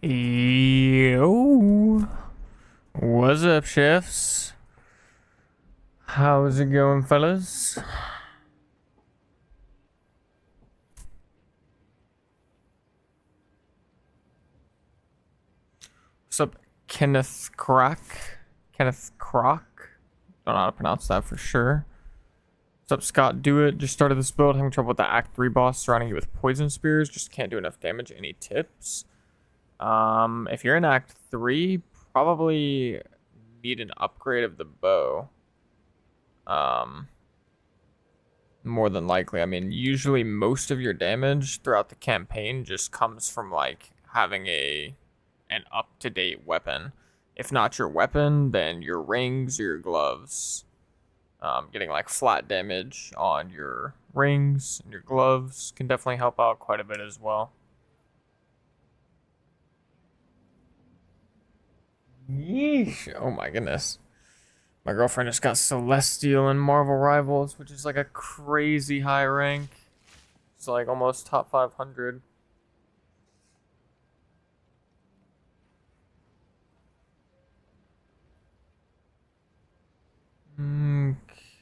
Yo, what's up, chefs? How's it going, fellas? What's up, Kenneth Crock? Kenneth Crock? Don't know how to pronounce that for sure. What's up, Scott? Do it. Just started this build. Having trouble with the Act 3 boss surrounding you with poison spears. Just can't do enough damage. Any tips? If you're in Act 3, probably need an upgrade of the bow. More than likely. I mean, usually most of your damage throughout the campaign just comes from like having an up-to-date weapon. If not your weapon, then your rings or your gloves. Getting like flat damage on your rings and your gloves can definitely help out quite a bit as well. Yeesh. Oh my goodness. My girlfriend just got Celestial in Marvel Rivals, which is like a crazy high rank. It's like almost top 500.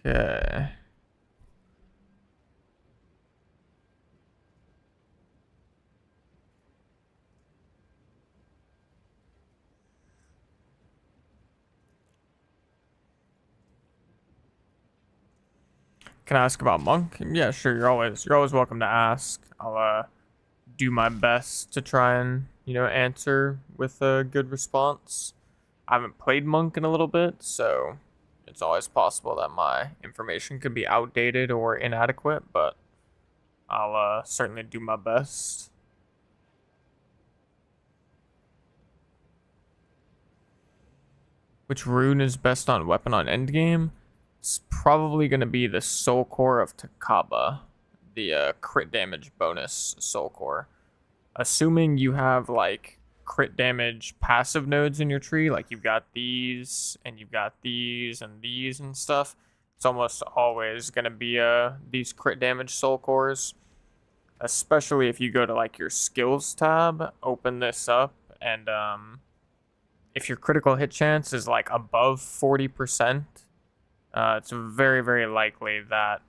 Okay. Can I ask about Monk? Yeah, sure. You're always welcome to ask. I'll do my best to try and answer with a good response. I haven't played Monk in a little bit, so it's always possible that my information could be outdated or inadequate, but I'll certainly do my best. Which rune is best on weapon on endgame? It's probably going to be the Soul Core of Takaba, the crit damage bonus Soul Core. Assuming you have like crit damage passive nodes in your tree, like you've got these and you've got these and these and stuff, it's almost always going to be these crit damage Soul Cores. Especially if you go to like your skills tab, open this up, and if your critical hit chance is like above 40%, it's very, very likely that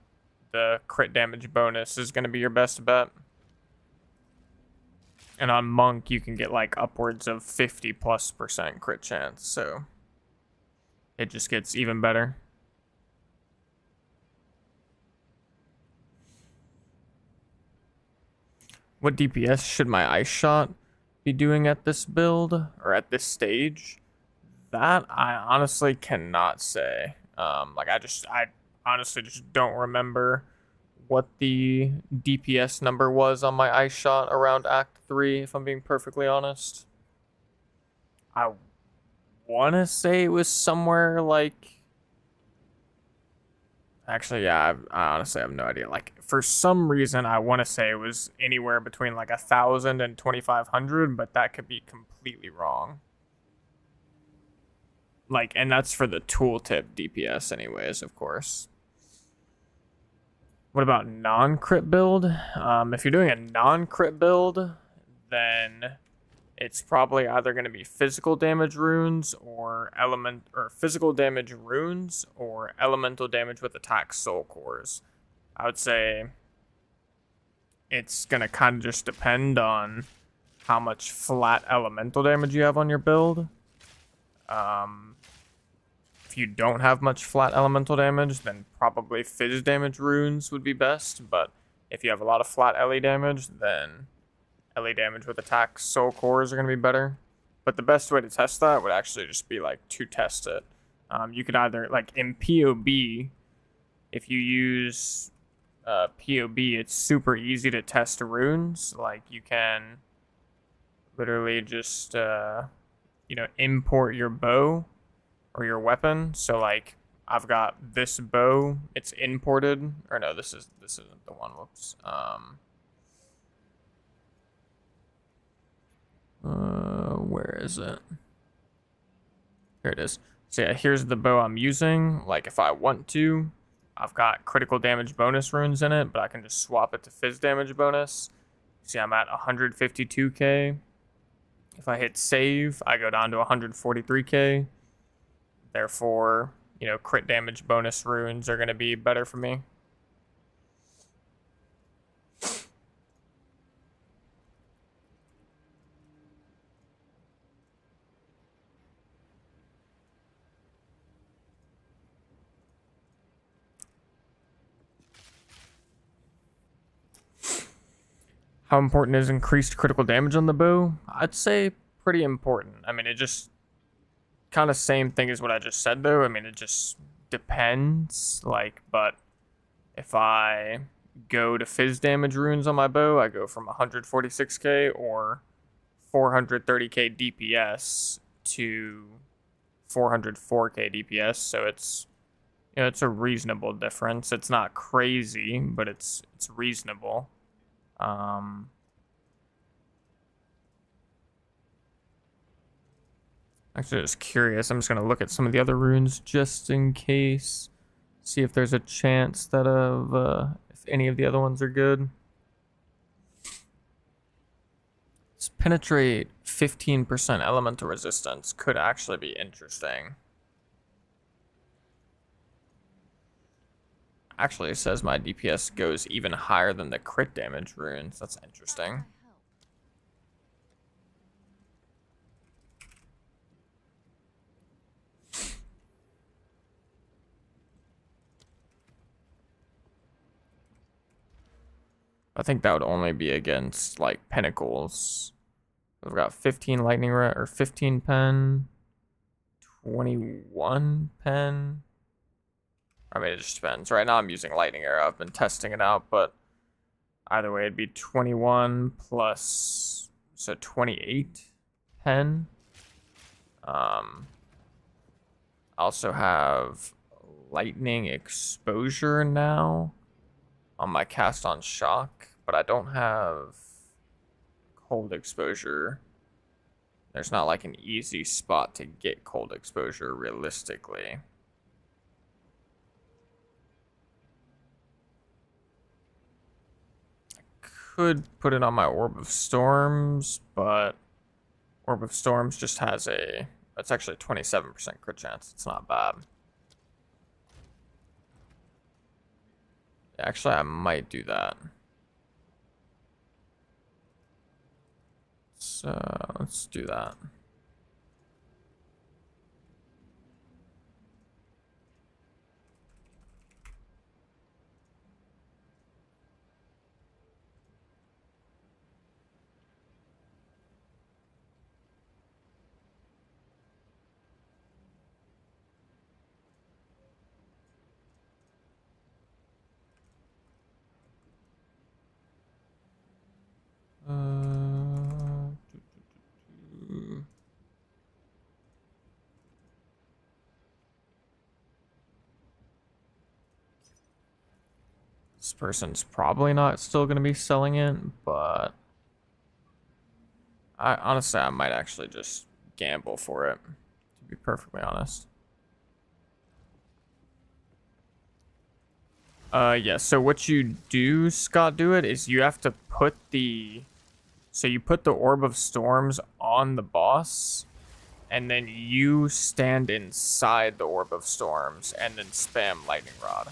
the crit damage bonus is going to be your best bet. And on Monk, you can get like upwards of 50+% crit chance, so it just gets even better. What DPS should my ice shot be doing at this build or at this stage? That I honestly cannot say. I honestly just don't remember what the DPS number was on my ice shot around Act 3, if I'm being perfectly honest. I want to say it was somewhere like... Actually, yeah, I honestly have no idea. Like, for some reason, I want to say it was anywhere between like 1,000 and 2,500, but that could be completely wrong. Like, and that's for the tooltip DPS anyways, of course. What about non-crit build? If you're doing a non-crit build, then it's probably either going to be physical damage runes or physical damage runes or elemental damage with attack soul cores. I would say it's going to kind of just depend on how much flat elemental damage you have on your build. If you don't have much flat elemental damage, then probably fizz damage runes would be best, but if you have a lot of flat LE damage, then LE damage with attack soul cores are going to be better. But the best way to test that would actually just be like to test it. You could either, like in POB, if you use POB, it's super easy to test runes. Like you can literally just, import your bow or your weapon. So like I've got this bow, it's imported, or no, this isn't the one. Whoops. Where is it? Here it is. So yeah, here's the bow I'm using. Like if I want to, I've got critical damage bonus runes in it, but I can just swap it to fizz damage bonus. See, I'm at 152k. If I hit save, I go down to 143k. Therefore, you know, crit damage bonus runes are going to be better for me. How important is increased critical damage on the bow? I'd say pretty important. I mean, it just kind of same thing as what I just said, though. I mean, it just depends. Like, but if I go to fizz damage runes on my bow, I go from 146k or 430k DPS to 404k DPS. So it's, you know, it's a reasonable difference. It's not crazy, but it's reasonable. Actually, just curious. I'm just gonna look at some of the other runes just in case. See if there's a chance that if any of the other ones are good. This penetrate 15% elemental resistance could actually be interesting. Actually, it says my DPS goes even higher than the crit damage runes. That's interesting. I think that would only be against like pinnacles. We've got 15 lightning or 15 pen, 21 pen. I mean, it just depends. Right now I'm using lightning arrow. I've been testing it out, but either way it'd be 21 plus, so 28 pen. I also have lightning exposure now on my cast on shock, but I don't have cold exposure. There's not like an easy spot to get cold exposure realistically. I could put it on my Orb of Storms, but Orb of Storms just has it's actually a 27% crit chance. It's not bad. Actually, I might do that. So let's do that. This person's probably not still going to be selling it, but honestly, I might actually just gamble for it, to be perfectly honest. Yeah, so what you do, Scott, do it, is you have to put so you put the Orb of Storms on the boss, and then you stand inside the Orb of Storms, and then spam Lightning Rod.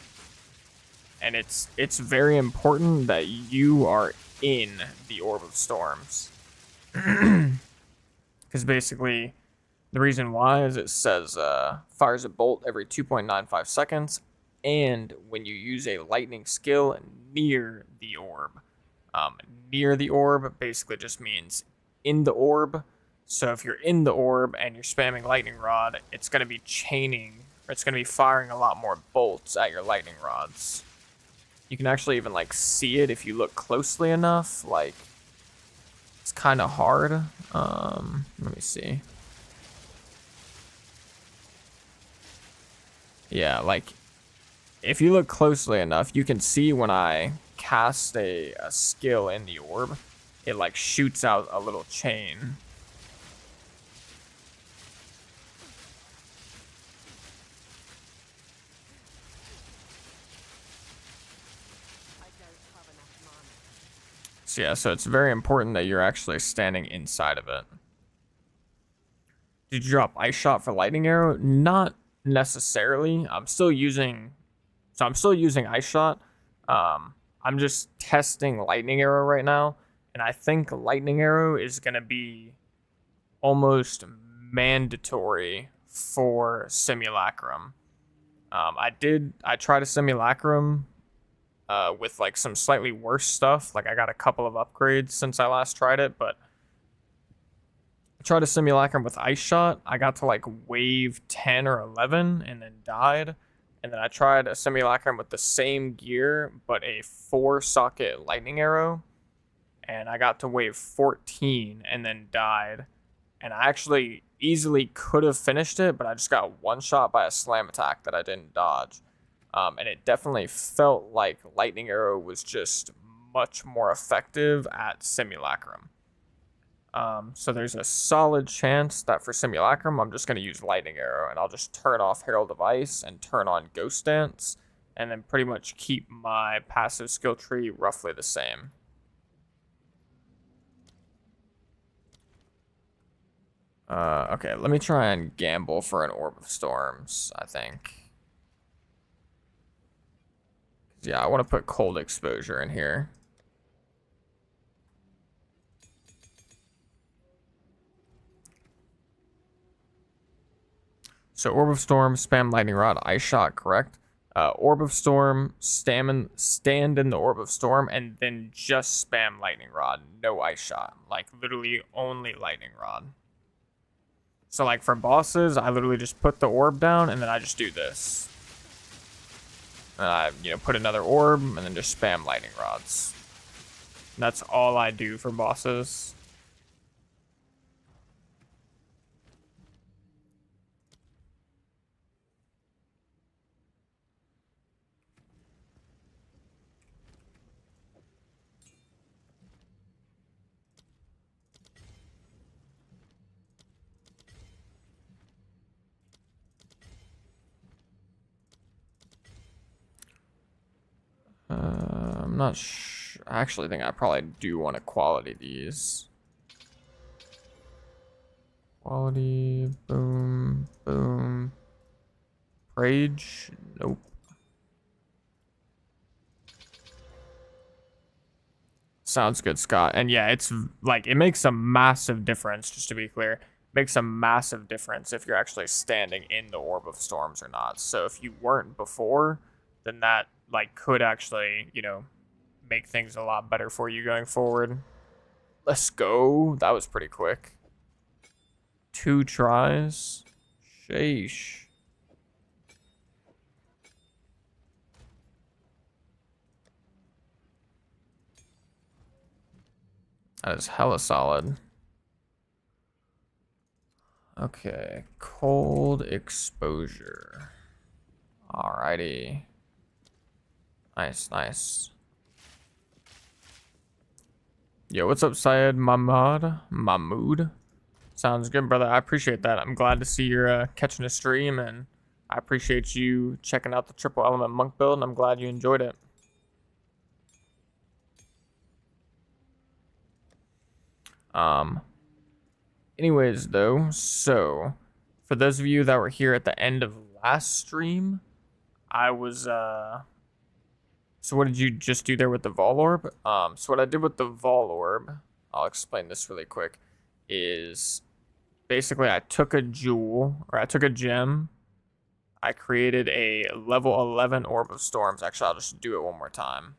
And it's very important that you are in the Orb of Storms. Because basically, the reason why is it says fires a bolt every 2.95 seconds, and when you use a lightning skill near the orb. Near the orb basically just means in the orb. So if you're in the orb and you're spamming lightning rod, it's going to be chaining, or it's going to be firing a lot more bolts at your lightning rods. You can actually even like see it if you look closely enough. Like, it's kind of hard. Let me see. Yeah, like if you look closely enough, you can see when I cast a skill in the orb, it like shoots out a little chain. So yeah, so it's very important that you're actually standing inside of it. Did you drop Ice Shot for Lightning Arrow? Not necessarily. I'm still using Ice Shot. I'm just testing Lightning Arrow right now, and I think Lightning Arrow is gonna be almost mandatory for Simulacrum. I tried a Simulacrum with like some slightly worse stuff. Like I got a couple of upgrades since I last tried it, but I tried a Simulacrum with Ice Shot. I got to like wave 10 or 11 and then died. And then I tried a Simulacrum with the same gear, but a 4-socket Lightning Arrow. And I got to wave 14 and then died. And I actually easily could have finished it, but I just got one-shot by a slam attack that I didn't dodge. And it definitely felt like Lightning Arrow was just much more effective at Simulacrum. So there's a solid chance that for Simulacrum, I'm just going to use Lightning Arrow, and I'll just turn off Herald of Ice and turn on Ghost Dance, and then pretty much keep my passive skill tree roughly the same. Okay, let me try and gamble for an Orb of Storms, I think. Yeah, I want to put Cold Exposure in here. So Orb of Storm, spam Lightning Rod, Ice Shot, correct? Orb of Storm, stand in the Orb of Storm, and then just spam Lightning Rod, no Ice Shot. Like, literally only Lightning Rod. So, like, for bosses, I literally just put the orb down, and then I just do this. And I, put another orb, and then just spam Lightning Rods. And that's all I do for bosses. I'm not sure. I actually think I probably do want to quality these. Quality, boom, boom. Rage, nope. Sounds good, Scott. And yeah, it's like, it makes a massive difference, just to be clear. It makes a massive difference if you're actually standing in the Orb of Storms or not. So if you weren't before, then that like could actually, make things a lot better for you going forward. Let's go. That was pretty quick. 2 tries. Sheesh. That is hella solid. Okay, Cold Exposure. Alrighty. Nice, nice. Yo, what's up, Syed Mahmood? Sounds good, brother. I appreciate that. I'm glad to see you're catching a stream, and I appreciate you checking out the triple element monk build, and I'm glad you enjoyed it. Anyways, though, so for those of you that were here at the end of last stream, I was so what did you just do there with the Vol Orb? So what I did with the Vol Orb, I'll explain this really quick, is basically I took a jewel, or I took a gem, I created a level 11 Orb of Storms. Actually, I'll just do it one more time.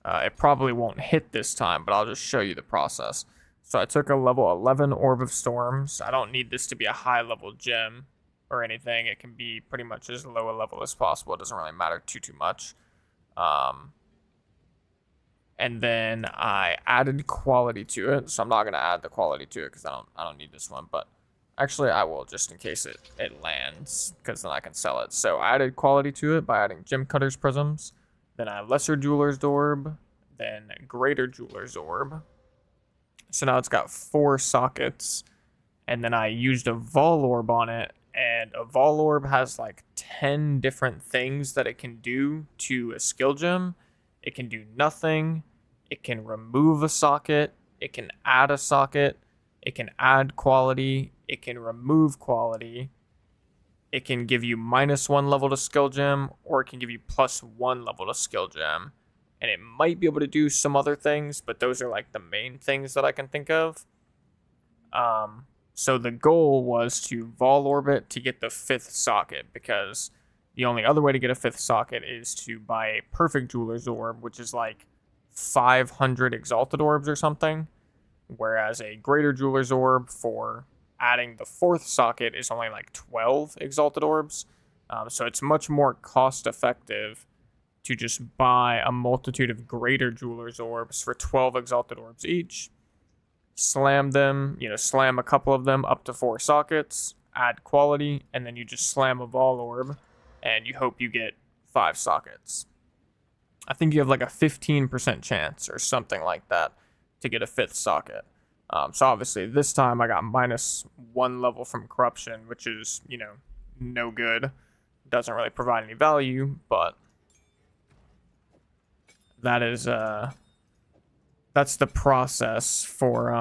It probably won't hit this time, but I'll just show you the process. So I took a level 11 Orb of Storms. I don't need this to be a high level gem or anything. It can be pretty much as low a level as possible. It doesn't really matter too much. And then I added quality to it. So I'm not gonna add the quality to it because I don't need this one, but actually I will, just in case it lands, because then I can sell it. So I added quality to it by adding Gem Cutter's Prisms, then I Lesser Jeweler's Orb, then Greater Jeweler's Orb. So now it's got 4 sockets, and then I used a Vol Orb on it, and a Vol Orb has like 10 different things that it can do to a skill gem. It can do nothing, it can remove a socket, it can add a socket, it can add quality, it can remove quality, it can give you -1 level to skill gem, or it can give you +1 level to skill gem. And it might be able to do some other things, but those are like the main things that I can think of. So the goal was to vol orbit to get the 5th socket, because the only other way to get a 5th socket is to buy a perfect jeweler's orb, which is like 500 exalted orbs or something, whereas a greater jeweler's orb for adding the 4th socket is only like 12 exalted orbs. So it's much more cost effective to just buy a multitude of greater jeweler's orbs for 12 exalted orbs each, slam them, slam a couple of them up to 4 sockets, add quality, and then you just slam a vol orb and you hope you get 5 sockets. I think you have like a 15% chance or something like that to get a 5th socket. So obviously this time I got -1 level from corruption, which is, no good. Doesn't really provide any value, but that is that's the process for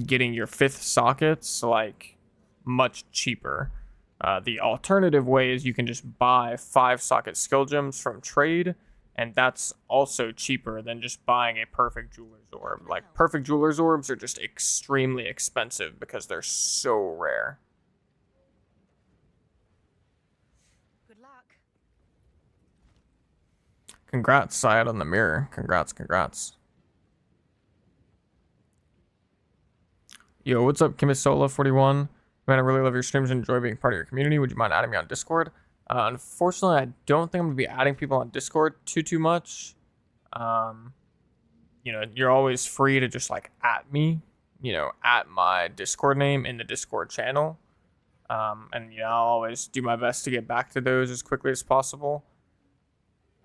getting your 5th sockets like much cheaper. The alternative way is you can just buy 5 socket skill gems from trade, and that's also cheaper than just buying a perfect jeweler's orb. Like, perfect jeweler's orbs are just extremely expensive because they're so rare. Good luck. Congrats, Syed, on the mirror. Congrats. Yo, what's up, Kimisola41? Man, I really love your streams and enjoy being part of your community. Would you mind adding me on Discord? Unfortunately, I don't think I'm going to be adding people on Discord too much. You're always free to just, like, at me, at my Discord name in the Discord channel. And, I'll always do my best to get back to those as quickly as possible.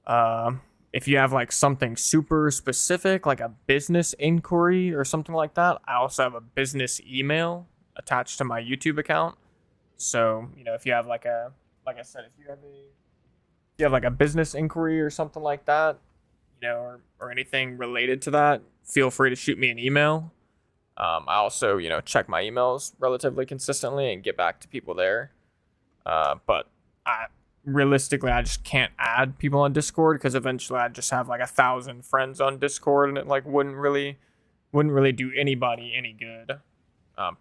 If you have, like, something super specific, like a business inquiry or something like that, I also have a business email attached to my YouTube account. So, if you have like I said, if you have like a business inquiry or something like that, or anything related to that, feel free to shoot me an email. I also, check my emails relatively consistently and get back to people there. But realistically, I just can't add people on Discord because eventually I'd just have like 1,000 friends on Discord, and it like wouldn't really do anybody any good.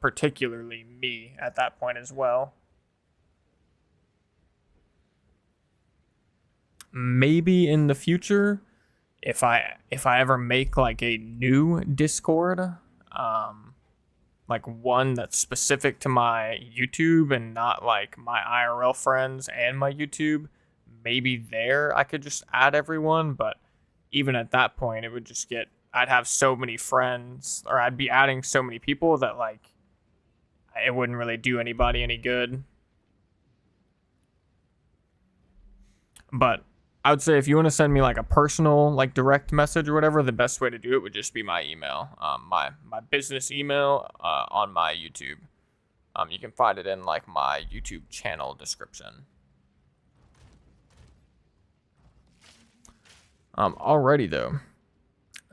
Particularly me at that point as well. Maybe in the future, if I ever make like a new Discord, like one that's specific to my YouTube and not like my IRL friends and my YouTube, maybe there I could just add everyone. But even at that point, it would just I'd have so many friends, or I'd be adding so many people that like it wouldn't really do anybody any good. But I would say if you want to send me like a personal, like direct message or whatever, the best way to do it would just be my email, my business email on my YouTube. You can find it in like my YouTube channel description. Alrighty though.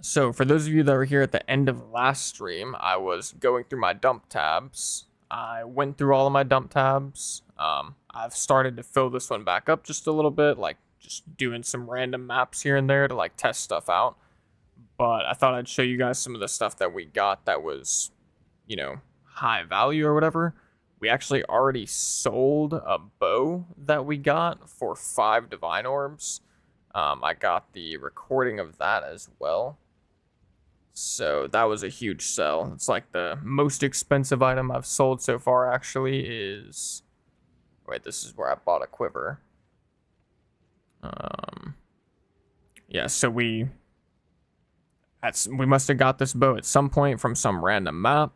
So for those of you that were here at the end of last stream, I was going through my dump tabs. I went through all of my dump tabs. I've started to fill this one back up just a little bit, like just doing some random maps here and there to like test stuff out. But I thought I'd show you guys some of the stuff that we got that was, high value or whatever. We actually already sold a bow that we got for 5 divine orbs. I got the recording of that as well. So that was a huge sell. It's like the most expensive item I've sold so far actually is... Wait, this is where I bought a quiver. Yeah, so we must have got this bow at some point from some random map.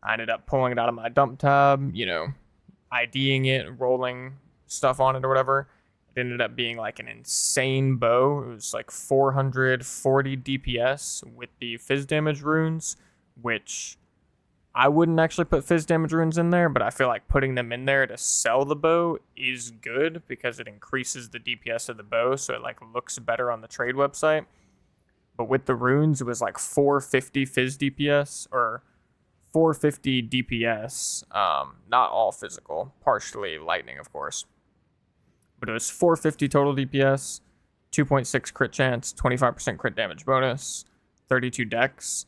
I ended up pulling it out of my dump tab, IDing it, rolling stuff on it or whatever. It ended up being like an insane bow. It was like 440 DPS with the fizz damage runes, which I wouldn't actually put fizz damage runes in there, but I feel like putting them in there to sell the bow is good because it increases the DPS of the bow, so it like looks better on the trade website. But with the runes, it was like 450 fizz DPS, or 450 DPS, not all physical, partially lightning, of course. But it was 450 total DPS, 2.6 crit chance, 25% crit damage bonus, 32 dex.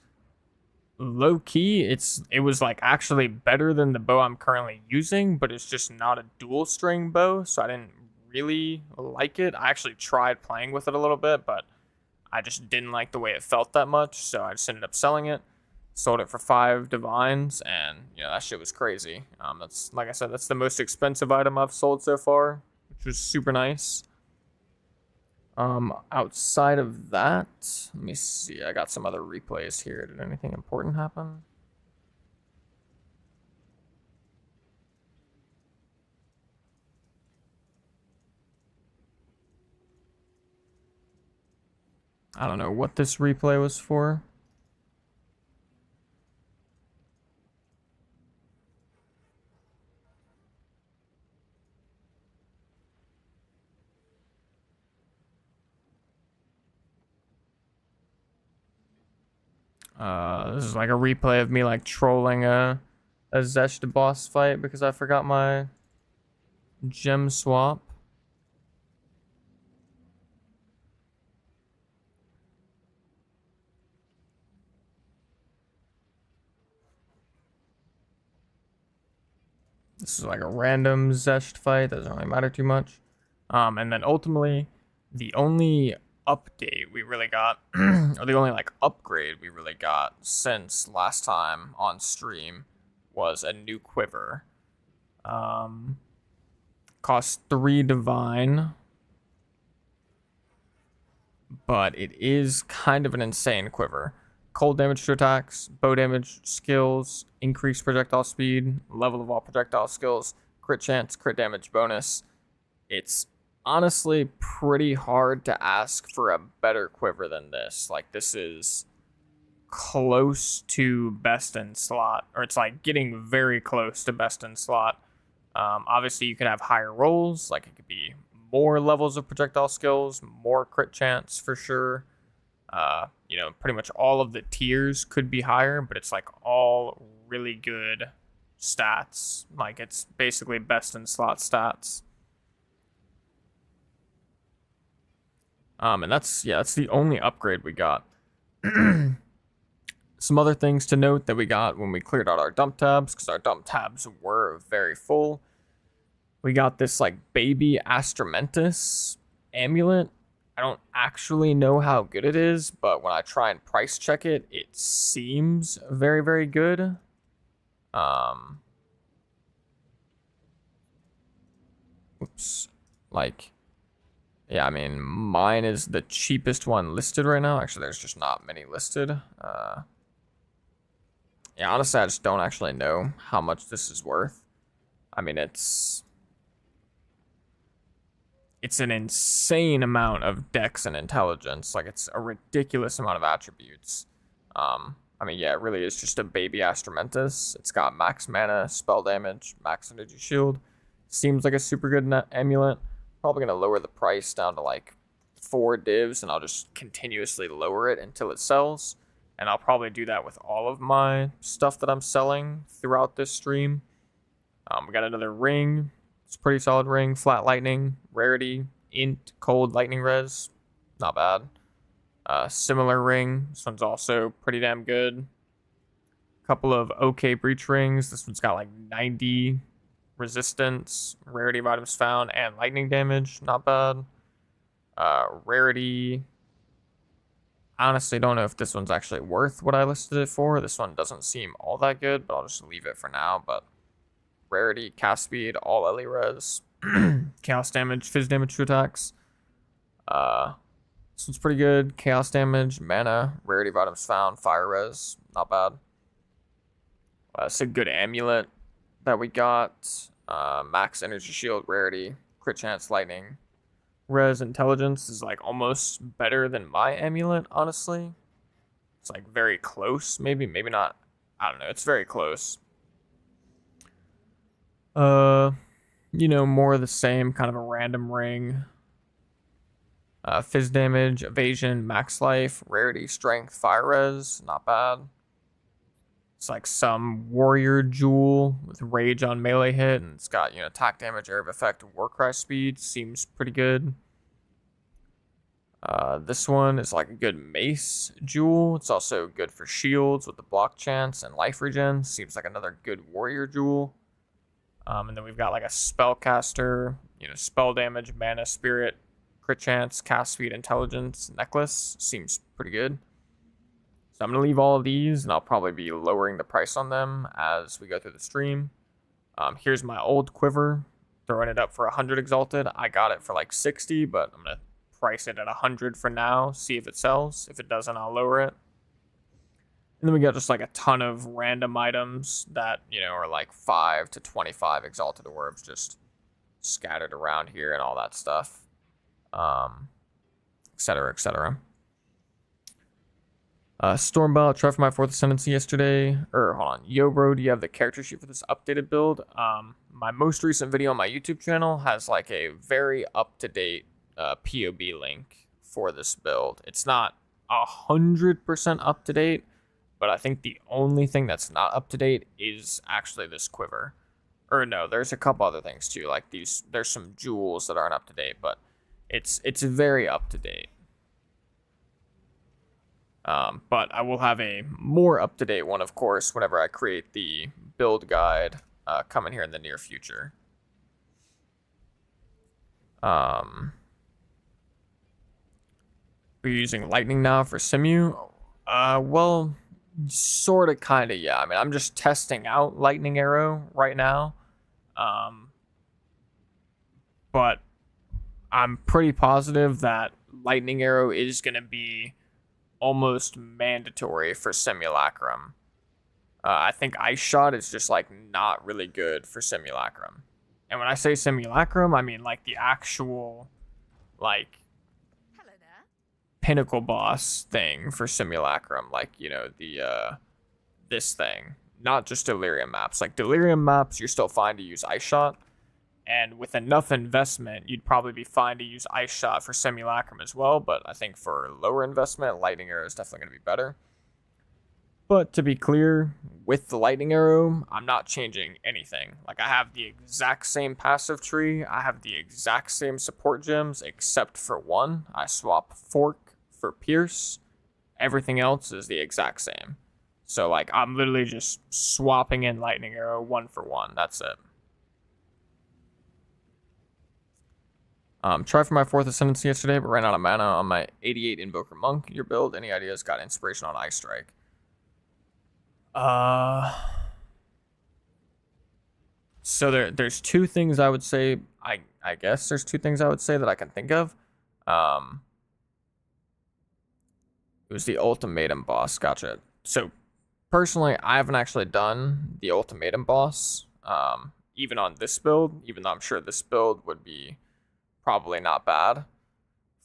Low key, it was like actually better than the bow I'm currently using, but it's just not a dual string bow, so I didn't really like it. I actually tried playing with it a little bit, but I just didn't like the way it felt that much, so I just ended up selling it. Sold it for 5 divines, and that shit was crazy. That's, like I said, that's the most expensive item I've sold so far, which was super nice. Outside of that, let me see. I got some other replays here. Did anything important happen? I don't know what this replay was for. This is like a replay of me like trolling a Zesht boss fight because I forgot my gem swap. This is like a random Zesht fight, doesn't really matter too much. And then ultimately, the only update we really got, or the only like upgrade we really got since last time on stream was a new quiver. Costs 3 divine, but it is kind of an insane quiver. Cold damage to attacks, bow damage, skills, increased projectile speed, level of all projectile skills, crit chance, crit damage bonus. It's honestly pretty hard to ask for a better quiver than this. Like, this is close to best in slot, or it's like getting very close to best in slot. Obviously, you could have higher rolls, like it could be more levels of projectile skills, more crit chance for sure. Pretty much all of the tiers could be higher, but it's like all really good stats. Like, it's basically best in slot stats. And that's the only upgrade we got. Some other things to note that we got when we cleared out our dump tabs, because our dump tabs were very full. We got this like baby Astramentus amulet. I don't actually know how good it is, but when I try and price check it, it seems very, very good. Yeah, I mean, mine is the cheapest one listed right now. Actually, there's just not many listed. Yeah, honestly, I just don't actually know how much this is worth. I mean, it's an insane amount of dex and intelligence. Like, it's a ridiculous amount of attributes. I mean, yeah, it really is just a baby Astramentus. It's got max mana, spell damage, max energy shield. Seems like a super good amulet. Probably gonna lower the price down to like 4 divs, and I'll just continuously lower it until it sells. And I'll probably do that with all of my stuff that I'm selling throughout this stream. We got another ring. It's a pretty solid ring. Flat lightning, rarity, int, cold, lightning res. Not bad. Similar ring. This one's also pretty damn good. Couple of okay breach rings. This one's got like 90 resistance, rarity of items found, and lightning damage. Not bad. Rarity. I honestly don't know if this one's actually worth what I listed it for. This one doesn't seem all that good, but I'll just leave it for now. But rarity, cast speed, all LE res, chaos damage, phys damage to attacks. This one's pretty good. Chaos damage, mana, rarity of items found, fire res, not bad. It's a good amulet that we got. Max energy shield, rarity, crit chance, lightning. Res intelligence is like almost better than my amulet, honestly. It's like very close, maybe not. I don't know, it's very close. More of the same, kind of a random ring. Phys damage, evasion, max life, rarity, strength, fire res, not bad. It's like some warrior jewel with rage on melee hit, and it's got, you know, attack damage, area of effect, warcry speed. Seems pretty good. This one is like a good mace jewel. It's also good for shields with the block chance and life regen. Seems like another good warrior jewel. And then we've got like a spellcaster, you know, spell damage, mana, spirit, crit chance, cast speed, intelligence, necklace. Seems pretty good. So I'm going to leave all of these, and I'll probably be lowering the price on them as we go through the stream. Here's my old quiver, throwing it up for 100 exalted. I got it for like 60, but I'm going to price it at 100 for now, see if it sells. If it doesn't, I'll lower it. And then we got just like a ton of random items that, you know, are like 5 to 25 exalted orbs just scattered around here and all that stuff. Etc., etc. Stormbolt, tried for my 4th Ascendancy yesterday. Hold on. Yo, bro, do you have the character sheet for this updated build? My most recent video on my YouTube channel has like a very up-to-date POB link for this build. It's not 100% up-to-date, but I think the only thing that's not up-to-date is actually this quiver. Or no, there's a couple other things too, like these. There's some jewels that aren't up-to-date, but it's very up-to-date. But I will have a more up-to-date one, of course, whenever I create the build guide coming here in the near future. We're using lightning now for Simu. Well, sort of, kind of, yeah. I mean, I'm just testing out lightning arrow right now. But I'm pretty positive that lightning arrow is going to be almost mandatory for Simulacrum. I think Ice Shot is just like not really good for Simulacrum. And when I say Simulacrum, I mean like the actual like Hello there. pinnacle boss thing for Simulacrum, like, you know, the this thing, not just Delirium maps. Like Delirium maps, you're still fine to use Ice Shot, and with enough investment, you'd probably be fine to use Ice Shot for Simulacrum as well, but I think for lower investment, Lightning Arrow is definitely going to be better. But to be clear, with the Lightning Arrow, I'm not changing anything. Like, I have the exact same passive tree, I have the exact same support gems, except for one. I swap Fork for Pierce. Everything else is the exact same. So, like, I'm literally just swapping in Lightning Arrow 1 for 1. That's it. Tried for my 4th Ascendancy yesterday, but ran out of mana on my 88 Invoker Monk. Your build, any ideas? Got inspiration on Ice Strike. So there's two things I would say. I guess there's two things I would say that I can think of. It was the Ultimatum boss. Gotcha. So personally, I haven't actually done the Ultimatum boss, even on this build, even though I'm sure this build would be probably not bad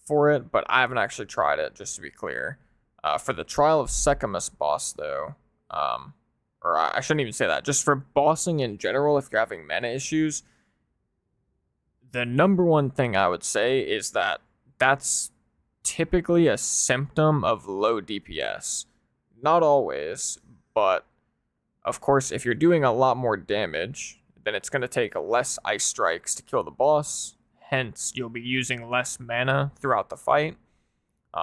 for it, but I haven't actually tried it, just to be clear. For the Trial of Secamus boss, though, or I shouldn't even say that, just for bossing in general, if you're having mana issues, the number one thing I would say is that that's typically a symptom of low DPS. Not always, but of course, if you're doing a lot more damage, then it's going to take less ice strikes to kill the boss. Hence, you'll be using less mana throughout the fight.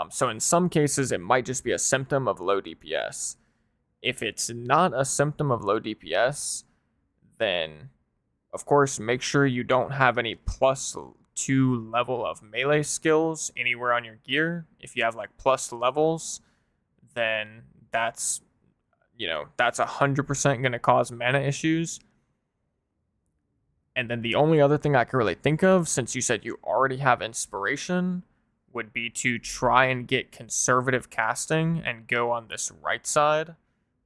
So in some cases, it might just be a symptom of low DPS. If it's not a symptom of low DPS, then, of course, make sure you don't have any +2 level of melee skills anywhere on your gear. If you have, like, plus levels, then that's 100% going to cause mana issues. And then the only other thing I can really think of, since you said you already have inspiration, would be to try and get conservative casting and go on this right side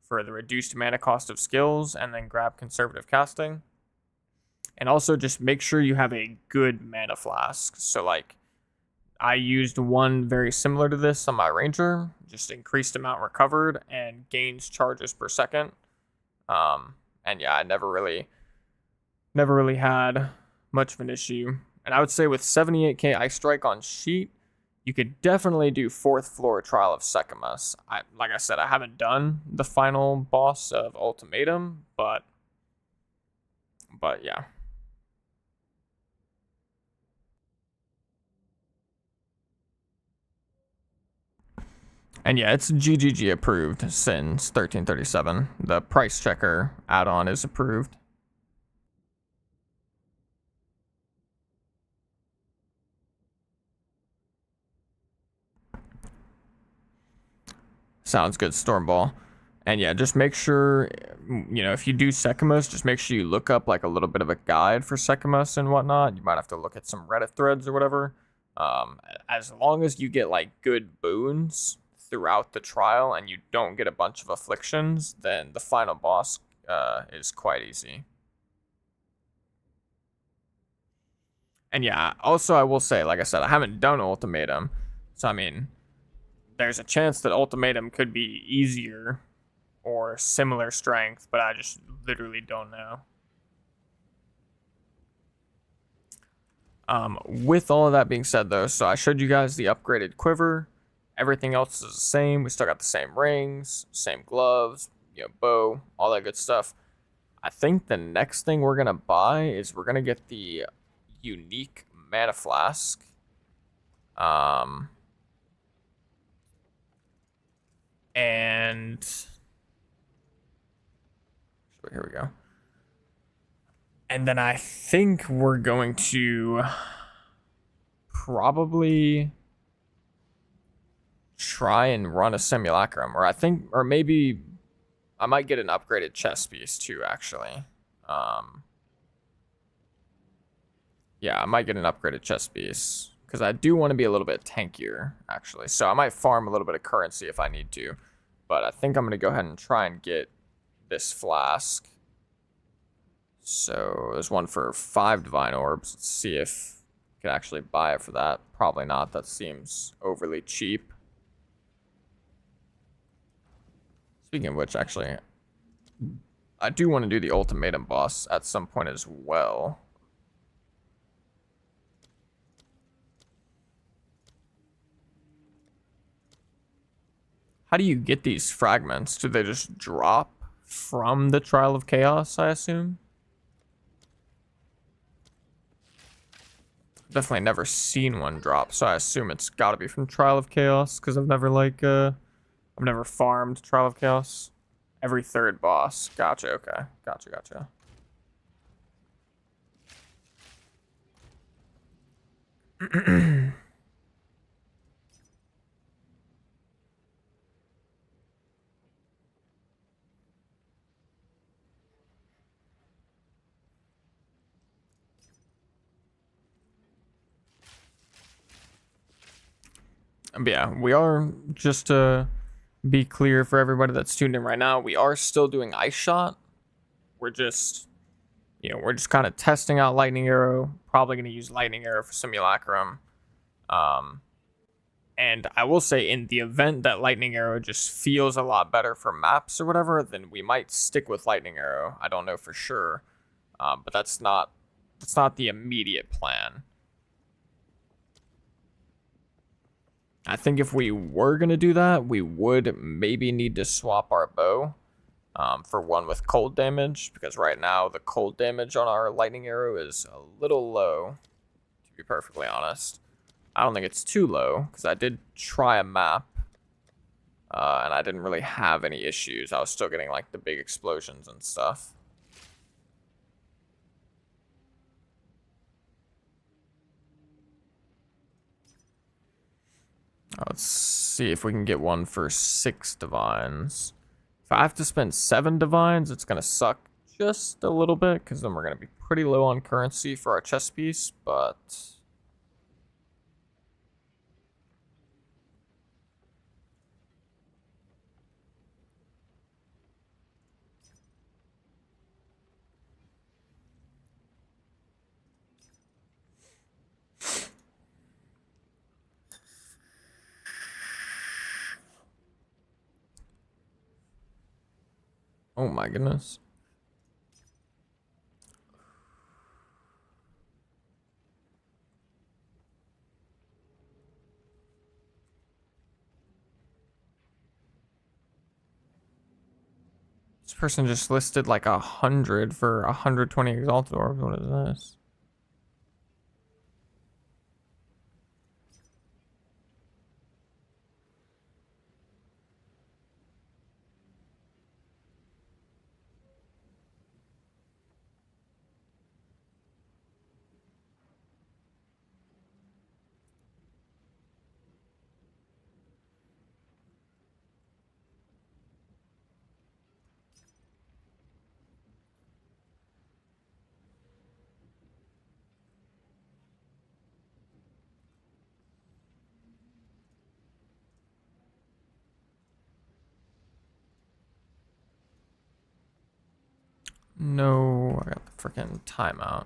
for the reduced mana cost of skills, and then grab conservative casting. And also just make sure you have a good mana flask. So, like, I used one very similar to this on my ranger, just increased amount recovered and gains charges per second. And yeah, I never really had much of an issue. And I would say with 78k Ice Strike on sheet, You could definitely do 4th floor Trial of Secamus. Like I said, I haven't done the final boss of Ultimatum, but yeah. And yeah, it's GGG approved since 1337. The price checker add-on is approved. Sounds good, Stormball. And yeah, just make sure, if you do Sekimos, just make sure you look up like a little bit of a guide for Sekimos and whatnot. You might have to look at some Reddit threads or whatever. As long as you get like good boons throughout the trial and you don't get a bunch of afflictions, then the final boss is quite easy. And yeah, also I will say, like I said, I haven't done Ultimatum, so I mean, there's a chance that Ultimatum could be easier or similar strength, but I just literally don't know. With all of that being said, though, so I showed you guys the upgraded quiver. Everything else is the same. We still got the same rings, same gloves, bow, all that good stuff. I think the next thing we're gonna buy is we're gonna get the unique mana flask. And here we go. And then I think we're going to probably try and run a Simulacrum, or maybe I might get an upgraded chest piece too, actually. Yeah, I might get an upgraded chest piece because I do want to be a little bit tankier, actually. So I might farm a little bit of currency if I need to, but I think I'm going to go ahead and try and get this flask. So there's one for 5 divine orbs. Let's see if I can actually buy it for that. Probably not. That seems overly cheap. Speaking of which, actually, I do want to do the Ultimatum boss at some point as well. How do you get these fragments? Do they just drop from the Trial of Chaos, I assume? Definitely never seen one drop, so I assume it's gotta be from Trial of Chaos, because I've never farmed Trial of Chaos. Every 3rd boss. Gotcha, okay. Gotcha. But yeah, we are, just to be clear for everybody that's tuned in right now, we are still doing Ice Shot. We're just kind of testing out Lightning Arrow. Probably going to use Lightning Arrow for Simulacrum. And I will say, in the event that Lightning Arrow just feels a lot better for maps or whatever, then we might stick with Lightning Arrow. I don't know for sure, but that's not the immediate plan. I think if we were going to do that, we would maybe need to swap our bow for one with cold damage, because right now the cold damage on our Lightning Arrow is a little low, to be perfectly honest. I don't think it's too low, because I did try a map, and I didn't really have any issues. I was still getting like the big explosions and stuff. Let's see if we can get one for 6 divines. If I have to spend 7 divines, it's going to suck just a little bit, because then we're going to be pretty low on currency for our chest piece, but... oh my goodness. person just listed like 100 for 120 exalted orbs. What is this? No, I got the freaking timeout.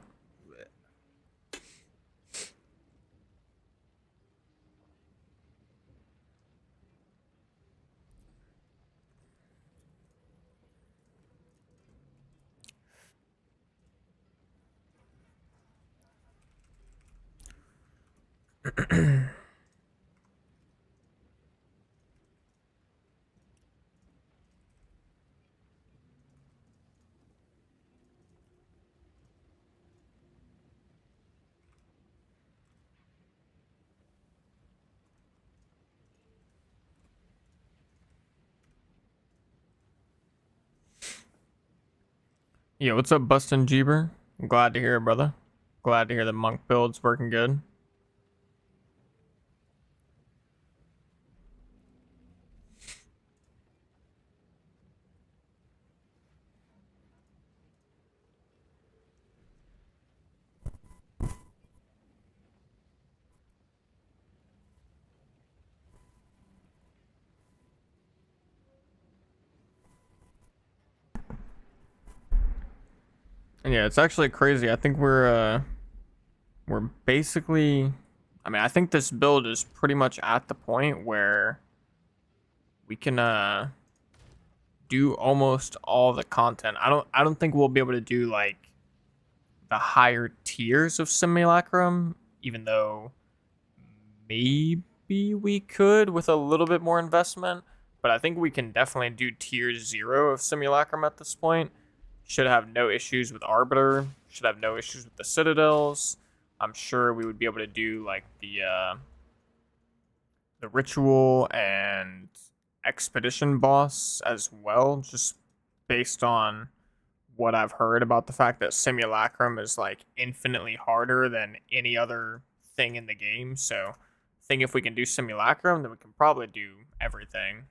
Yeah, what's up, Bustin' Jeeber? I'm glad to hear it, brother. Glad to hear the monk build's working good. And yeah, it's actually crazy. I think we're basically, I mean, I think this build is pretty much at the point where we can do almost all the content. I don't think we'll be able to do like the higher tiers of Simulacrum, even though maybe we could with a little bit more investment. But I think we can definitely do tier 0 of Simulacrum at this point. Should have no issues with Arbiter. Should have no issues with the Citadels. I'm sure we would be able to do like the ritual and expedition boss as well, just based on what I've heard about the fact that Simulacrum is like infinitely harder than any other thing in the game. So I think if we can do Simulacrum, then we can probably do everything.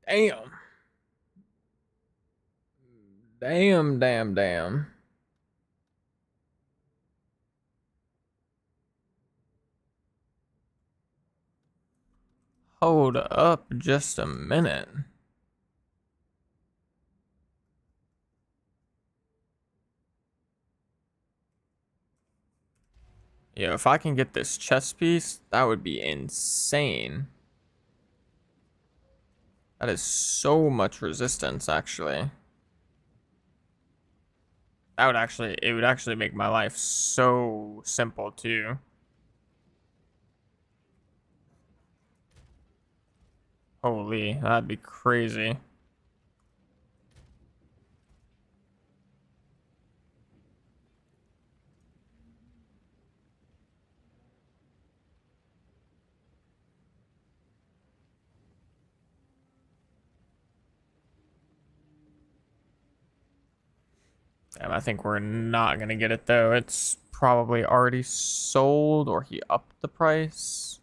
Damn. Damn, damn, damn. Hold up just a minute. Yeah, if I can get this chess piece, that would be insane. That is so much resistance, actually. It would actually make my life so simple, too. Holy, that'd be crazy. Damn, I think we're not gonna get it though. It's probably already sold or he upped the price.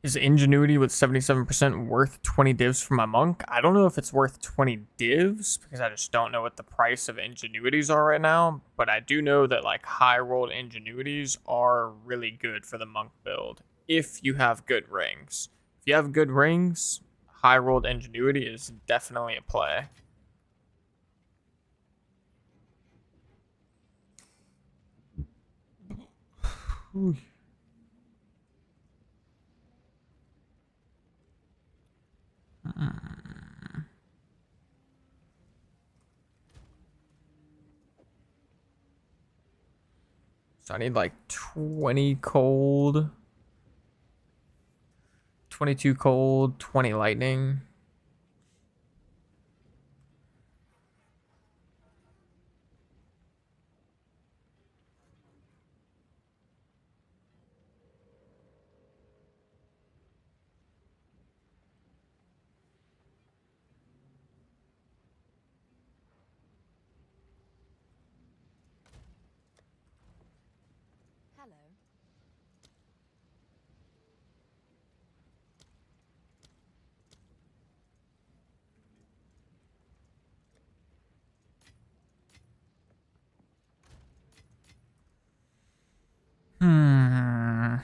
Is Ingenuity with 77% worth 20 divs for my monk? I don't know if it's worth 20 divs because I just don't know what the price of Ingenuities are right now. But I do know that like high rolled Ingenuities are really good for the monk build if you have good rings. If you have good rings, high rolled Ingenuity is definitely a play. So I need like 20 cold, 22 cold, 20 lightning. Hello. Hmm.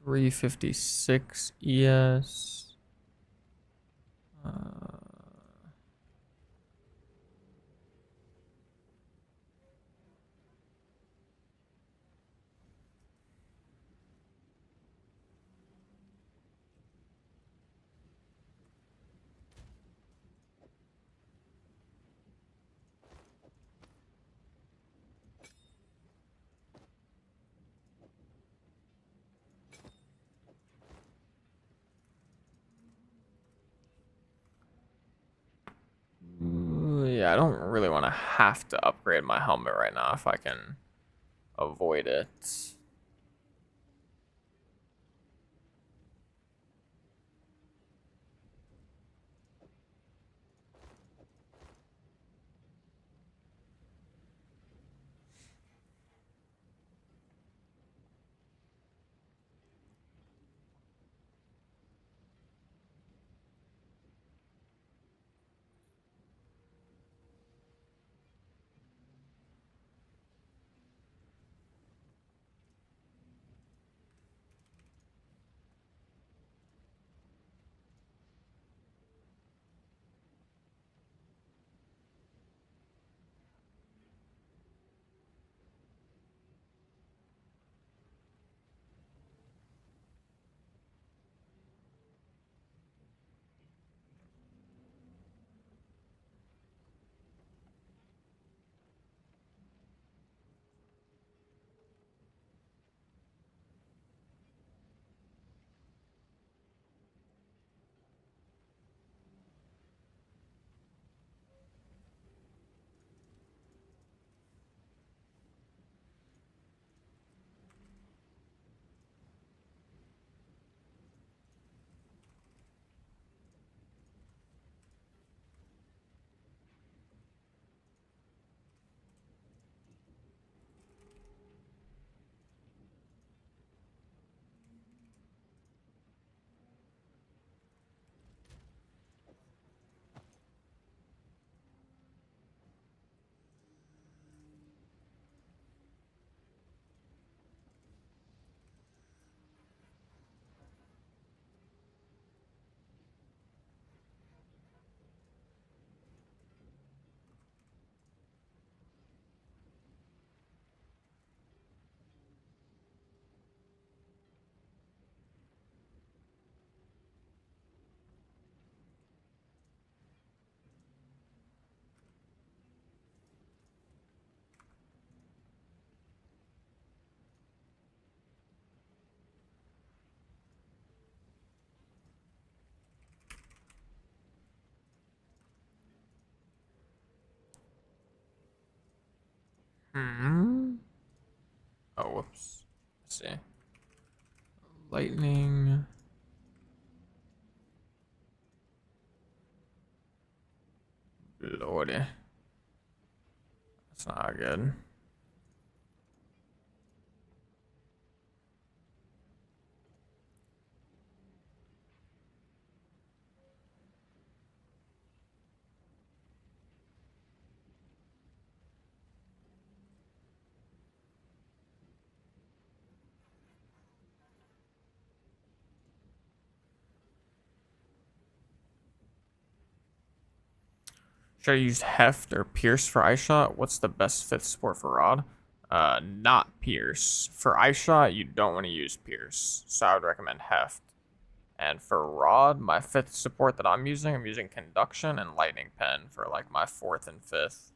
356 ES. Yeah, I don't really want to have to upgrade my helmet right now if I can avoid it. Hmm. Oh, whoops. Let's see. Lightning. Lordy. not good. Should I use Heft or Pierce for Ice Shot? What's the best fifth support for Rod? Not Pierce. For Ice Shot, you don't want to use Pierce, so I would recommend Heft. And for Rod, my fifth support that I'm using Conduction and Lightning Pen for like my fourth and fifth.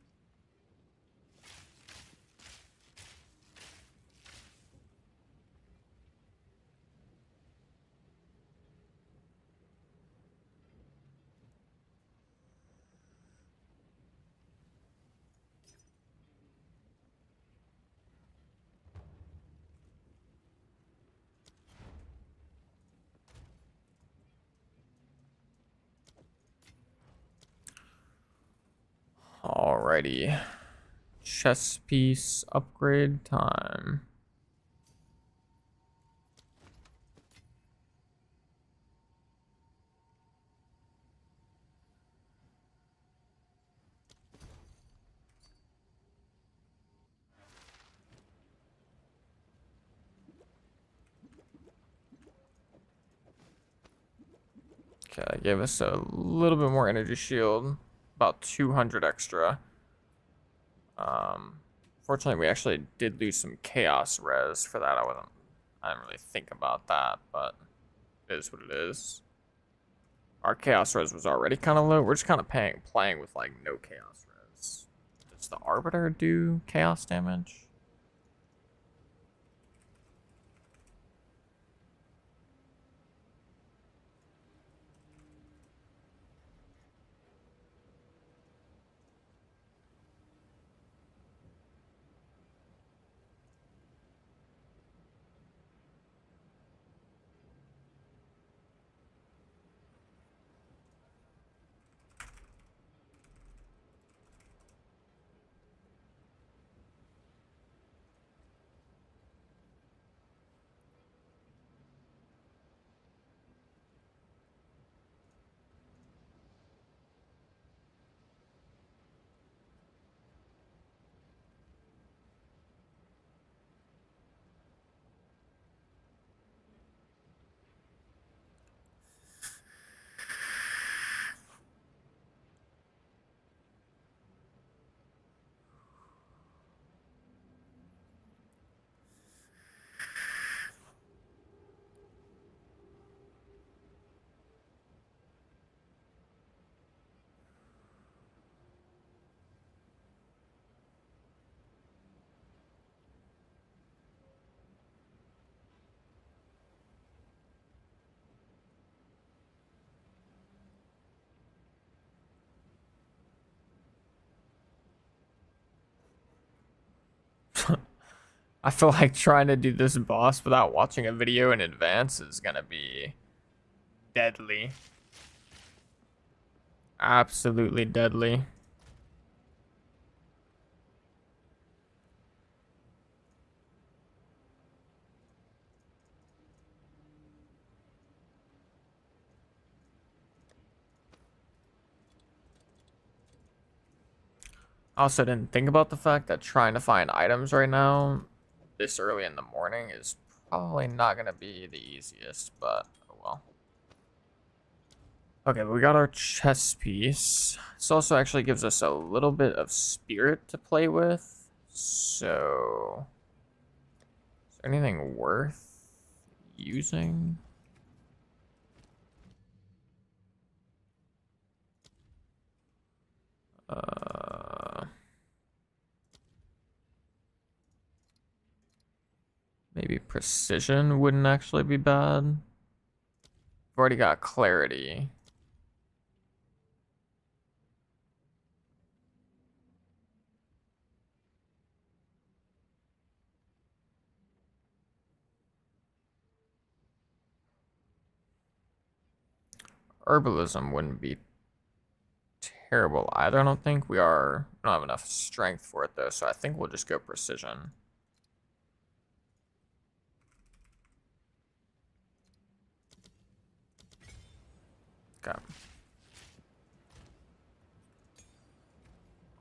Alrighty. Chess piece upgrade time. Okay, gave us a little bit more energy shield, about 200 extra. Fortunately, we actually did lose some chaos res for that. I didn't really think about that, but it is what it is. Our chaos res was already kind of low. We're just kind of playing with like no chaos res. Does the Arbiter do chaos damage? I feel like trying to do this boss without watching a video in advance is gonna be deadly. Absolutely deadly. I also didn't think about the fact that trying to find items right now, this early in the morning, is probably not gonna be the easiest, but oh well. Okay, we got our chess piece. This also actually gives us a little bit of spirit to play with. So, is there anything worth using? Maybe precision wouldn't actually be bad. We've already got clarity. Herbalism wouldn't be terrible either, I don't think. We don't have enough strength for it, though, so I think we'll just go precision. Okay.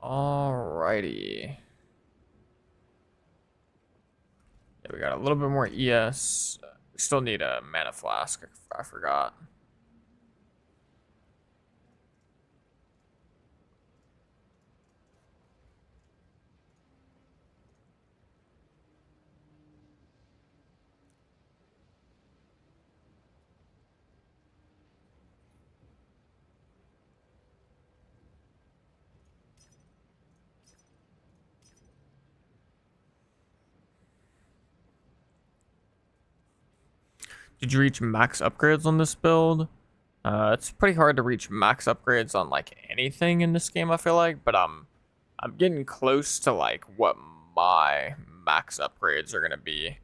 Alrighty. Yeah, we got a little bit more ES. We still need a mana flask. I forgot. Did you reach max upgrades on this build? It's pretty hard to reach max upgrades on like anything in this game, I feel like, but I'm getting close to like what my max upgrades are gonna be.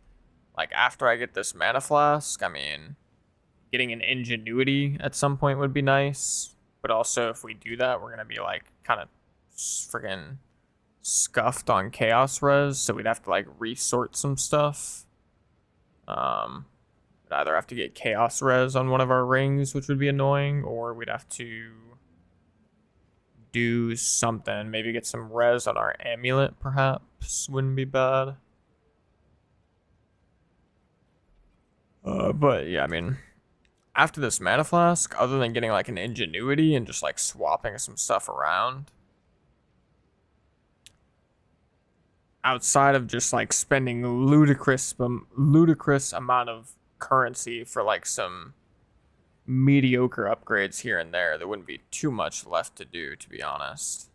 Like after I get this mana flask, I mean, getting an ingenuity at some point would be nice, but also if we do that, we're gonna be like kind of freaking scuffed on chaos res, so we'd have to like resort some stuff. We'd either have to get chaos res on one of our rings, which would be annoying, or we'd have to do something. Maybe get some res on our amulet, perhaps. Wouldn't be bad. But yeah, I mean, after this mana flask, other than getting like an ingenuity and just like swapping some stuff around, outside of just like spending ludicrous amount of currency for like some mediocre upgrades here and there wouldn't be too much left to do, to be honest.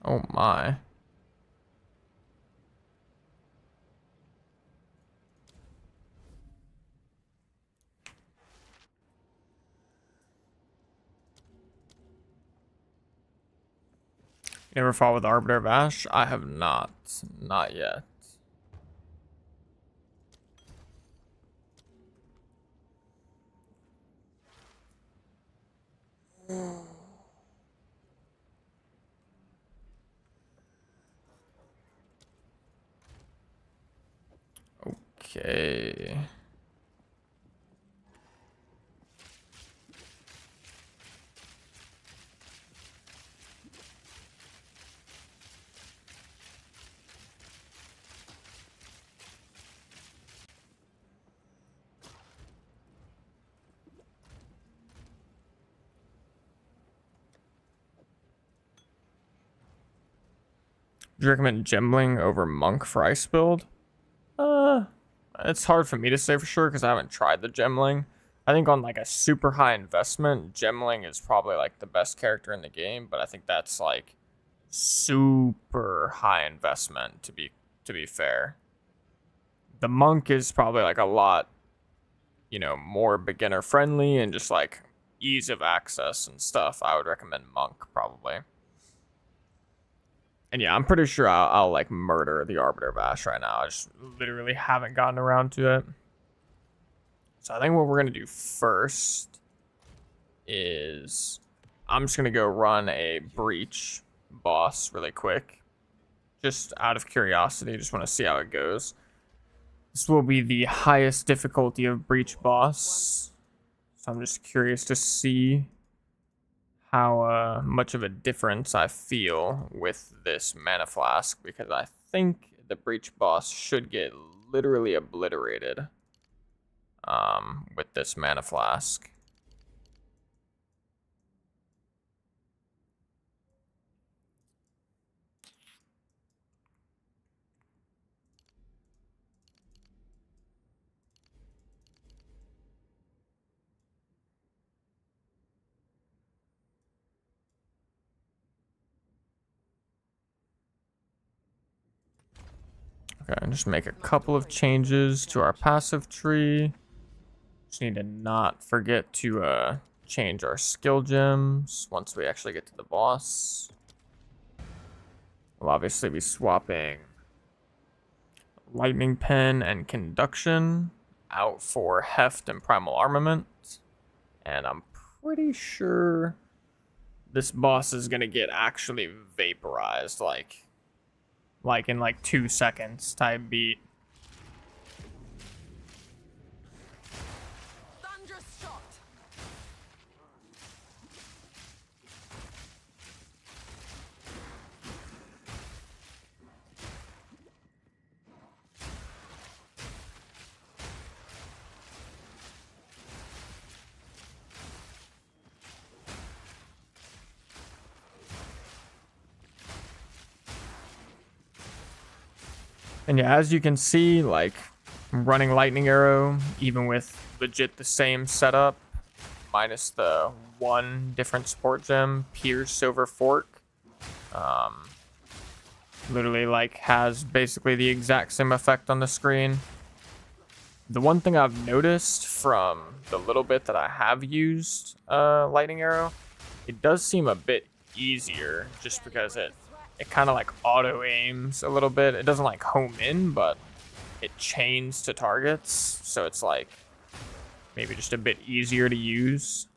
Oh my. You ever fought with Arbiter of Ash? I have not. Not yet. Okay. Do you recommend Gembling over Monk for Ice build? It's hard for me to say for sure because I haven't tried the Gembling. I think on like a super high investment, Gembling is probably like the best character in the game, but I think that's like super high investment to be fair. The Monk is probably like a lot, more beginner friendly and just like ease of access and stuff. I would recommend Monk probably. And yeah, I'm pretty sure I'll like murder the Arbiter of Ash right now. I just literally haven't gotten around to it. So I think what we're gonna do first is I'm just gonna go run a breach boss really quick. Just out of curiosity, just want to see how it goes. This will be the highest difficulty of breach boss. So I'm just curious to see how much of a difference I feel with this mana flask, because I think the breach boss should get literally obliterated with this mana flask. Okay, just make a couple of changes to our passive tree. Just need to not forget to change our skill gems once we actually get to the boss. We'll obviously be swapping lightning pen and conduction out for heft and primal armament. And I'm pretty sure this boss is gonna get actually vaporized, like in like 2 seconds type beat. Thunderous shot. And yeah, as you can see, like running lightning arrow, even with legit the same setup, minus the one different support gem, Pierce Silver Fork, literally like has basically the exact same effect on the screen. The one thing I've noticed from the little bit that I have used lightning arrow, it does seem a bit easier just because it kind of like auto aims a little bit. It doesn't like home in, but it chains to targets, so it's like maybe just a bit easier to use.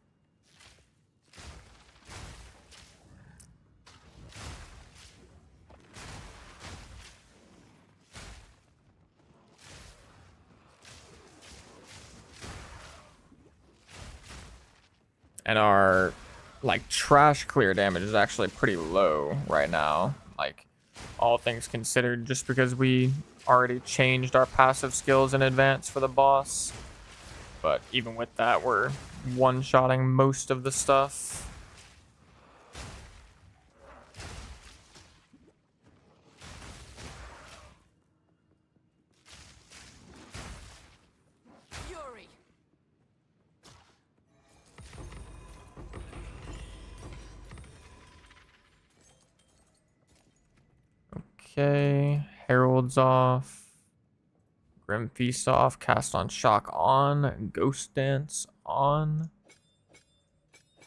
And our like trash clear damage is actually pretty low right now, like all things considered, just because we already changed our passive skills in advance for the boss. But even with that, we're one-shotting most of the stuff. Fury. Okay, Herald's off. Grim Feast off. Cast on Shock on. Ghost Dance on.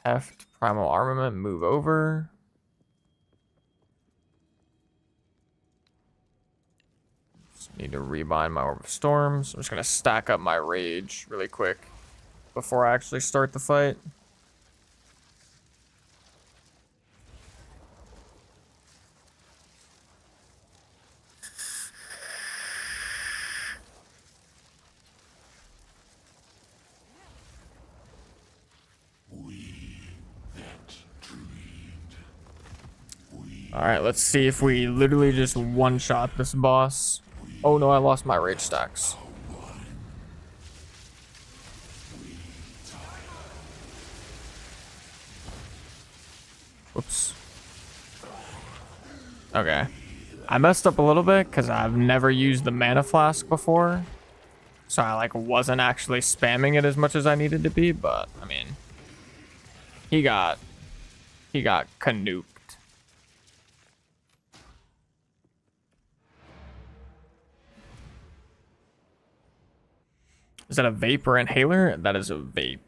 Heft Primal Armament move over. Just need to rebind my Orb of Storms. I'm just gonna stack up my rage really quick before I actually start the fight. Alright, let's see if we literally just one-shot this boss. Oh no, I lost my rage stacks. Whoops. Okay. I messed up a little bit because I've never used the mana flask before. So I like wasn't actually spamming it as much as I needed to be, but I mean, he got canuked. Is that a vape or inhaler? That is a vape.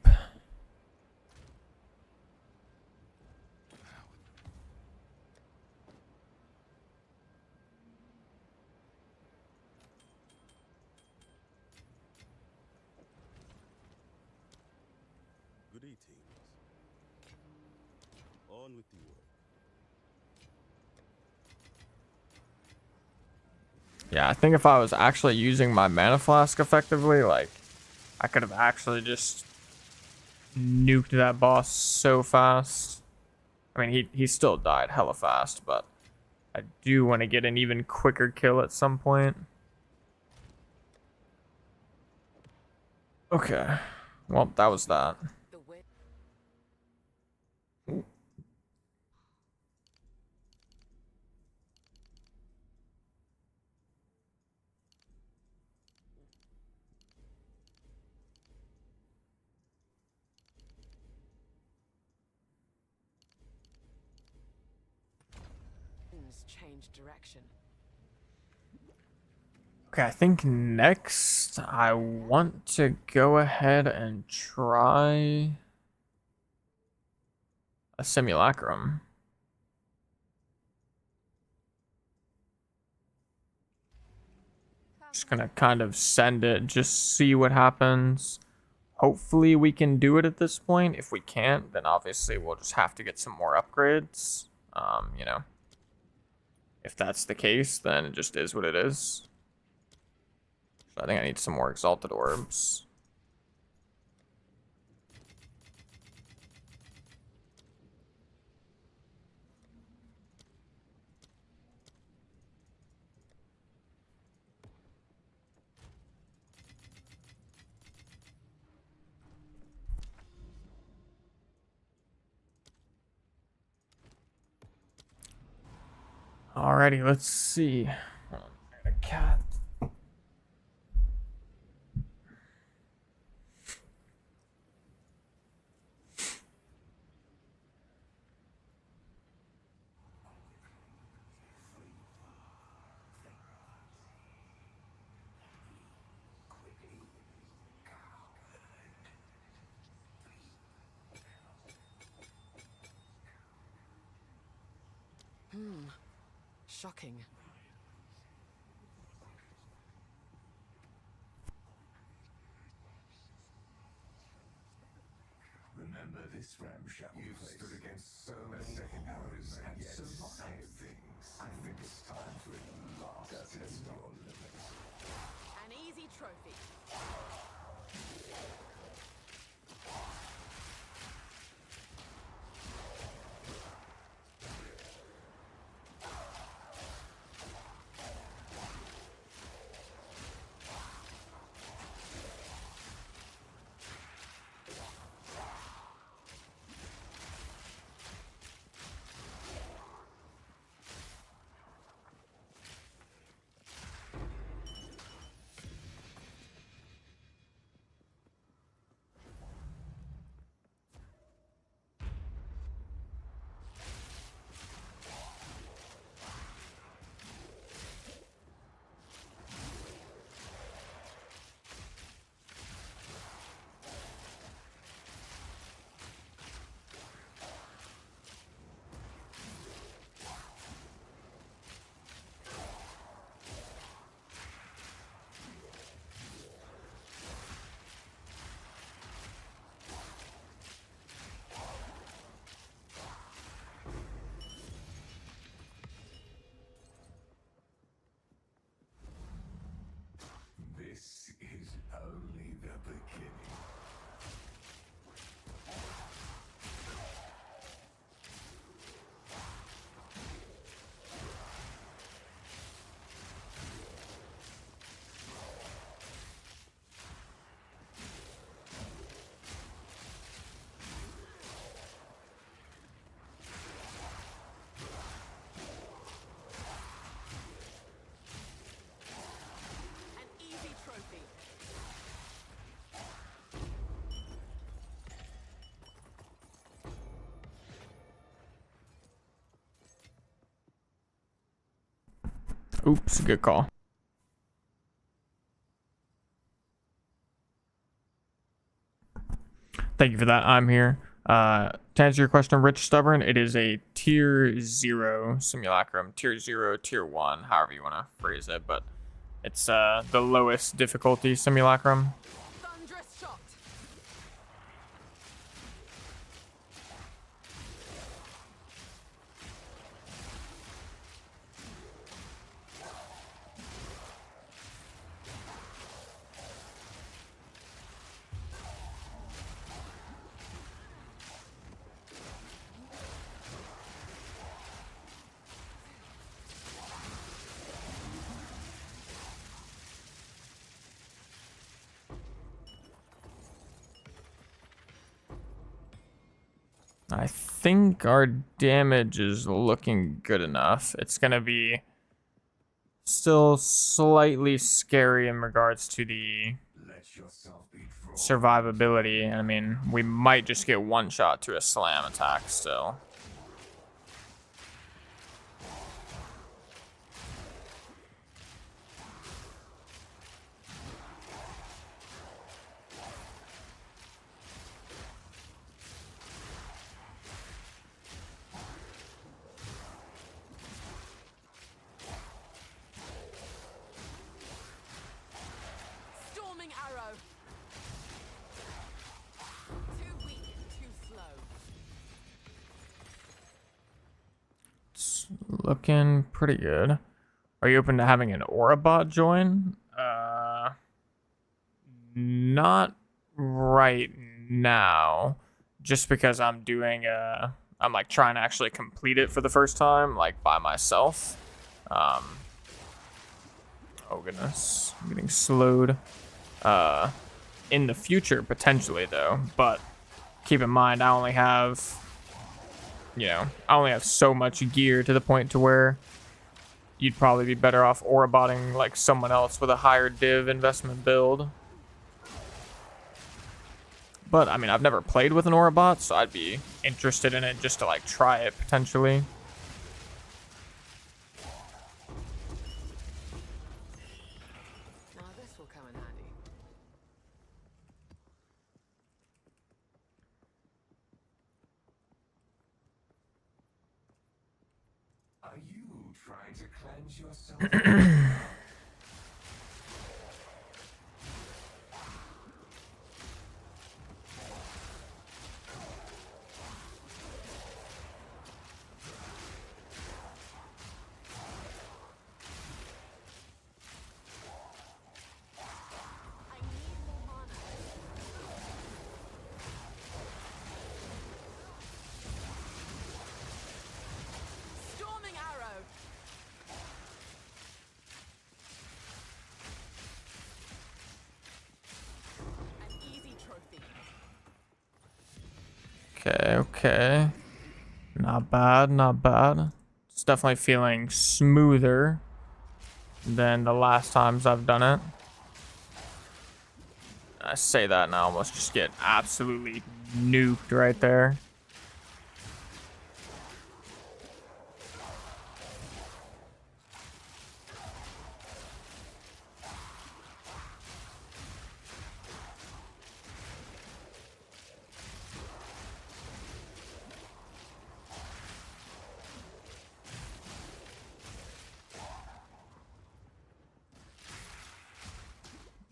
Good evening. On with the work. Yeah, I think if I was actually using my mana flask effectively, like, I could have actually just nuked that boss so fast. I mean, he still died hella fast, but I do want to get an even quicker kill at some point. Okay. Well, that was that. The way. Change direction. Okay, I think next I want to go ahead and try a Simulacrum. Just gonna kind of send it, just see what happens. Hopefully we can do it at this point. If we can't, then obviously we'll just have to get some more upgrades. You know, if that's the case, then it just is what it is. So I think I need some more Exalted Orbs. Alrighty, let's see. Hold on, I got a cat. Shocking. Remember this ramshackle place? You've stood against so many second hours and yet survived things. I think it's time for it last to test your limits. An easy trophy. This is only the beginning. An easy trophy. Oops, good call. Thank you for that. I'm here. To answer your question, Rich Stubborn, it is a tier 0 Simulacrum. Tier 0, tier 1, however you want to phrase it, but it's the lowest difficulty Simulacrum. Thunderous shot. I think our damage is looking good enough. It's going to be still slightly scary in regards to the Let yourself be drawn. survivability. I mean, we might just get one shot to a slam attack still. arrow. Too weak, too slow. It's looking pretty good. Are you open to having an Aura bot join? Not right now. Just because I'm doing I'm like trying to actually complete it for the first time, like by myself. Oh goodness, I'm getting slowed. In the future, potentially though, but keep in mind I only have, I only have so much gear to the point to where you'd probably be better off aura botting like someone else with a higher div investment build. But I mean, I've never played with an aura bot, so I'd be interested in it just to like try it potentially. Now this will come in handy. Are you trying to cleanse yourself? I need more mana. Storming arrow. An easy trophy. Okay. Not bad, not bad. It's definitely feeling smoother than the last times I've done it. I say that and I almost just get absolutely nuked right there.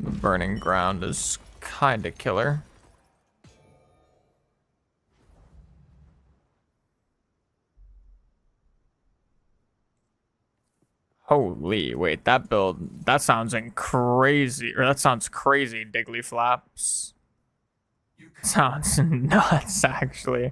The burning ground is kinda killer. Holy, wait, that build, that sounds crazy, or that sounds crazy, Diggly Flaps. Sounds nuts, actually.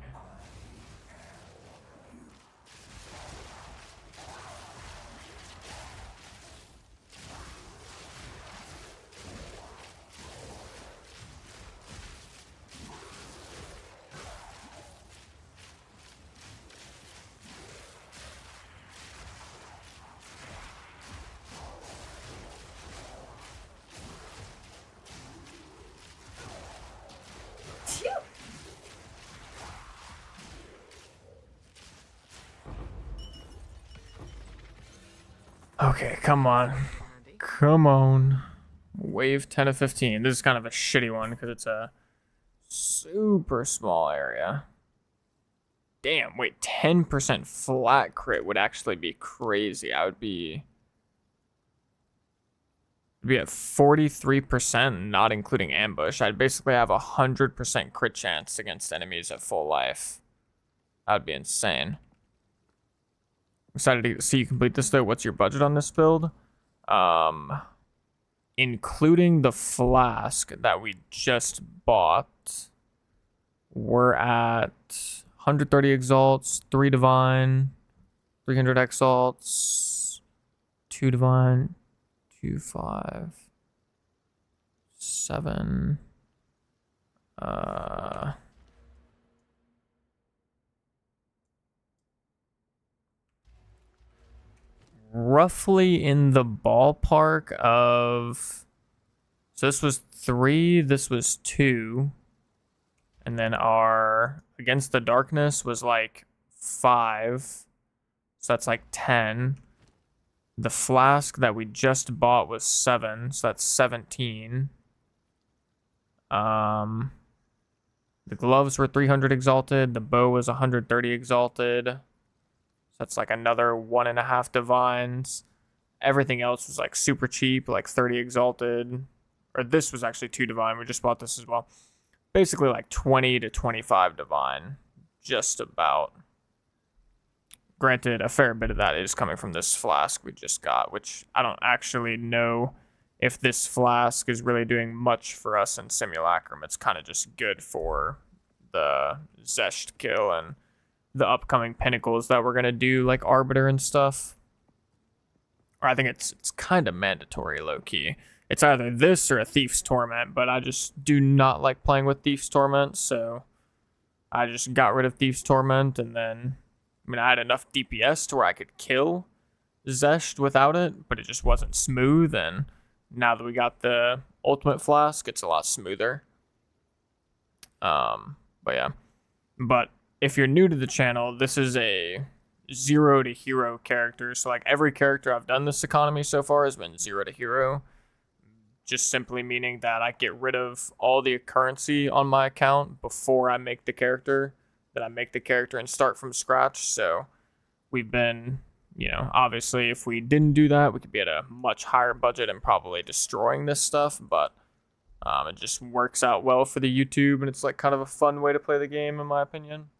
Okay, come on. Handy. Come on. Wave 10 of 15. This is kind of a shitty one because it's a super small area. Damn, wait, 10% flat crit would actually be crazy. I would be at 43%, not including ambush. I'd basically have 100% crit chance against enemies at full life. That would be insane. Excited to see you complete this though. What's your budget on this build? Including the flask that we just bought, we're at 130 exalts, 3 divine, 300 exalts, 2 divine, 2, 5, 7. Roughly in the ballpark of, so this was 3, this was 2, and then our Against the Darkness was like 5, so that's like 10. The flask that we just bought was 7, so that's 17. The gloves were 300 exalted, the bow was 130 exalted. That's like another 1.5 divines. Everything else was like super cheap, like 30 exalted, or this was actually 2 divine. We just bought this as well. Basically like 20 to 25 divine, just about. Granted, a fair bit of that is coming from this flask we just got, which I don't actually know if this flask is really doing much for us in Simulacrum. It's kind of just good for the Zesht kill and the upcoming pinnacles that we're going to do, like Arbiter and stuff. Or I think it's kind of mandatory, low-key. It's either this or a Thief's Torment, but I just do not like playing with Thief's Torment, so I just got rid of Thief's Torment, and then, I mean, I had enough DPS to where I could kill Zesht without it, but it just wasn't smooth, and now that we got the Ultimate Flask, it's a lot smoother. But yeah. But if you're new to the channel, this is a 0 to hero character, so like every character I've done this economy so far has been 0 to hero. Just simply meaning that I get rid of all the currency on my account before I make the character, that I make the character and start from scratch. So we've been, you know, obviously if we didn't do that, we could be at a much higher budget and probably destroying this stuff, but it just works out well for the YouTube, and it's like kind of a fun way to play the game, in my opinion.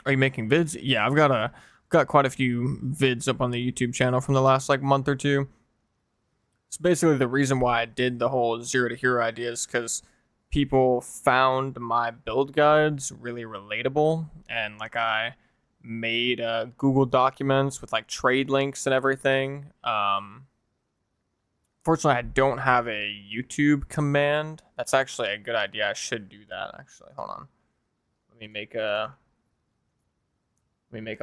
Are you making vids? Yeah, I've got quite a few vids up on the YouTube channel from the last like month or two. It's basically the reason why I did the whole 0 to hero idea is because people found my build guides really relatable, and like I made Google documents with like trade links and everything. Fortunately, I don't have a YouTube command. That's actually a good idea. I should do that actually. Hold on. Let me make a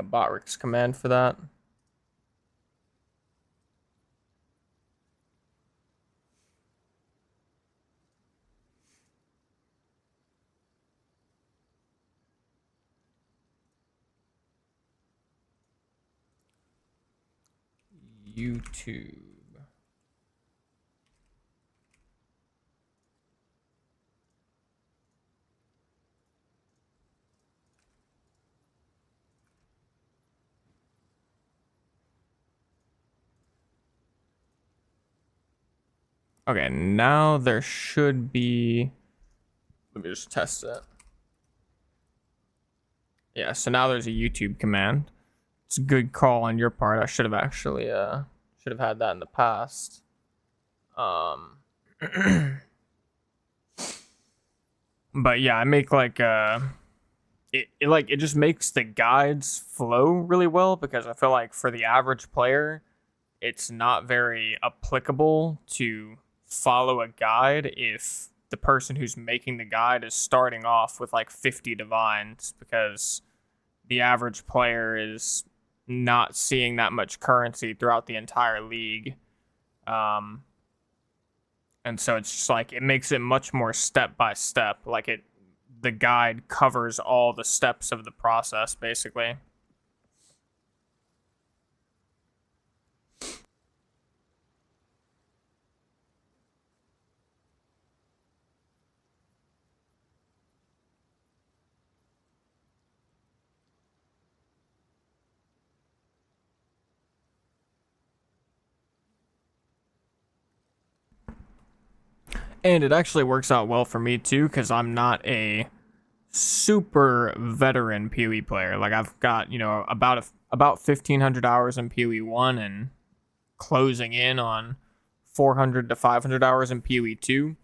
Botrix command for that. YouTube. Okay, now there should be, let me just test it. Yeah, so now there's a YouTube command. It's a good call on your part. I should have actually should have had that in the past. But yeah, I make like it just makes the guides flow really well, because I feel like for the average player, it's not very applicable to follow a guide if the person who's making the guide is starting off with like 50 divines, because the average player is not seeing that much currency throughout the entire league. And so it's just like, it makes it much more step by step. Like the guide covers all the steps of the process, basically. And it actually works out well for me too, because I'm not a super veteran POE player. Like I've got, you know, about 1,500 hours in POE 1 and closing in on 400 to 500 hours in POE 2.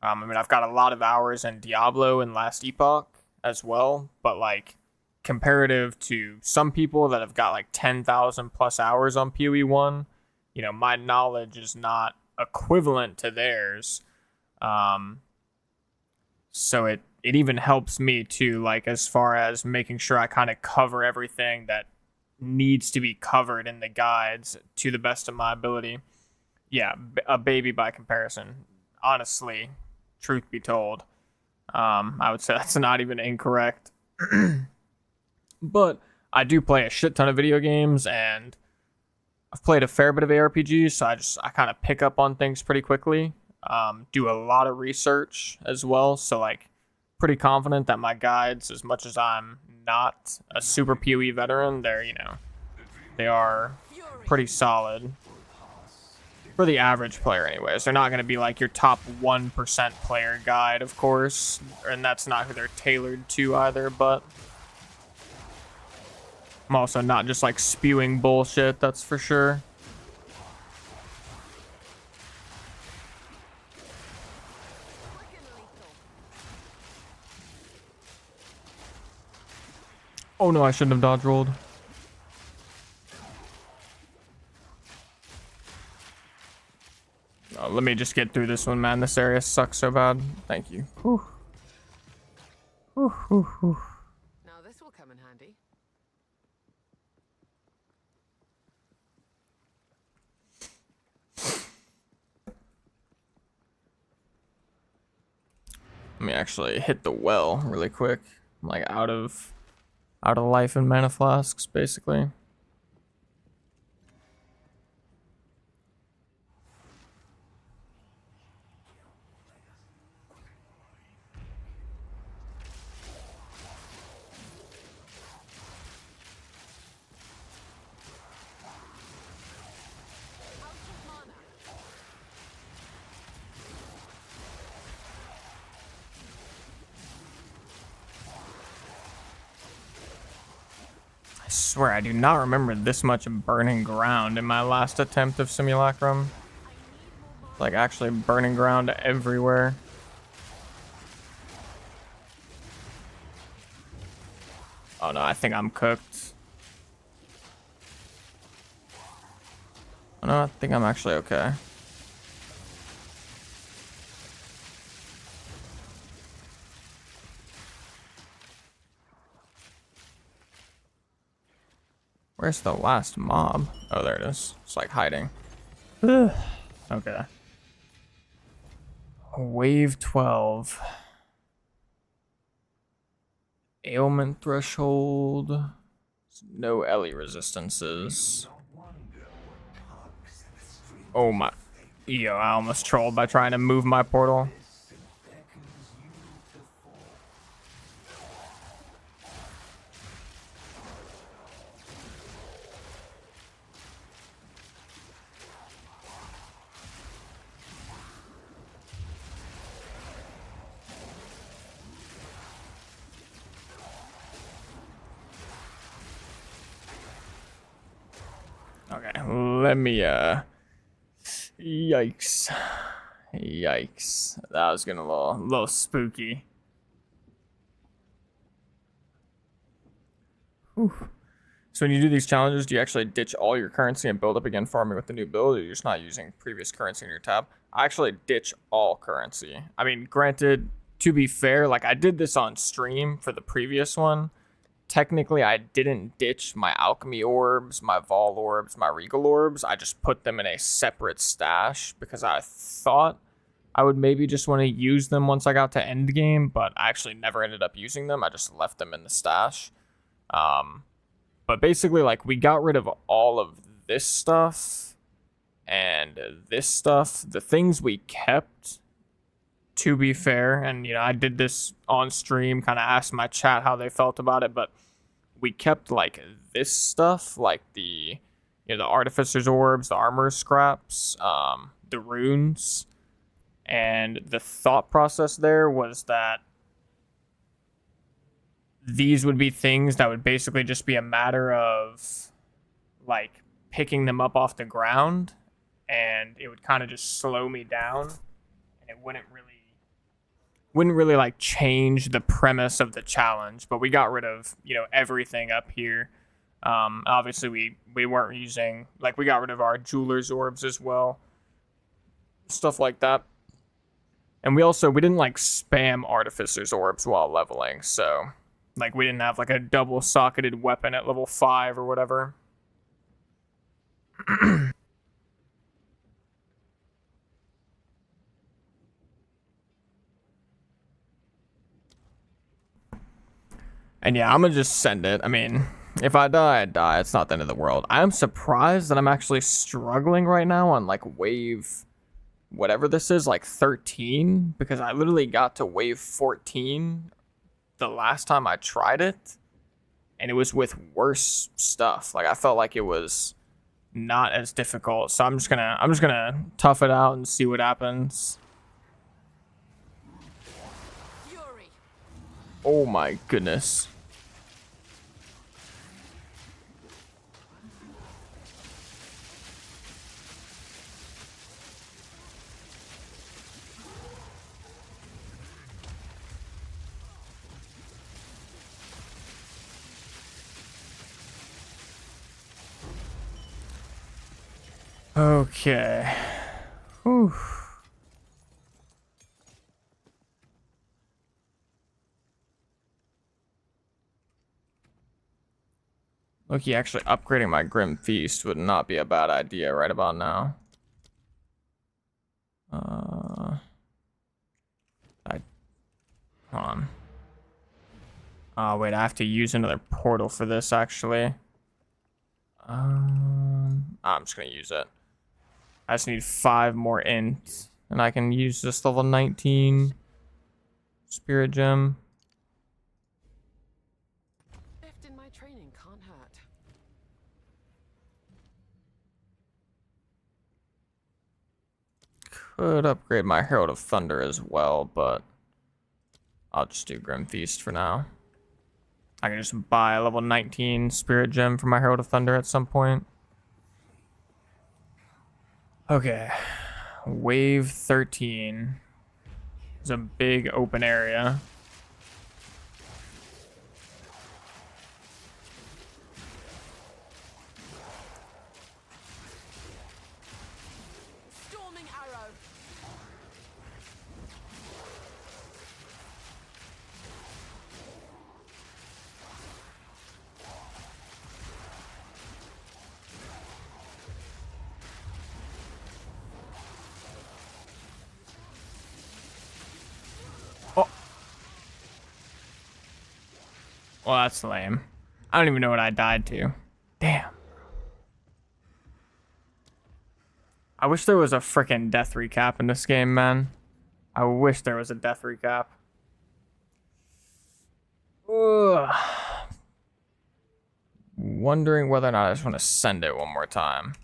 I mean, I've got a lot of hours in Diablo and Last Epoch as well, but like comparative to some people that have got like 10,000 plus hours on POE 1, you know, my knowledge is not equivalent to theirs. So it even helps me too, like as far as making sure I kind of cover everything that needs to be covered in the guides to the best of my ability. Yeah, a baby by comparison. Honestly, truth be told, I would say that's not even incorrect. But I do play a shit ton of video games, and I've played a fair bit of ARPGs, so I kind of pick up on things pretty quickly. Do a lot of research as well, so like pretty confident that my guides, as much as I'm not a super POE veteran, they're, they are pretty solid. For the average player anyways. They're not going to be like your top 1% player guide, of course. And that's not who they're tailored to either, but I'm also not just like spewing bullshit, that's for sure. Oh no, I shouldn't have dodge rolled. Oh, let me just get through this one, man. This area sucks so bad. Thank you. Whew. Whew, whew, whew. Now this will come in handy. Let me actually hit the well really quick. I'm like out of life and mana flasks, basically. I swear I do not remember this much burning ground in my last attempt of Simulacrum. Like actually burning ground everywhere. Oh no, I think I'm cooked. Oh no, I think I'm actually okay. Where's the last mob? Oh, there it is. It's like hiding. Okay. Wave 12. Ailment threshold. No Ellie resistances. Oh my. Yo, I almost trolled by trying to move my portal. Okay, let me, yikes. Yikes. That was getting a little spooky. Whew. So when you do these challenges, do you actually ditch all your currency and build up again farming with the new build, or you're just not using previous currency in your tab? I actually ditch all currency. I mean, granted, to be fair, like I did this on stream for the previous one. Technically, I didn't ditch my alchemy orbs, my vol orbs, my regal orbs. I just put them in a separate stash because I thought I would maybe just want to use them once I got to end game, but I actually never ended up using them. I just left them in the stash. But basically, like, we got rid of all of this stuff and this stuff. The things we kept, to be fair, and, I did this on stream, kind of asked my chat how they felt about it, but we kept, like, this stuff, like the, the Artificer's Orbs, the Armor Scraps, the Runes, and the thought process there was that these would be things that would basically just be a matter of, like, picking them up off the ground, and it would kind of just slow me down, and it wouldn't really like change the premise of the challenge. But we got rid of, everything up here. Obviously we weren't using, like, we got rid of our Jeweler's Orbs as well, stuff like that. And we didn't like spam Artificer's Orbs while leveling, so like we didn't have like a double socketed weapon at level 5 or whatever. And yeah, I'm gonna just send it. I mean, if I die, I die. It's not the end of the world. I'm surprised that I'm actually struggling right now on like wave whatever this is, like 13, because I literally got to wave 14 the last time I tried it, and it was with worse stuff. Like I felt like it was not as difficult. So I'm just gonna tough it out and see what happens. Fury. Oh my goodness. Okay. Whew. Loki, actually upgrading my Grim Feast would not be a bad idea right about now. Hold on. Oh wait, I have to use another portal for this actually. I'm just gonna use it. I just need 5 more int, and I can use this level 19 Spirit Gem. Lift in my training can't hurt. Could upgrade my Herald of Thunder as well, but I'll just do Grim Feast for now. I can just buy a level 19 Spirit Gem for my Herald of Thunder at some point. Okay. Wave 13 is a big open area. Storming arrow. Oh. Well, that's lame. I don't even know what I died to. Damn. I wish there was a frickin' death recap in this game, man. I wish there was a death recap. Ugh. Wondering whether or not I just want to send it one more time.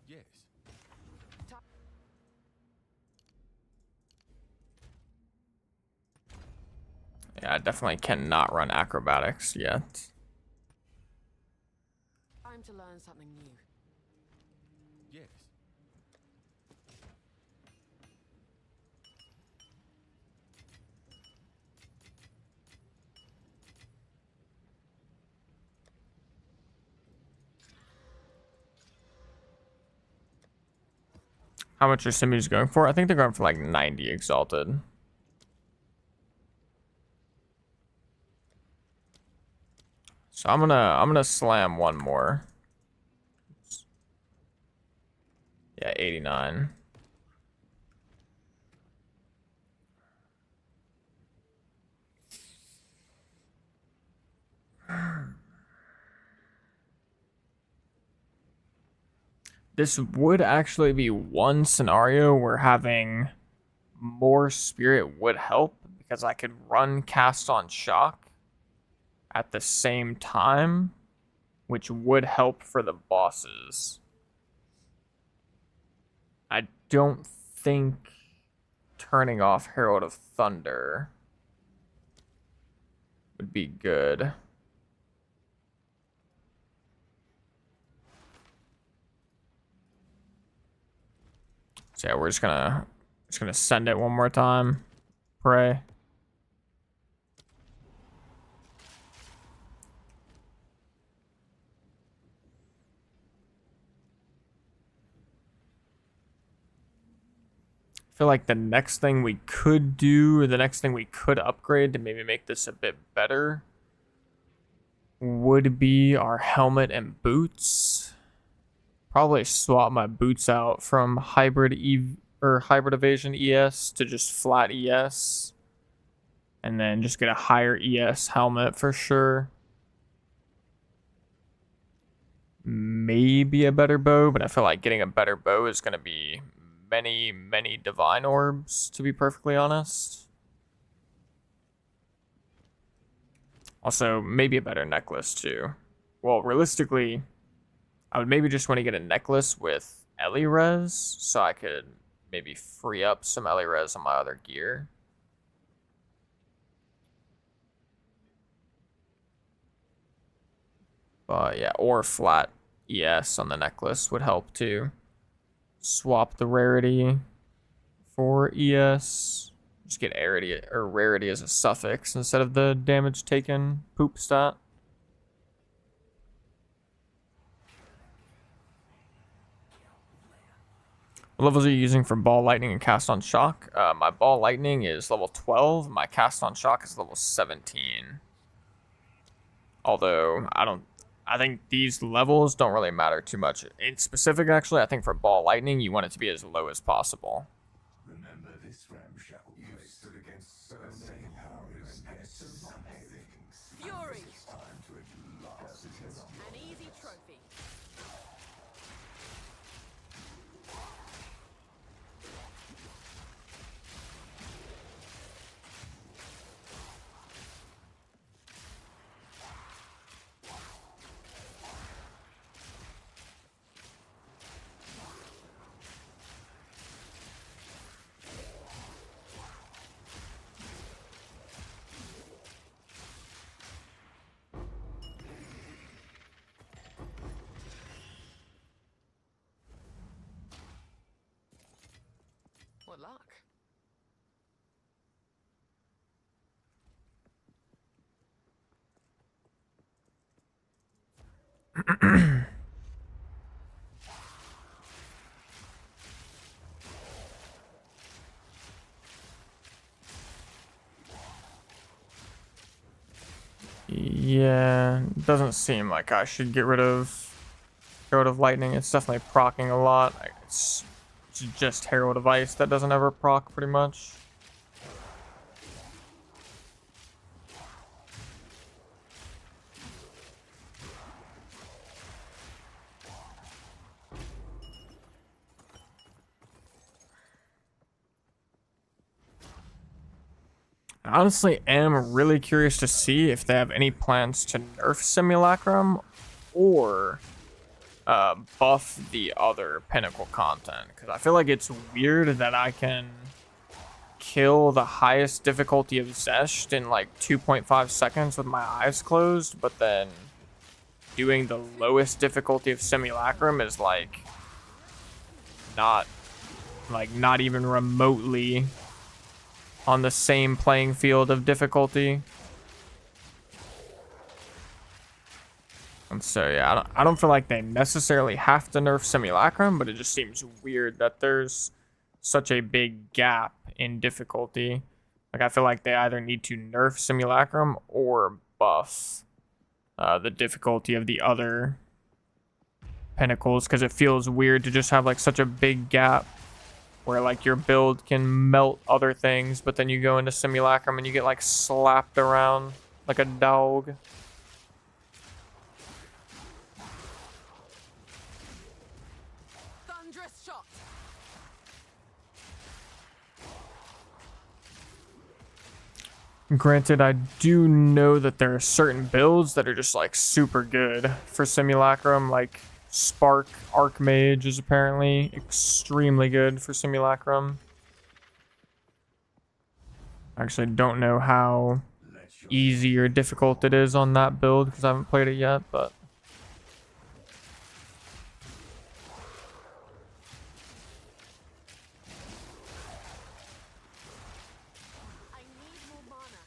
Yes. Yeah, I definitely cannot run acrobatics yet. Time to learn something new. Yes. How much are Simu's going for? I think they're going for like 90 exalted. So I'm gonna slam one more. Yeah, 89. This would actually be one scenario where having more spirit would help, because I could run cast on shock at the same time, which would help for the bosses. I don't think turning off Herald of Thunder would be good. So yeah, we're just gonna send it one more time. Pray. I feel like the next thing we could do, or the next thing we could upgrade to maybe make this a bit better, would be our helmet and boots. Probably swap my boots out from hybrid hybrid evasion ES to just flat ES, and then just get a higher ES helmet for sure. Maybe a better bow, but I feel like getting a better bow is going to be many divine orbs, to be perfectly honest. Also, maybe a better necklace too. Well, realistically, I would maybe just want to get a necklace with Ellie res, so I could maybe free up some Ellie res on my other gear. But yeah, or flat ES on the necklace would help too. Swap the rarity for ES. Just get rarity as a suffix instead of the damage taken poop stat. What levels are you using for ball lightning and cast on shock? My ball lightning is level 12. My cast on shock is level 17. Although I think these levels don't really matter too much. In specific, actually, I think for ball lightning, you want it to be as low as possible. Remember this ramshackle place stood against so many powers and so many things. Fury! It's time to at last test An easy trophy. What luck? Yeah, doesn't seem like I should get rid of Herald of Lightning. It's definitely procking a lot. It's just Herald of Ice that doesn't ever proc pretty much. I honestly am really curious to see if they have any plans to nerf Simulacrum or buff the other pinnacle content, because I feel like it's weird that I can kill the highest difficulty of Zesht in like 2.5 seconds with my eyes closed, but then doing the lowest difficulty of Simulacrum is like not even remotely on the same playing field of difficulty. And so yeah, I don't feel like they necessarily have to nerf Simulacrum, but it just seems weird that there's such a big gap in difficulty. Like, I feel like they either need to nerf Simulacrum or buff the difficulty of the other pinnacles, because it feels weird to just have like such a big gap where like your build can melt other things, but then you go into Simulacrum and you get like slapped around like a dog. Thunderous shot. Granted, I do know that there are certain builds that are just like super good for Simulacrum, like Spark Archmage is apparently extremely good for Simulacrum. I actually don't know how easy or difficult it is on that build because I haven't played it yet, but I need more mana.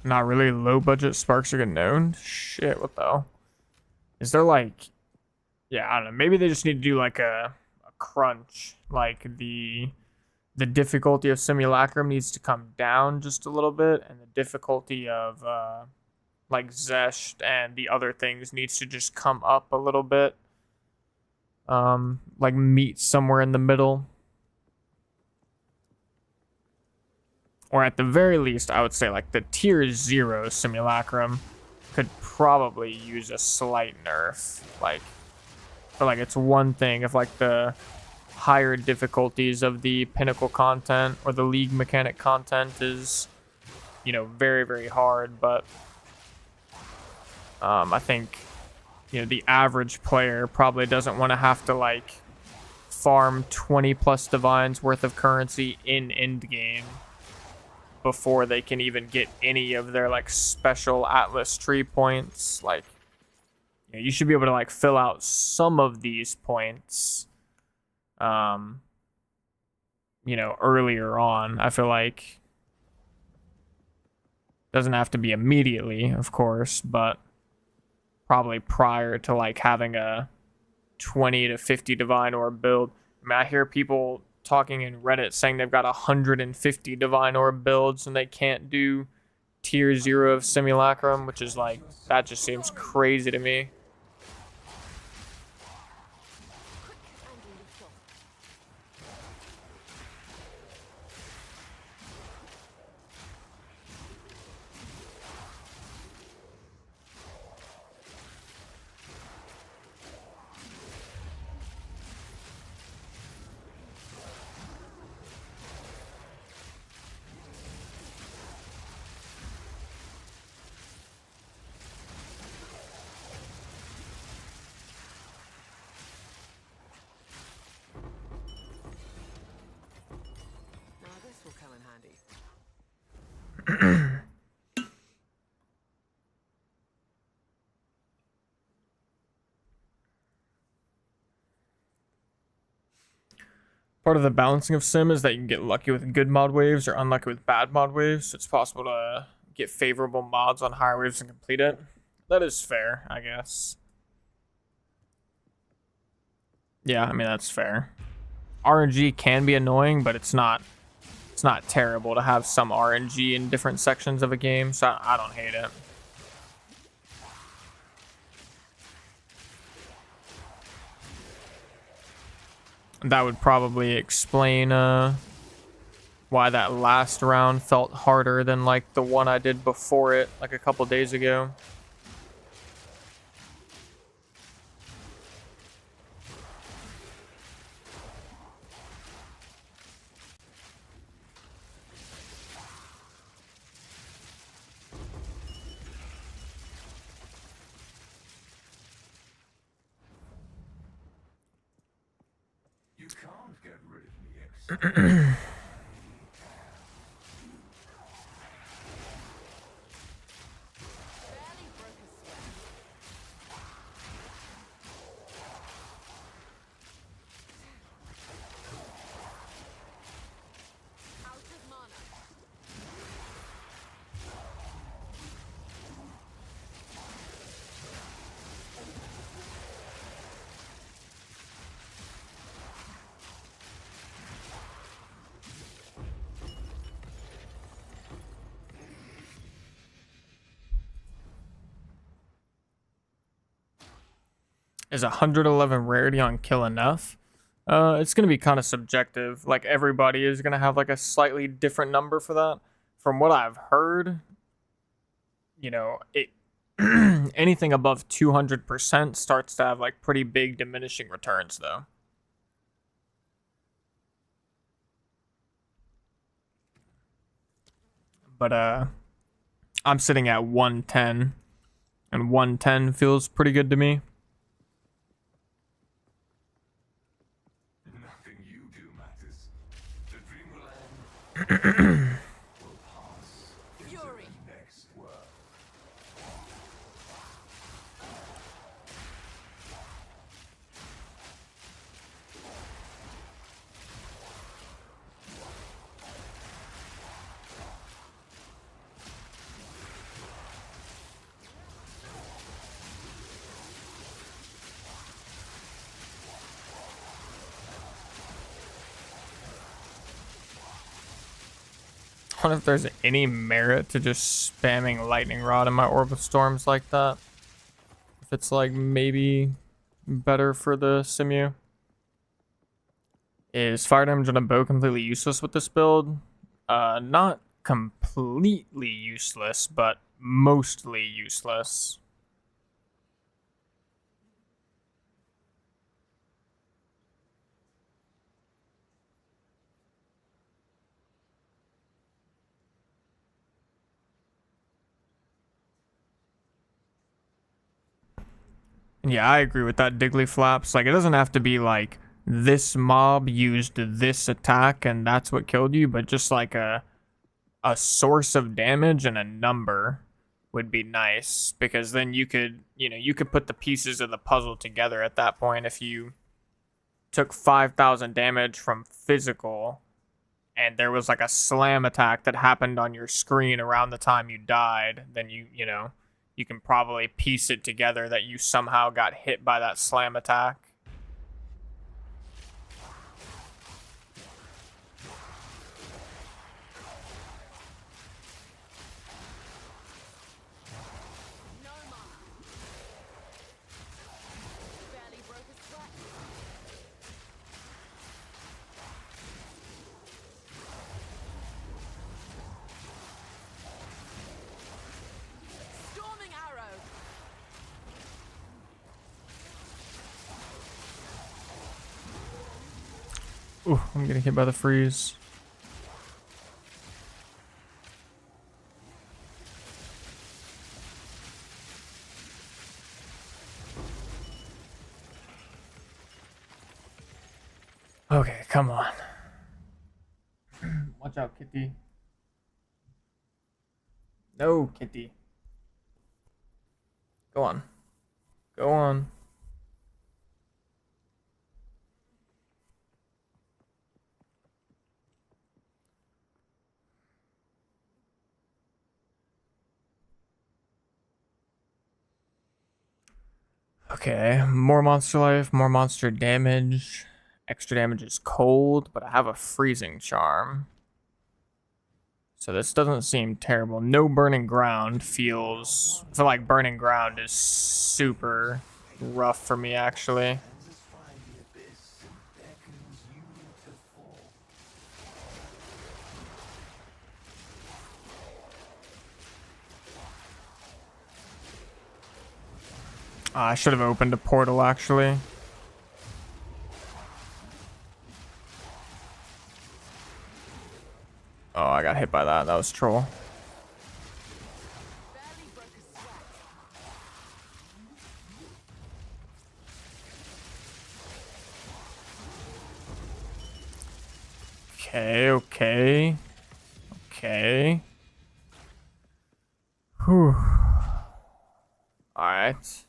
Not really low budget sparks are getting owned? Shit, what the hell? Is there like, yeah, I don't know. Maybe they just need to do like a crunch. Like the difficulty of Simulacrum needs to come down just a little bit, and the difficulty of like Zesht and the other things needs to just come up a little bit. Like meet somewhere in the middle. Or at the very least, I would say like the tier 0 Simulacrum could probably use a slight nerf. Like, but like it's one thing if like the higher difficulties of the pinnacle content or the league mechanic content is, you know, very, very hard, but I think, you know, the average player probably doesn't want to have to like farm 20 plus divines worth of currency in end game before they can even get any of their like special Atlas tree points. Like, you know, you should be able to like fill out some of these points you know, earlier on. I feel like doesn't have to be immediately, of course, but probably prior to like having a 20 to 50 divine orb build. I mean, I hear people talking in Reddit saying they've got 150 divine orb builds and they can't do tier 0 of Simulacrum, which is like, that just seems crazy to me. Now this will come in handy. Part of the balancing of Sim is that you can get lucky with good mod waves or unlucky with bad mod waves. So it's possible to get favorable mods on higher waves and complete it. That is fair, I guess. Yeah, I mean, that's fair. RNG can be annoying, but it's not terrible to have some RNG in different sections of a game, so I don't hate it. That would probably explain why that last round felt harder than like the one I did before it, like a couple days ago. You can't get rid of me, X. Barely broke a sweat. Out of mana. Is 111 rarity on kill enough? It's gonna be kind of subjective. Like everybody is gonna have like a slightly different number for that. From what I've heard, you know, it anything above 200% starts to have like pretty big diminishing returns though. But I'm sitting at 110 and 110 feels pretty good to me. Nothing you do matters. The dream will end. Will pass into Fury. the next world. wonder if there's any merit to just spamming lightning rod in my orb of storms like that. If it's like maybe better for the simu. Is fire damage on a bow completely useless with this build? Not completely useless, but mostly useless. Yeah, I agree with that, Diggly Flaps. Like, it doesn't have to be like this mob used this attack and that's what killed you, but just like a source of damage and a number would be nice, because then you could, you could put the pieces of the puzzle together at that point. If you took 5,000 damage from physical and there was like a slam attack that happened on your screen around the time you died, then you can probably piece it together that you somehow got hit by that slam attack. Ooh, I'm getting hit by the freeze. Okay, come on. Watch out, Kitty. No, Kitty. Go on. Go on. Okay, more monster life, more monster damage. Extra damage is cold, but I have a freezing charm. So this doesn't seem terrible. No burning ground feels... I feel like burning ground is super rough for me, actually. I should have opened a portal, actually. Oh, I got hit by that. That was troll. Okay. Whew. Alright.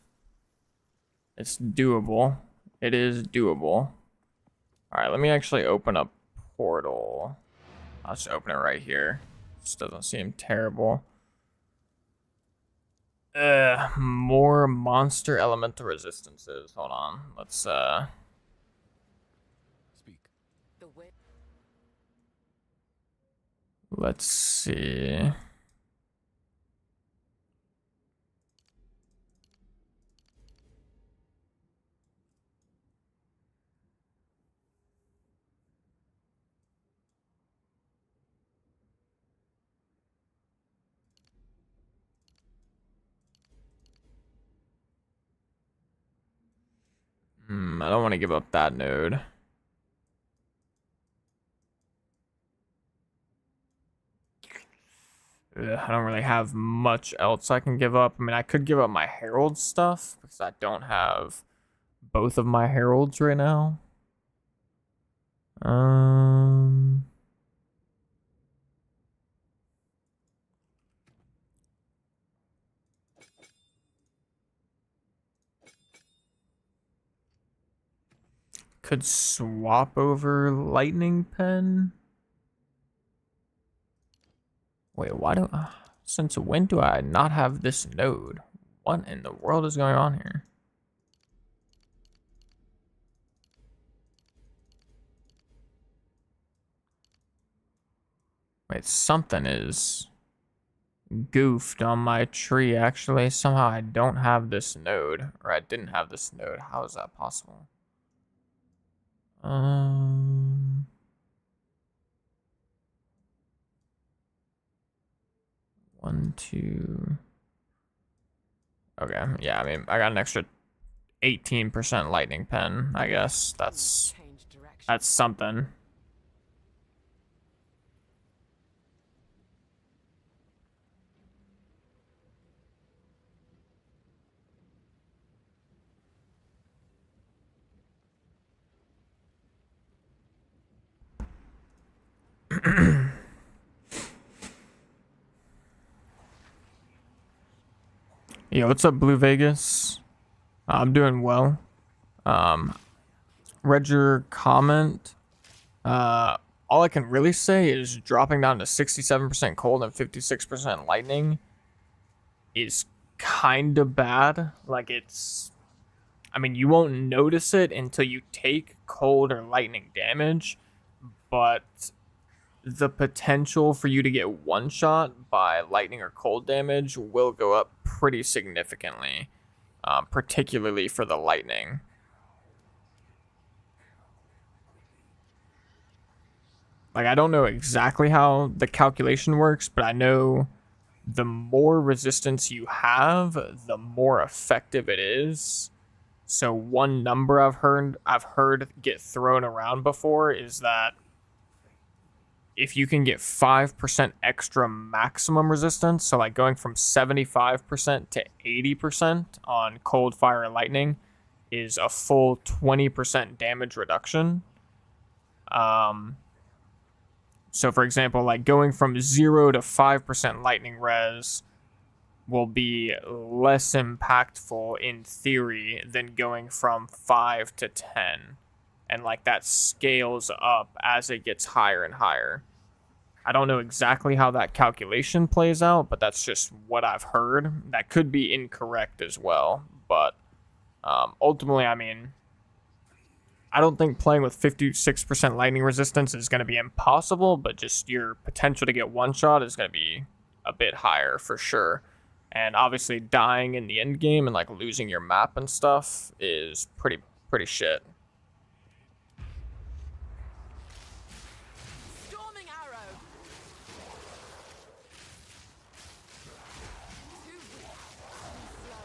It's doable. It is doable. Alright, let me actually open a portal. I'll just open it right here. This doesn't seem terrible. More monster elemental resistances. Hold on. Let's Speak. let's see. I don't want to give up that node. I don't really have much else I can give up. I mean, I could give up my Herald stuff because I don't have both of my Heralds right now. Could swap over Lightning Pen. Wait, why do since when do I not have this node? What in the world is going on here? Wait, something is goofed on my tree, actually. Somehow I don't have this node, or I didn't have this node. How is that possible? One, two. Okay, yeah, I mean, I got an extra 18% lightning pen, I guess. That's Change direction. something. Yo, what's up, Blue Vegas? I'm doing well. Read your comment. All I can really say is dropping down to 67% cold and 56% lightning is kind of bad. Like, I mean, you won't notice it until you take cold or lightning damage, but the potential for you to get one shot by lightning or cold damage will go up pretty significantly, particularly for the lightning. Like, I don't know exactly how the calculation works, but I know the more resistance you have, the more effective it is. So one number I've heard get thrown around before is that if you can get 5% extra maximum resistance, so like going from 75% to 80% on cold, fire, and lightning, is a full 20% damage reduction. So for example, like going from 0 to 5% lightning res will be less impactful in theory than going from 5 to 10. And like that scales up as it gets higher and higher. I don't know exactly how that calculation plays out, but that's just what I've heard. That could be incorrect as well, but ultimately, I mean, I don't think playing with 56% lightning resistance is going to be impossible, but just your potential to get one shot is going to be a bit higher for sure. And obviously dying in the end game and like losing your map and stuff is pretty shit. Storming arrow. Too weak. Too slow.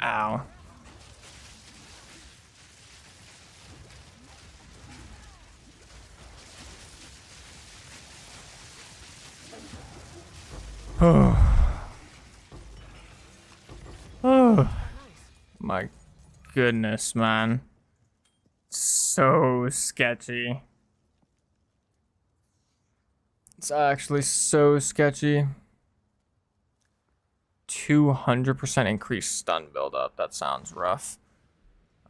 Ow. Oh. My goodness, man. So sketchy. It's actually so sketchy. 200% increased stun buildup. That sounds rough.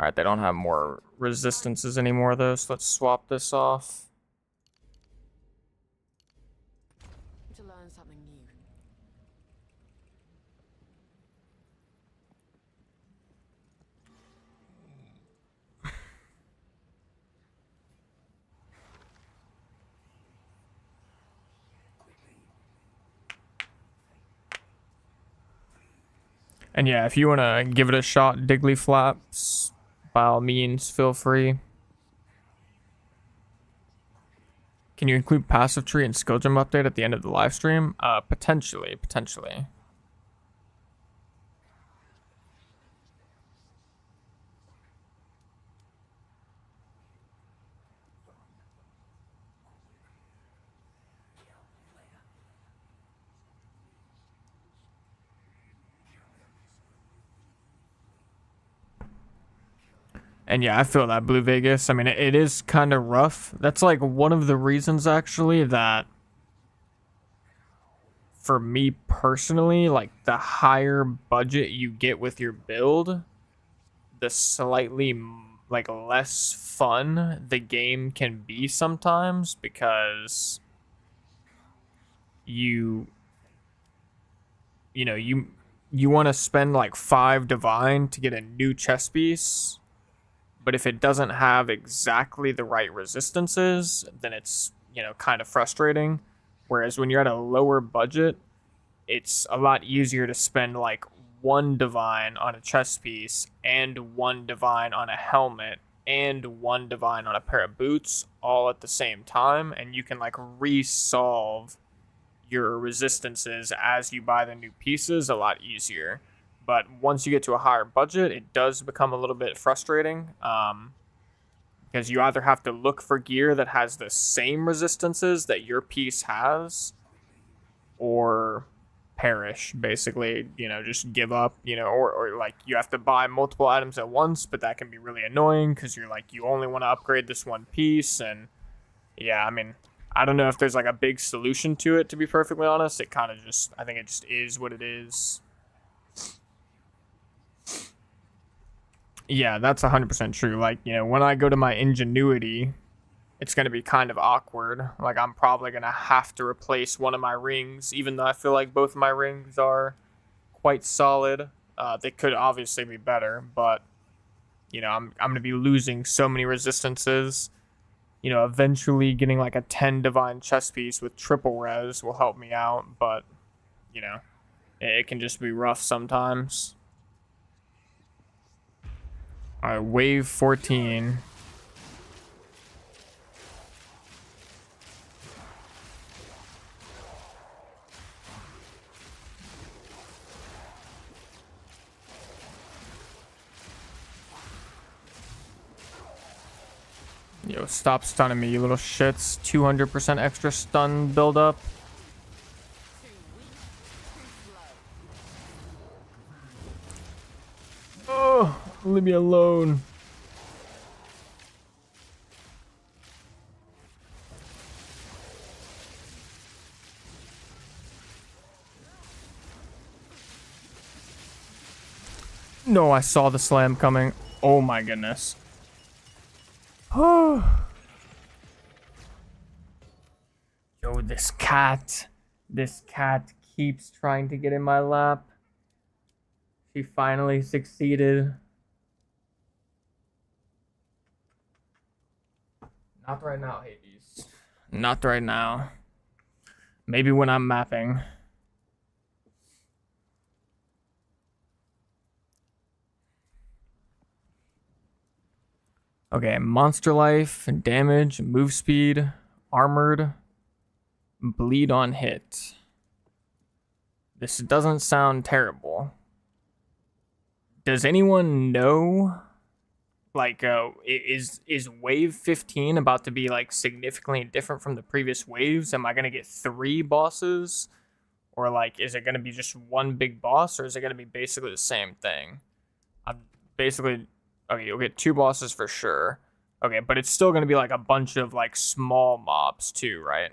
Alright, they don't have more resistances anymore, though, so let's swap this off. To learn something new. And yeah, if you want to give it a shot, Diggly Flaps, by all means, feel free. Can you include Passive Tree and Skill Gem update at the end of the live stream? Potentially. And yeah, I feel that, Blue Vegas. I mean, it is kind of rough. That's like one of the reasons actually that for me personally, like the higher budget you get with your build, the slightly like less fun the game can be sometimes, because you know you want to spend like 5 divine to get a new chess piece, but if it doesn't have exactly the right resistances, then it's, you know, kind of frustrating. Whereas when you're at a lower budget, it's a lot easier to spend like 1 divine on a chest piece and 1 divine on a helmet and 1 divine on a pair of boots all at the same time, and you can like resolve your resistances as you buy the new pieces a lot easier. But once you get to a higher budget, it does become a little bit frustrating, because you either have to look for gear that has the same resistances that your piece has, or perish, basically, you know, just give up, you know, or like you have to buy multiple items at once, but that can be really annoying because you're like, you only want to upgrade this one piece. And yeah, I mean, I don't know if there's like a big solution to it, to be perfectly honest. It kind of just, I think it just is what it is. Yeah, that's 100% true. Like, you know, when I go to my ingenuity, it's going to be kind of awkward. Like, I'm probably going to have to replace one of my rings, even though I feel like both of my rings are quite solid. They could obviously be better, but, you know, I'm going to be losing so many resistances. You know, eventually getting like a 10 divine chess piece with triple res will help me out, but, you know, it can just be rough sometimes. All right, wave 14. Yo, stop stunning me, you little shits. 200% extra stun buildup. Oh, leave me alone. No, I saw the slam coming. Oh my goodness. Oh. Yo, this cat keeps trying to get in my lap. She finally succeeded. Not right now, Hades. Not right now. Maybe when I'm mapping. Okay, monster life, damage, move speed, armored, bleed on hit. This doesn't sound terrible. Does anyone know, like, is wave 15 about to be like significantly different from the previous waves? Am I gonna get 3 bosses, or like, is it gonna be just 1 big boss, or is it gonna be basically the same thing? I'm basically, okay, you'll get 2 bosses for sure. Okay, but it's still gonna be like a bunch of like small mobs too, right?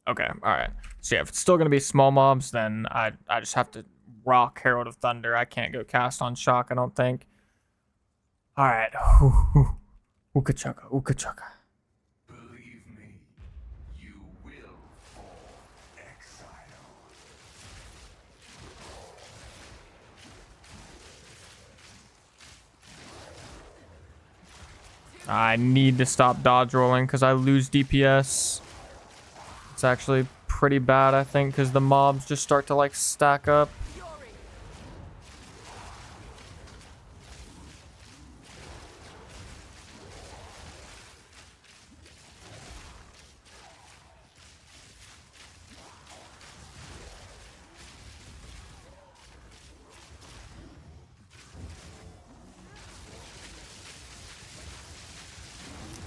Okay, alright. So yeah, if it's still going to be small mobs, then I just have to rock Herald of Thunder. I can't go cast on Shock, I don't think. Alright. Ooka chugga, ooka chugga. Believe me, you will fall exile. I need to stop dodge rolling because I lose DPS. It's actually pretty bad, I think, because the mobs just start to like stack up.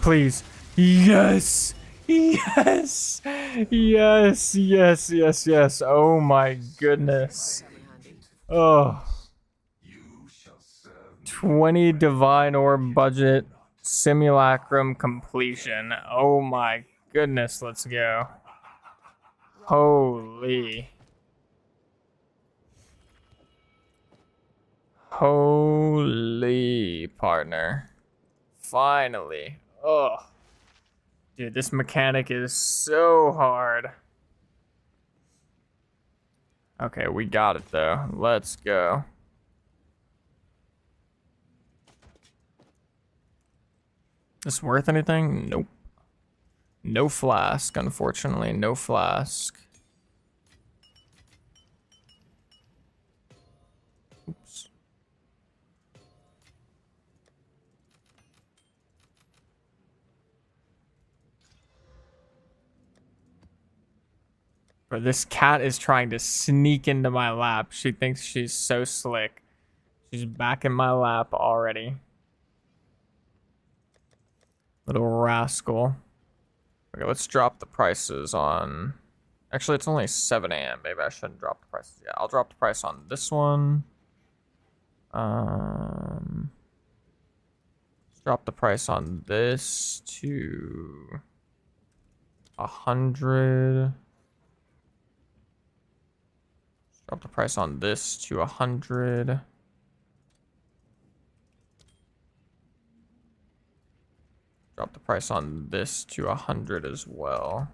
Please. Yes. Yes. Yes. Yes. Yes. Yes. Oh my goodness. Come in handy. Oh, You shall serve me. 20 divine orb budget, simulacrum completion. Oh my goodness, let's go. Holy. Holy partner. Finally. Oh. Dude, this mechanic is so hard. Okay, we got it though. Let's go. This worth anything? Nope. No flask, unfortunately. No flask. Oops. Bro, this cat is trying to sneak into my lap. She thinks she's so slick. She's back in my lap already. Little rascal. Okay, let's drop the prices on... Actually, it's only 7 a.m. Maybe I shouldn't drop the prices. Yeah, I'll drop the price on this one. Let's drop the price on this to 100. Drop the price on this to 100. Drop the price on this to 100 as well.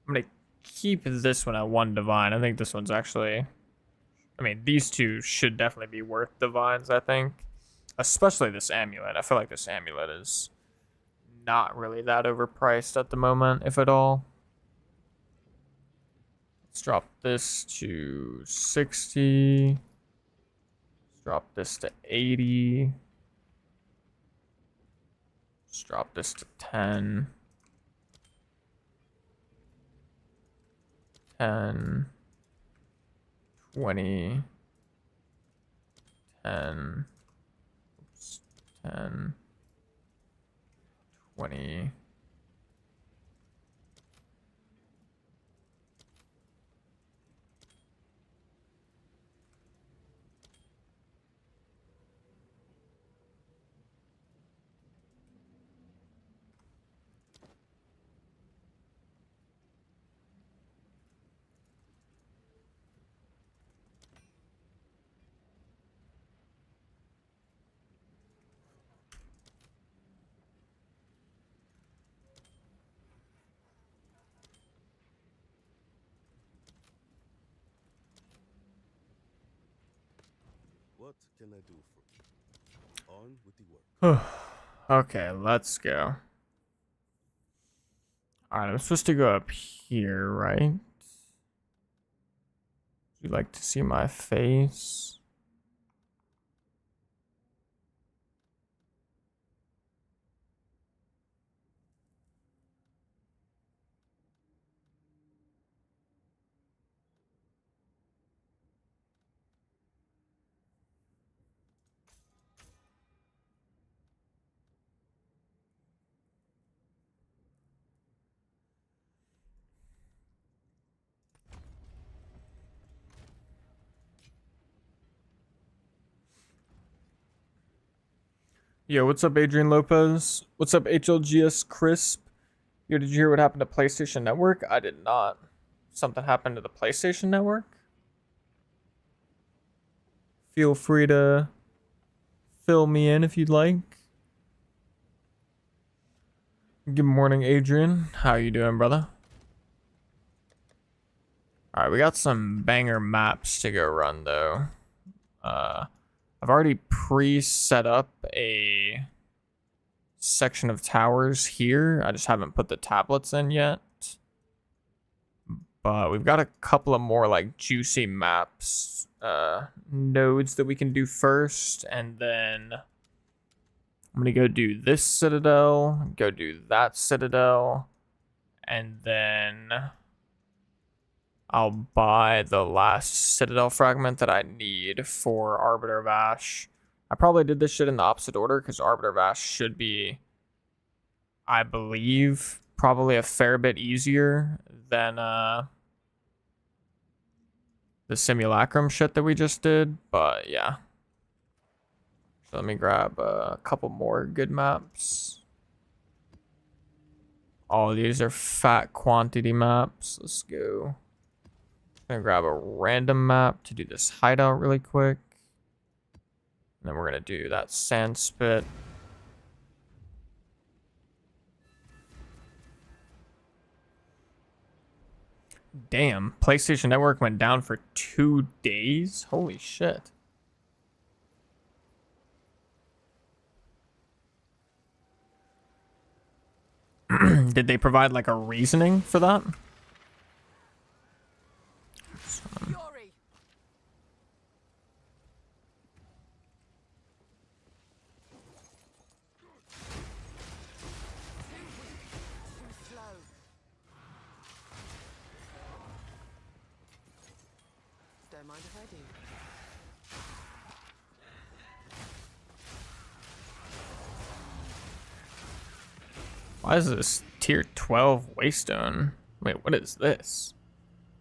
I'm gonna keep this one at 1 divine. I think this one's actually... I mean, these two should definitely be worth divines, I think. Especially this amulet. I feel like this amulet is not really that overpriced at the moment, if at all. Let's drop this to 60. Let's drop this to 80. Let's drop this to 10. 10. 20. 10. Oops. 10. 20. What can I do for you? On with the work. Okay, let's go. Alright, I'm supposed to go up here, right? Would you like to see my face? Yo, what's up, Adrian Lopez? What's up, HLGS Crisp? Yo, did you hear what happened to PlayStation Network? I did not. Something happened to the PlayStation Network? Feel free to fill me in if you'd like. Good morning, Adrian. How you doing, brother? Alright, we got some banger maps to go run, though. I've already pre-set up a section of towers here. I just haven't put the tablets in yet. But we've got a couple of more like juicy maps, nodes that we can do first, and then I'm gonna go do this citadel, go do that citadel, and then I'll buy the last citadel fragment that I need for Arbiter of Ash. I probably did this shit in the opposite order because Arbiter of Ash should be, I believe, probably a fair bit easier than the Simulacrum shit that we just did, but yeah. So let me grab a couple more good maps. All these are fat quantity maps. Let's go. I'm gonna grab a random map to do this hideout really quick. And then we're gonna do that sand spit. Damn, PlayStation Network went down for 2 days? Holy shit. Did they provide like a reasoning for that? Fury! Too slow. Don't mind if I do. Why is this tier 12 waystone? Wait, what is this?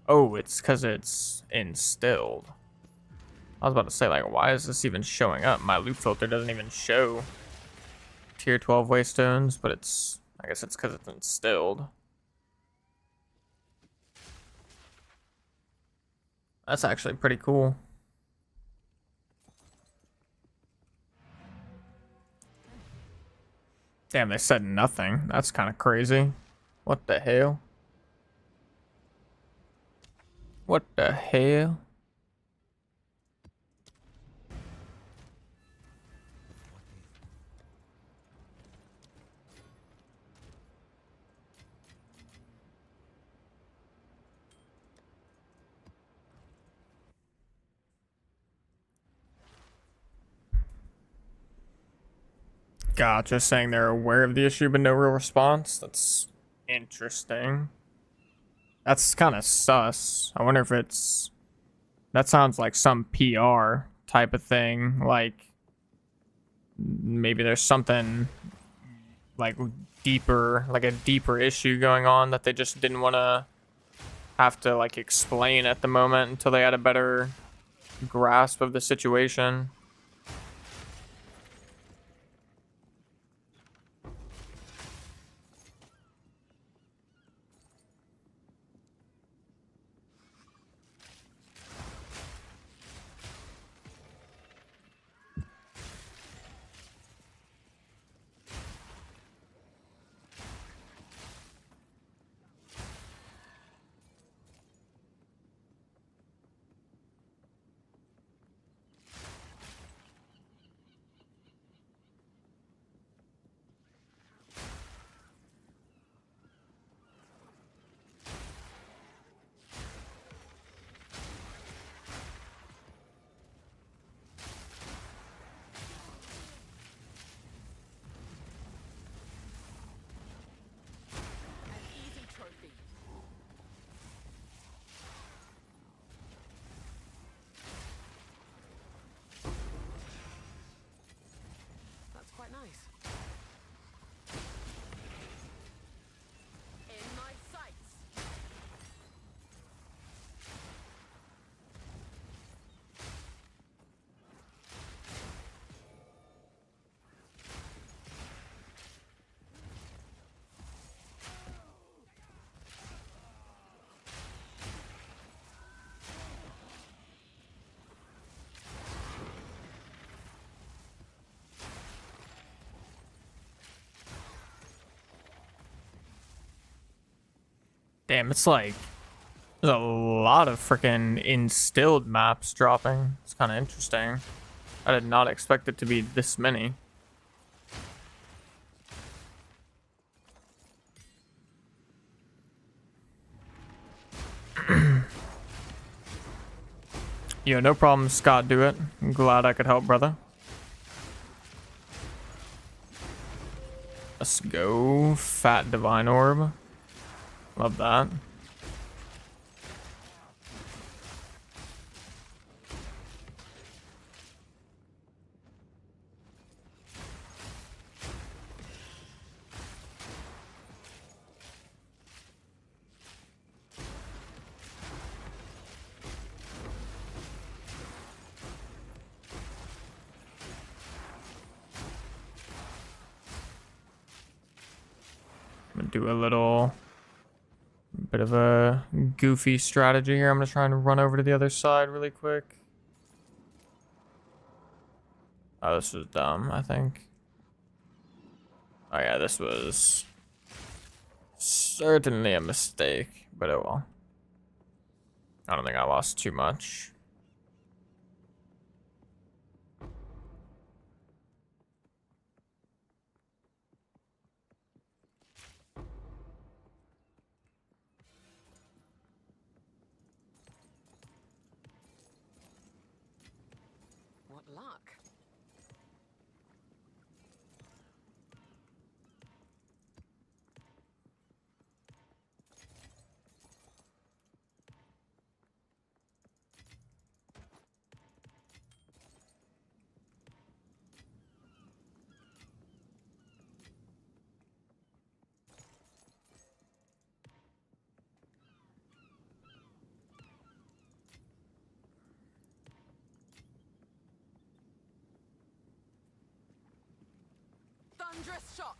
Oh, it's because it's instilled. I was about to say, like, why is this even showing up? My loot filter doesn't even show tier 12 waystones, but it's, I guess it's because it's instilled. That's actually pretty cool. Damn, they said nothing. That's kind of crazy. What the hell? What the hell? Gotcha, saying they're aware of the issue but no real response. That's interesting. That's kind of sus. I wonder if it's... That sounds like some PR type of thing. Like, maybe there's something like deeper, like a deeper issue going on that they just didn't want to have to like explain at the moment until they had a better grasp of the situation. An easy trophy. That's quite nice. In my sights. Damn, it's like there's a lot of freaking instilled maps dropping. It's kind of interesting. I did not expect it to be this many. Yo, no problem, Scott. Do it. I'm glad I could help, brother. Let's go. Fat Divine Orb. Love that. do a little bit of a goofy strategy here. I'm gonna try and run over to the other side really quick. Oh, this was dumb, I think. Oh yeah, this was certainly a mistake, but oh well. I don't think I lost too much. What luck. Thunderous shot.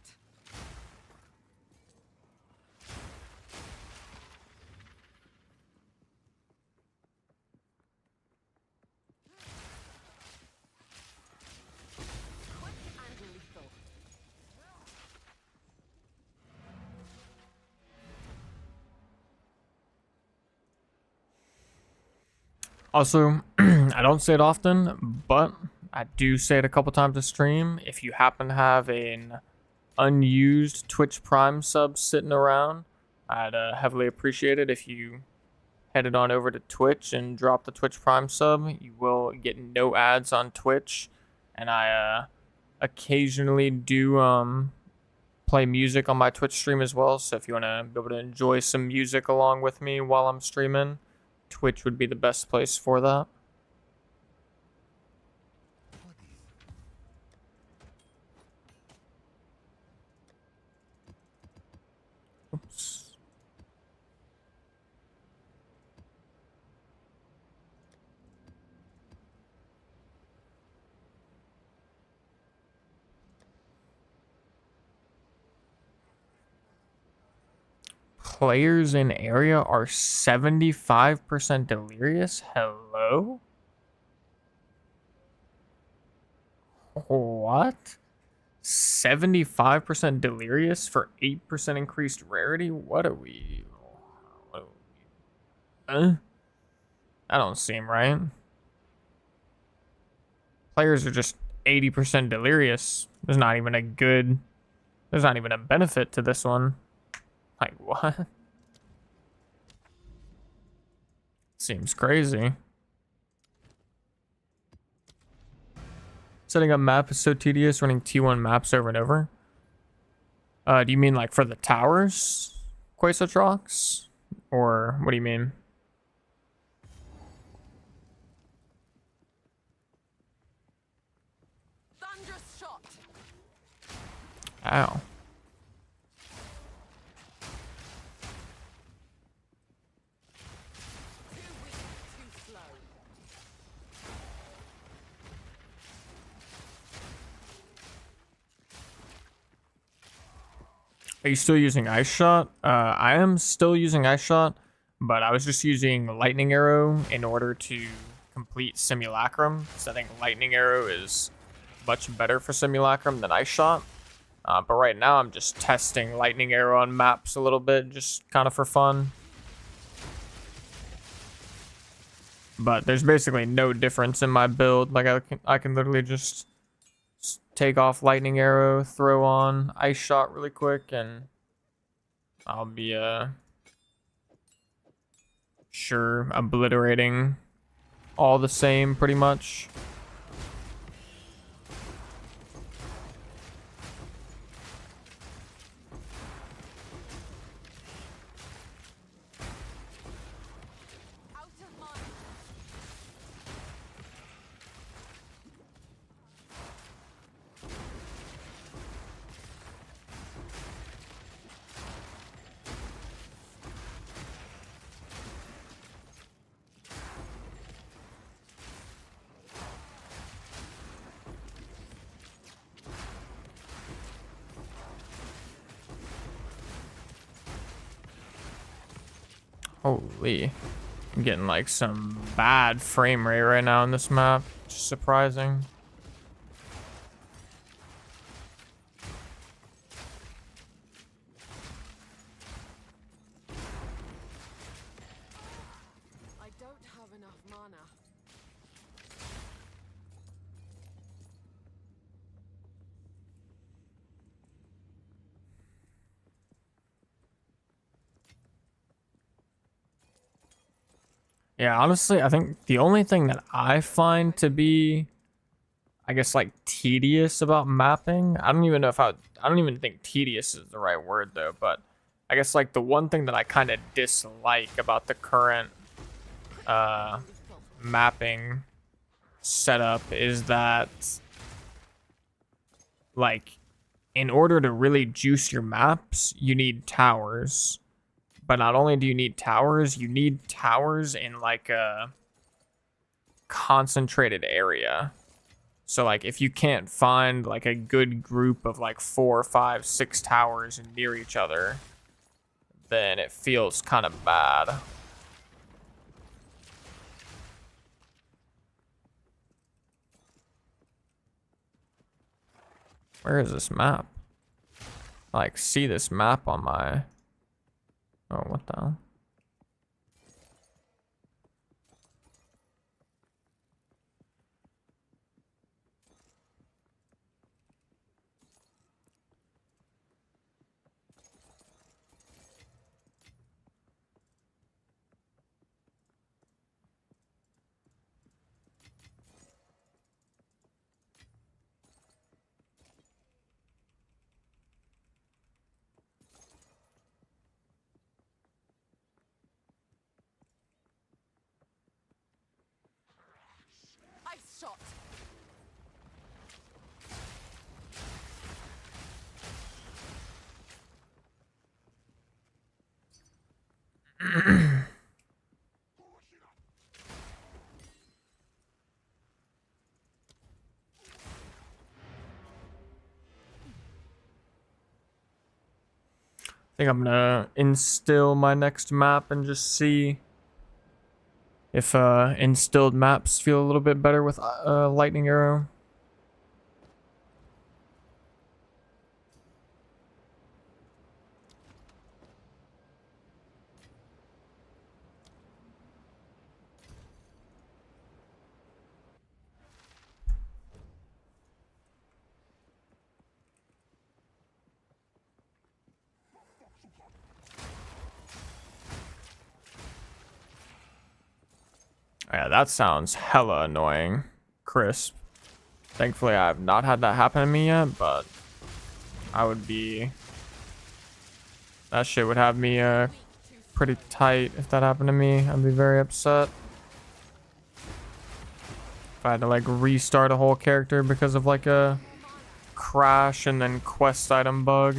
Quick and lethal. Also, I don't say it often, but I do say it a couple times a stream. If you happen to have an unused Twitch Prime sub sitting around, I'd heavily appreciate it if you headed on over to Twitch and drop the Twitch Prime sub. You will get no ads on Twitch, and I occasionally do play music on my Twitch stream as well. So if you want to be able to enjoy some music along with me while I'm streaming, Twitch would be the best place for that. Oops. Players in area are 75% delirious? Hello? What? 75% delirious for 8% increased rarity? What are we... That don't seem right. Players are just 80% delirious. There's not even a benefit to this one. Like, what? Seems crazy. Setting up map is so tedious, running T1 maps over and over. Do you mean like for the towers, Quasotrox? Or what do you mean? Thunderous shot. Ow. Too weak, too slow. Are you still using Ice Shot? I am still using Ice Shot, but I was just using Lightning Arrow in order to complete Simulacrum. So I think Lightning Arrow is much better for Simulacrum than Ice Shot. But right now I'm just testing Lightning Arrow on maps a little bit, just kind of for fun. But there's basically no difference in my build. Like I can literally just take off Lightning Arrow, throw on Ice Shot really quick, and I'll be sure obliterating all the same pretty much. Out of mind. Holy. I'm getting like some bad frame rate right now in this map. Just surprising. I don't have enough mana. Yeah, honestly, I think the only thing that I find to be, I guess, like tedious about mapping, I don't even know if I don't even think tedious is the right word though, but I guess like the one thing that I kind of dislike about the current mapping setup is that, like, in order to really juice your maps, you need towers. But not only do you need towers in like a concentrated area. So like if you can't find like a good group of like 4, 5, 6 towers near each other, then it feels kind of bad. Where is this map? I like see this map on my... Oh, what the hell? Ice shot. I think I'm gonna instill my next map and just see if instilled maps feel a little bit better with lightning arrow. Yeah, that sounds hella annoying. Crisp. Thankfully, I have not had that happen to me yet, but I would be... That shit would have me pretty tight if that happened to me. I'd be very upset. If I had to like restart a whole character because of like a crash and then quest item bug.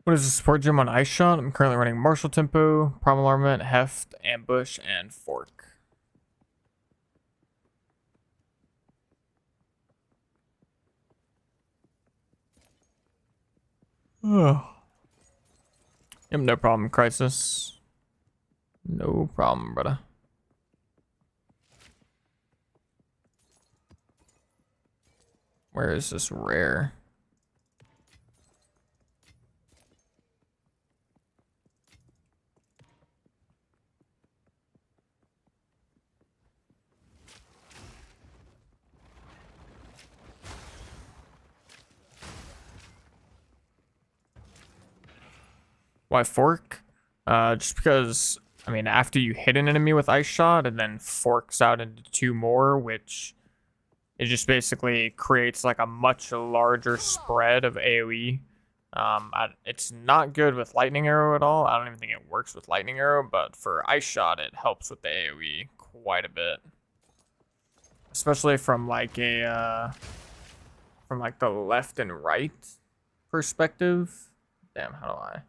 What is the support gem on Ice Shot? I'm currently running Martial Tempo, Primal Armament, Heft, Ambush, and Fork. Oh. Yep, no problem, Crisis. No problem, brother. Where is this rare? Why Fork? Just because, I mean, after you hit an enemy with Ice Shot, it then forks out into 2 more, which it just basically creates like a much larger spread of AoE. It's not good with Lightning Arrow at all. I don't even think it works with Lightning Arrow, but for Ice Shot, it helps with the AoE quite a bit. Especially from like the left and right perspective. Damn, how do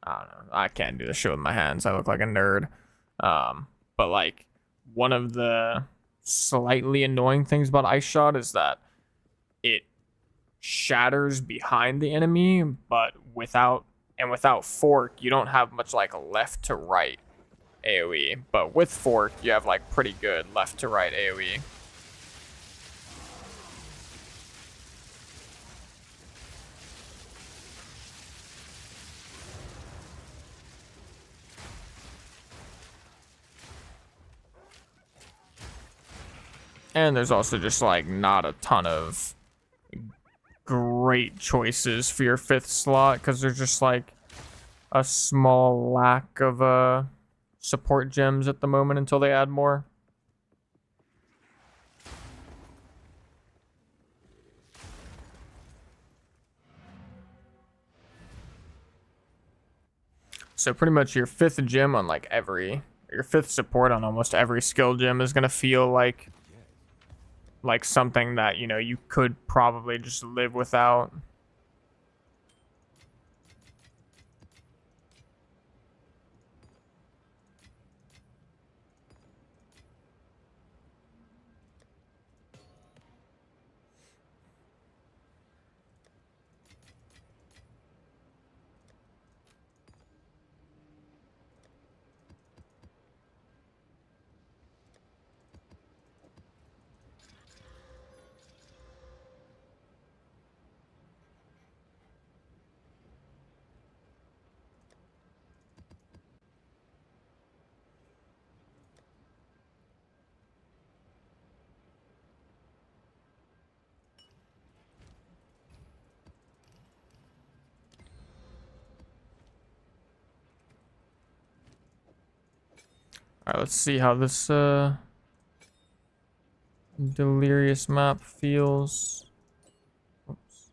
I don't know. I can't do this shit with my hands. I look like a nerd. But like one of the slightly annoying things about Ice Shot is that it shatters behind the enemy, but without Fork, you don't have much like left to right AoE. But with Fork, you have like pretty good left to right AoE. And there's also just like not a ton of great choices for your 5th slot because there's just like a small lack of support gems at the moment until they add more. So pretty much your 5th gem on like your 5th support on almost every skill gem is gonna feel like something that, you know, you could probably just live without. All right, let's see how this delirious map feels. Oops.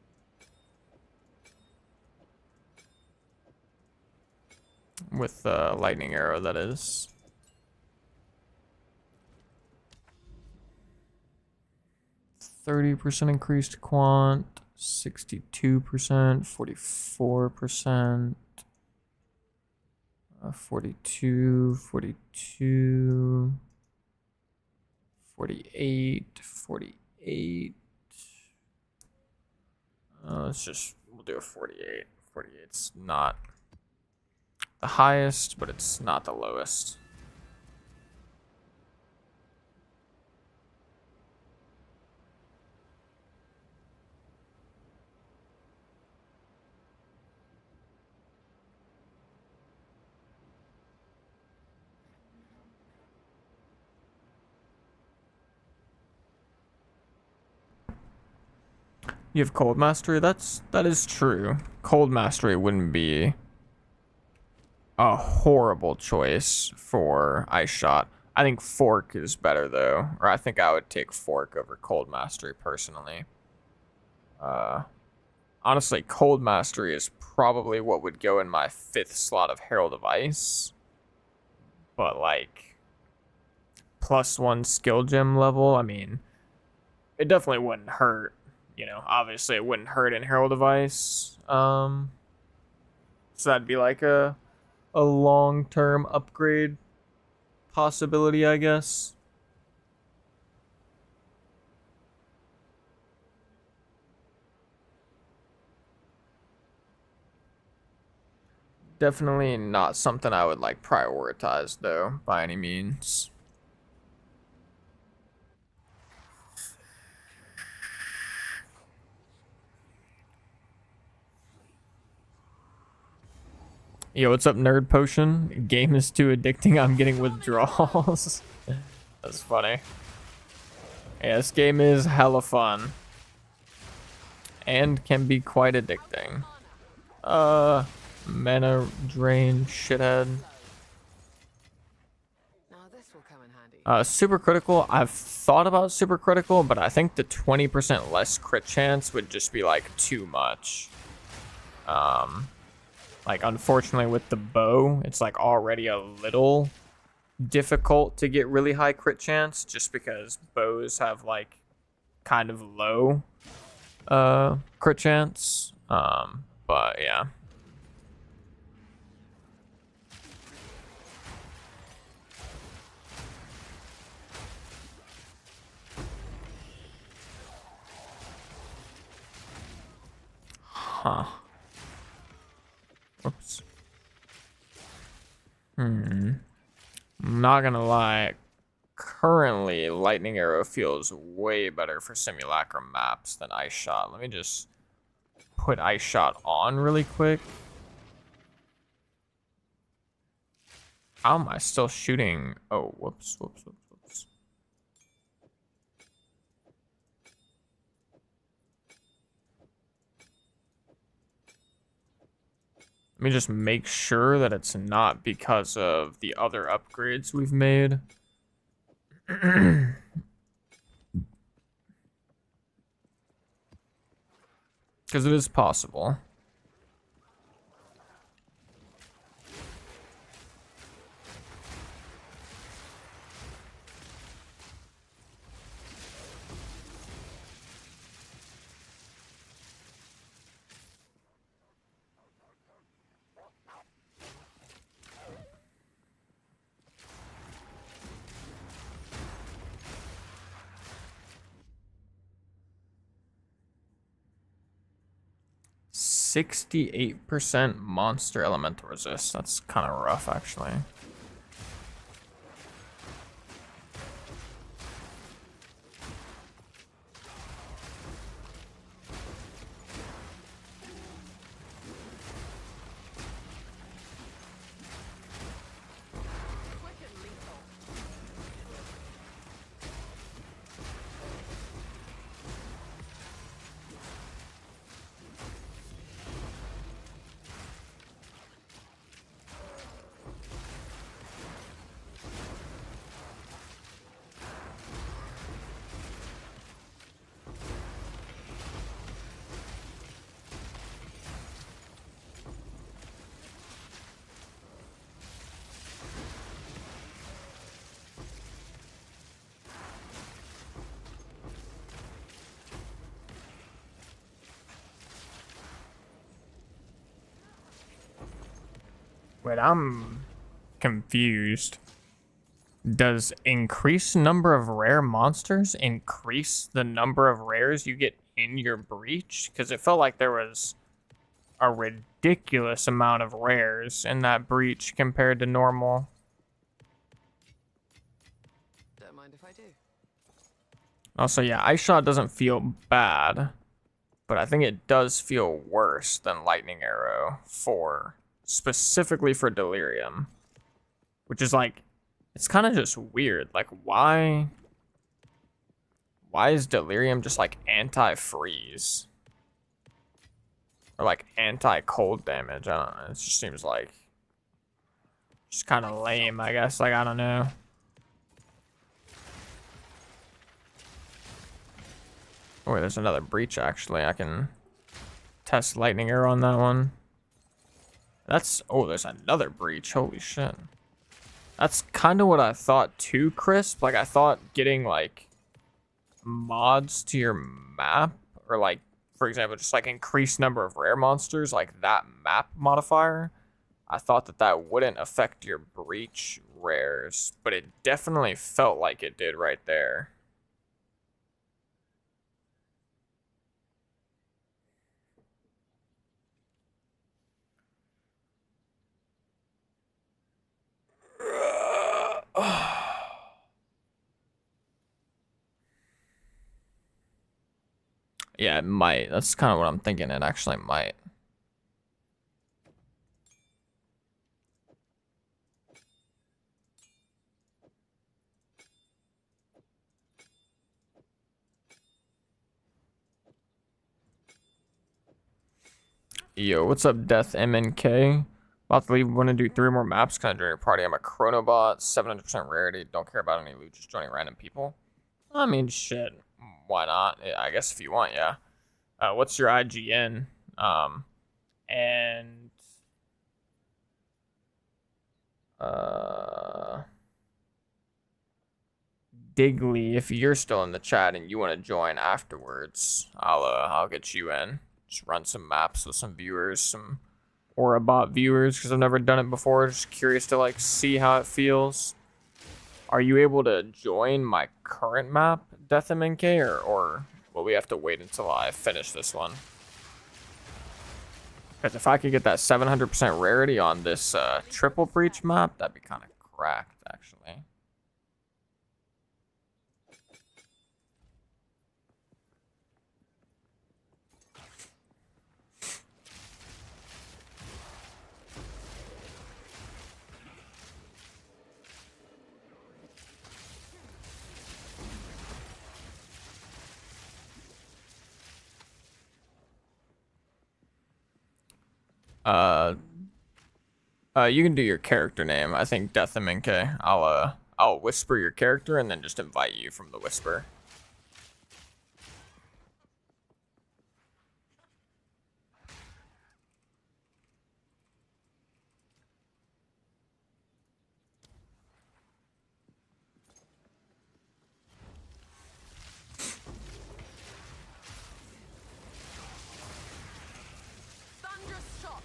With lightning arrow, that is. %30 increased quant, 62%, 44%. 42, 42, 48, 48. We'll do a 48. 48's not the highest, but it's not the lowest. You have Cold Mastery? That is true. Cold Mastery wouldn't be a horrible choice for Ice Shot. I think Fork is better though, or I think I would take Fork over Cold Mastery personally. Honestly, Cold Mastery is probably what would go in my 5th slot of Herald of Ice. But like +1 skill gem level, I mean, it definitely wouldn't hurt. You know, obviously it wouldn't hurt in Herald of Ice. So that'd be like a long-term upgrade possibility, I guess. Definitely not something I would like prioritize though, by any means. Yo, what's up, Nerd Potion? Game is too addicting. I'm getting withdrawals. That's funny. Yeah, this game is hella fun. And can be quite addicting. Mana drain, shithead. Now this will come in handy. Super critical. I've thought about super critical, but I think the 20% less crit chance would just be like too much. Like unfortunately with the bow, it's like already a little difficult to get really high crit chance just because bows have like kind of low crit chance. But yeah. Huh. Oops. I'm not gonna lie. Currently, Lightning Arrow feels way better for Simulacrum maps than Ice Shot. Let me just put Ice Shot on really quick. How am I still shooting? Oh, whoops. Let me just make sure that it's not because of the other upgrades we've made. Because it is possible. %68 monster elemental resist. That's kind of rough, actually. Wait, I'm confused. Does increased number of rare monsters increase the number of rares you get in your breach? Because it felt like there was a ridiculous amount of rares in that breach compared to normal. Don't mind if I do. Also, yeah, Ice Shot doesn't feel bad, but I think it does feel worse than Lightning Arrow specifically for Delirium, which is like, it's kind of just weird. Like, why is Delirium just like anti-freeze or like anti-cold damage? I don't know. It just seems like just kind of lame, I guess. Like, I don't know. Oh, wait, there's another breach actually. I can test Lightning Arrow on that one. Oh, there's another breach. Holy shit. That's kind of what I thought too, Crisp. Like, I thought getting, like, mods to your map, or, like, for example, just like increased number of rare monsters, like that map modifier, I thought that that wouldn't affect your breach rares, but it definitely felt like it did right there. Yeah, it might. That's kind of what I'm thinking. It actually might. Yo, what's up, Death MNK? About to leave. Want to do 3 more maps? Kind of join your party. I'm a Chronobot, 700% rarity. Don't care about any loot. Just joining random people. I mean, shit. Why not? Yeah, I guess if you want, yeah. What's your IGN? And Digley, if you're still in the chat and you want to join afterwards, I'll get you in. Just run some maps with some viewers, some Aurabot viewers, because I've never done it before. Just curious to like see how it feels. Are you able to join my current map, Death MNK, or will we have to wait until I finish this one? Because if I could get that 700% rarity on this triple breach map, that'd be kind of cracked, actually. You can do your character name. I think Death MNK. I'll whisper your character and then just invite you from the whisper. Thunderous shot.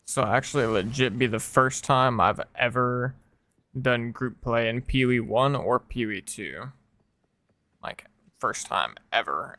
So actually legit be the first time I've ever done group play in POE 1 or POE 2. Like, first time ever.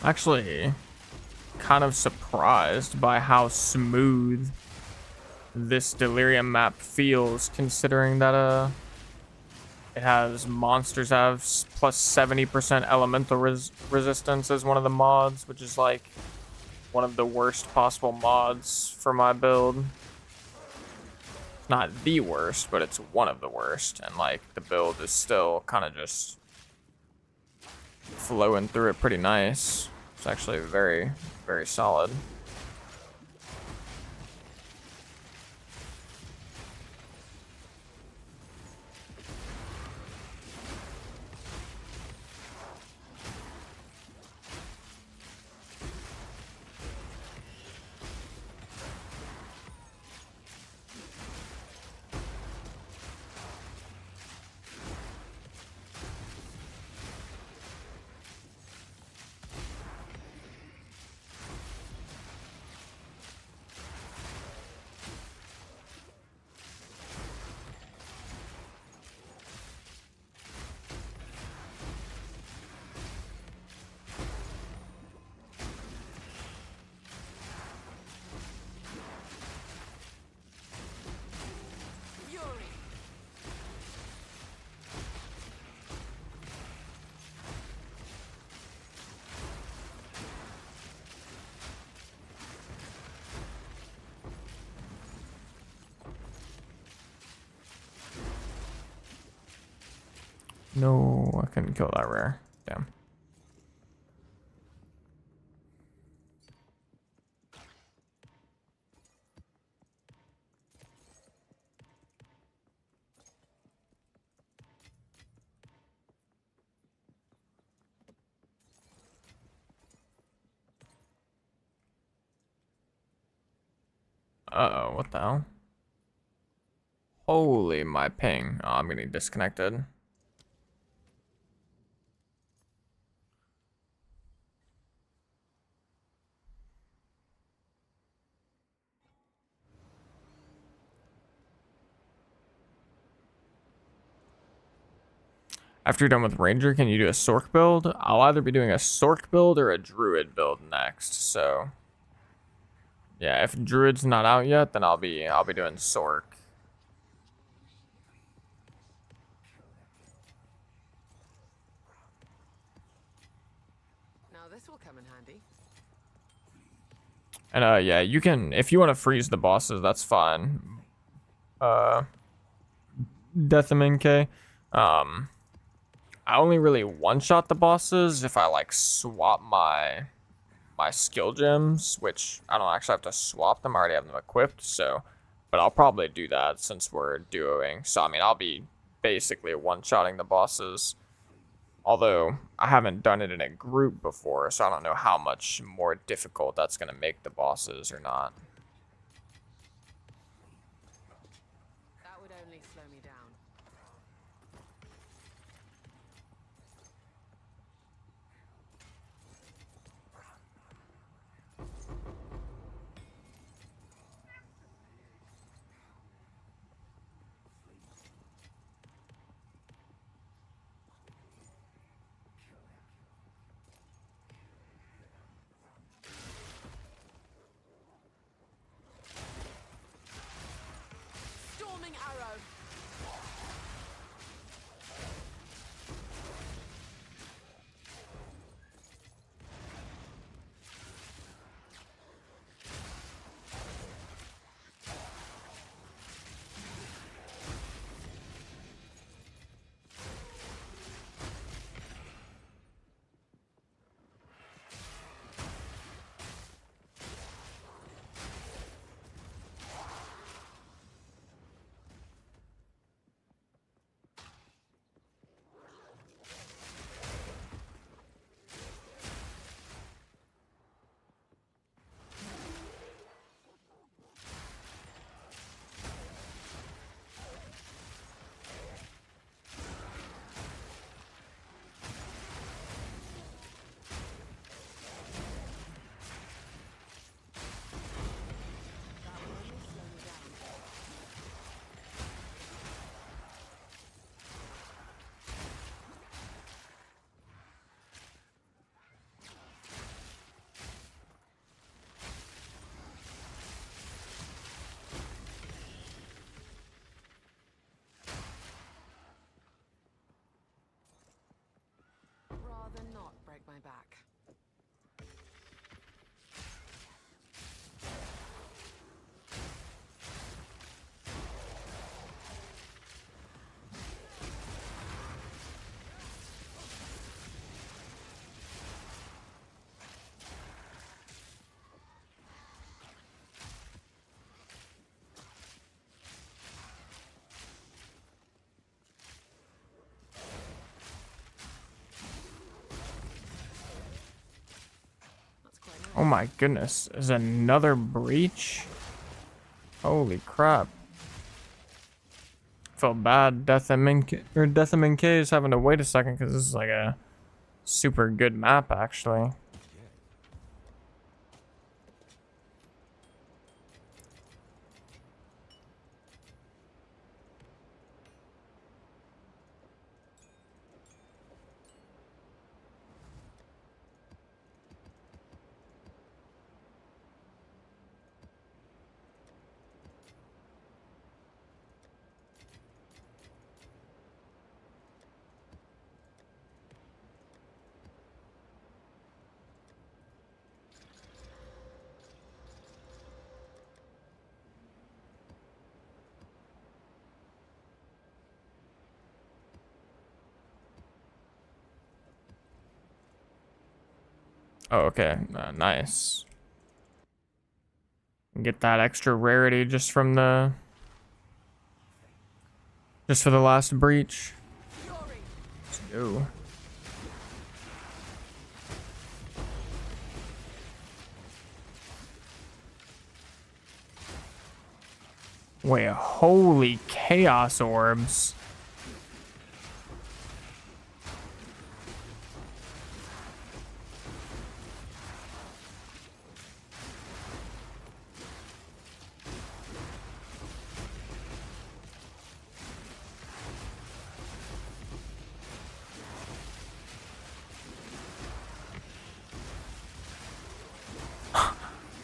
Actually, kind of surprised by how smooth this Delirium map feels, considering that it has monsters have plus 70% elemental resistance as one of the mods, which is like one of the worst possible mods for my build. Not the worst, but it's one of the worst, and like the build is still kind of just flowing through it pretty nice. It's actually very, very solid. No, I couldn't kill that rare. Damn. Uh-oh, what the hell? Holy my ping. Oh, I'm getting disconnected. After you're done with Ranger, can you do a Sork build? I'll either be doing a Sork build or a Druid build next, so... Yeah, if Druid's not out yet, then I'll be doing Sork. Now this will come in handy. And yeah, you can, if you want to freeze the bosses, that's fine. Death I only really one-shot the bosses if I like swap my skill gems, which I don't actually have to swap them. I already have them equipped, so, but I'll probably do that since we're duoing. So I mean, I'll be basically one-shotting the bosses. Although I haven't done it in a group before, so I don't know how much more difficult that's gonna make the bosses or not. That would only slow me down. Storming arrow. Rather not break my back. Oh my goodness, is another breach? Holy crap. Felt bad. Death K is having to wait a second because this is like a super good map actually. Oh, okay. Nice. Get that extra rarity just from the... Just for the last breach. Let's go. Wait, holy chaos orbs.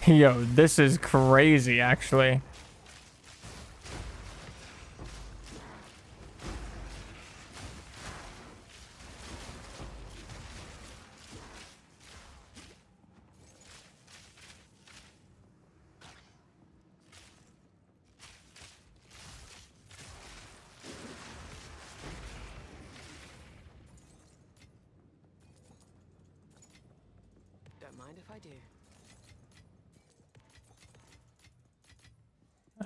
Yo, this is crazy, actually. Don't mind if I do.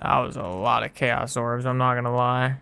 That was a lot of chaos orbs, I'm not gonna lie.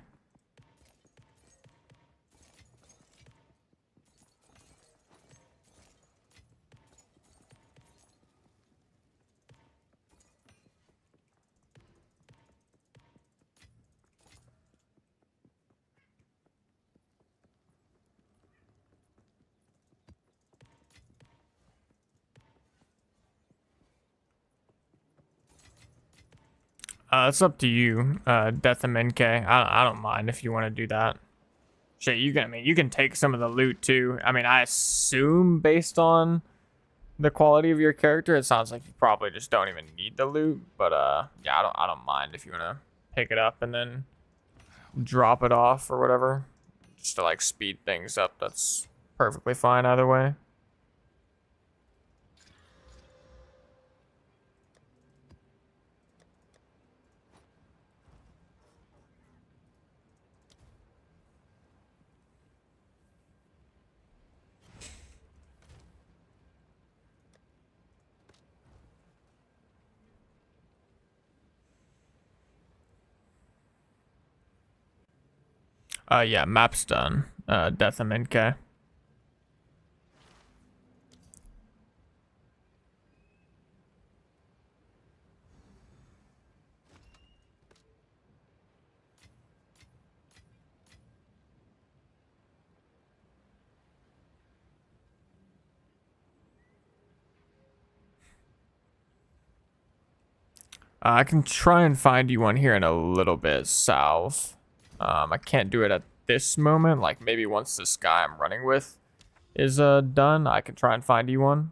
It's up to you, Death and MK. I don't mind if you want to do that. Shit, you can, I mean, you can take some of the loot too. I mean, I assume based on the quality of your character, it sounds like you probably just don't even need the loot. But yeah, I don't mind if you want to pick it up and then drop it off or whatever, just to like speed things up. That's perfectly fine either way. Yeah, map's done. Death and MK. I can try and find you one here in a little bit south. I can't do it at this moment. Like maybe once this guy I'm running with is done, I can try and find you one.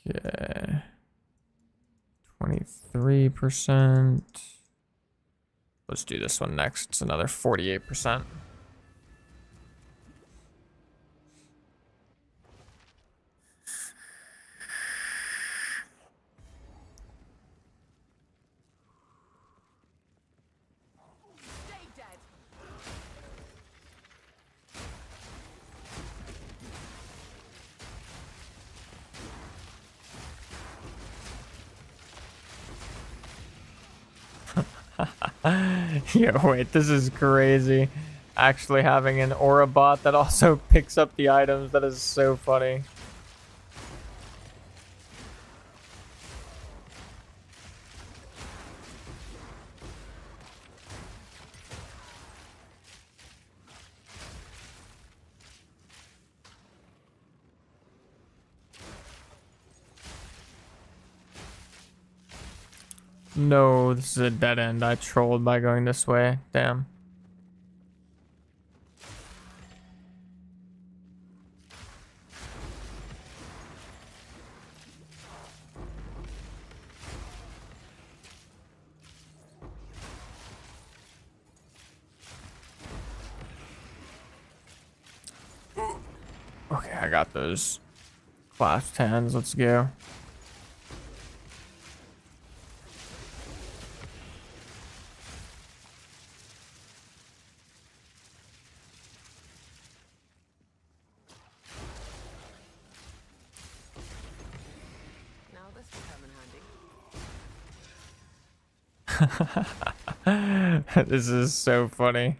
Okay. 23%. Let's do this one next. It's another 48%. Stay dead. Yeah, wait, this is crazy. Actually having an aura bot that also picks up the items, that is so funny. No, this is a dead end. I trolled by going this way. Damn. Okay, I got those class 10s. Let's go. This is so funny.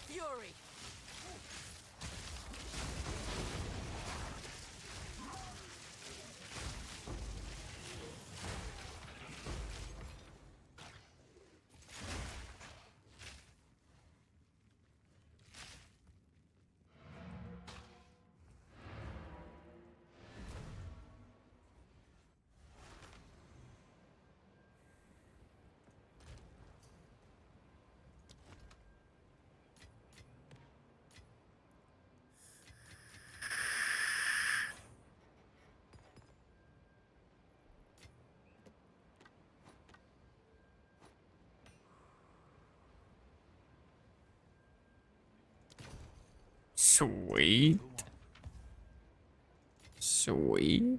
Fury. Sweet. Sweet.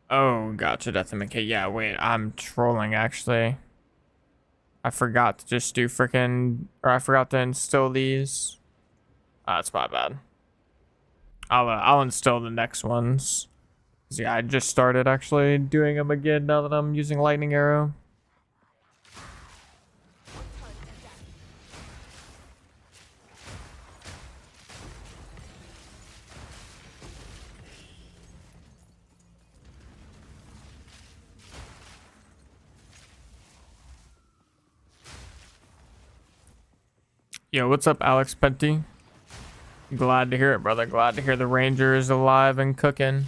Oh, gotcha. That's okay. Yeah, wait. I'm trolling actually. I forgot to just do I forgot to instill these. That's my bad. I'll instill the next ones. 'Cause, yeah, I just started actually doing them again now that I'm using lightning arrow. Yo, what's up, Alex Penty? Glad to hear it, brother. Glad to hear the Ranger is alive and cooking.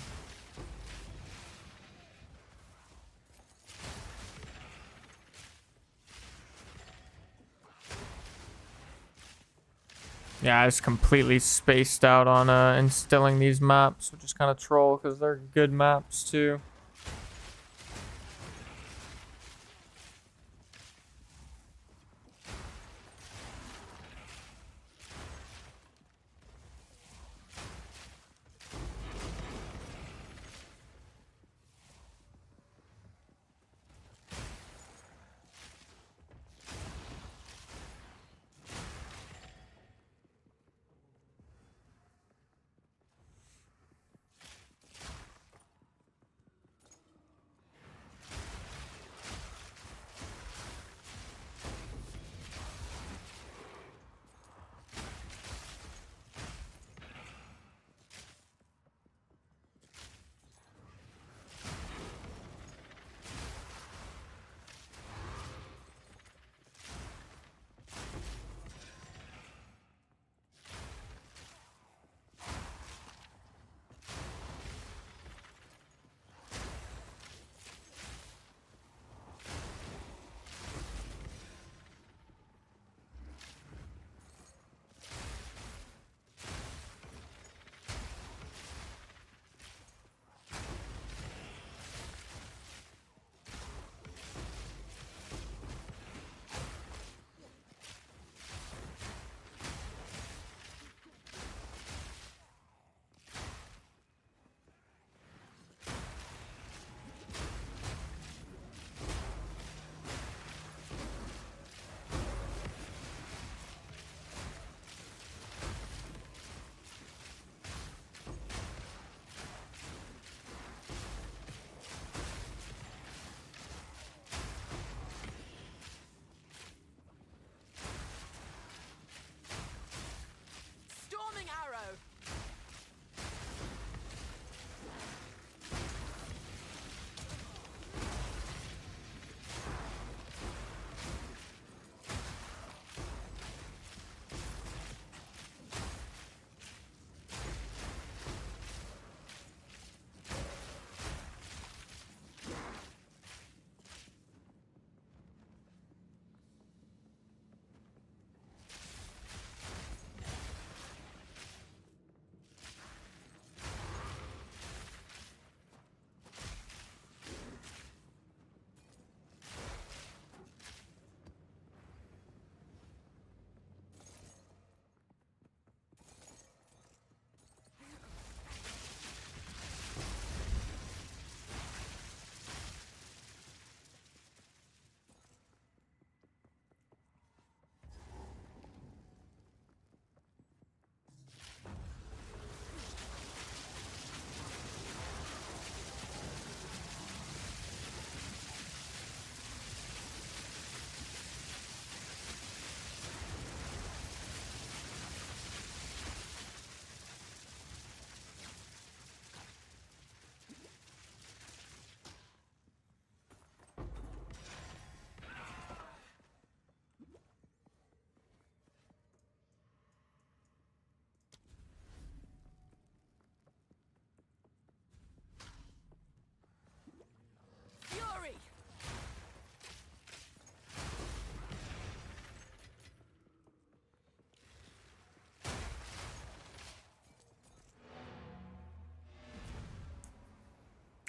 Yeah, I just completely spaced out on instilling these maps, which is kind of troll because they're good maps too.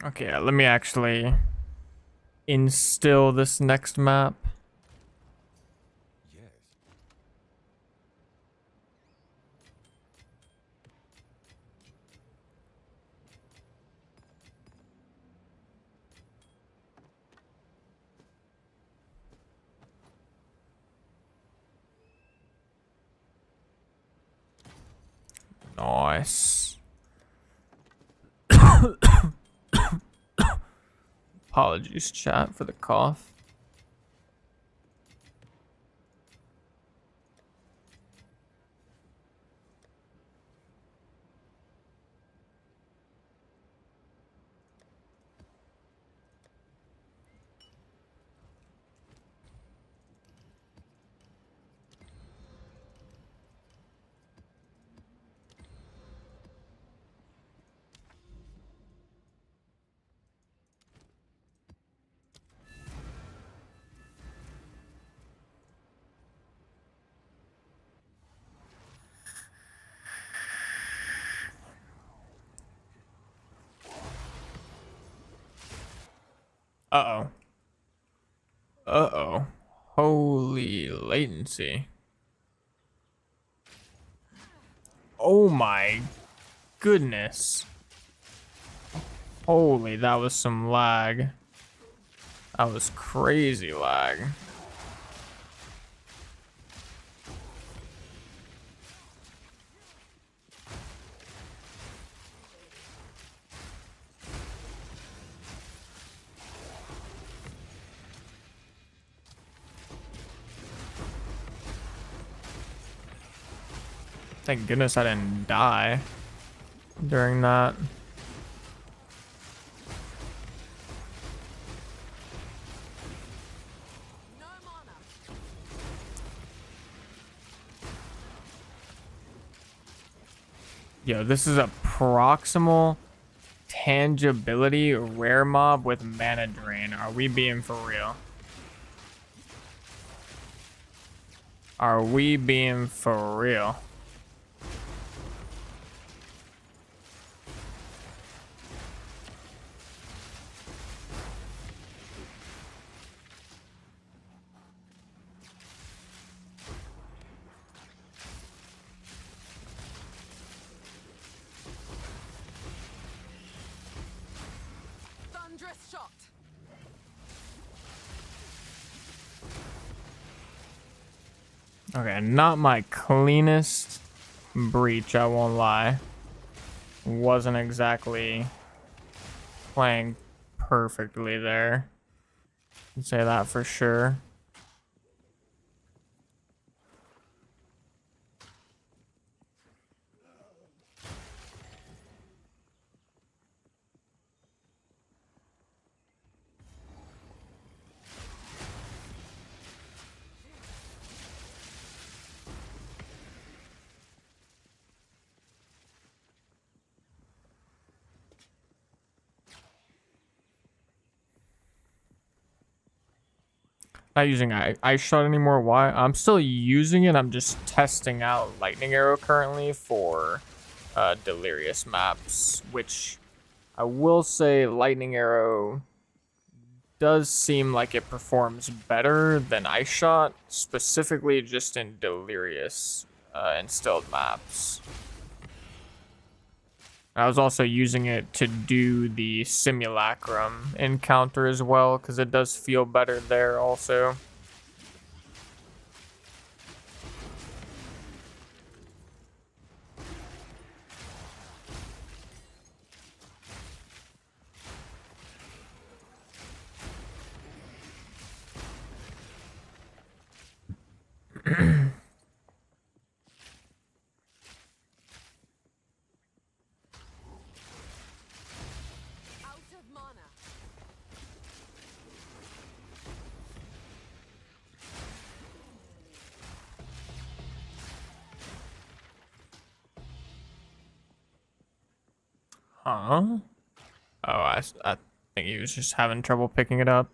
Okay, let me actually instill this next map. Yes. Nice. Apologies, chat, for the cough. Uh-oh. Uh-oh. Holy latency. Oh my goodness. Holy, that was some lag. That was crazy lag. Thank goodness I didn't die during that. No mana. Yo, this is a proximal tangibility rare mob with mana drain. Are we being for real? Are we being for real? Thunderous shot. Okay, not my cleanest breach, I won't lie. Wasn't exactly playing perfectly there. Can say that for sure. Not using ice shot anymore. Why? I'm still using it. I'm just testing out lightning arrow currently for delirious maps, which I will say lightning arrow does seem like it performs better than ice shot, specifically just in delirious instilled maps. I was also using it to do the Simulacrum encounter as well, because it does feel better there also. Out of mana. Huh? Oh, I think he was just having trouble picking it up.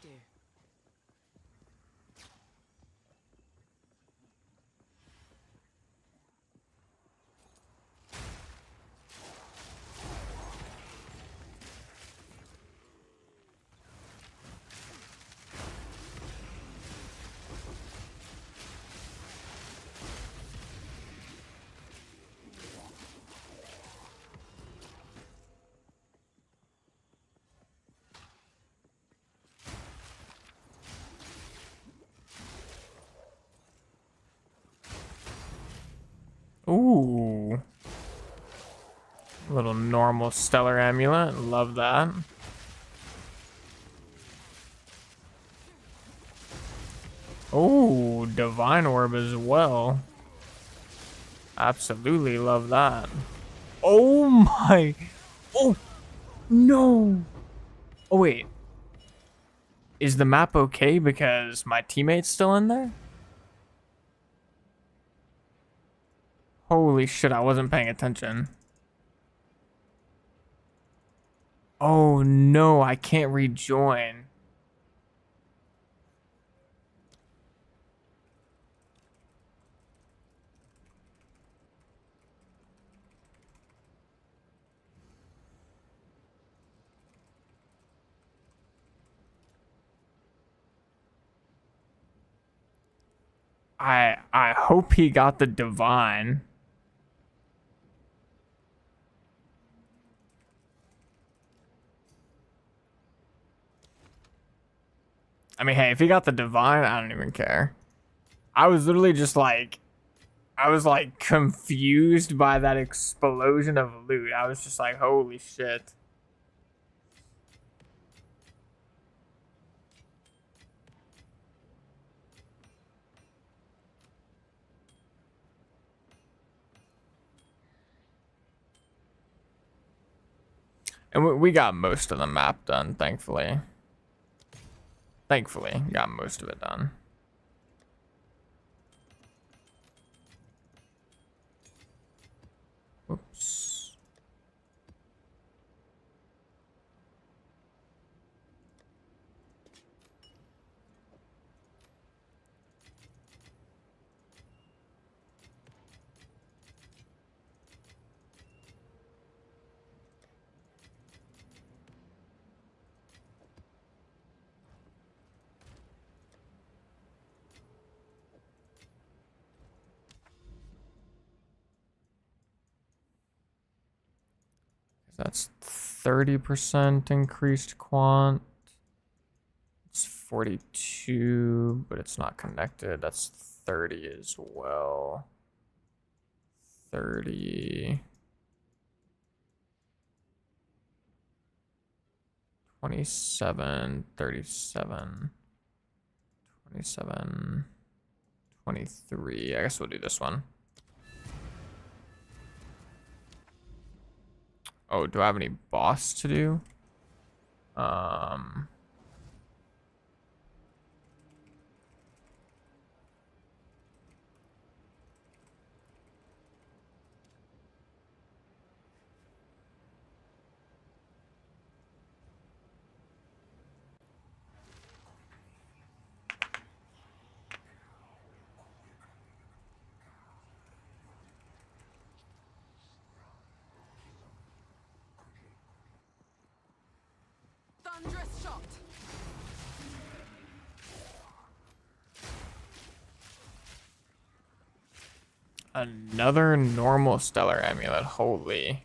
do? Ooh. Little normal stellar amulet. Love that. Oh, divine orb as well. Absolutely love that. Oh my. Oh, no. Oh, wait. Is the map okay because my teammate's still in there? Holy shit, I wasn't paying attention. Oh no, I can't rejoin. I hope he got the divine. I mean, hey, if he got the divine, I don't even care. I was literally just like, I was like confused by that explosion of loot. I was just like, holy shit. And we got most of the map done, thankfully. Thankfully, got most of it done. Oops. That's 30% increased quant. It's 42, but it's not connected. That's 30 as well. 30. 27, 37, 27, 23. I guess we'll do this one. Oh, do I have any boss to do? Thunderous shot. Another normal stellar amulet. Holy.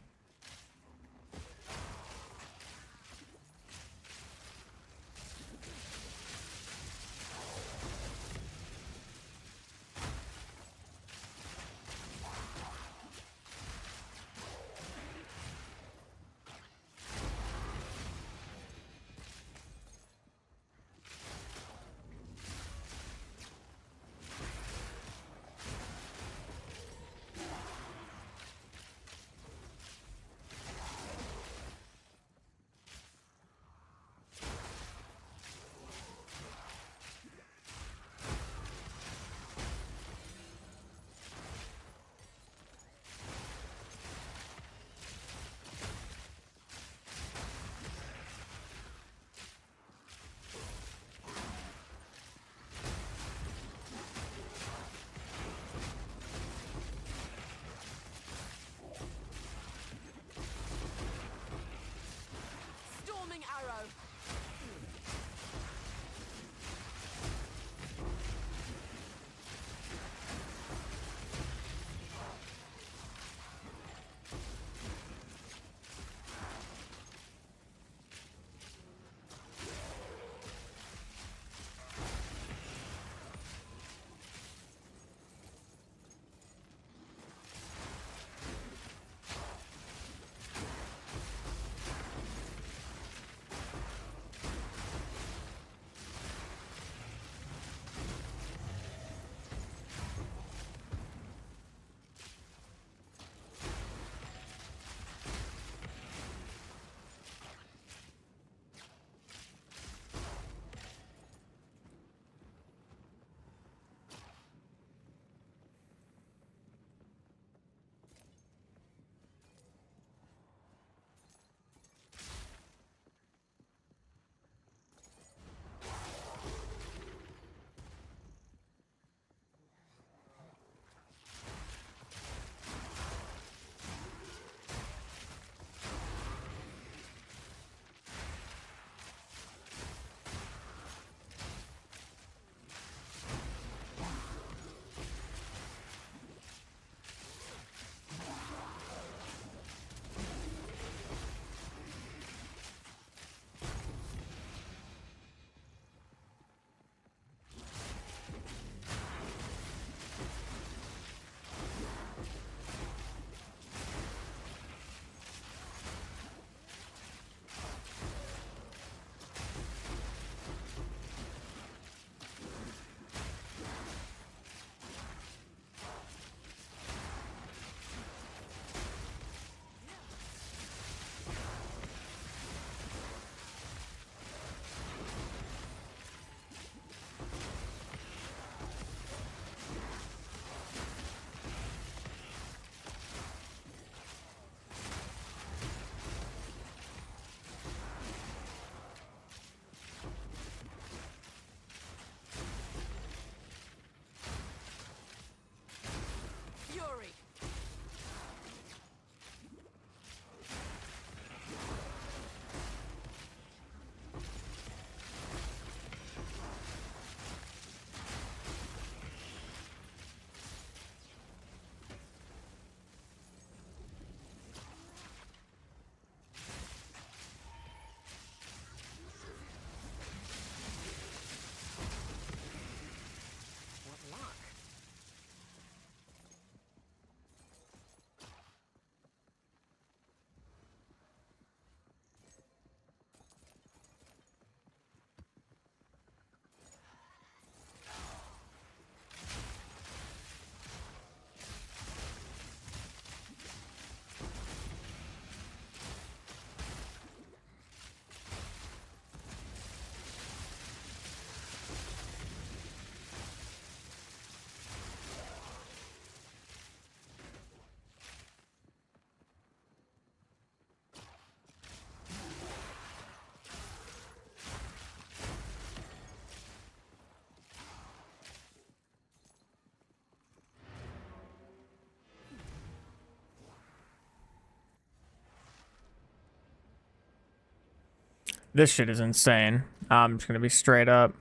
This shit is insane. I'm just gonna be straight up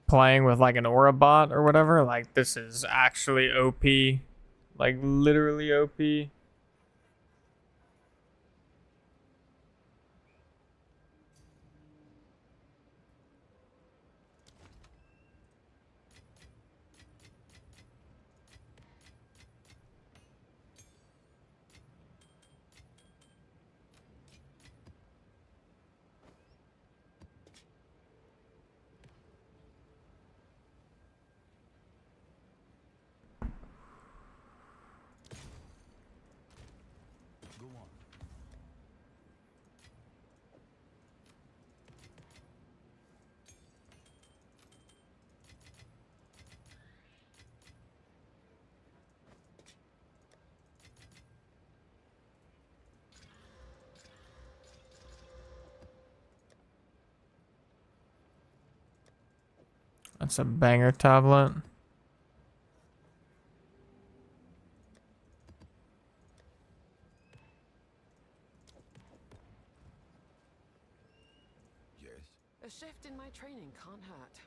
playing with like an aura bot or whatever. Like this is actually OP. Like literally OP. Go on. That's a banger tablet. Yes. A shift in my training can't hurt.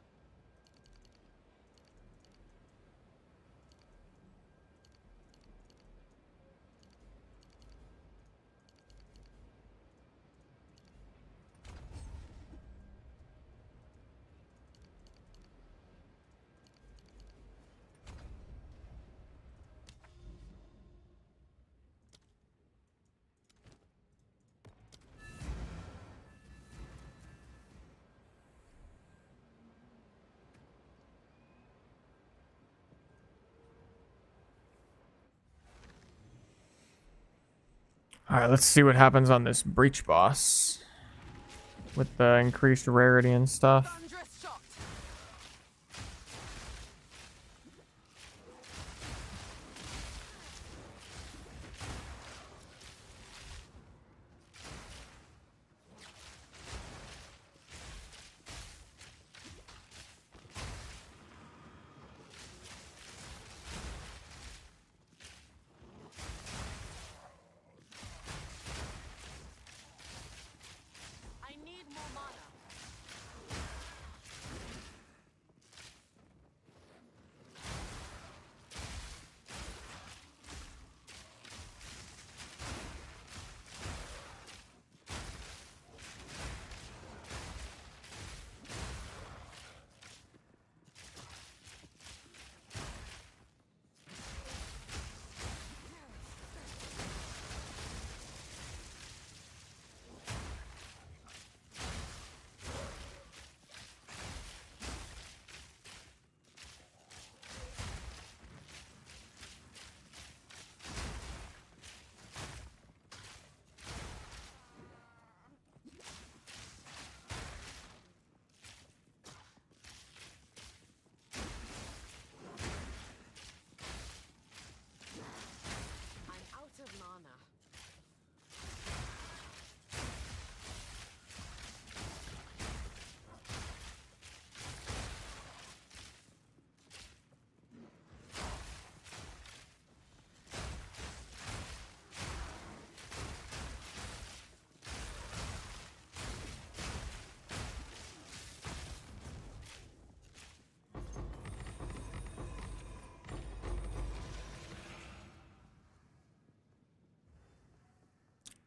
Alright, let's see what happens on this breach boss. With the increased rarity and stuff. Thunderous shot. I need more mana. I'm out of mana.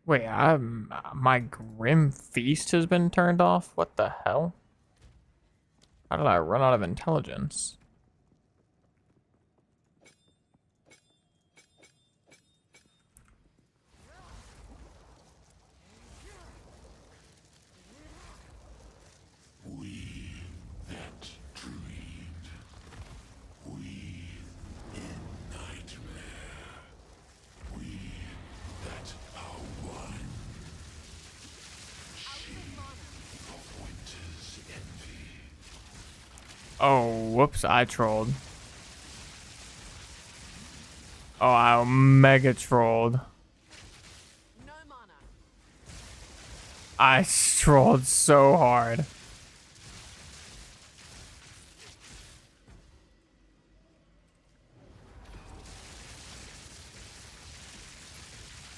Wait, my Grim Feast has been turned off? What the hell? How did I run out of intelligence? We that dreamed. We in nightmare. We that are one. She of winter's envy. Oh, whoops, I trolled. Oh, I mega trolled. No mana. I trolled so hard.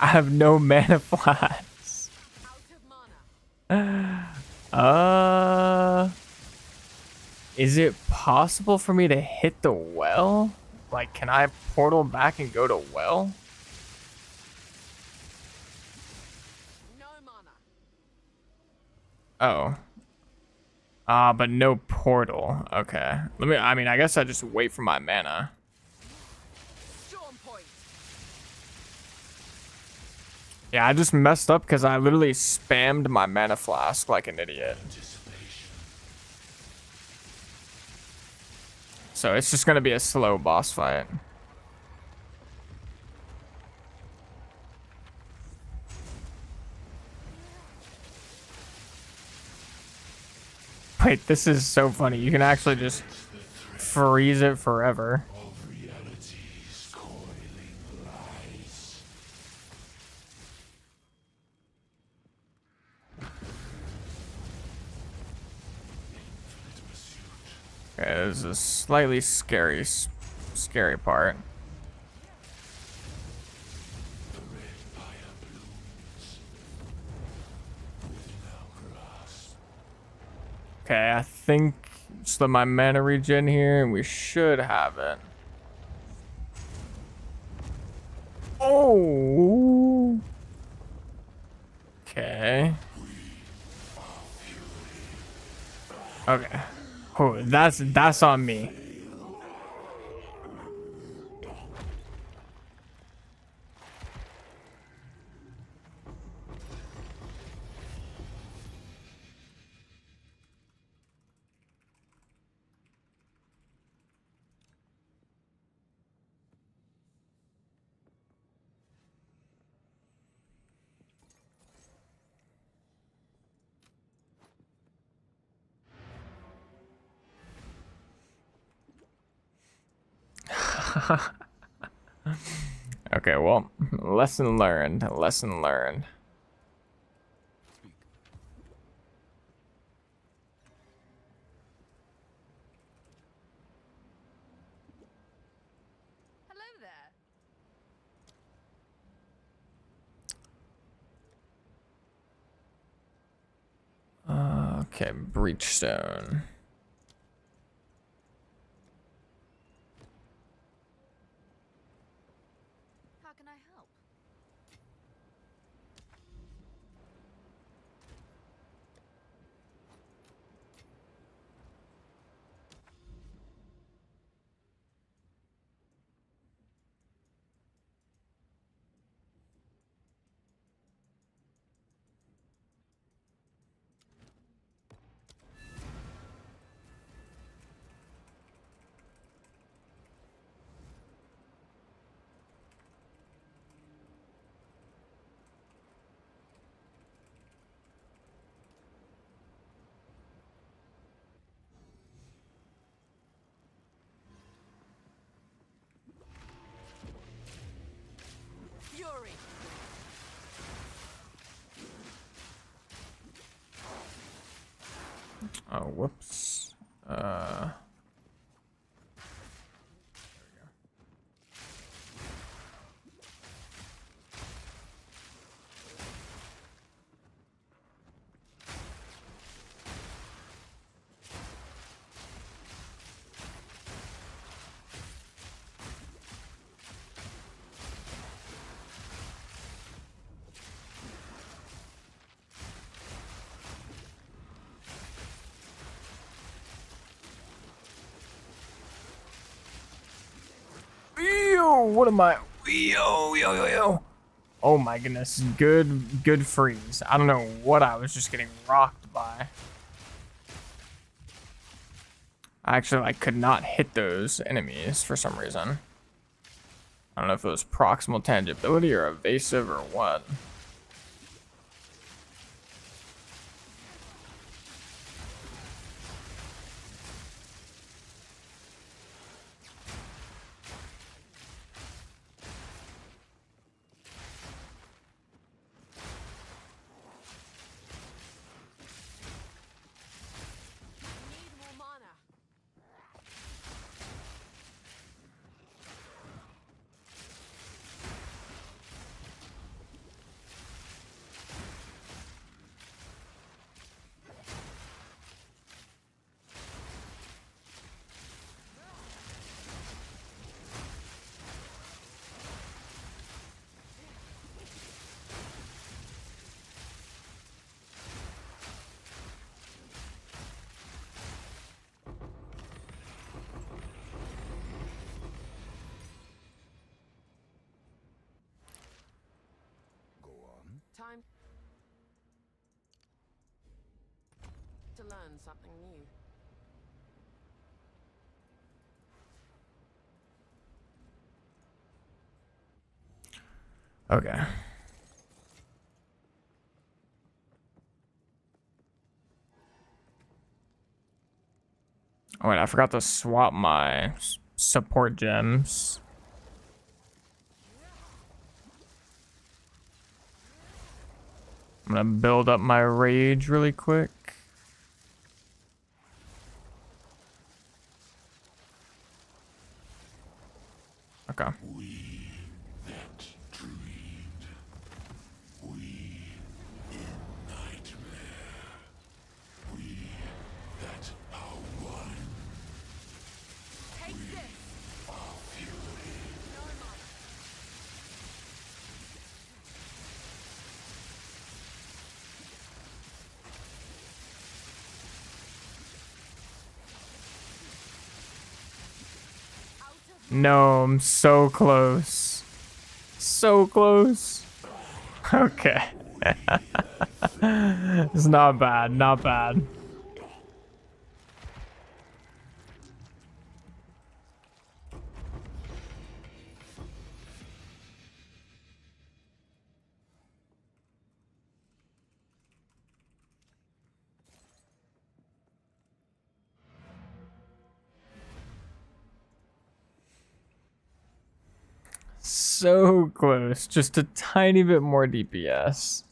I have no mana flats. Out of mana. Is it possible for me to hit the well? Like, can I portal back and go to well? No mana. Oh. But no portal. Okay. I mean, I guess I just wait for my mana. Storm point. Yeah, I just messed up because I literally spammed my mana flask like an idiot. So it's just gonna be a slow boss fight. Wait, this is so funny. You can actually just freeze it forever. Okay, this is a slightly scary part. Okay, I think just let my mana regen here, and we should have it. Oh. Okay. Okay. Oh, that's on me. Okay, well, lesson learned. Lesson learned. Speak. Hello there. Okay, breachstone. How can I help? Fury. Oh, whoops. Yo, what am I? Yo. Oh my goodness, good freeze. I don't know what I was just getting rocked by. I actually like could not hit those enemies for some reason. I don't know if it was proximal tangibility or evasive or what. Need more mana. something new. Okay. Oh wait, I forgot to swap my support gems. I'm gonna build up my rage really quick. Okay. No, I'm so close. So close. Okay. It's not bad, not bad. So close. Just a tiny bit more DPS.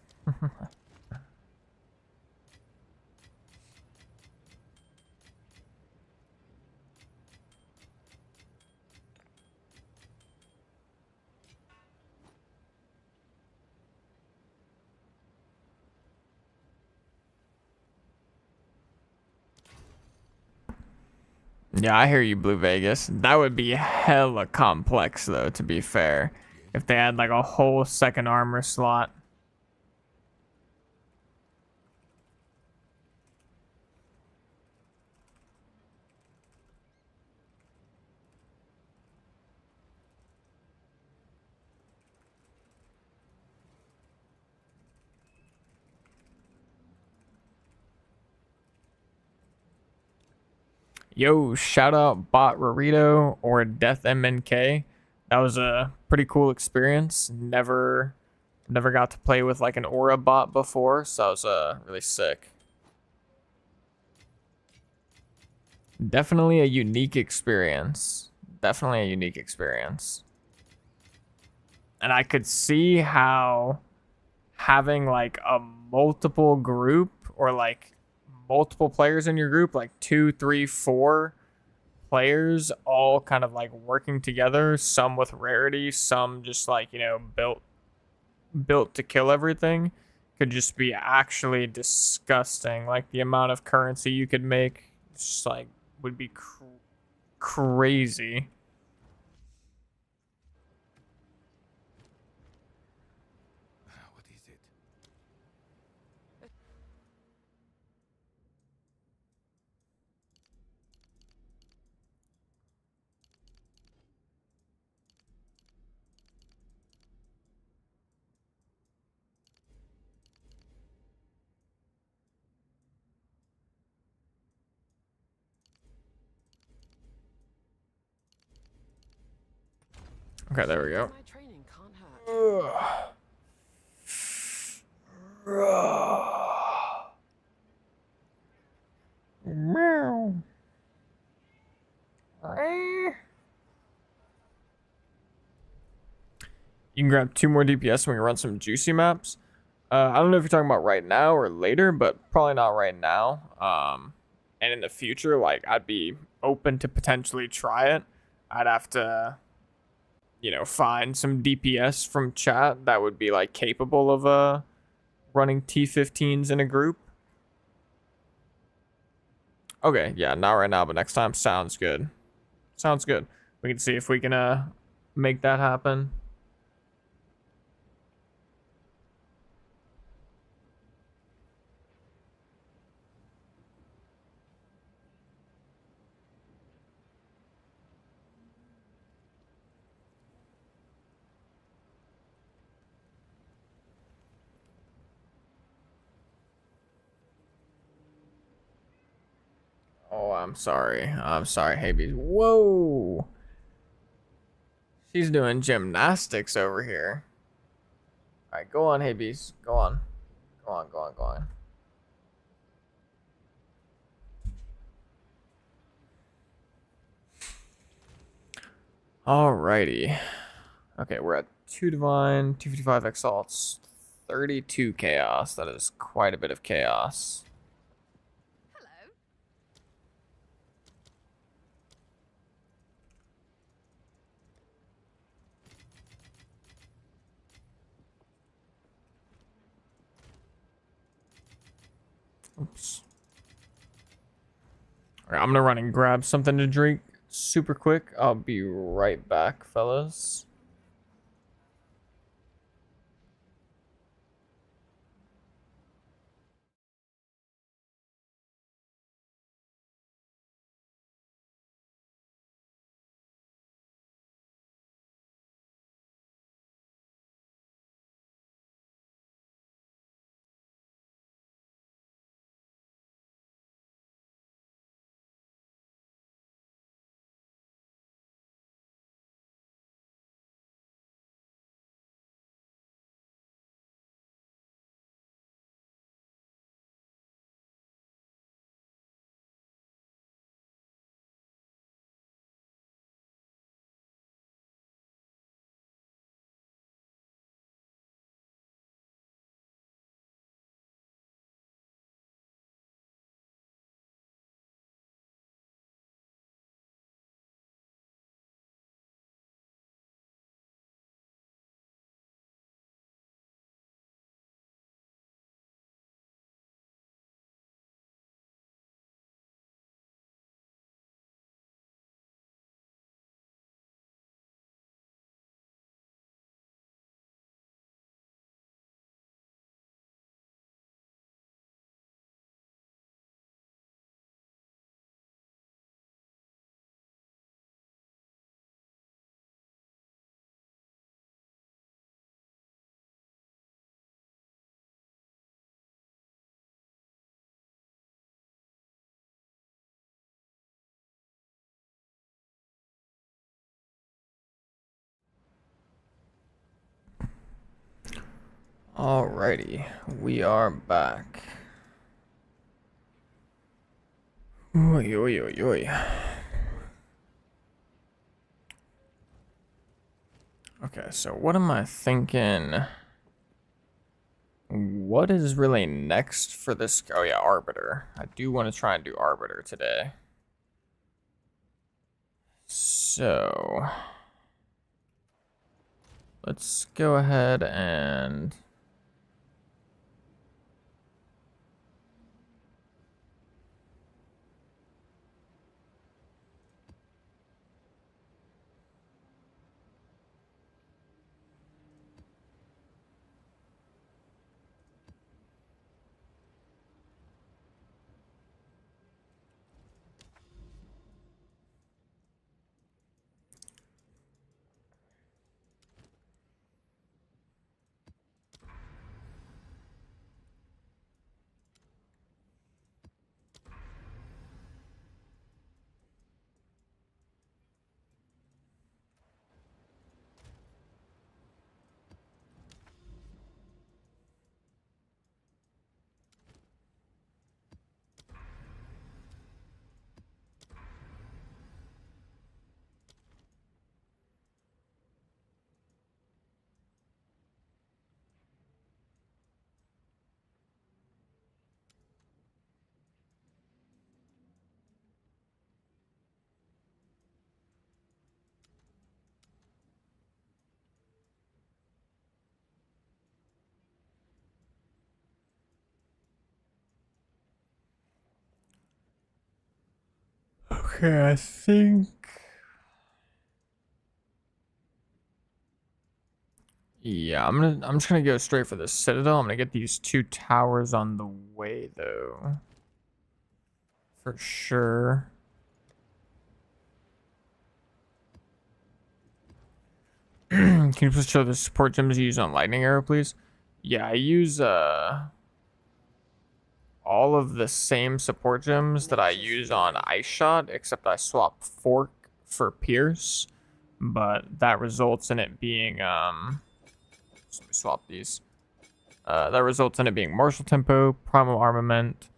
Yeah, I hear you, Blue Vegas. That would be hella complex, though, to be fair. If they had, like, a whole second armor slot. Yo, shout out Bot Rarito or Death MNK. That was a pretty cool experience. Never got to play with like an aura bot before, so that was really sick. Definitely a unique experience. Definitely a unique experience. And I could see how having like a multiple group or like multiple players in your group, like 2, 3, 4 players, all kind of like working together, some with rarity, some just like, you know, built to kill everything, could just be actually disgusting. Like the amount of currency you could make just like would be crazy. What is it? Okay, there we go. My training can't hurt. Meow. You can grab 2 more DPS when we run some juicy maps. I don't know if you're talking about right now or later, but probably not right now. And in the future, like I'd be open to potentially try it. I'd have to, you know, find some DPS from chat that would be like capable of running T15s in a group. Okay, yeah, not right now, but next time sounds good. Sounds good. We can see if we can make that happen. Oh, I'm sorry. I'm sorry, Hades. Whoa! She's doing gymnastics over here. Alright, go on, Hades. Go on. Go on, go on, go on. Alrighty. Okay, we're at 2 Divine, 255 Exalts, 32 Chaos. That is quite a bit of chaos. Hello. Oops. Alright, I'm gonna run and grab something to drink super quick. I'll be right back, fellas. Alrighty, we are back. Oy, oy, oy, oy. Okay, so what am I thinking? What is really next for this? Oh yeah, Arbiter. I do want to try and do Arbiter today. So let's go ahead and okay, I think yeah, I'm just gonna go straight for the Citadel. I'm gonna get these 2 towers on the way though. For sure. Can you please show the support gems you use on Lightning Arrow, please? Yeah, I use all of the same support gems that I use on Ice Shot, except I swap Fork for Pierce, but that results in it being, so let me swap these. That results in it being Martial Tempo, Primal Armament,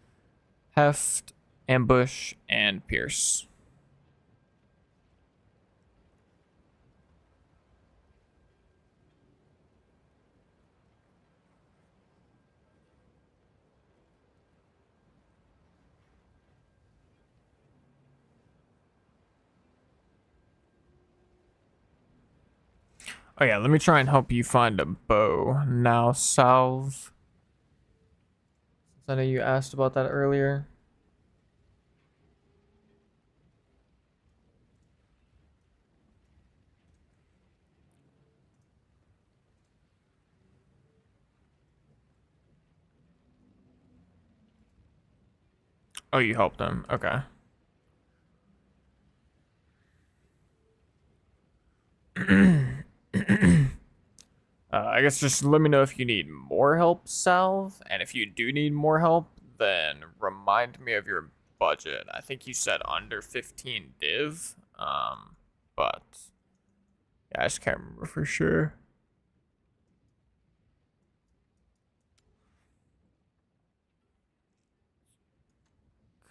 Heft, Ambush, and Pierce. Oh yeah, let me try and help you find a bow now, Salve. I know you asked about that earlier. Oh, you helped him. Okay. I guess just let me know if you need more help, Salve. And if you do need more help, then remind me of your budget. I think you said under 15 div. But yeah, I just can't remember for sure.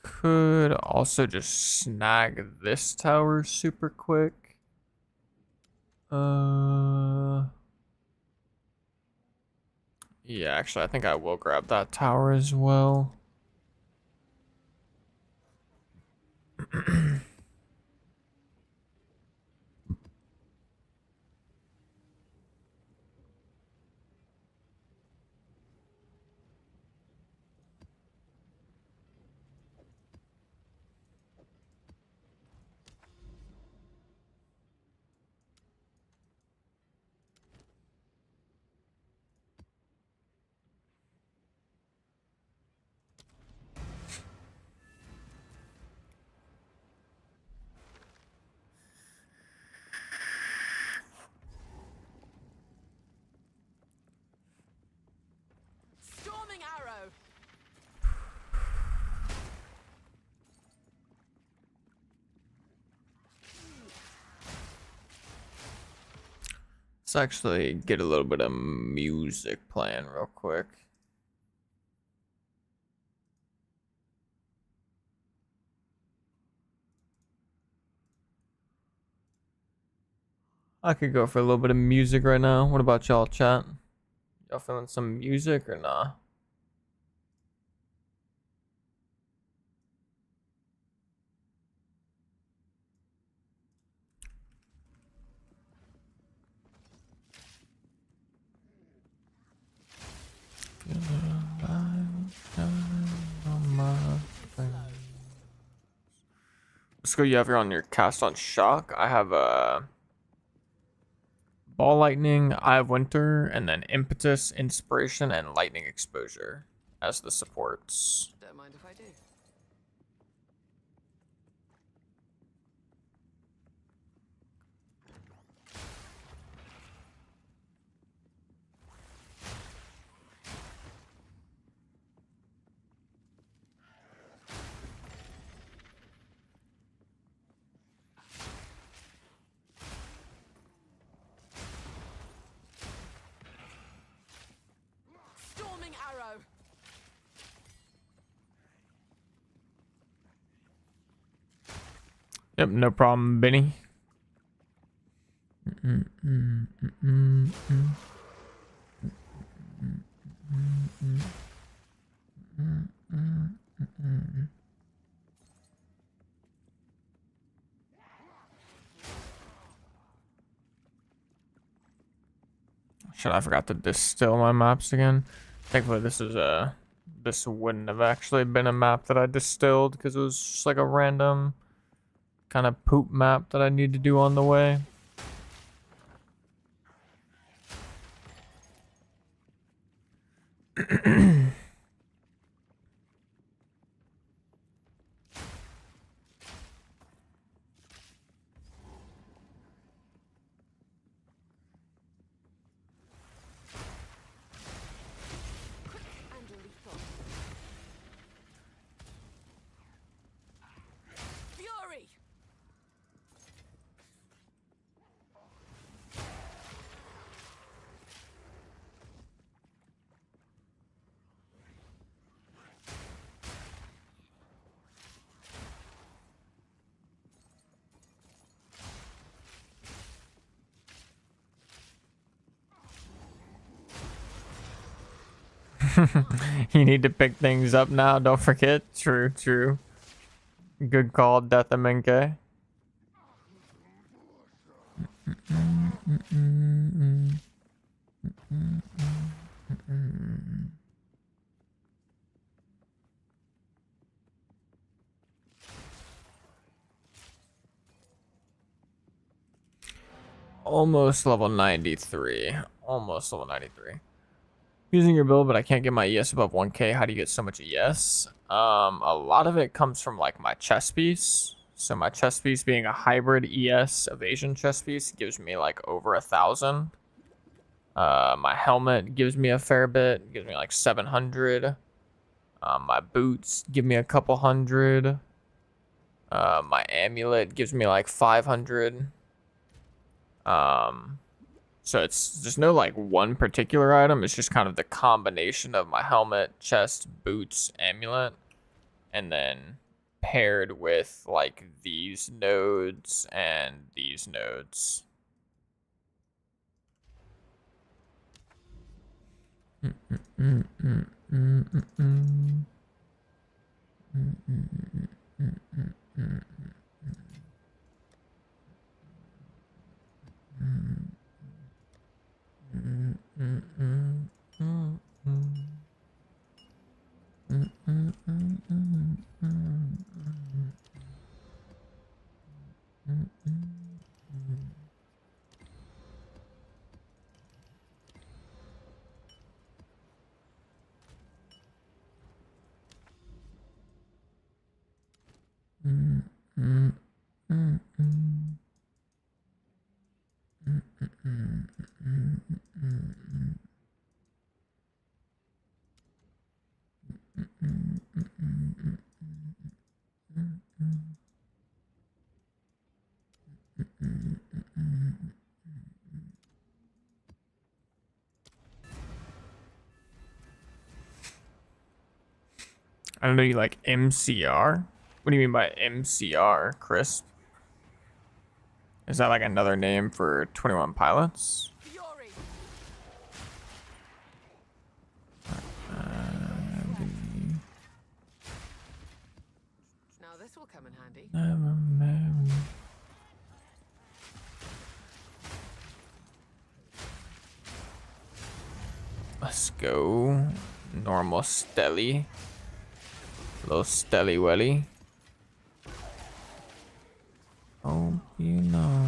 Could also just snag this tower super quick. Yeah, actually, I think I will grab that tower as well. Storming arrow. Let's actually get a little bit of music playing real quick. I could go for a little bit of music right now. What about y'all, chat? Y'all feeling some music or nah? Let's go. You have on your cast on shock. I have ball lightning, Eye of Winter, and then impetus, inspiration, and lightning exposure as the supports. Don't mind if I do. Storming arrow. Yep, no problem, Benny. Shit, I forgot to distill my maps again. Thankfully, this wouldn't have actually been a map that I distilled because it was just like a random kind of poop map that I need to do on the way. And lethal. You need to pick things up now. Don't forget. True, true. Good call, Deathamenke. Almost level 93. Almost level 93. Using your build, but I can't get my ES above 1k. How do you get so much ES? A lot of it comes from like my chest piece. So my chest piece being a hybrid ES evasion chest piece gives me like over 1,000. My helmet gives me a fair bit. Gives me like 700. My boots give me a couple hundred. My amulet gives me like 500. So it's there's no like one particular item. It's just kind of the combination of my helmet, chest, boots, amulet, and then paired with like these nodes and these nodes. I don't know, you like MCR? What do you mean by MCR, Chris? Is that like another name for 21 Pilots? Fury. Now this will come in handy. Let's go. Normal Stelly. Little Stelly Welly. Hope you know.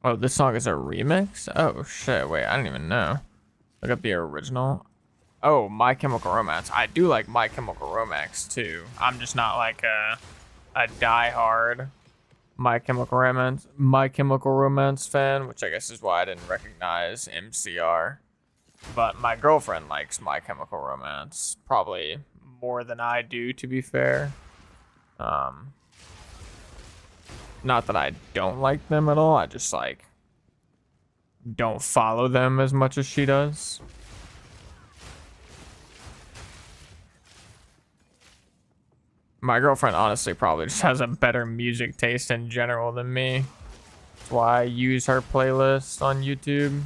Oh, this song is a remix? Oh shit, wait, I didn't even know. Look up the original. Oh, My Chemical Romance. I do like My Chemical Romance too. I'm just not like a diehard My Chemical Romance fan, which I guess is why I didn't recognize MCR. But my girlfriend likes My Chemical Romance probably more than I do, to be fair. Not that I don't like them at all. I just like don't follow them as much as she does. My girlfriend honestly probably just has a better music taste in general than me. That's why I use her playlist on YouTube.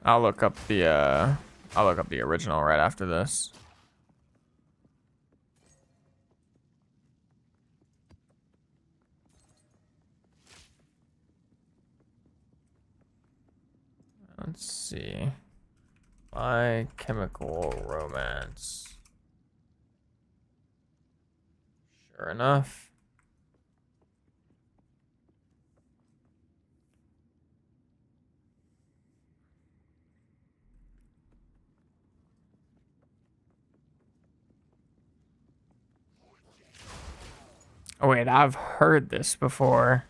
I'll look up the original right after this. Let's see. My Chemical Romance. Sure enough. Oh wait, I've heard this before.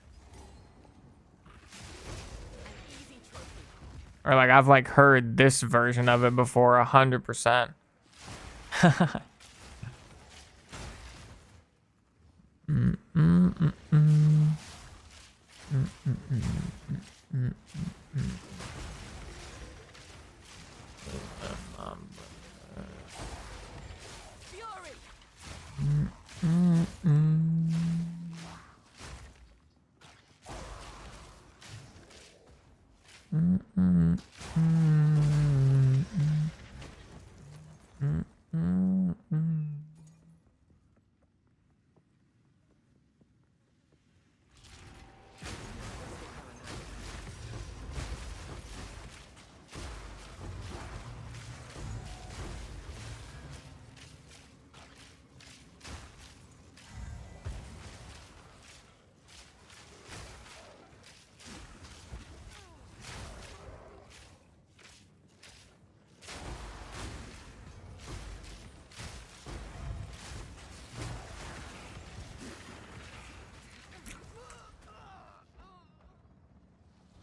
An easy trophy. Or like I've like heard this version of it before 100%. Fury!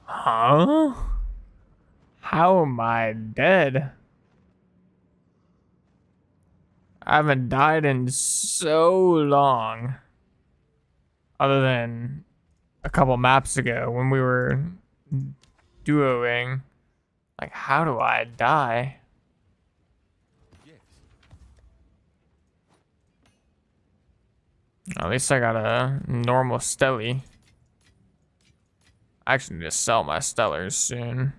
Huh? How am I dead? I haven't died in so long. Other than a couple maps ago when we were duoing. Like, how do I die? Yes. At least I got a normal stelly. I actually need to sell my stellars soon.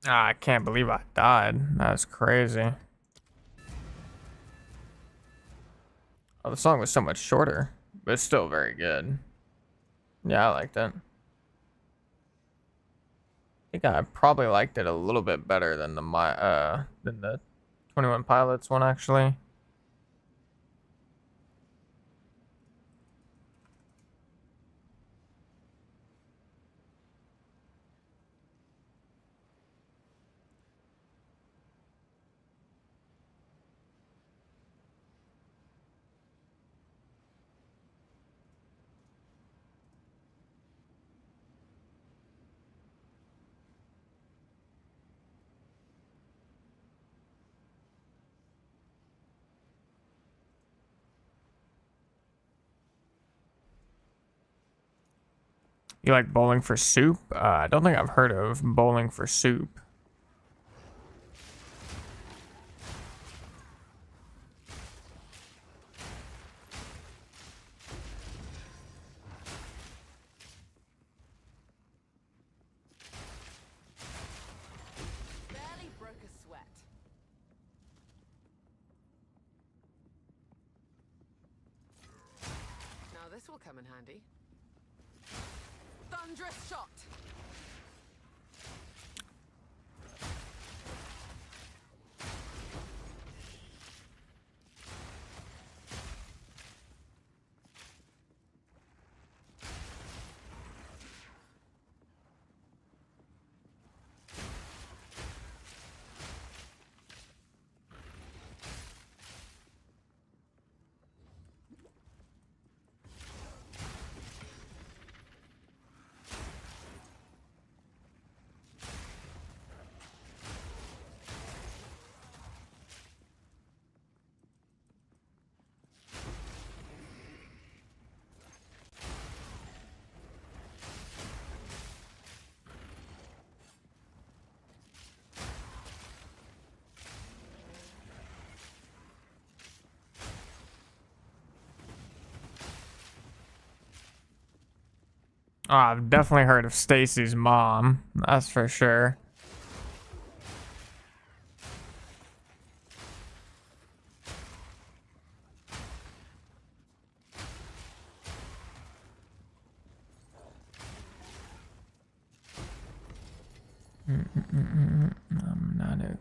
Ah, I can't believe I died. That's crazy. Oh, the song was so much shorter, but it's still very good. Yeah, I liked it. I think I probably liked it a little bit better than the 21 Pilots one actually. You like Bowling for Soup? I don't think I've heard of Bowling for Soup. Barely broke a sweat. Now this will come in handy. Thunderous shot! Oh, I've definitely heard of Stacy's mom. That's for sure. I'm not it.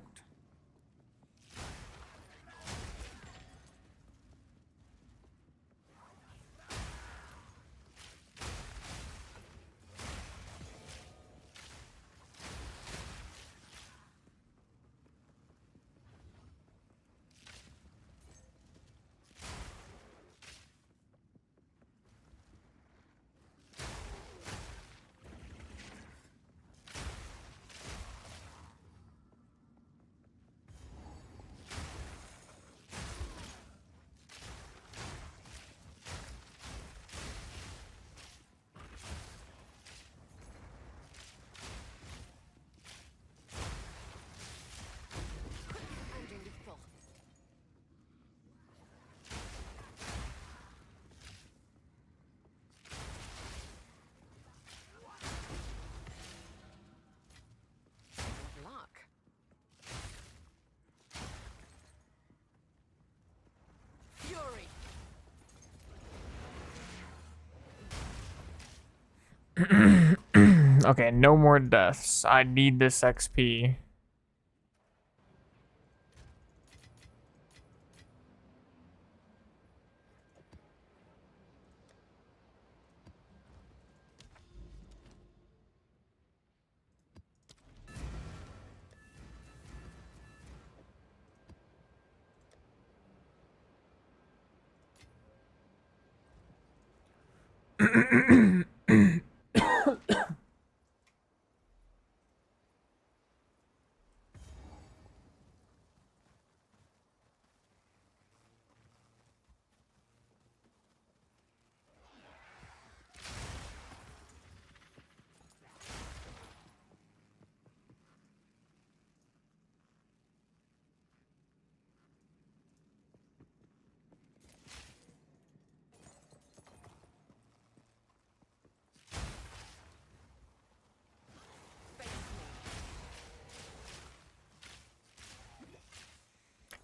Okay, no more deaths. I need this XP.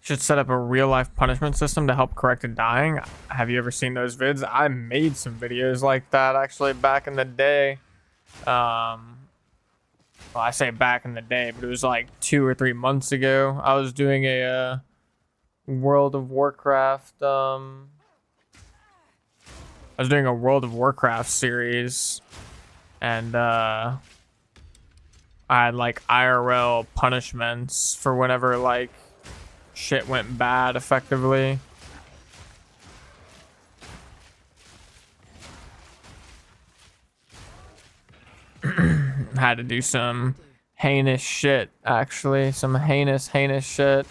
Should set up a real life punishment system to help correct a dying. Have you ever seen those vids? I made some videos like that actually back in the day. Well, I say back in the day, but it was like 2 or 3 months ago. I was doing a World of Warcraft. I was doing a World of Warcraft series, and I had like IRL punishments for whenever like shit went bad, effectively. Had to do some heinous shit, actually. Some heinous shit.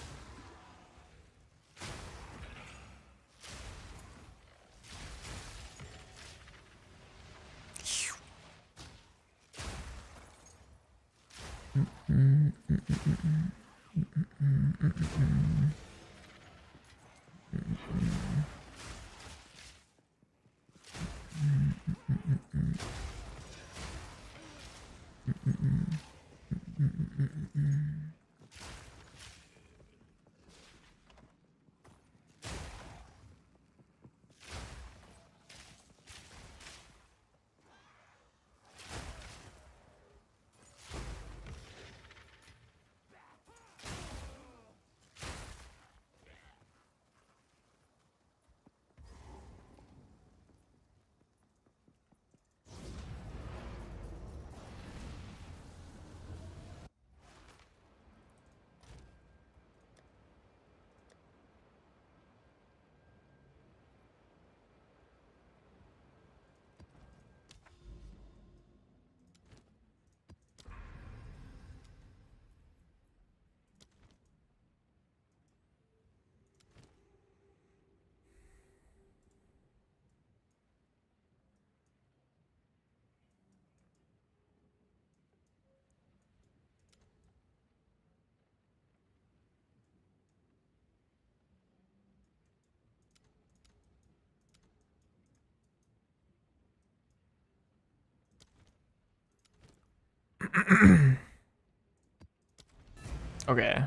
Okay.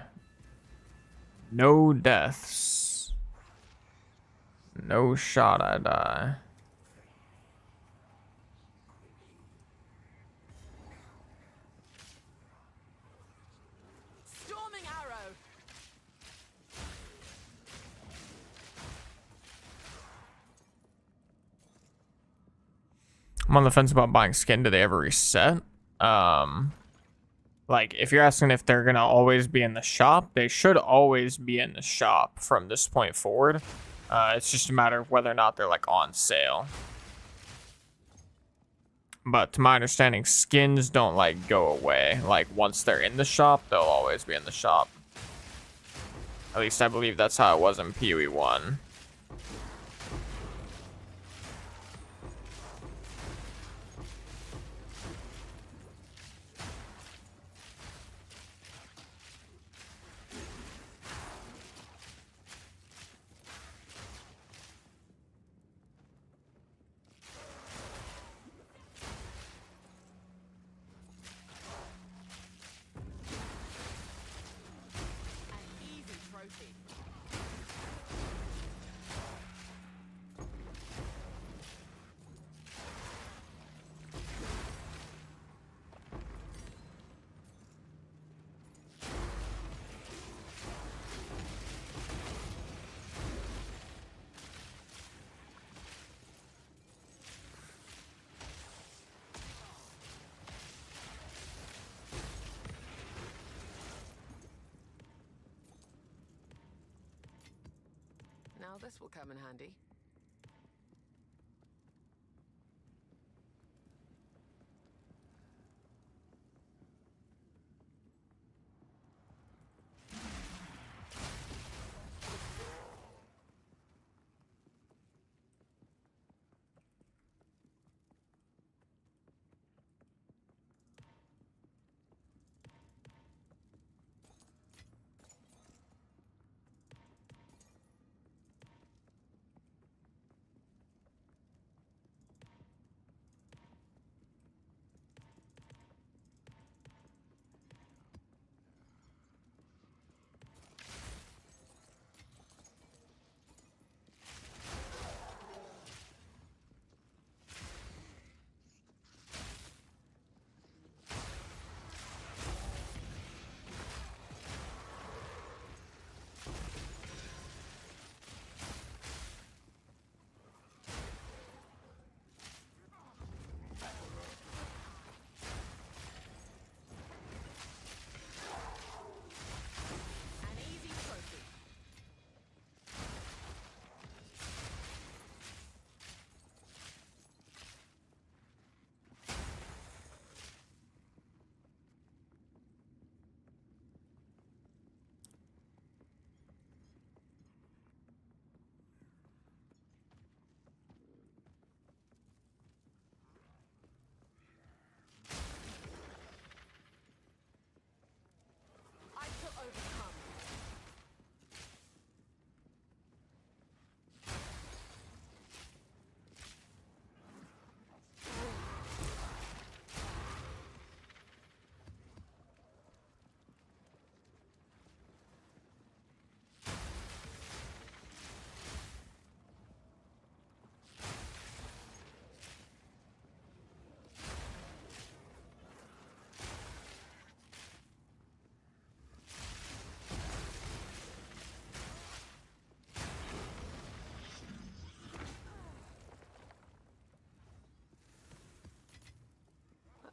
No deaths. No shot I die. Storming arrow. I'm on the fence about buying skin. Do they ever reset? Like, if you're asking if they're gonna always be in the shop, they should always be in the shop from this point forward. It's just a matter of whether or not they're like on sale. But to my understanding, skins don't like go away. Like, once they're in the shop, they'll always be in the shop. At least I believe that's how it was in POE 1. An easy trophy. Now this will come in handy. An easy trophy. I shall overcome.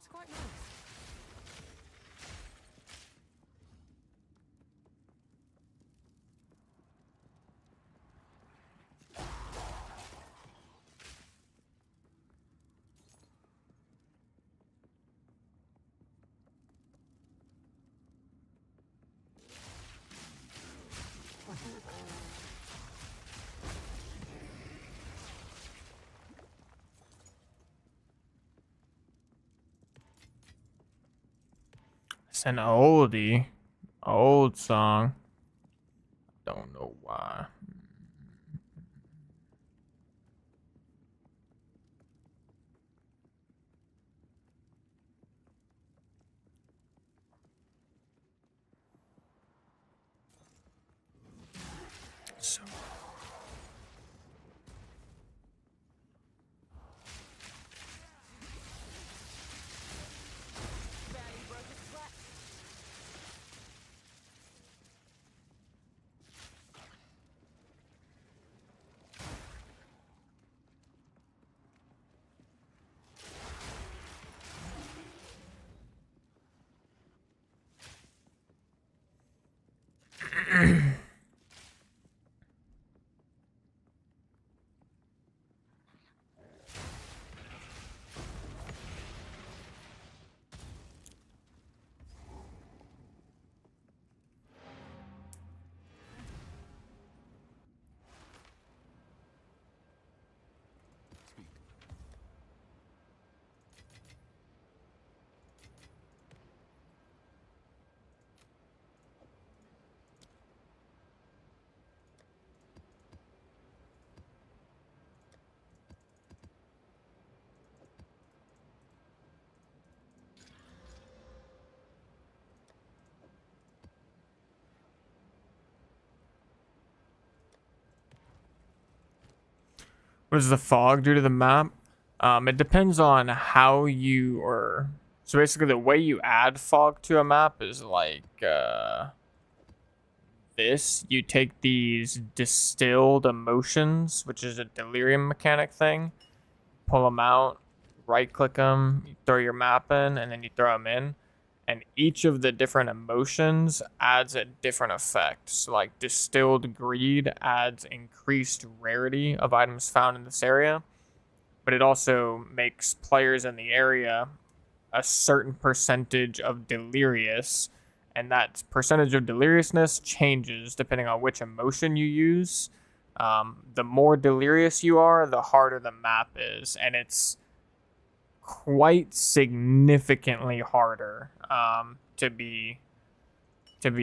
That's quite nice. It's an oldie. Old song. Don't know why. So Barely broke a sweat. Speak. what does the fog do to the map? It depends on how you or so basically the way you add fog to a map is like this. You take these distilled emotions, which is a delirium mechanic thing, pull them out, right click them, you throw your map in, and then you throw them in. and each of the different emotions adds a different effect. So like Distilled Greed adds increased rarity of items found in this area, but it also makes players in the area a certain percentage of delirious, and that percentage of deliriousness changes depending on which emotion you use. The more delirious you are, the harder the map is, and it's quite significantly harder, to be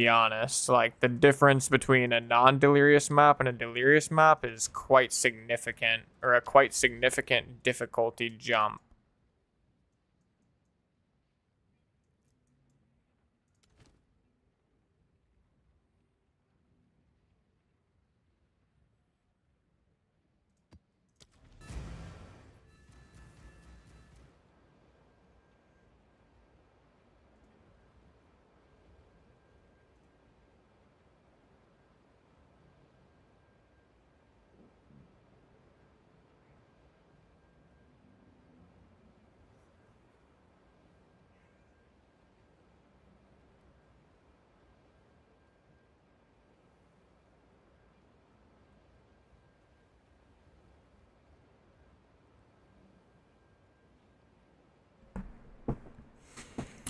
honest. Like, the difference between a non-delirious map and a delirious map is quite significant, or a quite significant difficulty jump.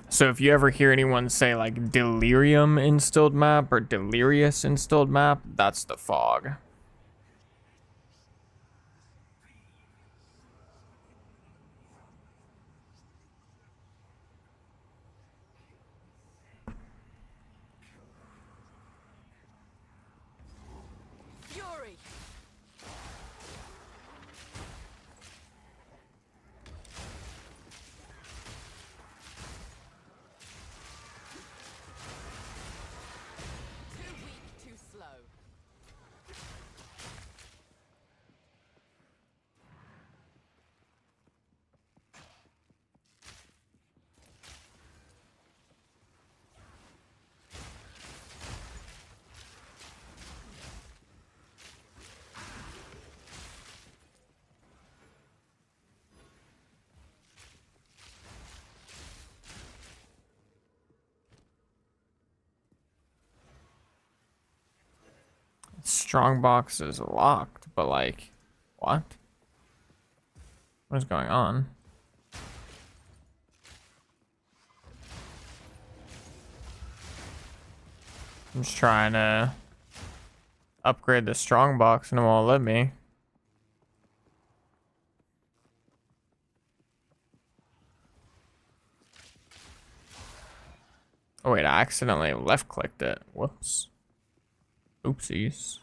So if you ever hear anyone say like delirium instilled map or delirious instilled map, that's the fog. Fury! 'Too weak, too slow. Strongbox is locked, but like, what? What is going on? I'm just trying to upgrade the strongbox and it won't let me. Oh wait, I accidentally left clicked it. Whoops. Oopsies.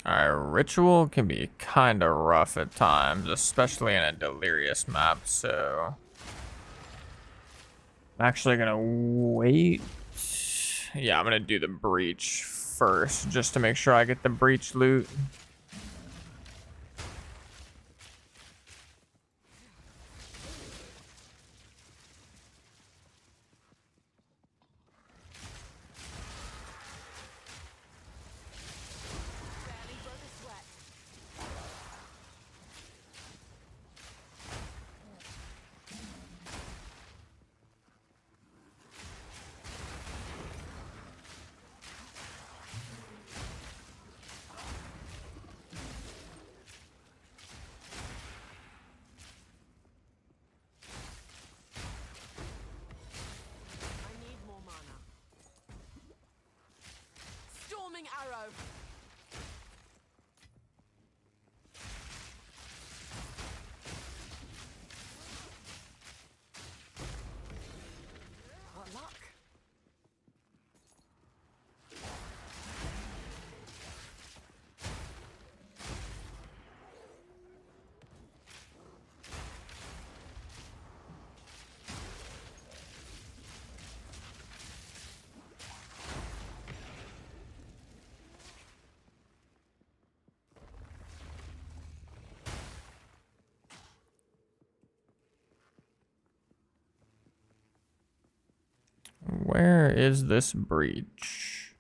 Alright, ritual can be kind of rough at times, especially in a delirious map, so I'm actually gonna wait. Yeah, I'm gonna do the breach first, just to make sure I get the breach loot. Barely broke a sweat. I need more mana. Storming arrow. What luck? Where is this breach?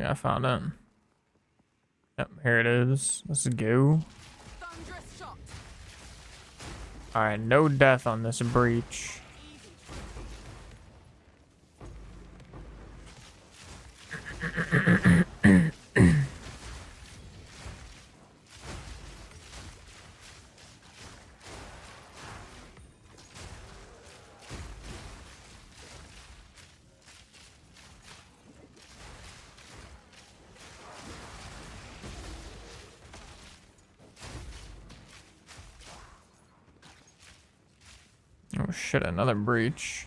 I found it. Yep, here it is. Let's go. Thunderous shot. Alright, no death on this breach. Oh shit, another breach.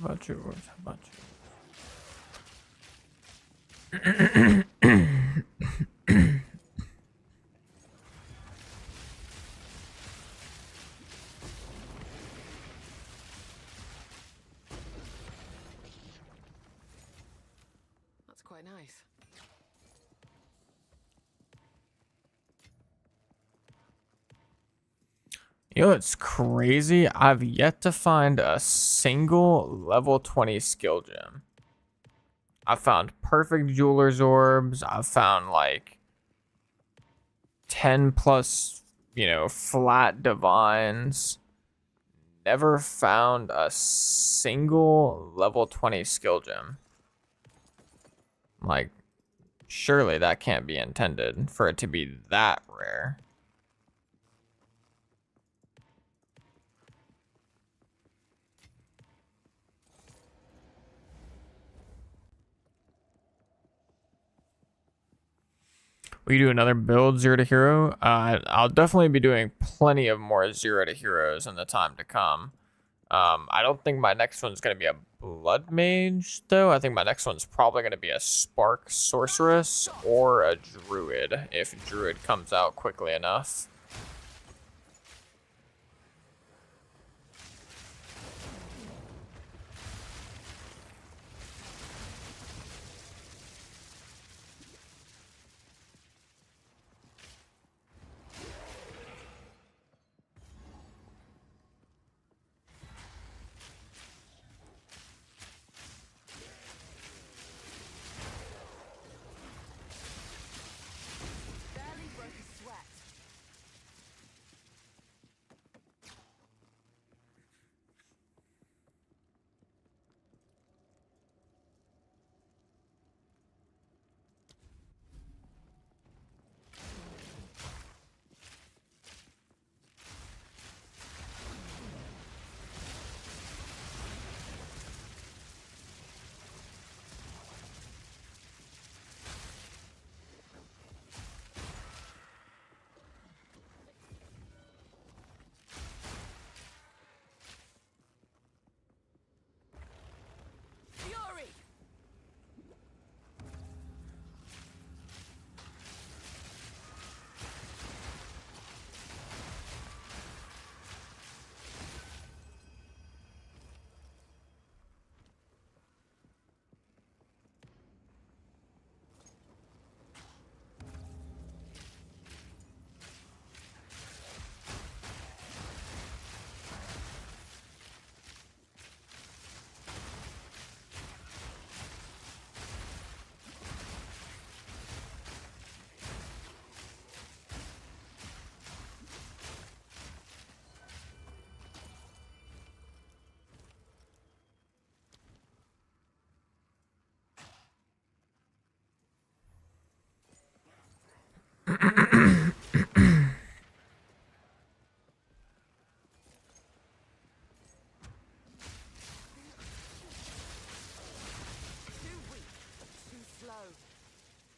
How about yours? How about you? That's quite nice. You know, it's crazy. I've yet to find a single level 20 skill gem. I found perfect jeweler's orbs. I've found like 10 plus, flat divines. Never found a single level 20 skill gem. Like, surely that can't be intended for it to be that rare. We do another build 0 to hero. I'll definitely be doing plenty of more 0 to heroes in the time to come. I don't think my next one's going to be a blood mage, though. I think my next one's probably going to be a spark sorceress or a druid, if druid comes out quickly enough. Barely broke a sweat.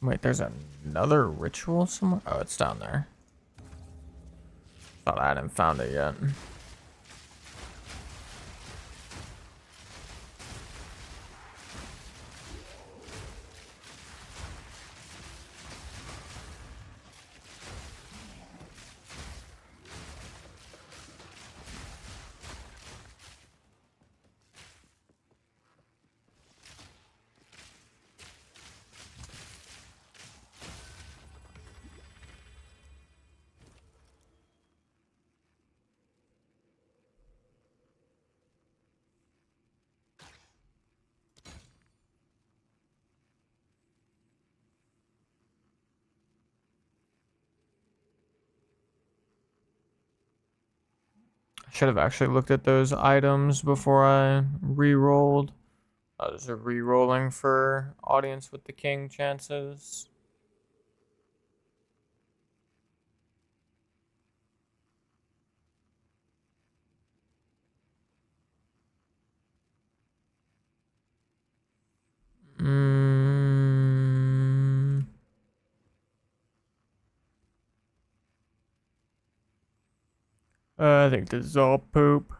Wait, there's another ritual somewhere? Oh, it's down there. Thought I hadn't found it yet. Should have actually looked at those items before I re-rolled. I was re-rolling for audience with the king chances. I think this is all poop.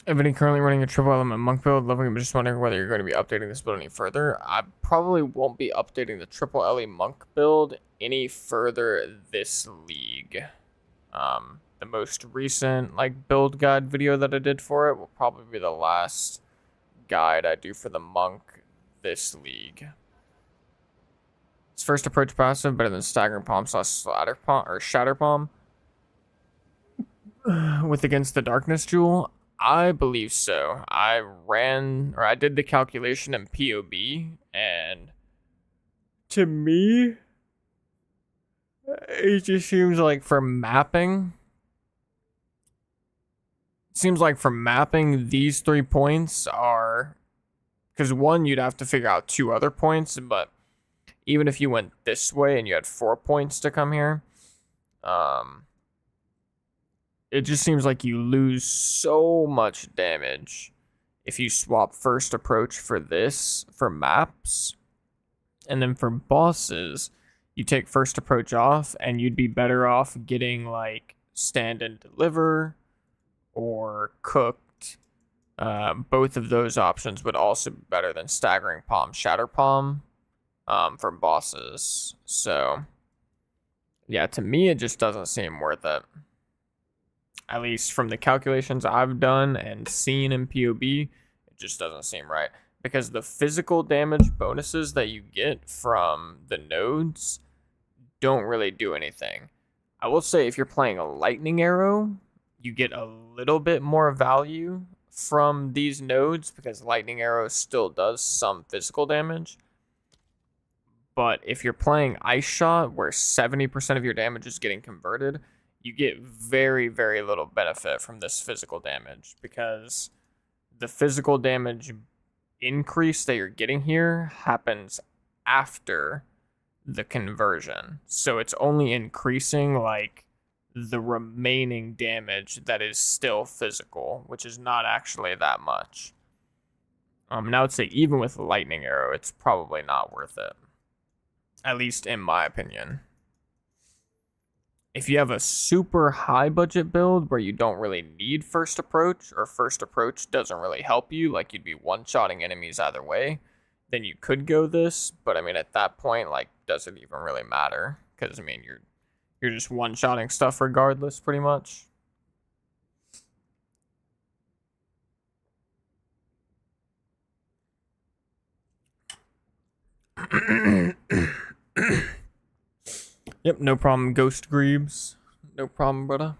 Vini currently running a triple element monk build. Loving it, but just wondering whether you're going to be updating this build any further. I probably won't be updating the triple LE monk build any further this league. The most recent build guide video that I did for it will probably be the last guide I do for the monk this league. Its first approach passive better than staggering palm slash slatter palm or shatter palm with against the darkness jewel. I believe so. I did the calculation in POB, and to me, it just seems like for mapping, these 3 points are, because one, you'd have to figure out 2 other points, but even if you went this way and you had 4 points to come here, it just seems like you lose so much damage if you swap first approach for this for maps, and then for bosses, you take first approach off, and you'd be better off getting like stand and deliver or cooked. Both of those options would also be better than staggering palm, shatter palm, for bosses. So yeah, to me, it just doesn't seem worth it. At least from the calculations I've done and seen in POB, it just doesn't seem right. Because the physical damage bonuses that you get from the nodes don't really do anything. I will say if you're playing a lightning arrow, you get a little bit more value from these nodes because lightning arrow still does some physical damage. But if you're playing ice shot, where 70% of your damage is getting converted, you get very, very little benefit from this physical damage, because the physical damage increase that you're getting here happens after the conversion. So it's only increasing like the remaining damage that is still physical, which is not actually that much. Now I'd say even with lightning arrow, it's probably not worth it. At least in my opinion. If you have a super high budget build where you don't really need first approach, or first approach doesn't really help you, like you'd be one-shotting enemies either way, then you could go this. But I mean, at that point, like, does it even really matter? Because I mean, you're just one-shotting stuff regardless, pretty much. Yep, no problem, Ghost Greaves. No problem, brother.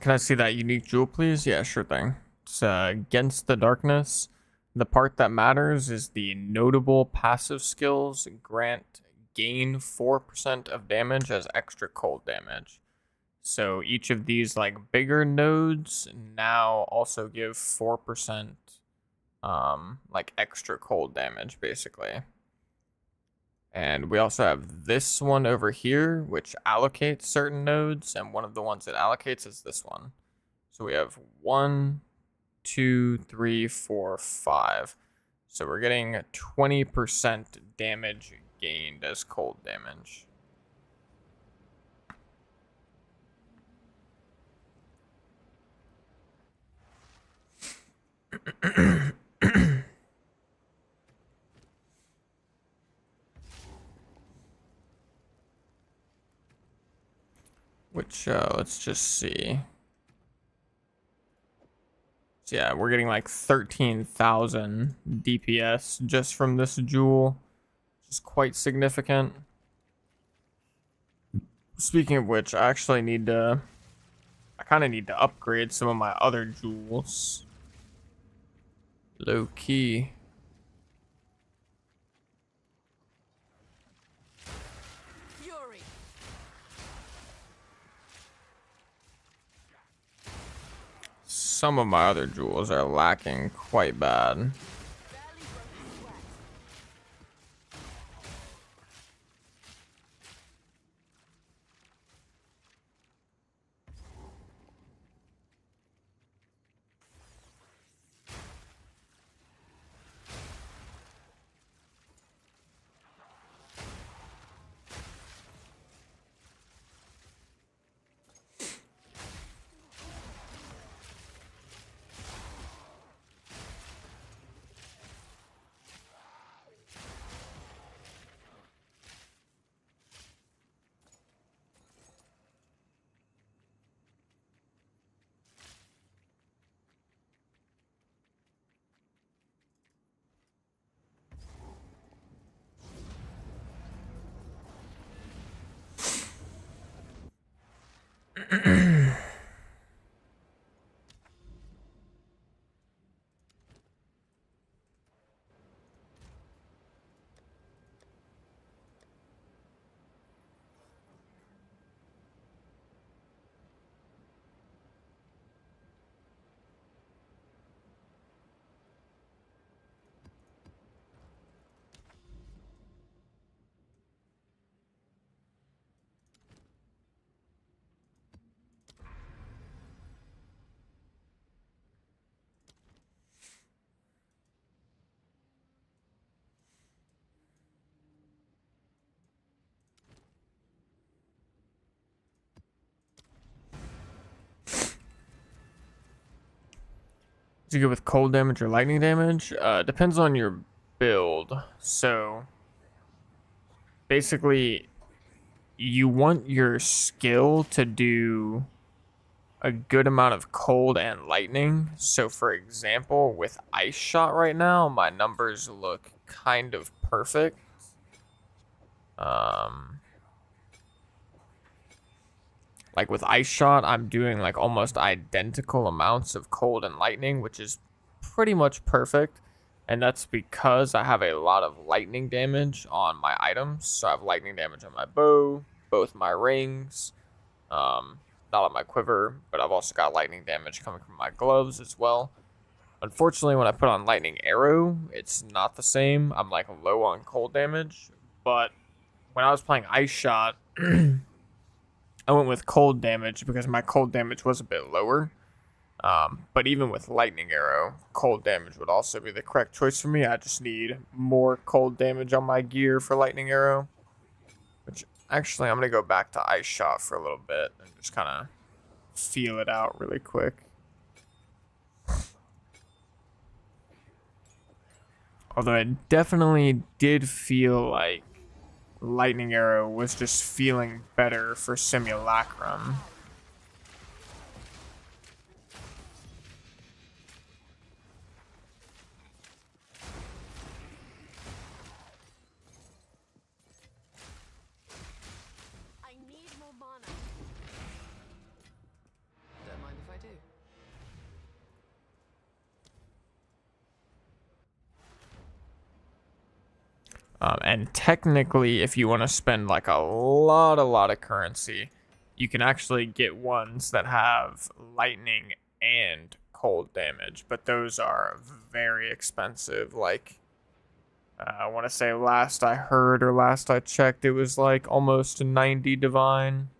Can I see that unique jewel, please? Yeah, sure thing. It's Against the Darkness. The part that matters is the notable passive skills gain 4% of damage as extra cold damage. So each of these like bigger nodes now also give 4% like extra cold damage basically. And we also have this one over here, which allocates certain nodes, and one of the ones it allocates is this one. So we have 1, 2, 3, 4, 5. So we're getting 20% damage gained as cold damage. Which, let's just see. So yeah, we're getting like 13,000 DPS just from this jewel, which is quite significant. Speaking of which, I kind of need to upgrade some of my other jewels. Low key. Fury. some of my other jewels are lacking quite bad. Is it good with cold damage or lightning damage? Depends on your build. So basically, you want your skill to do a good amount of cold and lightning. So for example, with Ice Shot right now, my numbers look kind of perfect. Like with Ice Shot, I'm doing like almost identical amounts of cold and lightning, which is pretty much perfect. And that's because I have a lot of lightning damage on my items. So I have lightning damage on my bow, both my rings, not on my quiver, but I've also got lightning damage coming from my gloves as well. Unfortunately, when I put on lightning arrow, it's not the same. I'm like low on cold damage, but when I was playing Ice Shot, I went with cold damage because my cold damage was a bit lower. But even with lightning arrow, cold damage would also be the correct choice for me. I just need more cold damage on my gear for lightning arrow. Which, actually, I'm going to go back to Ice Shot for a little bit and just kind of feel it out really quick. Although it definitely did feel like lightning arrow was just feeling better for Simulacrum. I need more mana. Don't mind if I do. And technically, if you want to spend like a lot of currency, you can actually get ones that have lightning and cold damage, but those are very expensive. Like, I want to say last I heard or last I checked, it was like almost 90 divine.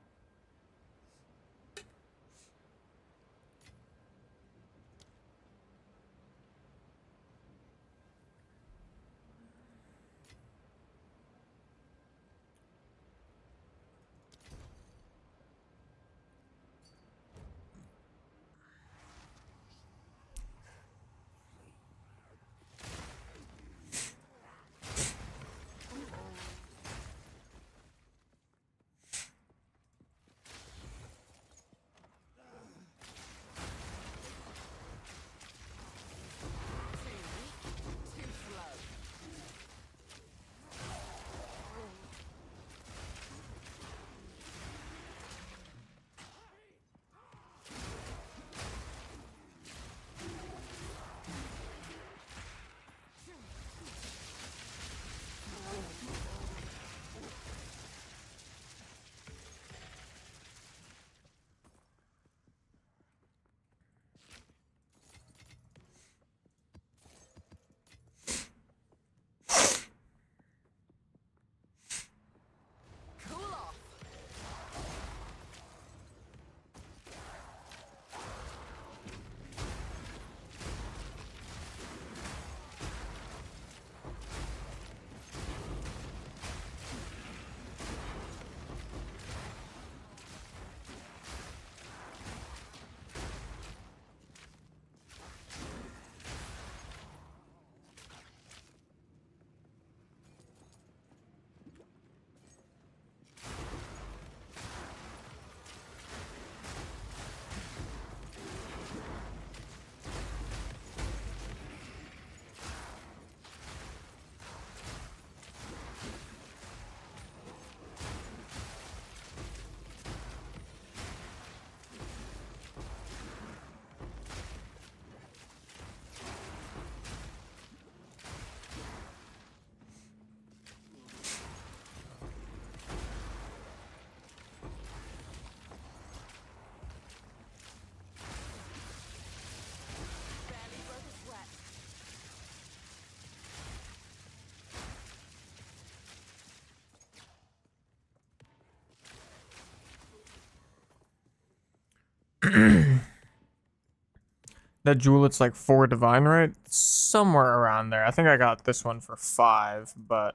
That jewel, it's like 4 divine, right? Somewhere around there. I think I got this one for 5, but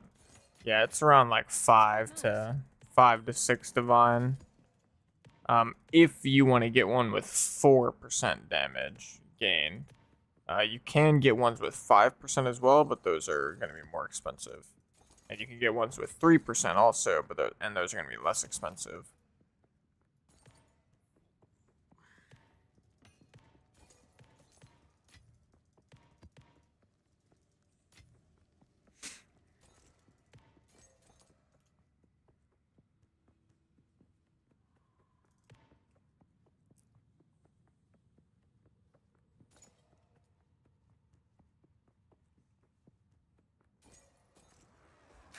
yeah, it's around like 5 to 6 divine. If you want to get one with 4% damage gain, you can get ones with 5% as well, but those are going to be more expensive. And you can get ones with 3% also, but those are going to be less expensive.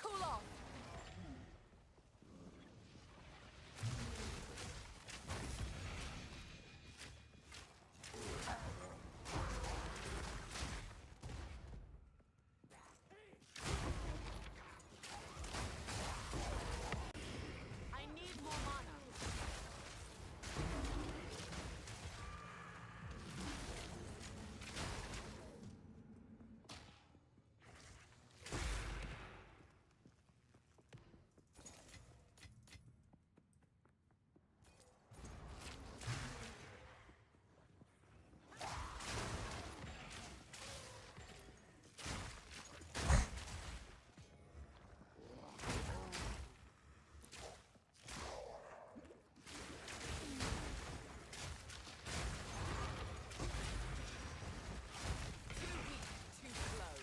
Cool off. I need more mana. Too slow.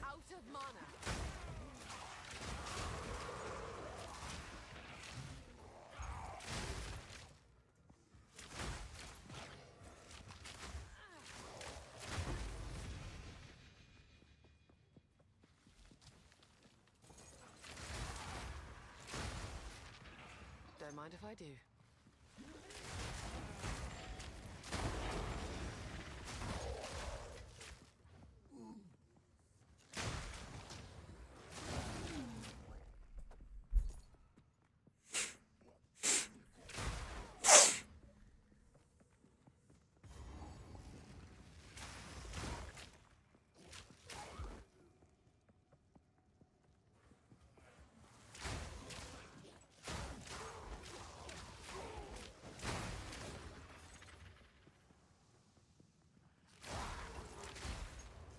Out of mana. Don't mind if I do.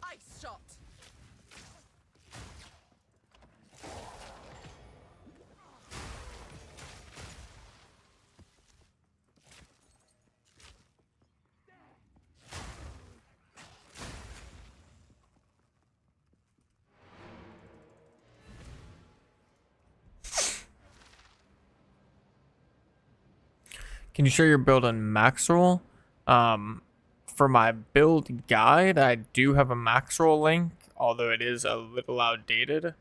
Ice shot. Can you show your build on max roll? For my build guide, I do have a max roll link, although it is a little outdated.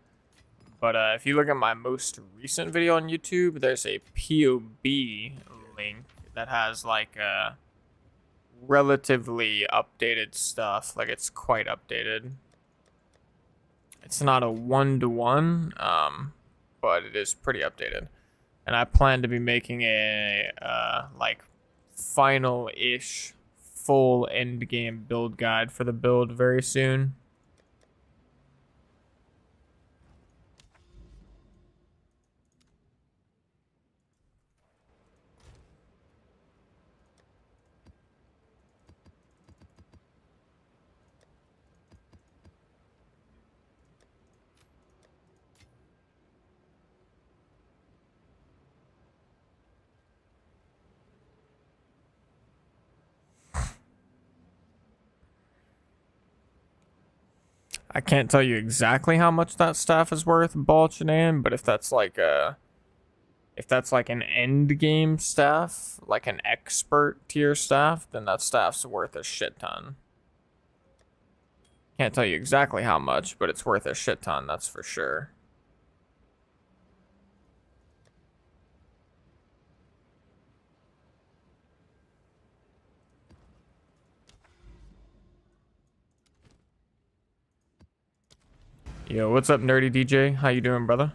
But if you look at my most recent video on YouTube, there's a POB link that has like relatively updated stuff. Like it's quite updated. It's not a 1-to-1, but it is pretty updated. And I plan to be making a like final-ish full end game build guide for the build very soon. I can't tell you exactly how much that staff is worth, Balchanan, but if that's like an end game staff, like an expert tier staff, then that staff's worth a shit ton. Can't tell you exactly how much, but it's worth a shit ton, that's for sure. Yo, what's up, Nerdy DJ? How you doing, brother?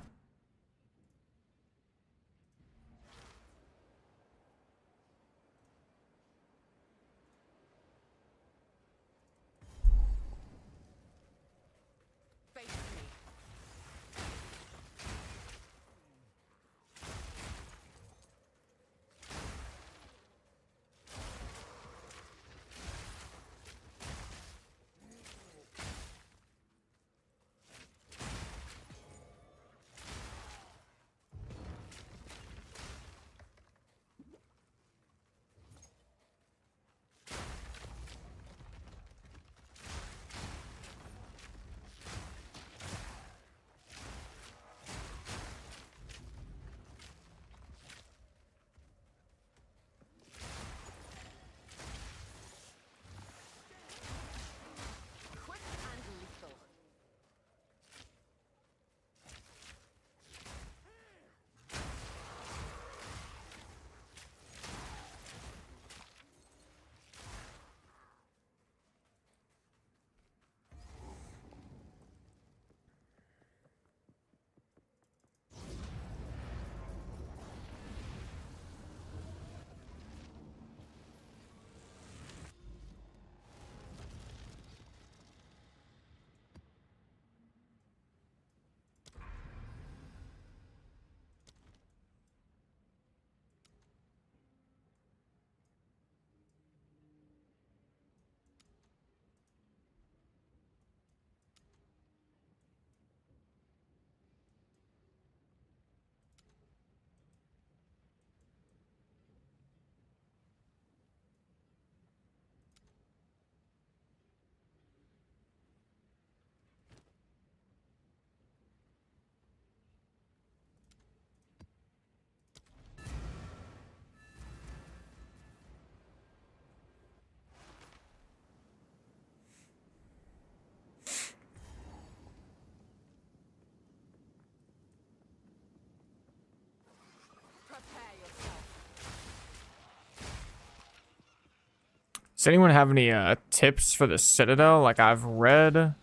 Does anyone have any tips for the Citadel? Like, I've read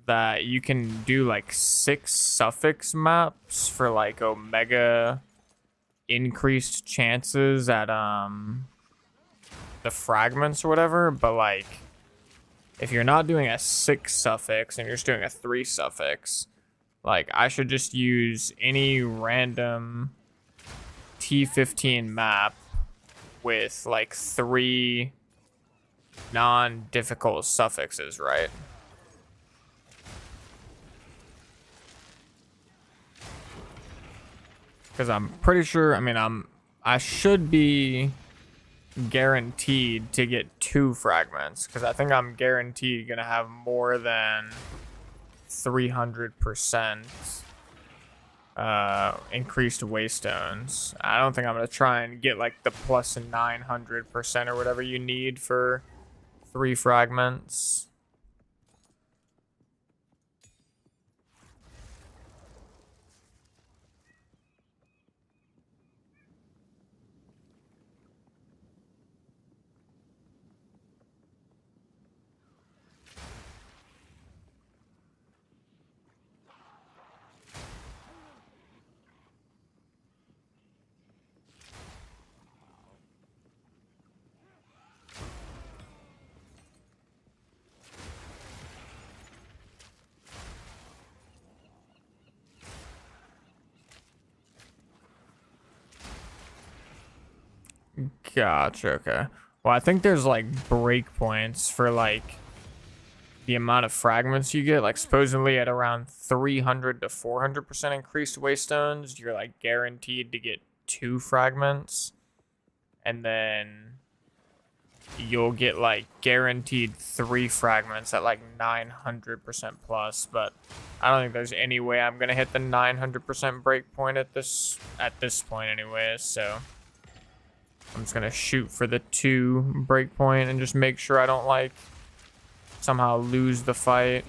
that you can do like 6 suffix maps for like Omega increased chances at the fragments or whatever, but like if you're not doing a 6 suffix and you're just doing a 3 suffix, like I should just use any random T15 map with like 3 non-difficult suffixes, right? Because I'm pretty sure, I mean, I should be guaranteed to get 2 fragments, because I think I'm guaranteed gonna have more than 300% increased waystones. I don't think I'm gonna try and get like the plus 900% or whatever you need for 3 fragments. Gotcha, okay. Well, I think there's like breakpoints for like the amount of fragments you get. Like supposedly at around 300 to 400% increased waystones, you're like guaranteed to get 2 fragments. And then you'll get like guaranteed 3 fragments at like 900% plus, but I don't think there's any way I'm gonna hit the 900% breakpoint at this point anyways, so I'm just gonna shoot for the 2 breakpoint and just make sure I don't like somehow lose the fight.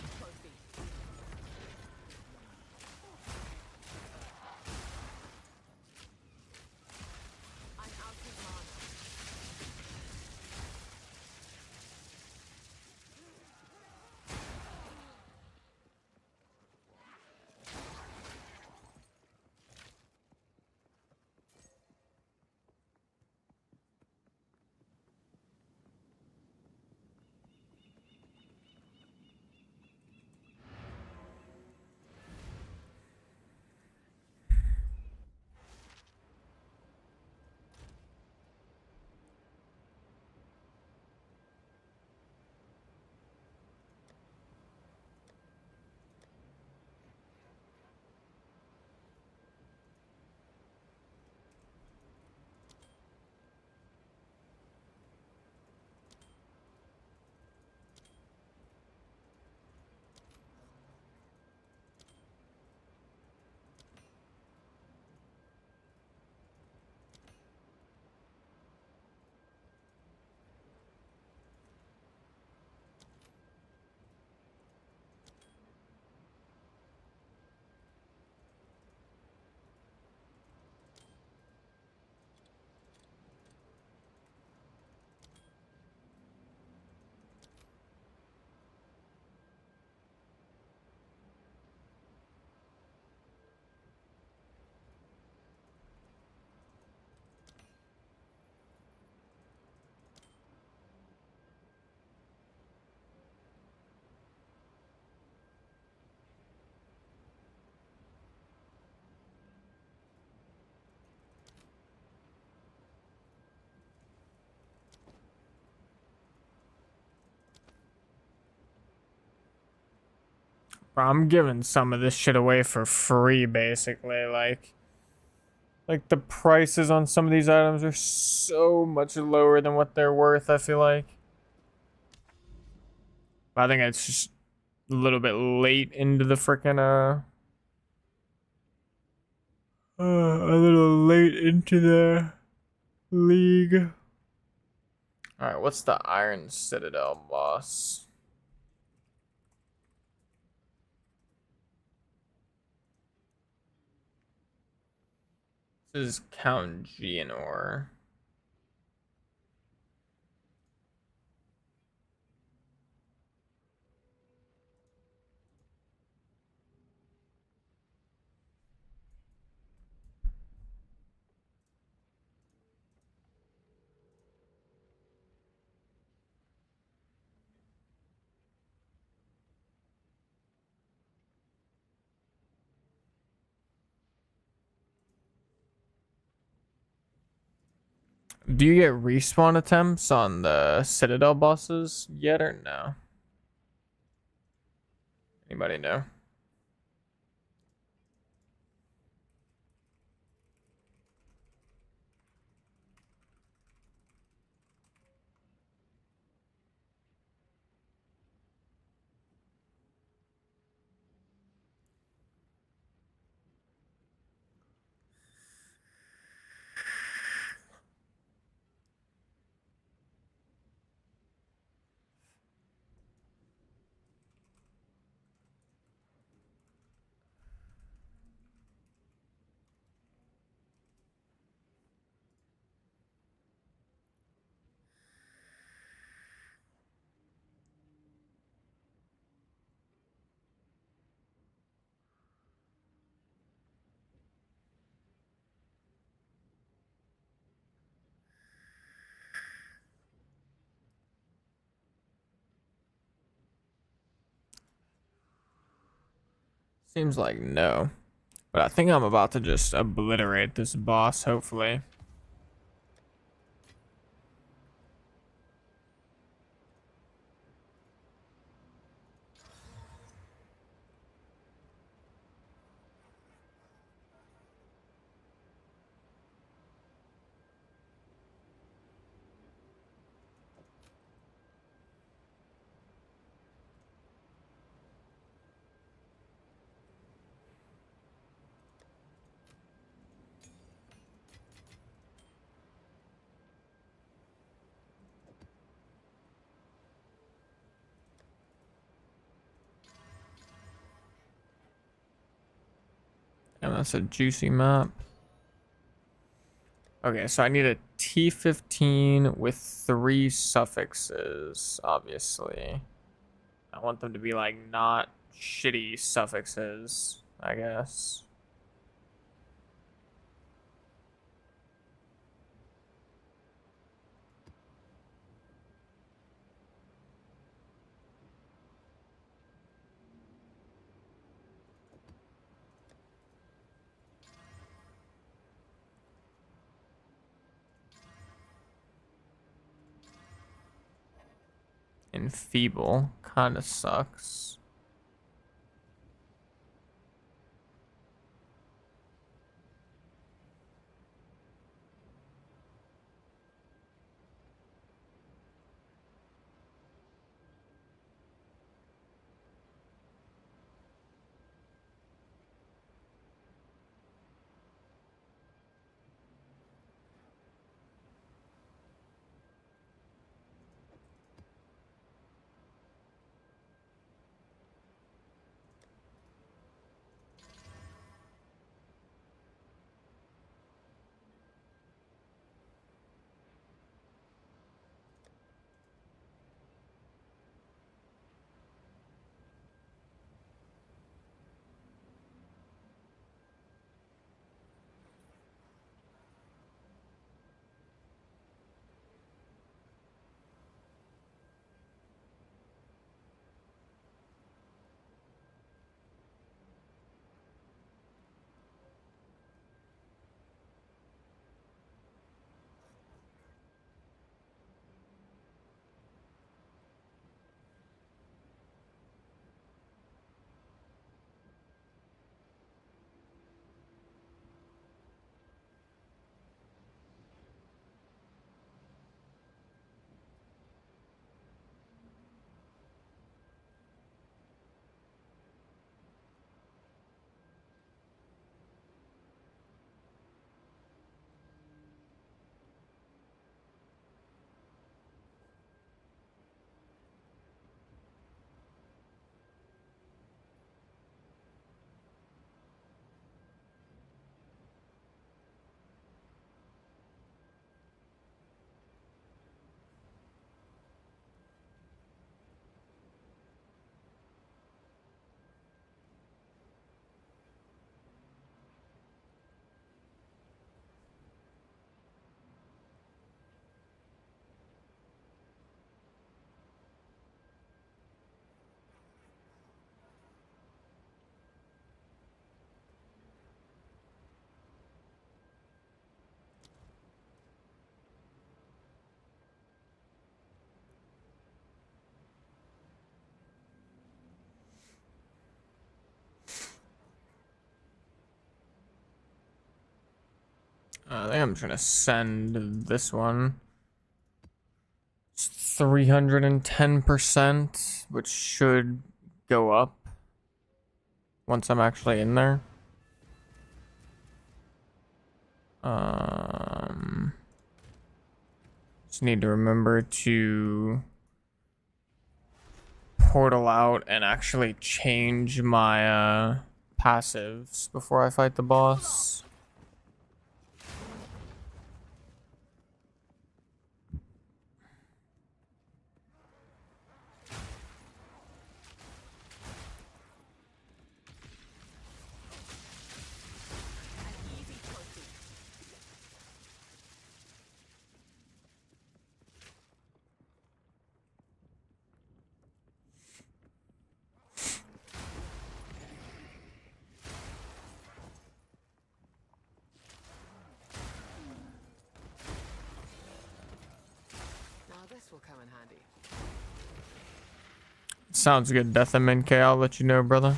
Bro, I'm giving some of this shit away for free, basically. Like the prices on some of these items are so much lower than what they're worth, I feel like. But I think it's just a little bit late into the frickin' a little late into the league. Alright, what's the Iron Citadel boss? This is Count Geonor. Do you get respawn attempts on the Citadel bosses yet or no? Anybody know? Seems like no. But I think I'm about to just obliterate this boss, hopefully. And that's a juicy map. Okay, so I need a T15 with 3 suffixes, obviously. I want them to be like not shitty suffixes, I guess. Enfeeble kind of sucks. I think I'm trying to send this one. It's 310%, which should go up once I'm actually in there. Just need to remember to portal out and actually change my passives before I fight the boss. Now this will come in handy. Sounds good, Death MNK. I'll let you know, brother.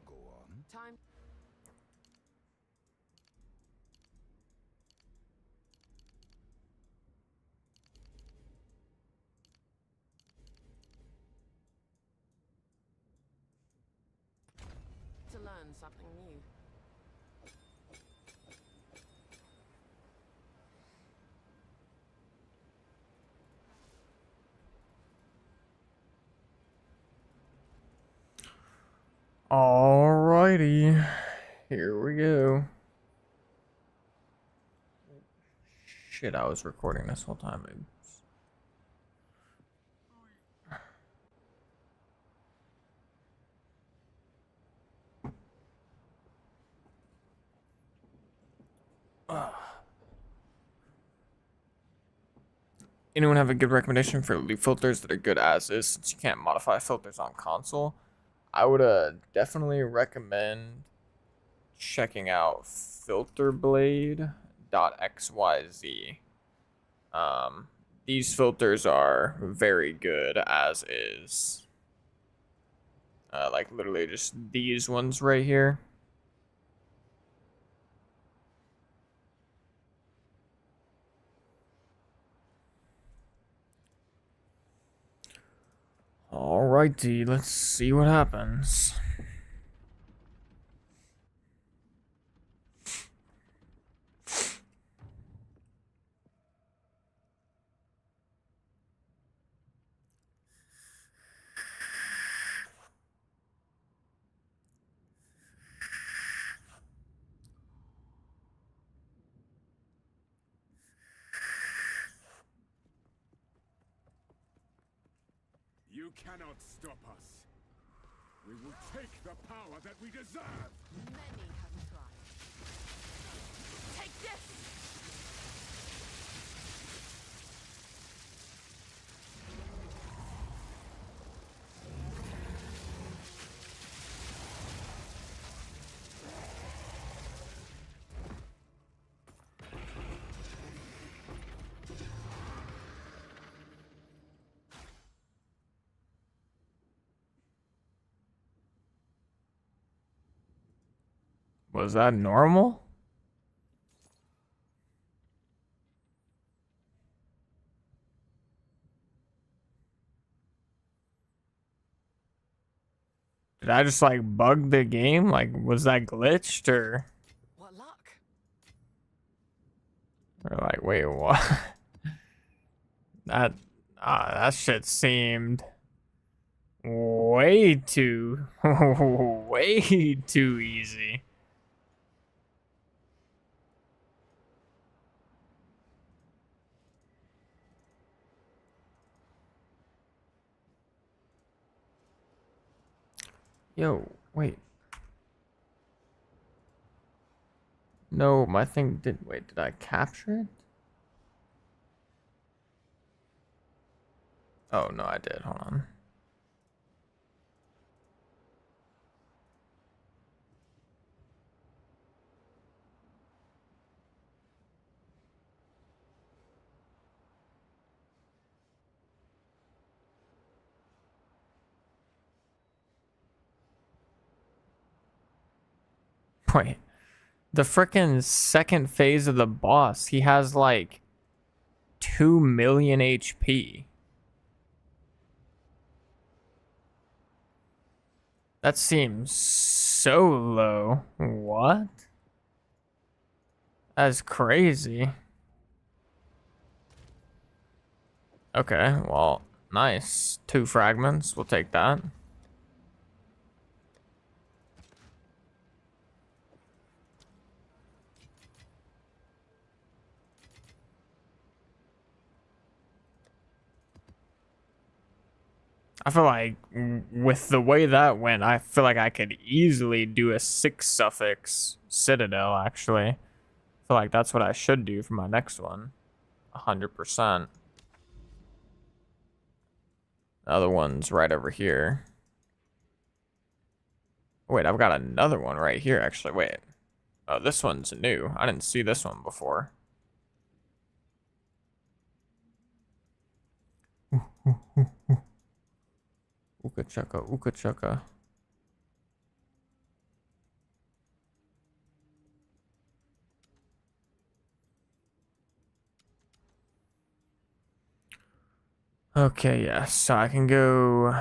Go on. Time. To learn something new. Alrighty, here we go. Shit, I was recording this whole time. Anyone have a good recommendation for loop filters that are good as is, since you can't modify filters on console? I would definitely recommend checking out filterblade.xyz. These filters are very good as is. Like literally just these ones right here. Alrighty, let's see what happens. You cannot stop us. We will take the power that we deserve. Many have tried. Take this! Was that normal? Did I just like bug the game? Like, was that glitched or What luck? like, wait, what? That that shit seemed way too way too easy. Yo, wait. No, my thing did. Wait, did I capture it? Oh, no, I did. Hold on. Wait. The frickin' second phase of the boss, he has like 2 million HP. That seems so low. What? That's crazy. Okay, well, nice. 2 fragments. We'll take that. I feel like with the way that went, I feel like I could easily do a 6 suffix citadel, actually. I feel like that's what I should do for my next one. 100%. The other one's right over here. Wait, I've got another one right here, actually. Wait. Oh, this one's new. I didn't see this one before. Ooka chaka, ooka chaka. Okay, yeah, so I can go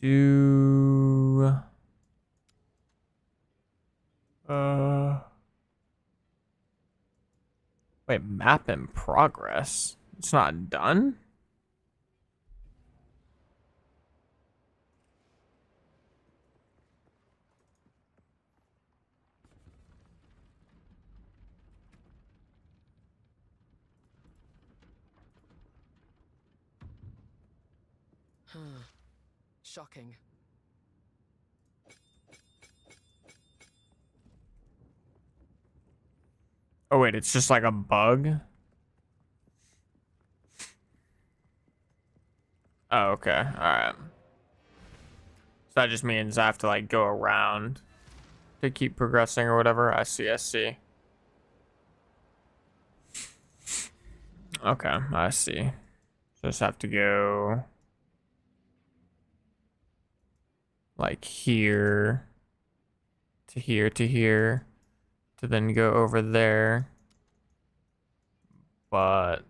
do wait, map in progress. It's not done? Shocking. Oh wait, it's just like a bug? Oh, okay. Alright. So that just means I have to like go around to keep progressing or whatever. I see, I see. Okay, I see. Just have to go like here to here to here to then go over there. But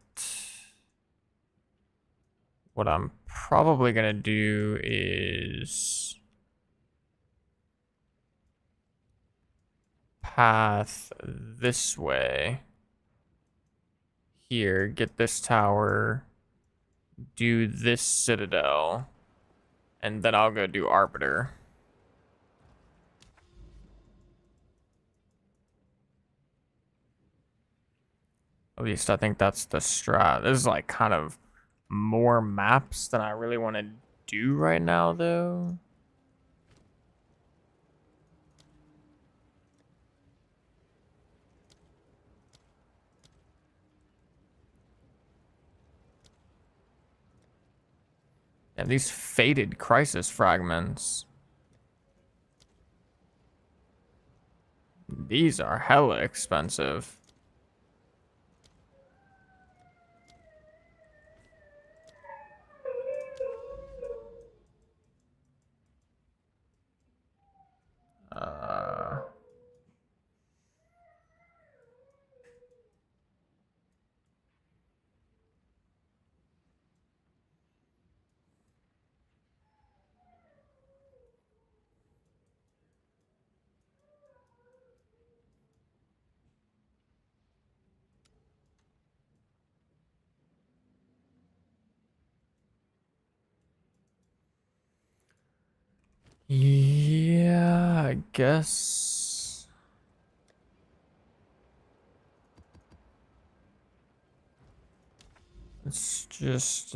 what I'm probably gonna do is path this way. Here, get this tower, do this citadel, and then I'll go do Arbiter. At least I think that's the strat. This is like kind of more maps than I really want to do right now, though. And these faded crisis fragments. These are hella expensive. Yeah, I guess. It's just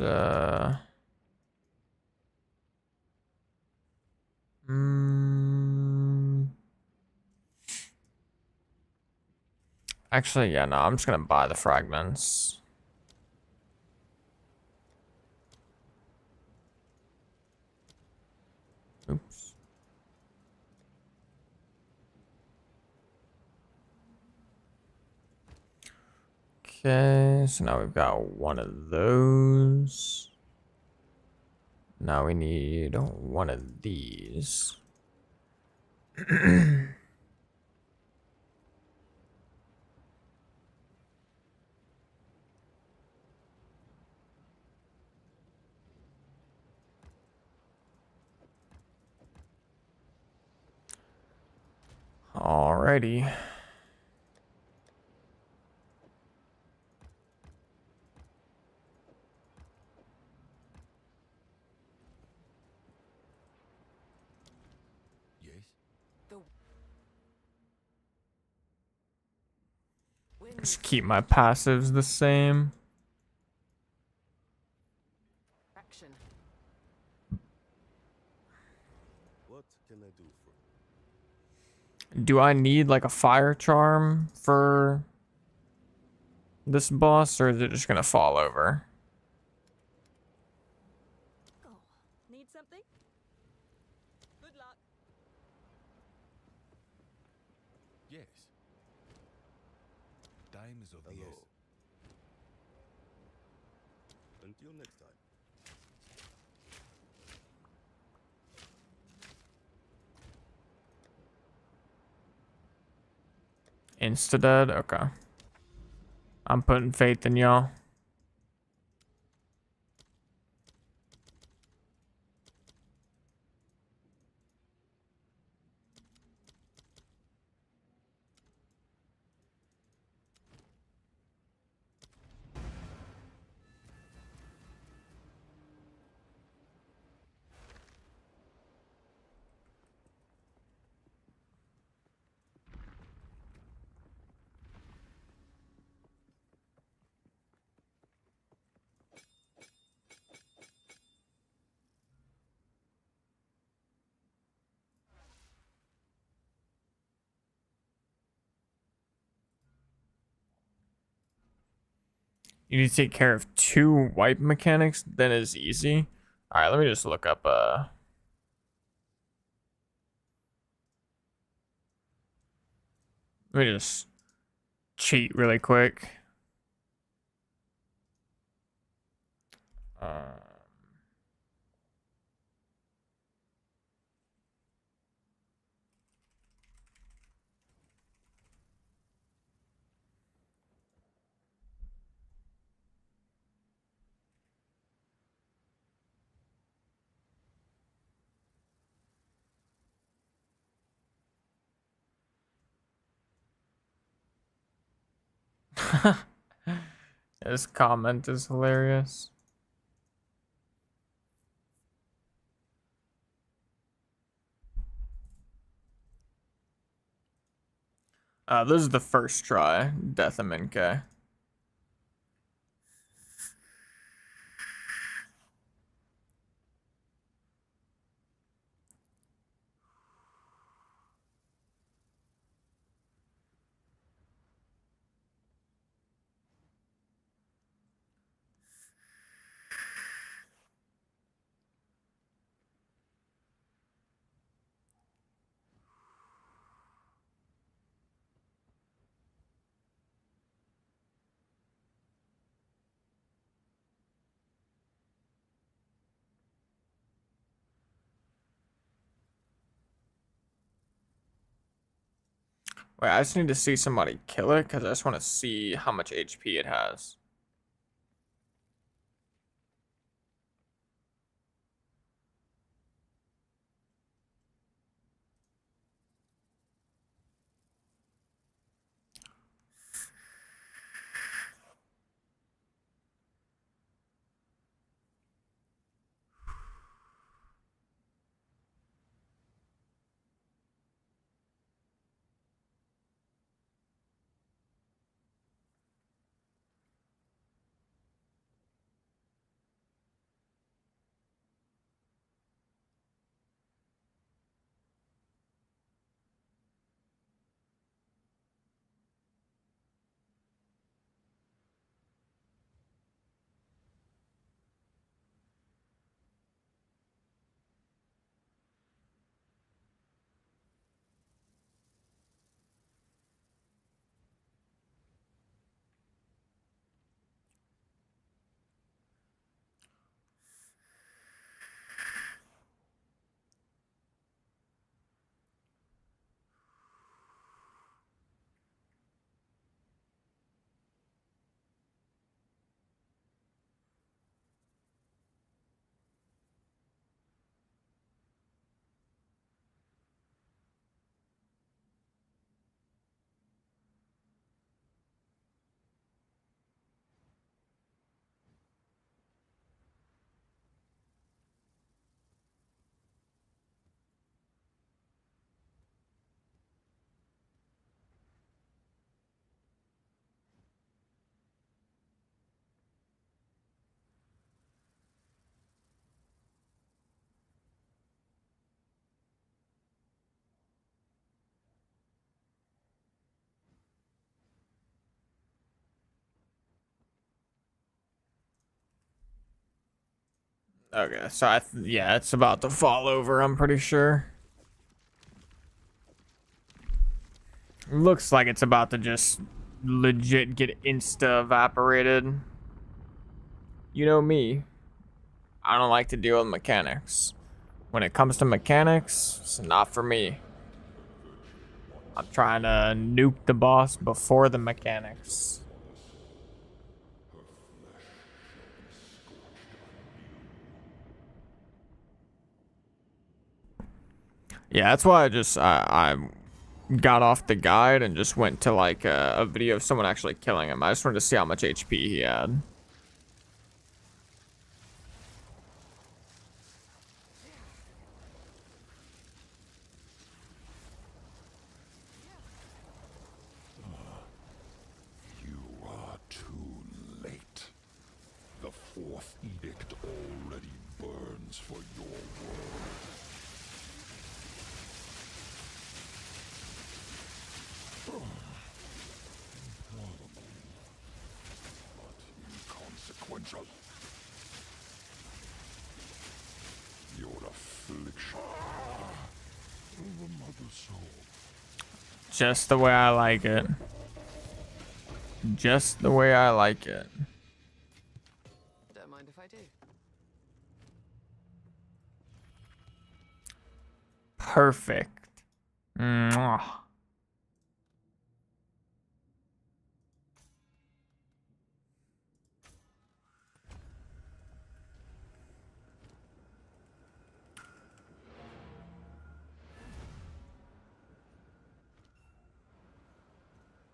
mm, actually, yeah, no, I'm just gonna buy the fragments. Oops. Okay, so now we've got one of those. Now we need one of these. Alrighty. Yes? The wind Just keep my passives the same. direction. What can I do for Do I need like a fire charm for this boss, or is it just gonna fall over? Oh, need something? Good luck. Yes. Time is of the Hello. essence. Until next time. Insta-dead? Okay. I'm putting faith in y'all. You need to take care of 2 wipe mechanics, then it's easy. Alright, let me just look up let me just cheat really quick. Uh this comment is hilarious. This is the first try, Death of Minke. Wait, I just need to see somebody kill it because I just want to see how much HP it has. Okay, so yeah, it's about to fall over, I'm pretty sure. Looks like it's about to just legit get insta-evaporated. You know me. I don't like to deal with mechanics. When it comes to mechanics, it's not for me. I'm trying to nuke the boss before the mechanics. Yeah, that's why I got off the guide and just went to like a video of someone actually killing him. I just wanted to see how much HP he had. You are too late. The fourth edict already burns for your world. But inconsequential. Your affliction of the mother soul. Just the way I like it. Just the way I like it. Don't mind if I do. Perfect. Mwah.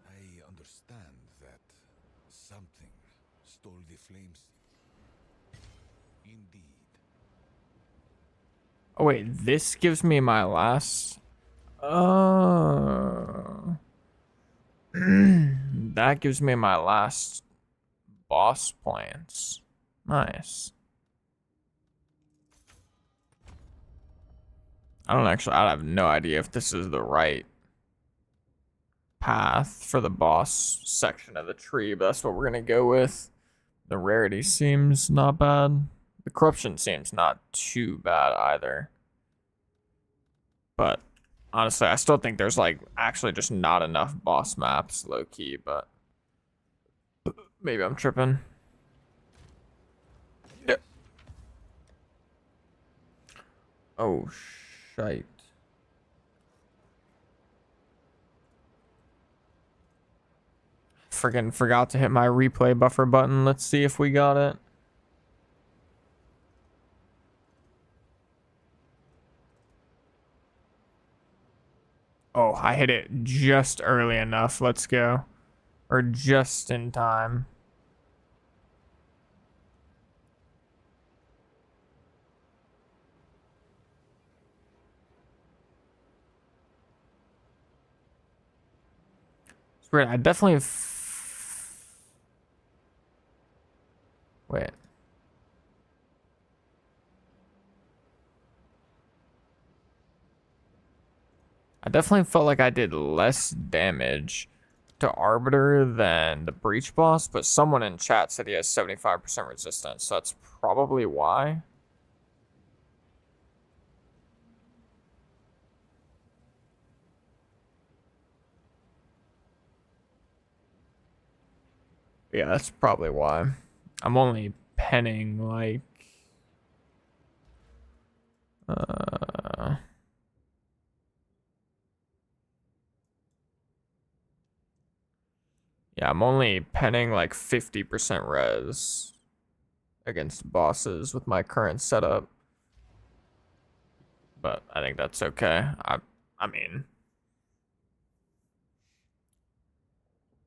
I understand that something stole the flames. Indeed. Oh wait, this gives me my last. Oh. That gives me my last boss points. Nice. I have no idea if this is the right path for the boss section of the tree, but that's what we're gonna go with. The rarity seems not bad. The corruption seems not too bad either. But honestly, I still think there's like actually just not enough boss maps, low key, but maybe I'm tripping. Yeah. Oh, shite. Friggin' forgot to hit my replay buffer button. Let's see if we got it. Oh, I hit it just early enough. Let's go. Or just in time. It's weird. I definitely... Wait. I definitely felt like I did less damage to Arbiter than the Breach boss, but someone in chat said he has 75% resistance, so that's probably why. Yeah, that's probably why. I'm only penning like... Yeah, I'm only penning like 50% res against bosses with my current setup. But I think that's okay. I mean,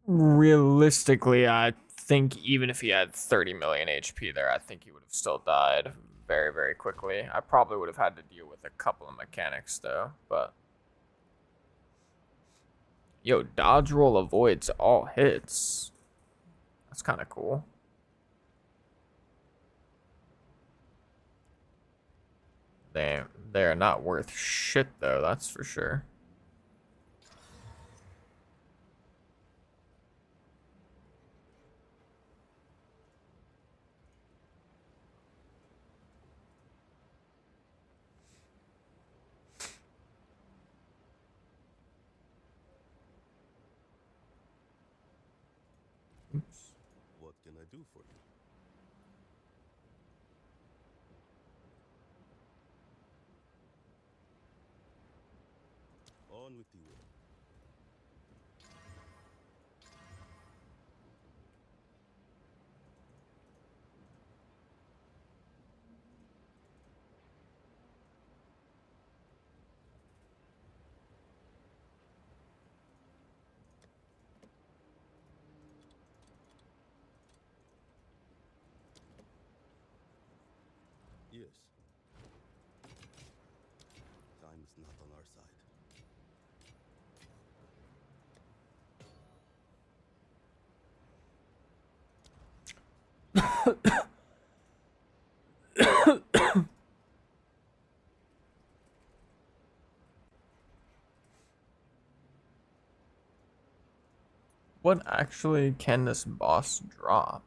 realistically, I think even if he had 30 million HP there, I think he would have still died very, very quickly. I probably would have had to deal with a couple of mechanics though, but... Yo, dodge roll avoids all hits. That's kind of cool. They're not worth shit though, that's for sure. I do for you? On with the work. Yes. Time is not on our side. What actually can this boss drop?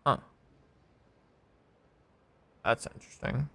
Huh. That's interesting.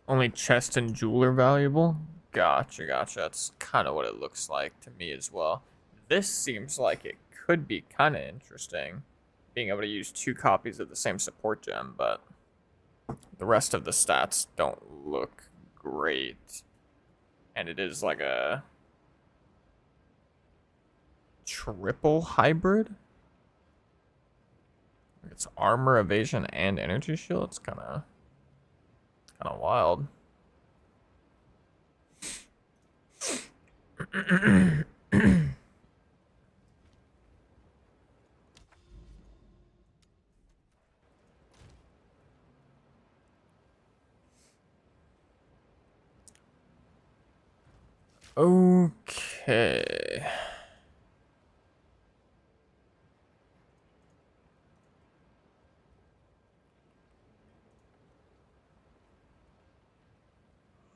Only chest and jewel are valuable? Gotcha, gotcha. That's kind of what it looks like to me as well. This seems like it could be kind of interesting, being able to use 2 copies of the same support gem, but the rest of the stats don't look great. And it is like a triple hybrid? It's armor, evasion, and energy shield. It's kind of wild. Okay.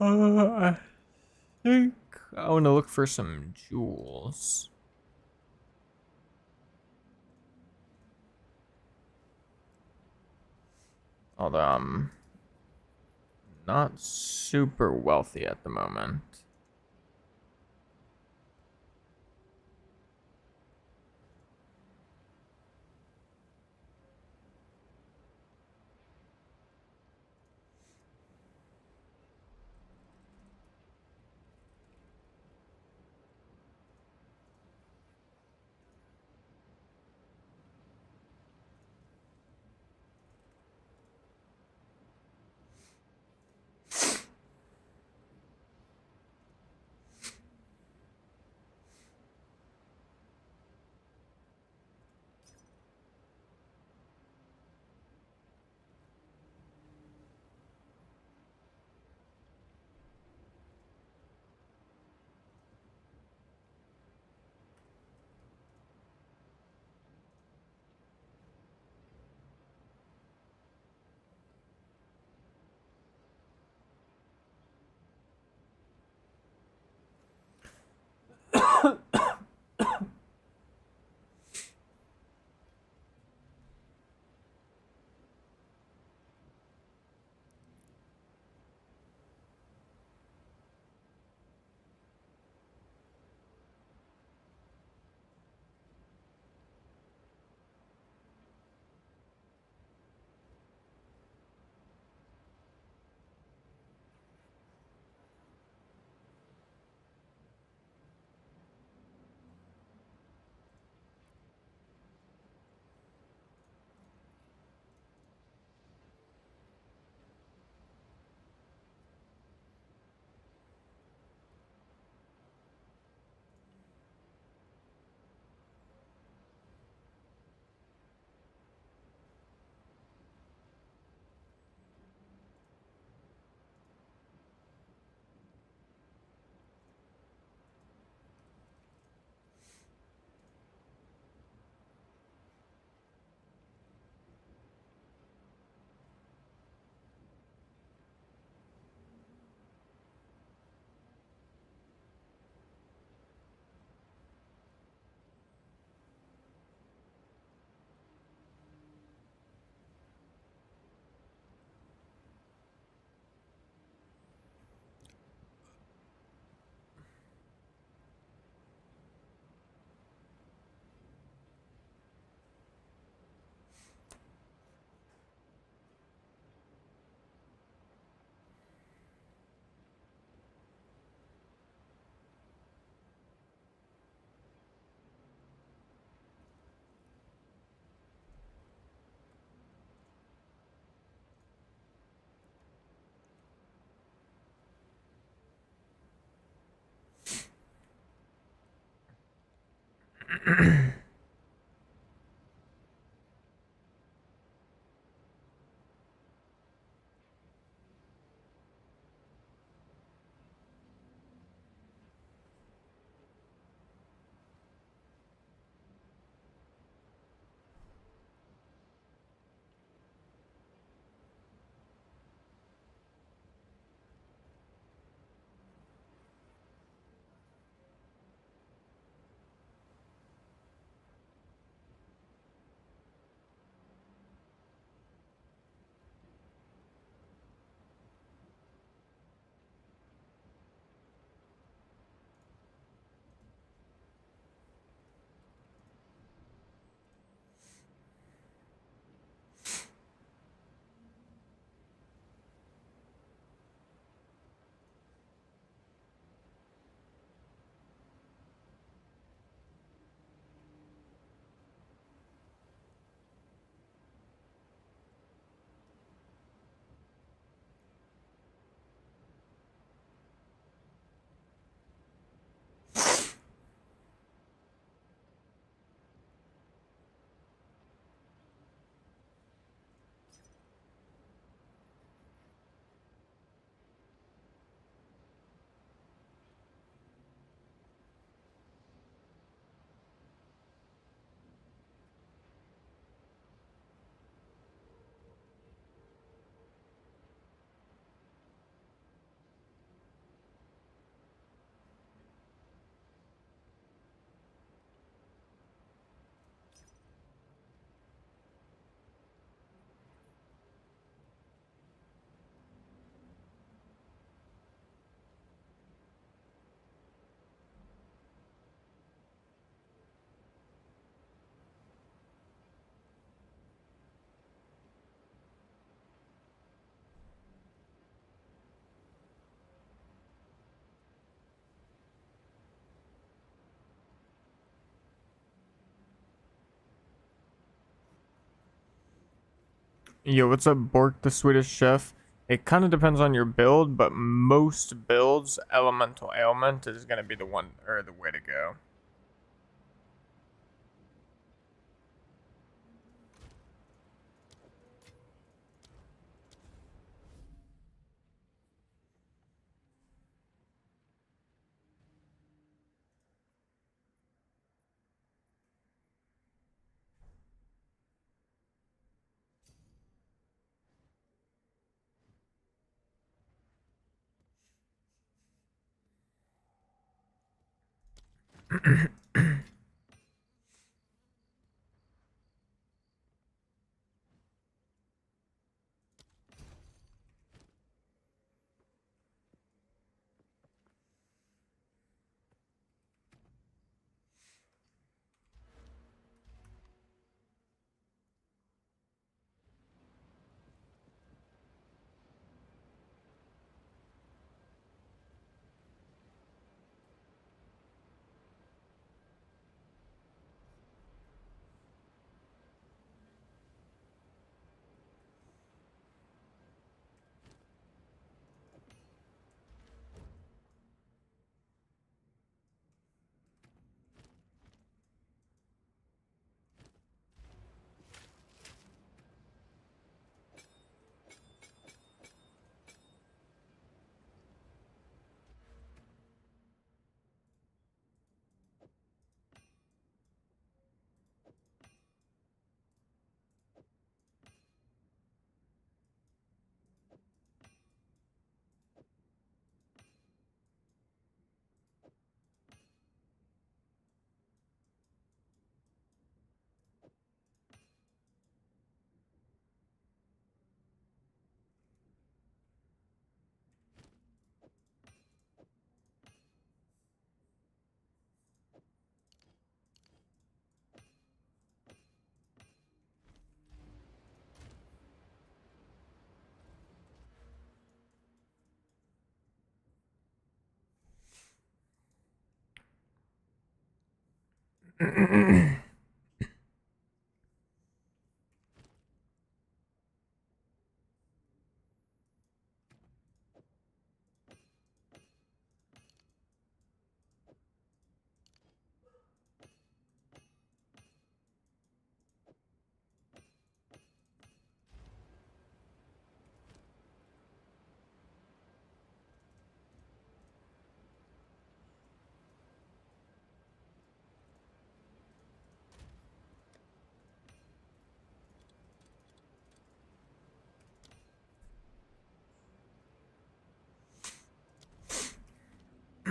I think I want to look for some jewels. Although I'm not super wealthy at the moment. Yo, what's up, Bork the Swedish Chef? It kind of depends on your build, but most builds, Elemental Ailment is going to be the one, or the way to go.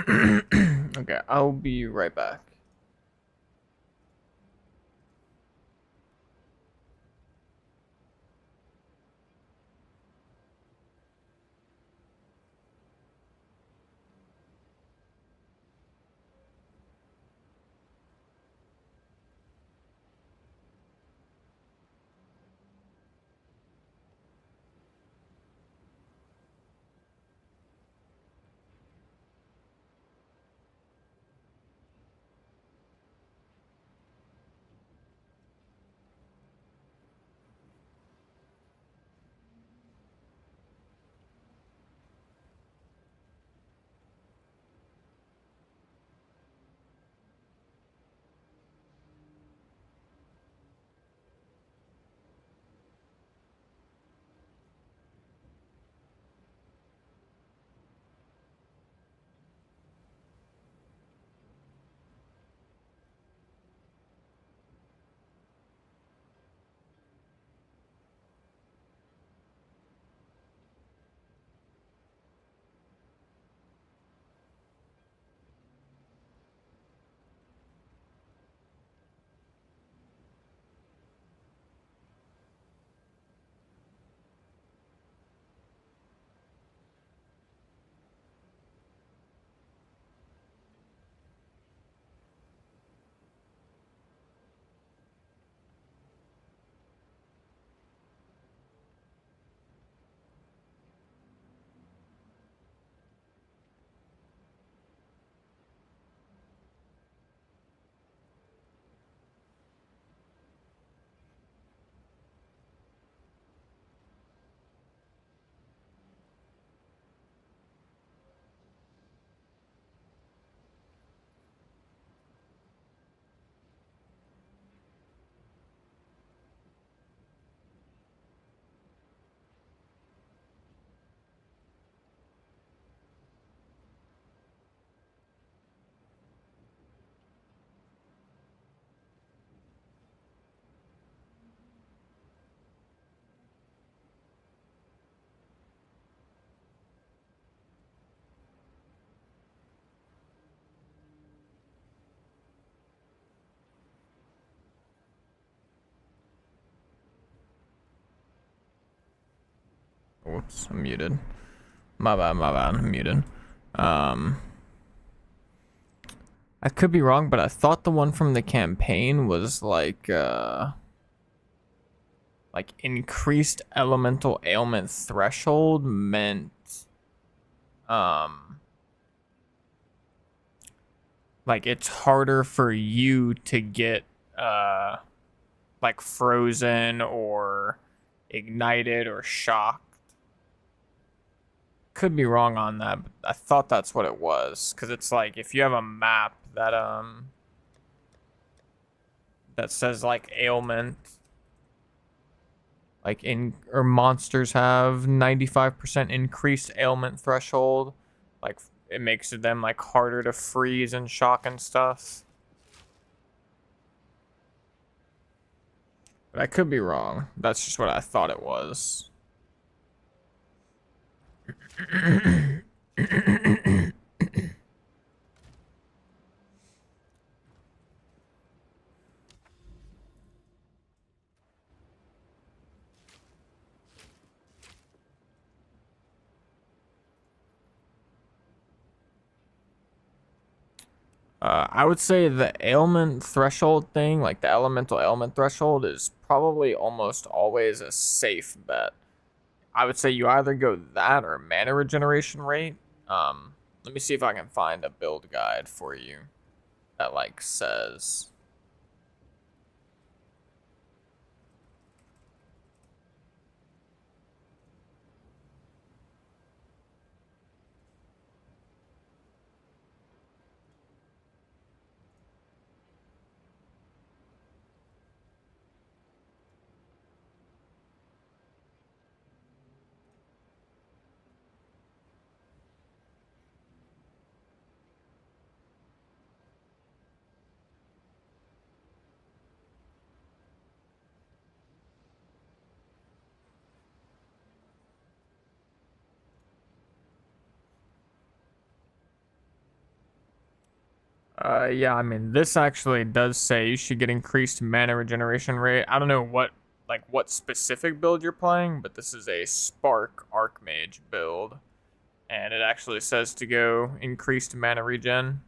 Okay, I'll be right back. Whoops, I'm muted. My bad, I'm muted. Um, I could be wrong, but I thought the one from the campaign was like increased elemental ailment threshold meant um like it's harder for you to get like frozen or ignited or shocked. Could be wrong on that, but I thought that's what it was, because it's like if you have a map that says like ailment, like in or monsters have 95% increased ailment threshold, like it makes them like harder to freeze and shock and stuff. But I could be wrong. That's just what I thought it was. I would say the ailment threshold thing, like the elemental ailment threshold, is probably almost always a safe bet. I would say you either go that or mana regeneration rate. Let me see if I can find a build guide for you that like says. Yeah, I mean, this actually does say you should get increased mana regeneration rate. I don't know what specific build you're playing, but this is a Spark Archmage build. And it actually says to go increased mana regen.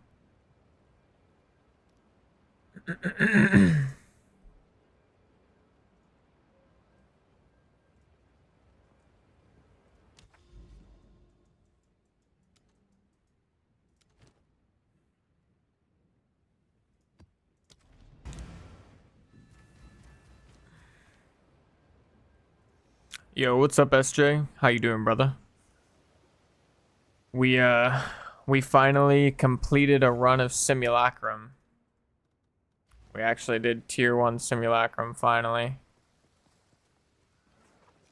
Yo, what's up, SJ? How you doing, brother? We finally completed a run of Simulacrum. We actually did tier 1 Simulacrum finally.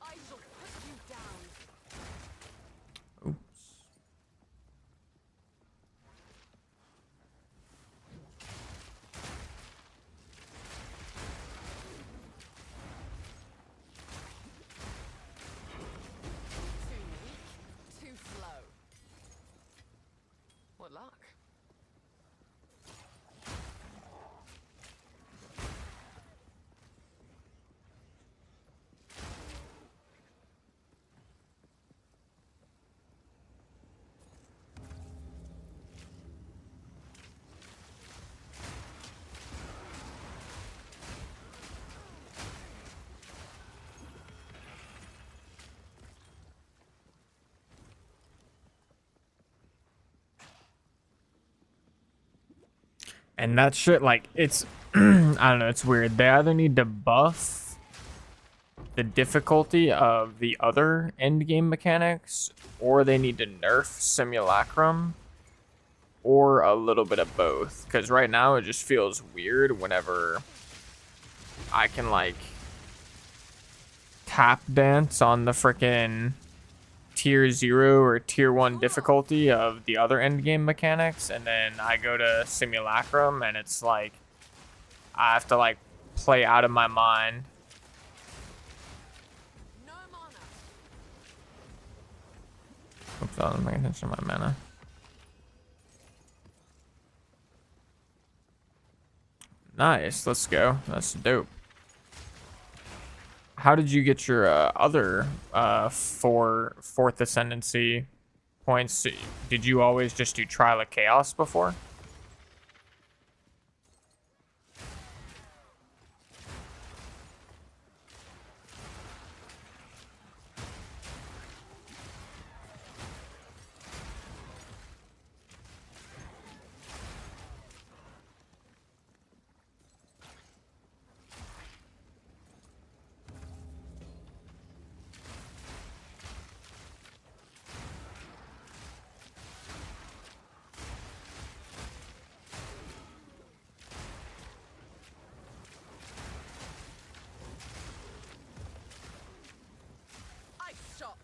I shall put you down. Oops. Too weak, too slow. What luck? And that shit, like, it's, I don't know, it's weird. They either need to buff the difficulty of the other endgame mechanics, or they need to nerf Simulacrum, or a little bit of both. Because right now it just feels weird whenever I can, like, tap dance on the frickin' tier 0 or tier 1 difficulty of the other endgame mechanics, and then I go to Simulacrum and it's like I have to like play out of my mind. No mana. Oops, I wasn't paying attention to my mana. Nice, let's go. That's dope. How did you get your other fourth ascendancy points? Did you always just do Trial of Chaos before? Ice shot.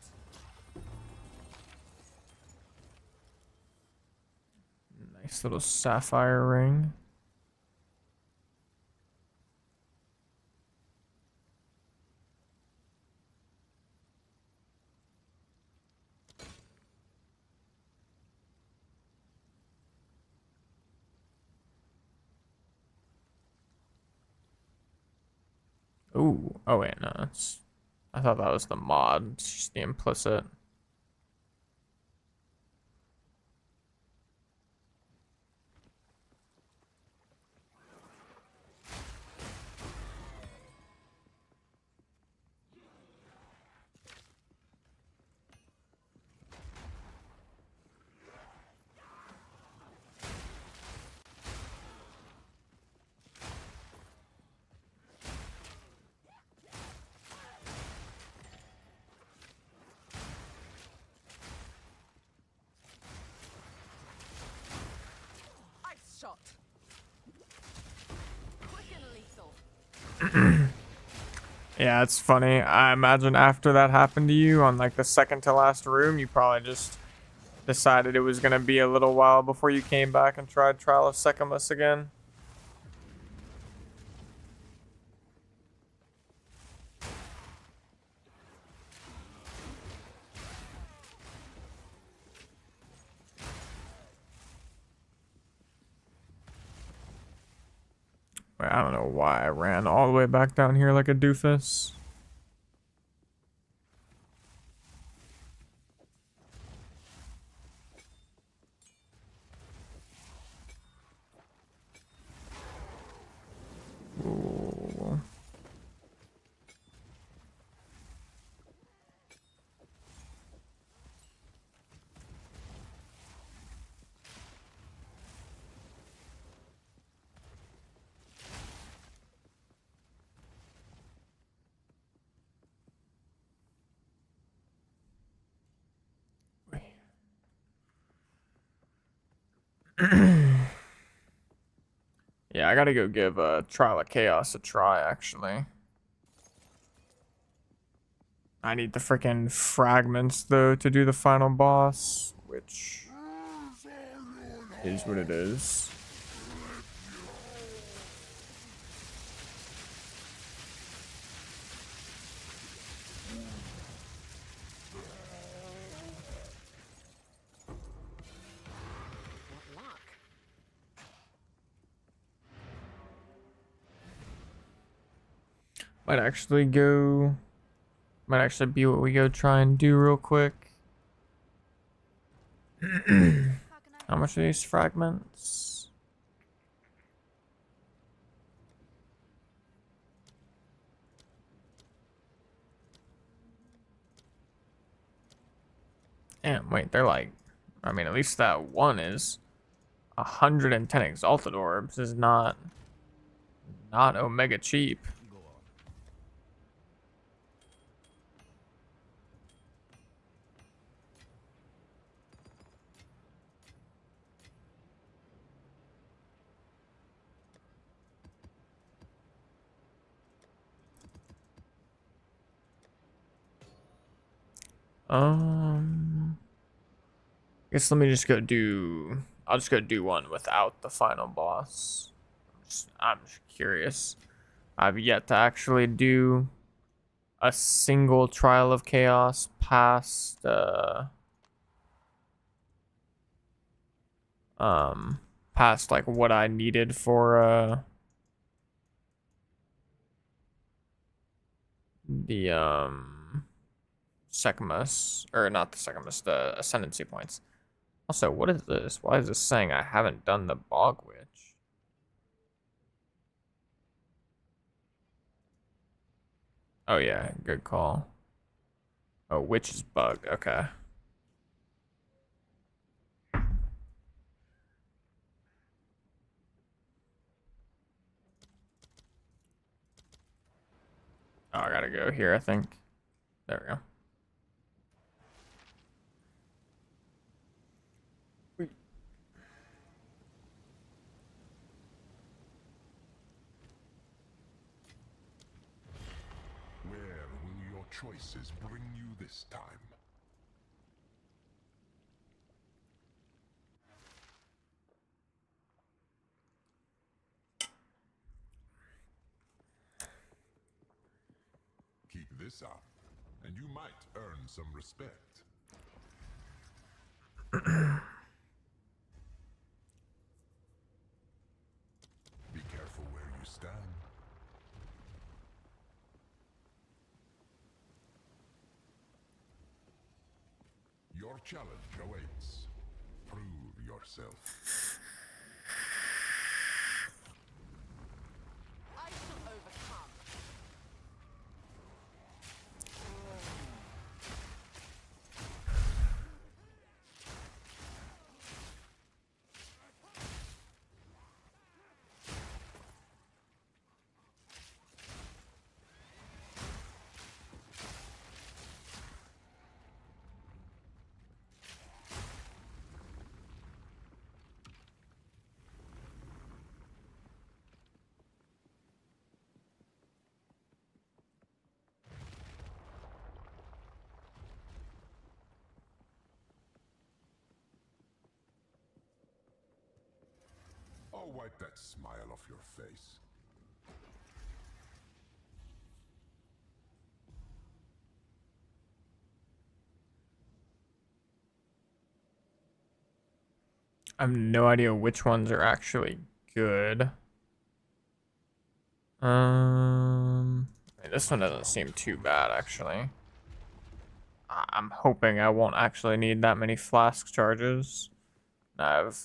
Nice little sapphire ring. Ooh, oh wait, no, it's, I thought that was the mod. It's just the implicit. Ice shot. Quick and lethal. Yeah, it's funny. I imagine after that happened to you on like the second to last room, you probably just decided it was gonna be a little while before you came back and tried Trial of Secamus again. I don't know why I ran all the way back down here like a doofus. Ooh. Yeah, I gotta go give Trial of Chaos a try, actually. I need the freaking fragments, though, to do the final boss, which is what it is. What luck. Might actually go... Might actually be what we go try and do real quick. How can I How much are these fragments? Damn, wait, they're like... I mean, at least that one is 110 Exalted Orbs is not Omega cheap. Go on. Guess let me just go do... I'll just go do one without the final boss. I'm just curious. I've yet to actually do a single Trial of Chaos past past like what I needed for the Secamus, or not the Secamus, the Ascendancy points. Also, what is this? Why is this saying I haven't done the Bog Witch? Oh yeah, good call. Oh, Witch is bugged. Okay. Oh, I gotta go here, I think. There we go. Where will your choices bring you this time? Keep this up, and you might earn some respect. Be careful where you stand. Your challenge awaits. Prove yourself. I shall overcome. I'll wipe that smile off your face. I have no idea which ones are actually good. This one doesn't seem too bad actually. I'm hoping I won't actually need that many flask charges. I have,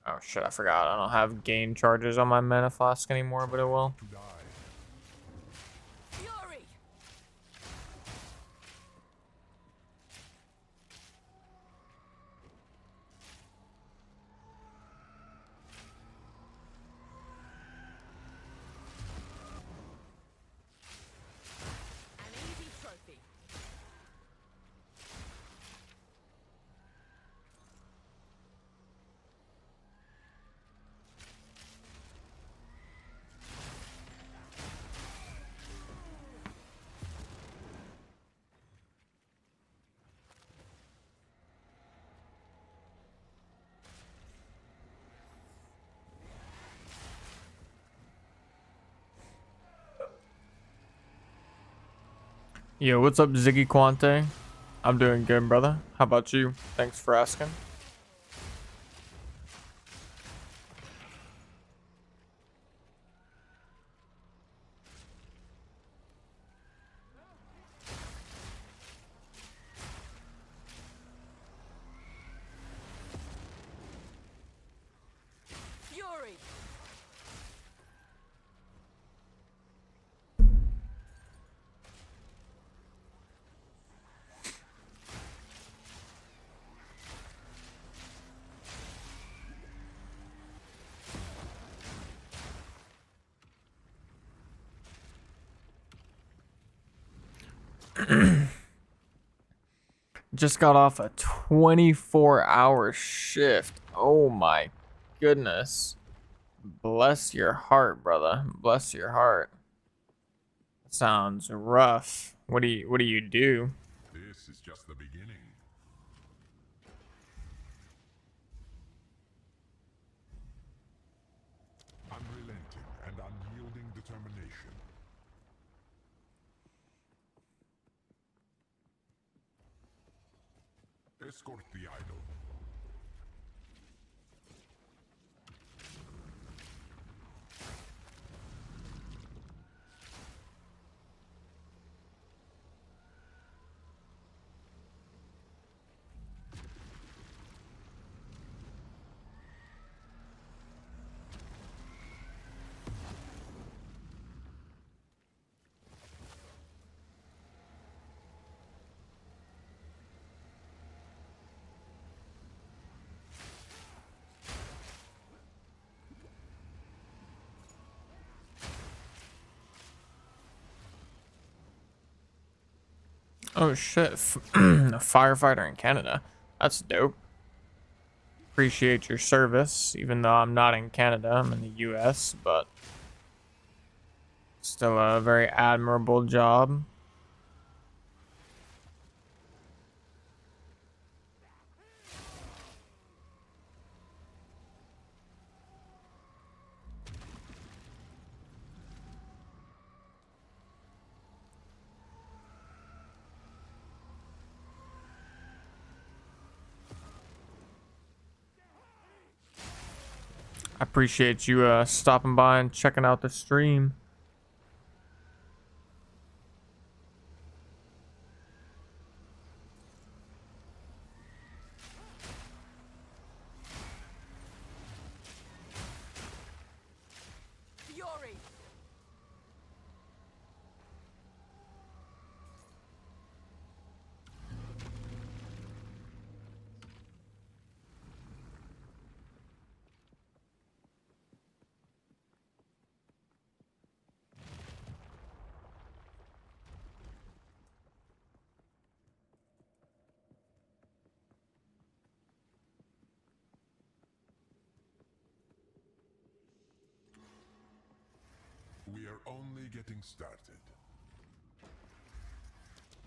oh shit, I forgot. I don't have gain charges on my mana flask anymore, but it will. To die. Fury! An easy trophy. Yo, what's up, Ziggy Quante? I'm doing good, brother. How about you? Thanks for asking. Fury! Just got off a 24-hour shift. Oh my goodness. Bless your heart, brother. Bless your heart. Sounds rough. What do you do? This is just the beginning. Unrelenting and unyielding determination. Escort the idol. Oh shit. A firefighter in Canada. That's dope. Appreciate your service, even though I'm not in Canada, I'm in the US, but still a very admirable job. I appreciate you stopping by and checking out the stream. Fury! We are only getting started.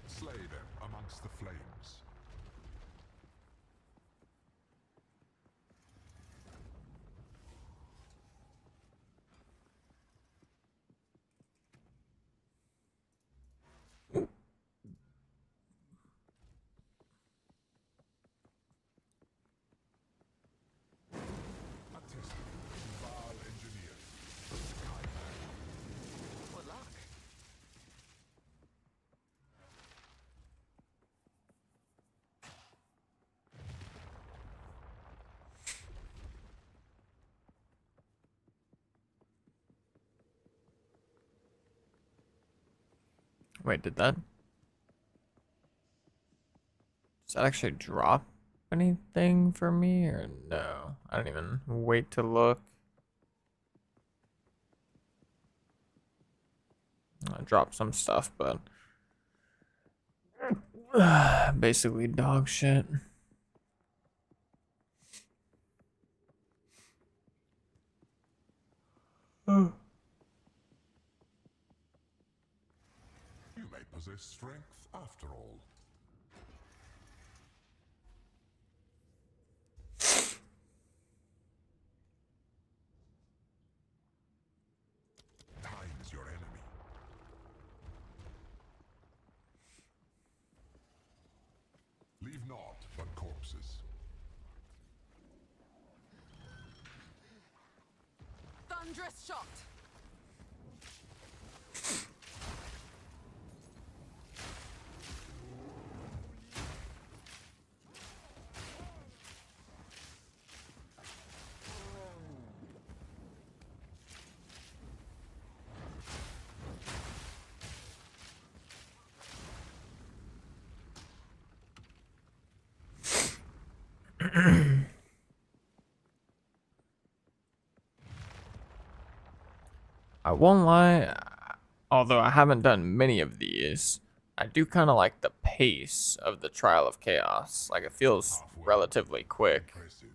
Slay them amongst the flames. A testament to Baal engineering. Wait, did that? Does that actually drop anything for me or no? I don't even wait to look. I dropped some stuff, but basically dog shit. You may possess strength after all. Time is your enemy. Leave naught but corpses. Thunderous shot. I won't lie, although I haven't done many of these, I do kind of like the pace of the Trial of Chaos. Like, it feels relatively quick. Impressive.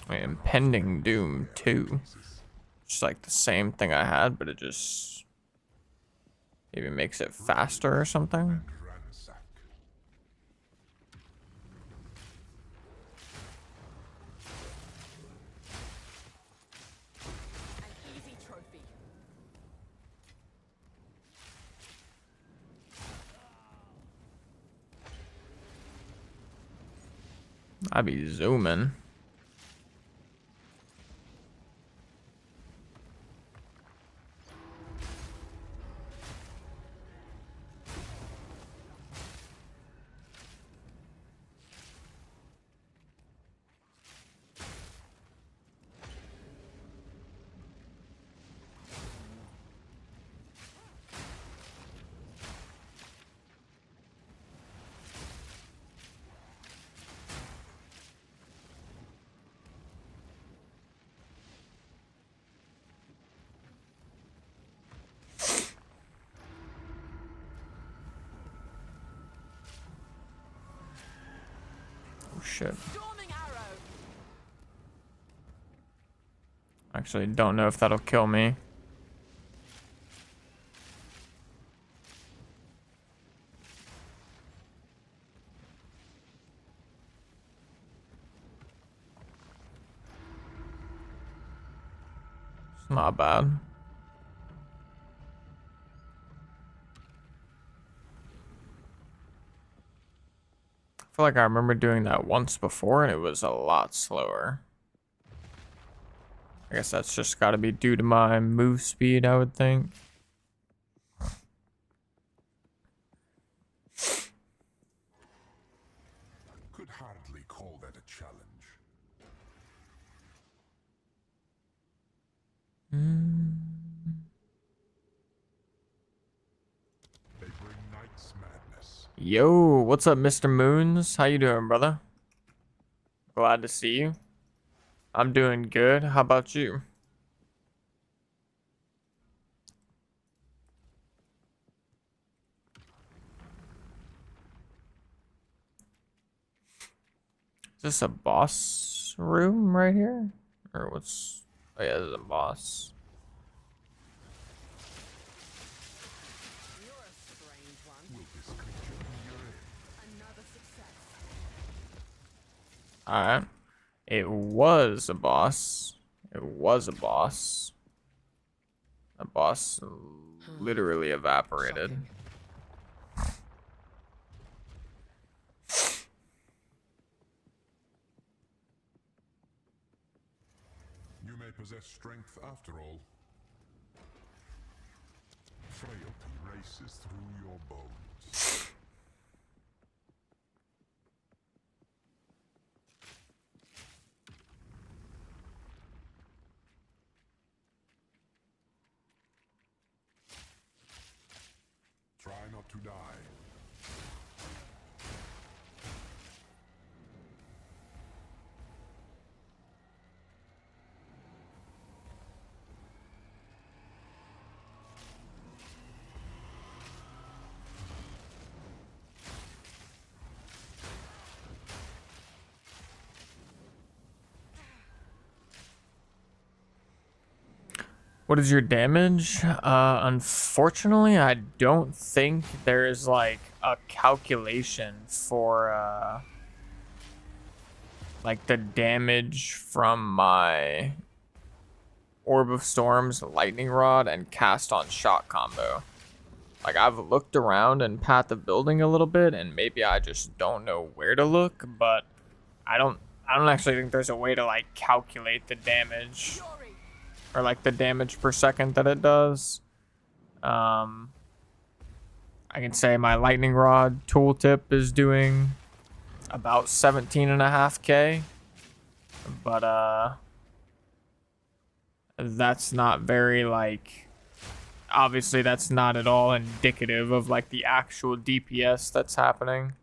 Wait, Impending Doom 2. Just like the same thing I had, but it just maybe makes it faster or something. Ransack. An easy trophy. I be zooming. Oh shit. Storming arrow. Actually, don't know if that'll kill me. It's not bad. I feel like I remember doing that once before and it was a lot slower. I guess that's just got to be due to my move speed, I would think. Could hardly call that a challenge. They bring night's madness. Yo, what's up, Mr. Moons? How you doing, brother? Glad to see you. I'm doing good. How about you? Is this a boss room right here? Or what's... Oh yeah, this is a boss. You're a strange one. Will this creature be your end? Another success. Alright. It was a boss. It was a boss. The boss literally evaporated. may possess strength after all. Frailty races through your bones. Try not to die. What is your damage? Unfortunately, I don't think there is like a calculation for like the damage from my Orb of Storms, Lightning Rod, and Cast on Shock combo. Like, I've looked around in Path of Building a little bit, and maybe I just don't know where to look, but I don't actually think there's a way to like calculate the damage. Or like the damage per second that it does. I can say my Lightning Rod tooltip is doing about 17.5k, but that's not very like, obviously that's not at all indicative of like the actual DPS that's happening.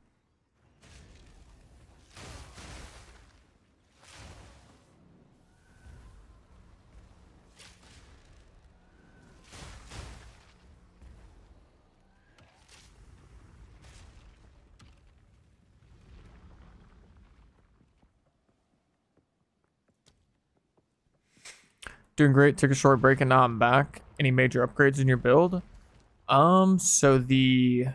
Doing great. Took a short break and now I'm back. Any major upgrades in your build? So the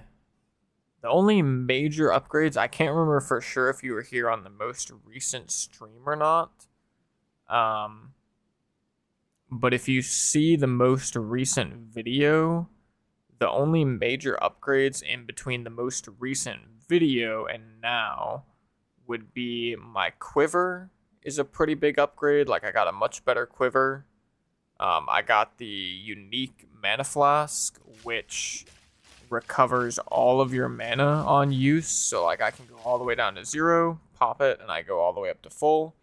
only major upgrades, I can't remember for sure if you were here on the most recent stream or not. But if you see the most recent video, the only major upgrades in between the most recent video and now would be my quiver is a pretty big upgrade. Like, I got a much better quiver. I got the unique mana flask, which recovers all of your mana on use. So like, I can go all the way down to 0, pop it, and I go all the way up to full.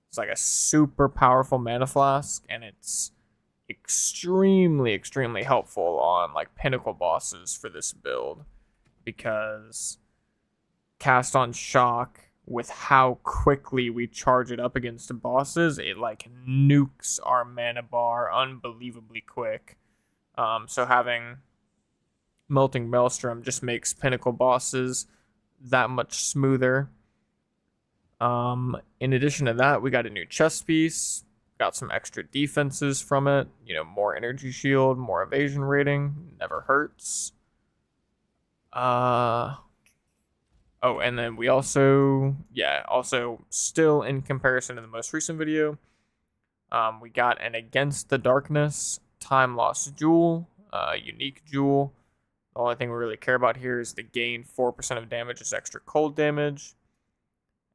It's like a super powerful mana flask, and it's extremely helpful on like pinnacle bosses for this build, because Cast on Shock, with how quickly we charge it up against the bosses, it like nukes our mana bar unbelievably quick. So having Melting Maelstrom just makes pinnacle bosses that much smoother. In addition to that, we got a new chest piece, got some extra defenses from it, you know, more energy shield, more evasion rating, never hurts. Oh, and then we also still in comparison to the most recent video, we got an Against the Darkness Time Lost Jewel, unique jewel. The only thing we really care about here is the gain 4% of damage is extra cold damage.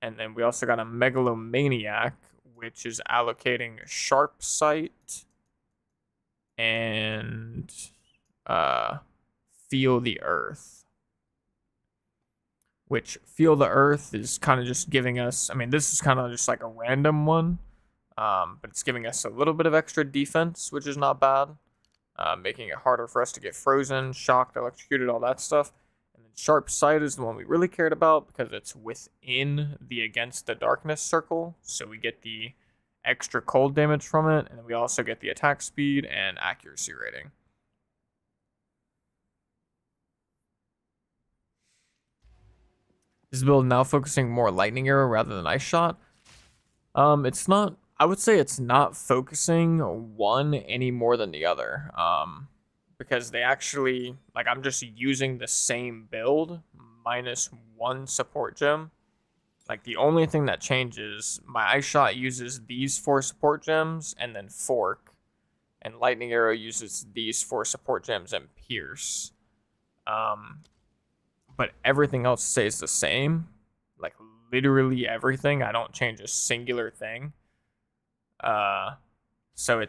And then we also got a Megalomaniac, which is allocating Sharp Sight and Feel the Earth. Which Feel the Earth is kind of just giving us, I mean, this is kind of just like a random one, but it's giving us a little bit of extra defense, which is not bad, making it harder for us to get frozen, shocked, electrocuted, all that stuff. And then Sharp Sight is the one we really cared about because it's within the Against the Darkness circle, so we get the extra cold damage from it, and then we also get the attack speed and accuracy rating. This build now focusing more Lightning Arrow rather than Ice Shot. It's not, I would say it's not focusing one any more than the other. Because they actually, like, I'm just using the same build minus one support gem. Like, the only thing that changes, my Ice Shot uses these 4 support gems and then Fork. And Lightning Arrow uses these 4 support gems and Pierce. But everything else stays the same. Like, literally everything. I don't change a singular thing. So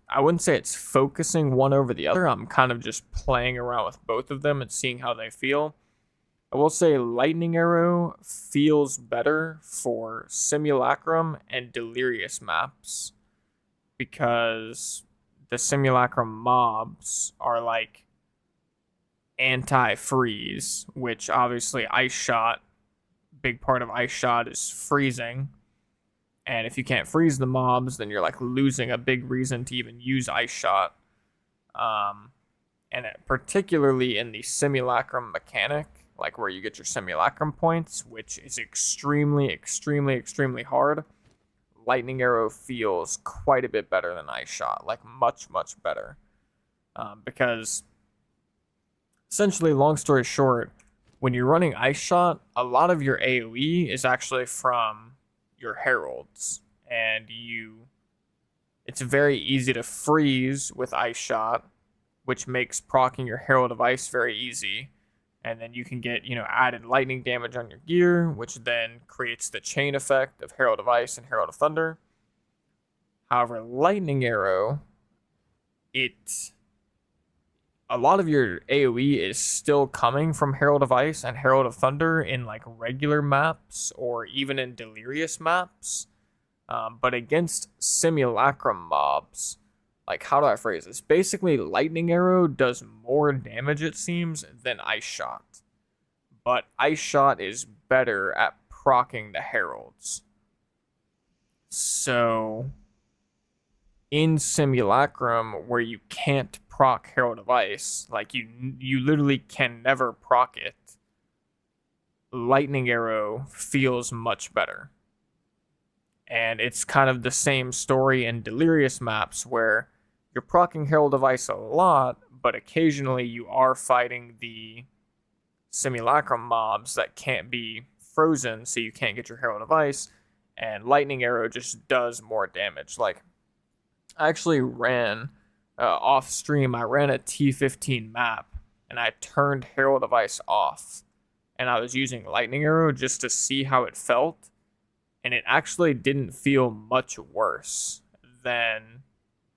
I wouldn't say it's focusing one over the other. I'm kind of just playing around with both of them and seeing how they feel. I will say Lightning Arrow feels better for Simulacrum and Delirious maps because the Simulacrum mobs are like anti-freeze, which obviously Ice Shot, big part of Ice Shot is freezing. And if you can't freeze the mobs, then you're like losing a big reason to even use Ice Shot. Particularly in the Simulacrum mechanic, like where you get your Simulacrum points, which is extremely, extremely, extremely hard, Lightning Arrow feels quite a bit better than Ice Shot, like much, much better. Because essentially, long story short, when you're running Ice Shot, a lot of your AoE is actually from your heralds, and it's very easy to freeze with Ice Shot, which makes proccing your Herald of Ice very easy, and then you can get added lightning damage on your gear, which then creates the chain effect of Herald of Ice and Herald of Thunder. However, Lightning Arrow, a lot of your AoE is still coming from Herald of Ice and Herald of Thunder in like regular maps or even in Delirious maps. But against Simulacrum mobs, like, how do I phrase this? Basically, Lightning Arrow does more damage, it seems, than Ice Shot. But Ice Shot is better at proccing the Heralds. So in Simulacrum, where you can't proc Herald of Ice, like you literally can never proc it, Lightning Arrow feels much better. And it's kind of the same story in Delirious maps where you're proccing Herald of Ice a lot, but occasionally you are fighting the Simulacrum mobs that can't be frozen, so you can't get your Herald of Ice, and Lightning Arrow just does more damage. Like, I actually ran off stream, I ran a T15 map, and I turned Herald of Ice off, and I was using Lightning Arrow just to see how it felt, and it actually didn't feel much worse than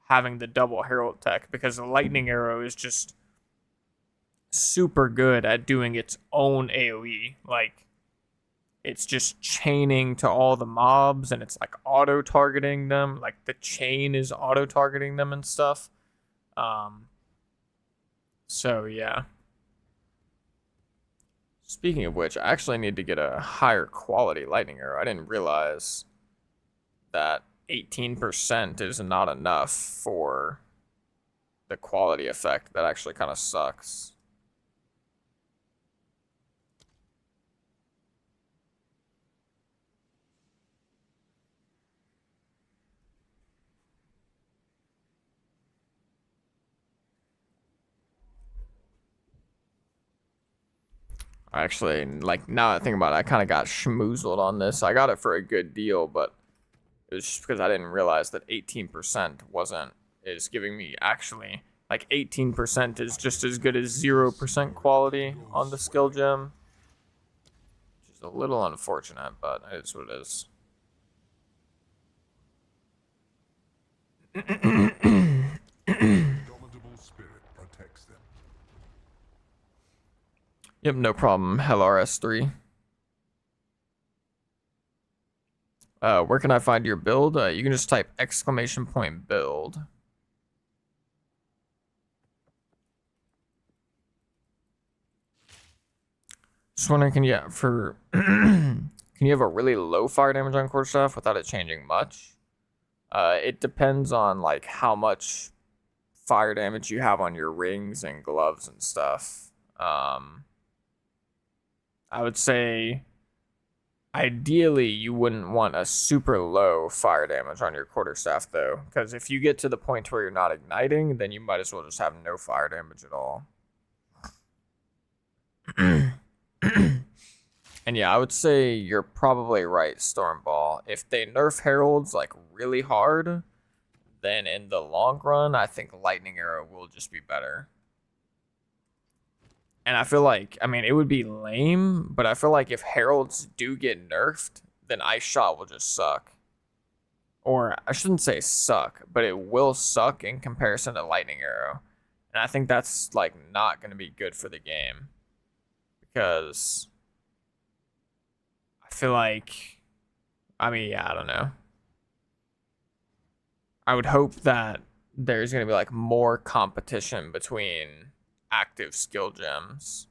having the double Herald tech, because the Lightning Arrow is just super good at doing its own AoE. Like, it's just chaining to all the mobs, and it's like auto-targeting them. Like, the chain is auto-targeting them and stuff. So, yeah. Speaking of which, I actually need to get a higher quality Lightning Arrow. I didn't realize that 18% is not enough for the quality effect. That actually kind of sucks. Actually, like, now that I think about it, I kind of got schmoozled on this. I got it for a good deal, but it was just because I didn't realize that 18% is giving me actually, like, 18% is just as good as 0% quality on the skill gem. Which is a little unfortunate, but it is what it is. Indomitable spirit protects them. Yep, no problem. LRS3. Where can I find your build? You can just type !build. Just wondering, can you have a really low fire damage on quarterstaff without it changing much? It depends on like how much fire damage you have on your rings and gloves and stuff. I would say ideally you wouldn't want a super low fire damage on your quarterstaff though, because if you get to the point where you're not igniting, then you might as well just have no fire damage at all. And yeah, I would say you're probably right, Stormball. If they nerf Heralds like really hard, then in the long run, I think Lightning Arrow will just be better. And I feel like, I mean, it would be lame, but I feel like if Heralds do get nerfed, then Ice Shot will just suck. or I shouldn't say suck, but it will suck in comparison to Lightning Arrow. And I think that's like not going to be good for the game, because I feel like, I mean, yeah, I don't know. I would hope that there's going to be like more competition between active skill gems,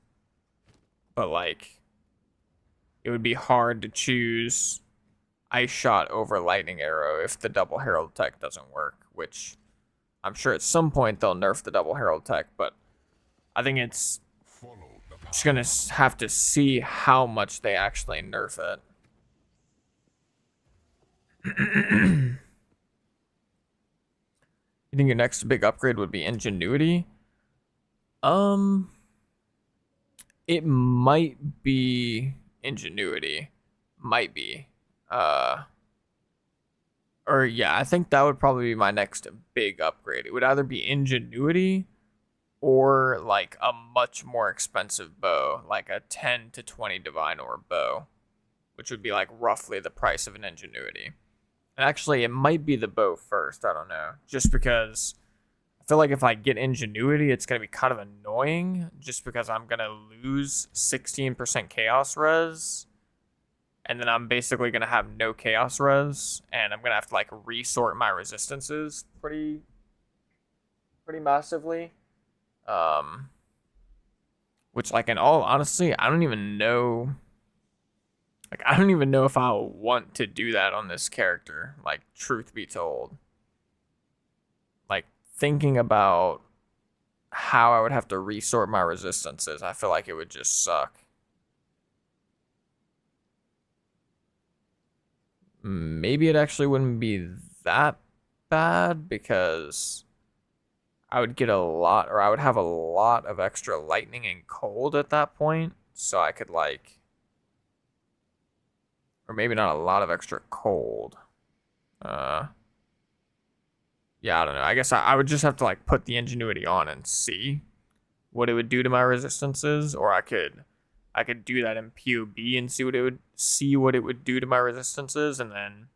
but like it would be hard to choose Ice Shot over Lightning Arrow if the double Herald tech doesn't work, which I'm sure at some point they'll nerf the double Herald tech, but I think it's just gonna have to see how much they actually nerf it. You think your next big upgrade would be Ingenuity? It might be Ingenuity. Might be. Or yeah, I think that would probably be my next big upgrade. It would either be Ingenuity or like a much more expensive bow, like a 10 to 20 Divine Orb bow, which would be like roughly the price of an Ingenuity. And actually, it might be the bow first. I don't know. Just because I feel like if I get Ingenuity, it's going to be kind of annoying just because I'm going to lose 16% Chaos Res. And then I'm basically going to have no Chaos Res. And I'm going to have to like resort my resistances pretty massively. Which, like, in all honesty, I don't even know. Like, I don't even know if I want to do that on this character. Like, truth be told. Like, thinking about how I would have to resort my resistances, I feel like it would just suck. Maybe it actually wouldn't be that bad because I would get a lot, or I would have a lot of extra lightning and cold at that point. So I could like, or maybe not a lot of extra cold. Yeah, I don't know. I guess I would just have to like put the Ingenuity on and see what it would do to my resistances, or I could do that in POB and see what it would do to my resistances, and then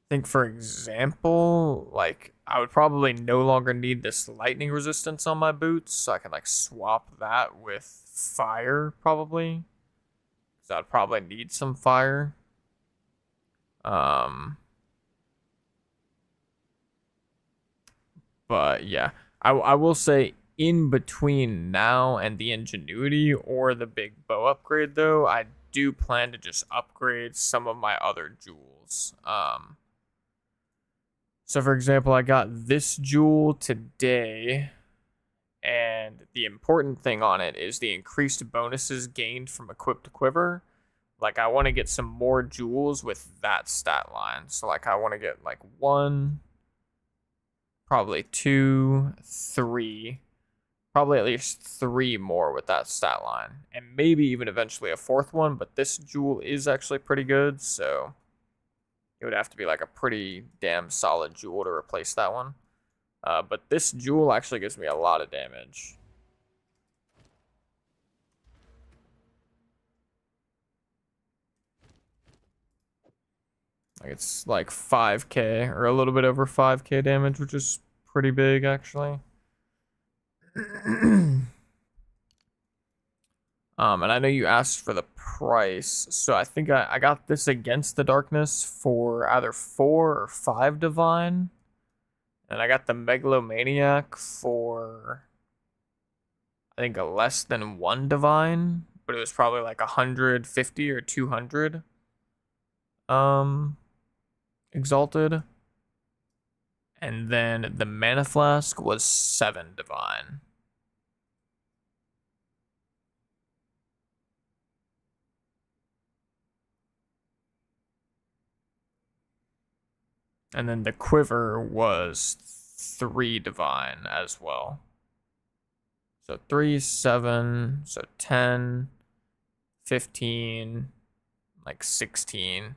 I think, for example, like I would probably no longer need this lightning resistance on my boots, so I can like swap that with fire probably, because I'd probably need some fire. But yeah, I will say in between now and the Ingenuity or the big bow upgrade, though, I do plan to just upgrade some of my other jewels. So for example, I got this jewel today, and the important thing on it is the increased bonuses gained from equipped to quiver. Like, I want to get some more jewels with that stat line. So like I want to get like 1, probably 2, 3, probably at least 3 more with that stat line, and maybe even eventually a 4th one, but this jewel is actually pretty good, so it would have to be like a pretty damn solid jewel to replace that one. But this jewel actually gives me a lot of damage. Like, it's like 5k or a little bit over 5k damage, which is pretty big actually. And I know you asked for the price, so I think I got this Against the Darkness for either 4 or 5 Divine, and I got the Megalomaniac for I think a less than 1 Divine, but it was probably like 150 or 200 Exalted, and then the Mana Flask was 7 Divine. And then the Quiver was 3 Divine as well. So 3, 7, so 10, 15, like 16.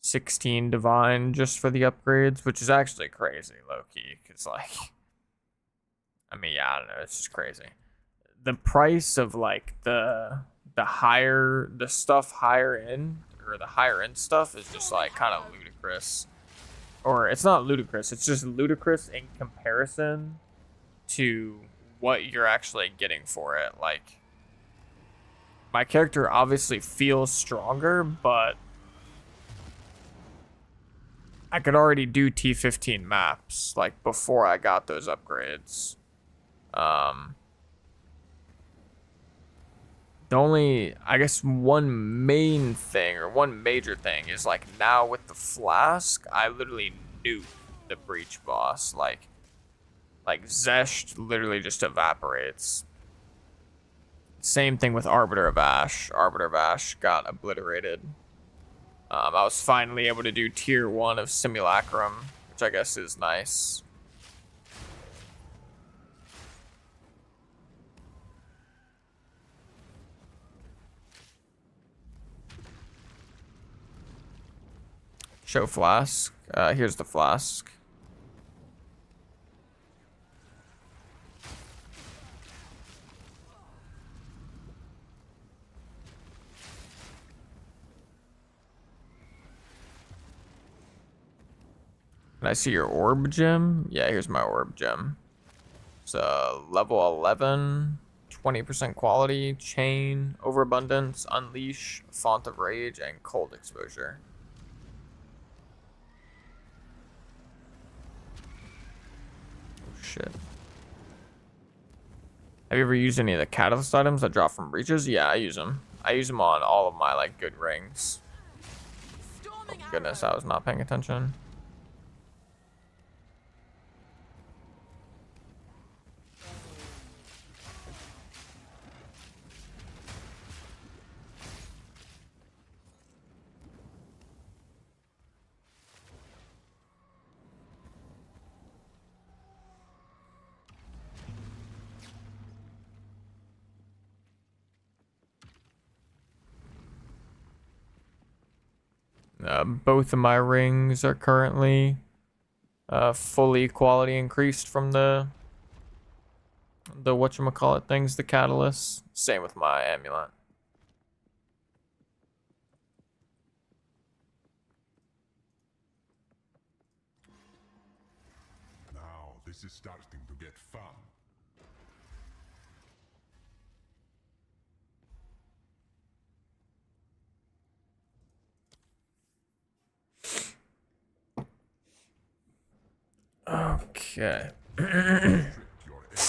16 Divine just for the upgrades, which is actually crazy, low-key, because, like, I mean, yeah, I don't know, it's just crazy. The price of, like, the stuff higher in, or the higher end stuff is just like kind of ludicrous. Or it's not ludicrous, it's just ludicrous in comparison to what you're actually getting for it. Like, my character obviously feels stronger, but I could already do T15 maps like before I got those upgrades. The only, I guess, one main thing or one major thing is like now with the flask, I literally nuke the breach boss. Like Zesht literally just evaporates. Same thing with Arbiter of Ash. Arbiter of Ash got obliterated. I was finally able to do tier 1 of Simulacrum, which I guess is nice. Show flask. Here's the flask. Can I see your orb gem? Yeah, here's my orb gem. It's level 11, 20% quality, chain, overabundance, unleash, font of rage, and cold exposure. Oh shit. Have you ever used any of the catalyst items that drop from breaches? Yeah, I use them. I use them on all of my like good rings. Oh goodness, I was not paying attention. Both of my rings are currently fully quality increased from the whatchamacallit things, the catalysts. Same with my amulet. Now this is starting to get fun. Okay. Restrict your every move.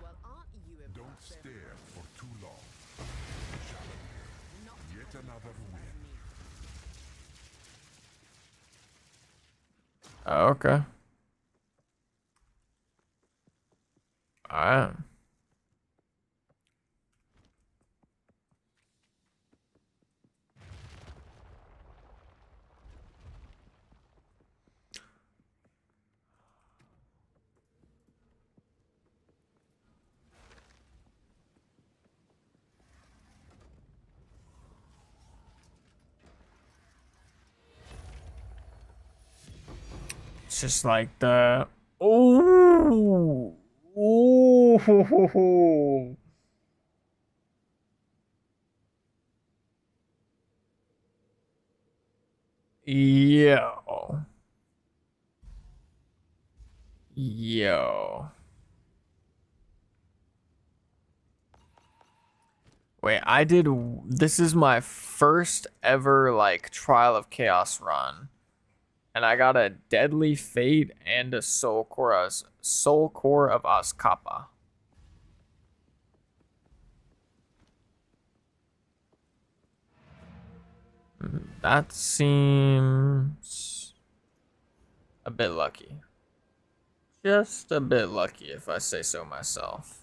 Well, aren't you Don't impressive? stare for too long. Not Yet another win. Okay. Alright. It's just like the ooh. Ooh. Yo. Yo. Wait, this is my first ever like Trial of Chaos run. And I got a Deadly Fate and a Soul Core of Azkapa. That seems a bit lucky. Just a bit lucky, if I say so myself.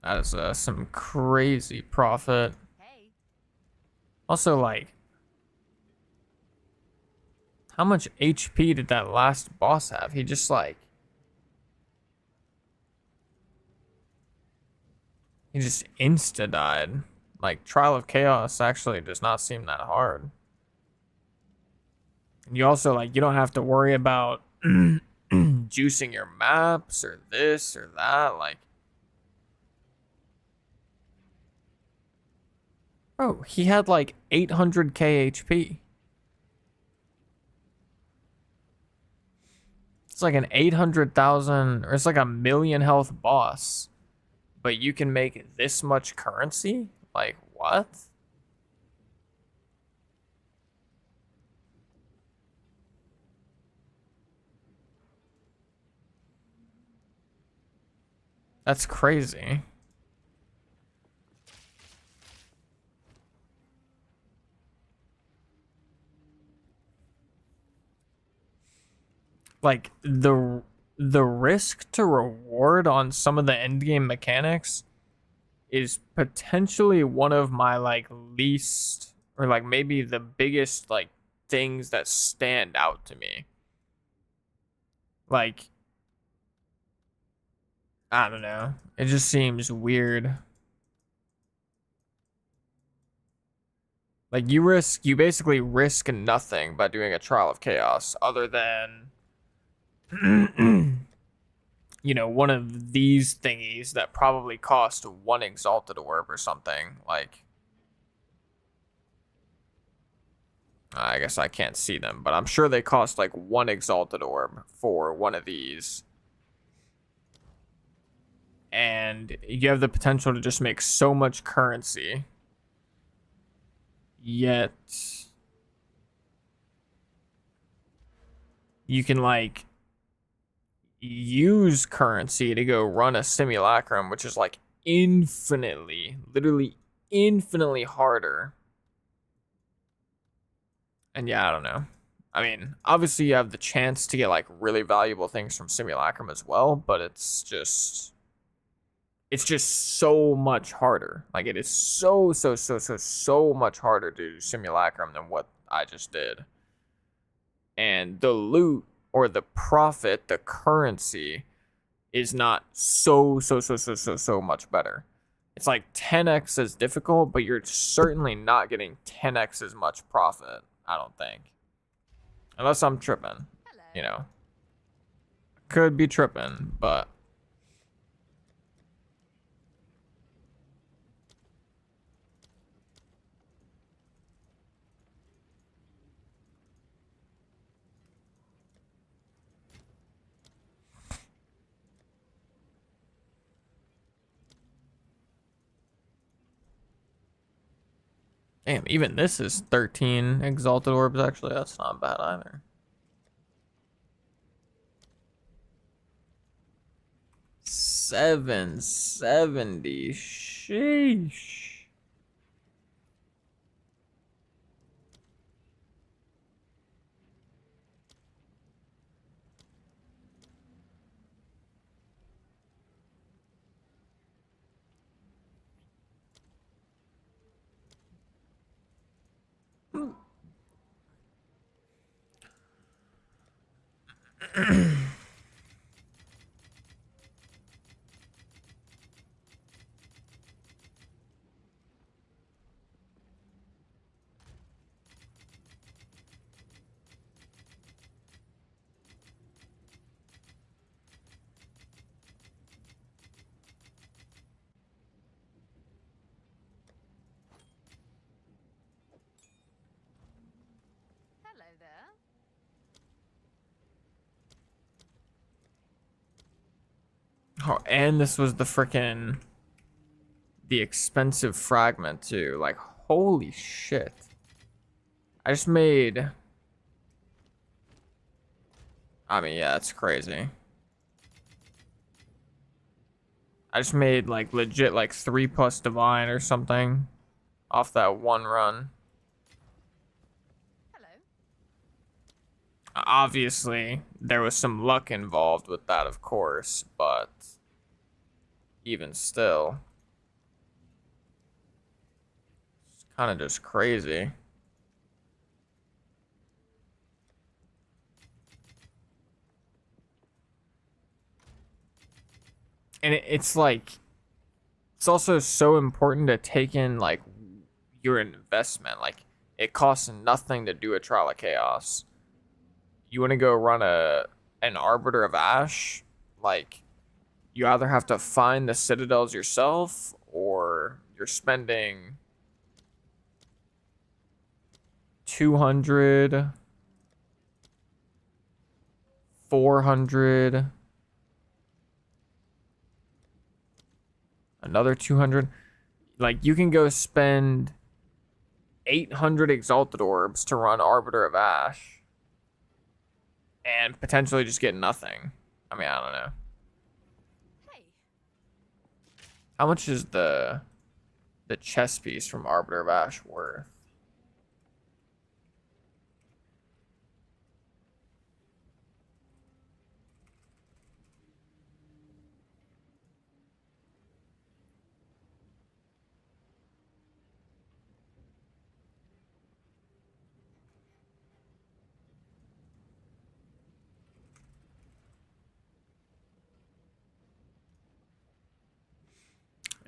That is some crazy profit. Hey, Also, like, How much HP did that last boss have? He just like... He just insta-died. Like, Trial of Chaos actually does not seem that hard. And you also, like, you don't have to worry about juicing your maps or this or that. Like... Bro, he had like 800k HP. It's like an 800,000, or it's like a million health boss. But you can make this much currency? Like, what? That's crazy. Like, the risk to reward on some of the endgame mechanics is potentially one of my like least, or like maybe the biggest like things that stand out to me. Like, I don't know, it just seems weird. Like, you basically risk nothing by doing a Trial of Chaos other than you know, one of these thingies that probably cost one Exalted Orb or something. Like, I guess I can't see them, but I'm sure they cost like one Exalted Orb for one of these. And you have the potential to just make so much currency. Yet you can like use currency to go run a Simulacrum, which is like infinitely, literally infinitely harder. And yeah, I don't know. I mean, obviously you have the chance to get like really valuable things from Simulacrum as well, but it's just so much harder. Like, it is so much harder to do Simulacrum than what I just did. And the loot or the profit, the currency, is not so much better. It's like 10x as difficult, but you're certainly not getting 10x as much profit, I don't think. Unless I'm tripping, you know. Could be tripping, but... Damn, even this is 13 Exalted Orbs, actually. That's not bad either. 770. Sheesh. Hello there. Oh, and this was the expensive fragment too. Like, holy shit. I just made... I mean, yeah, it's crazy. I just made like legit like 3+ divine or something off that one run. Hello. Obviously, there was some luck involved with that, of course, but even still, it's kind of just crazy. And it's like, it's also so important to take in like your investment. Like, it costs nothing to do a Trial of Chaos. You want to go run an Arbiter of Ash, like, you either have to find the citadels yourself, or you're spending 200, 400, another 200. Like, you can go spend 800 Exalted Orbs to run Arbiter of Ash and potentially just get nothing. I mean, I don't know. Hey, How much is the chess piece from Arbiter of Ash worth?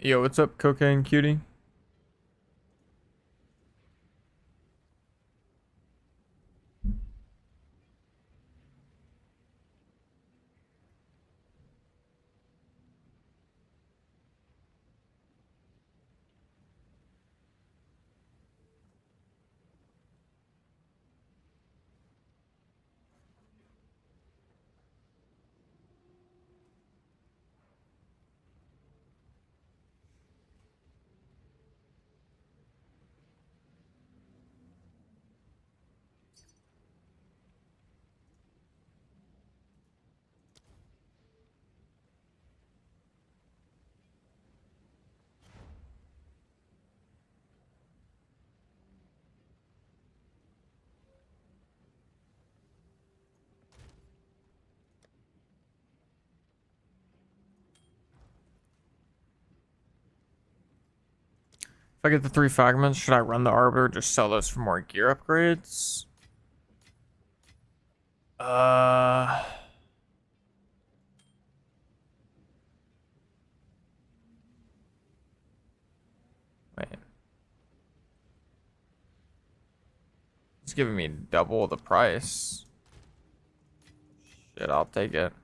Yo, what's up, Cocaine Cutie? If I get the 3 fragments, should I run the Arbiter, just sell those for more gear upgrades? Uh... Wait. It's giving me double the price. Shit, I'll take it.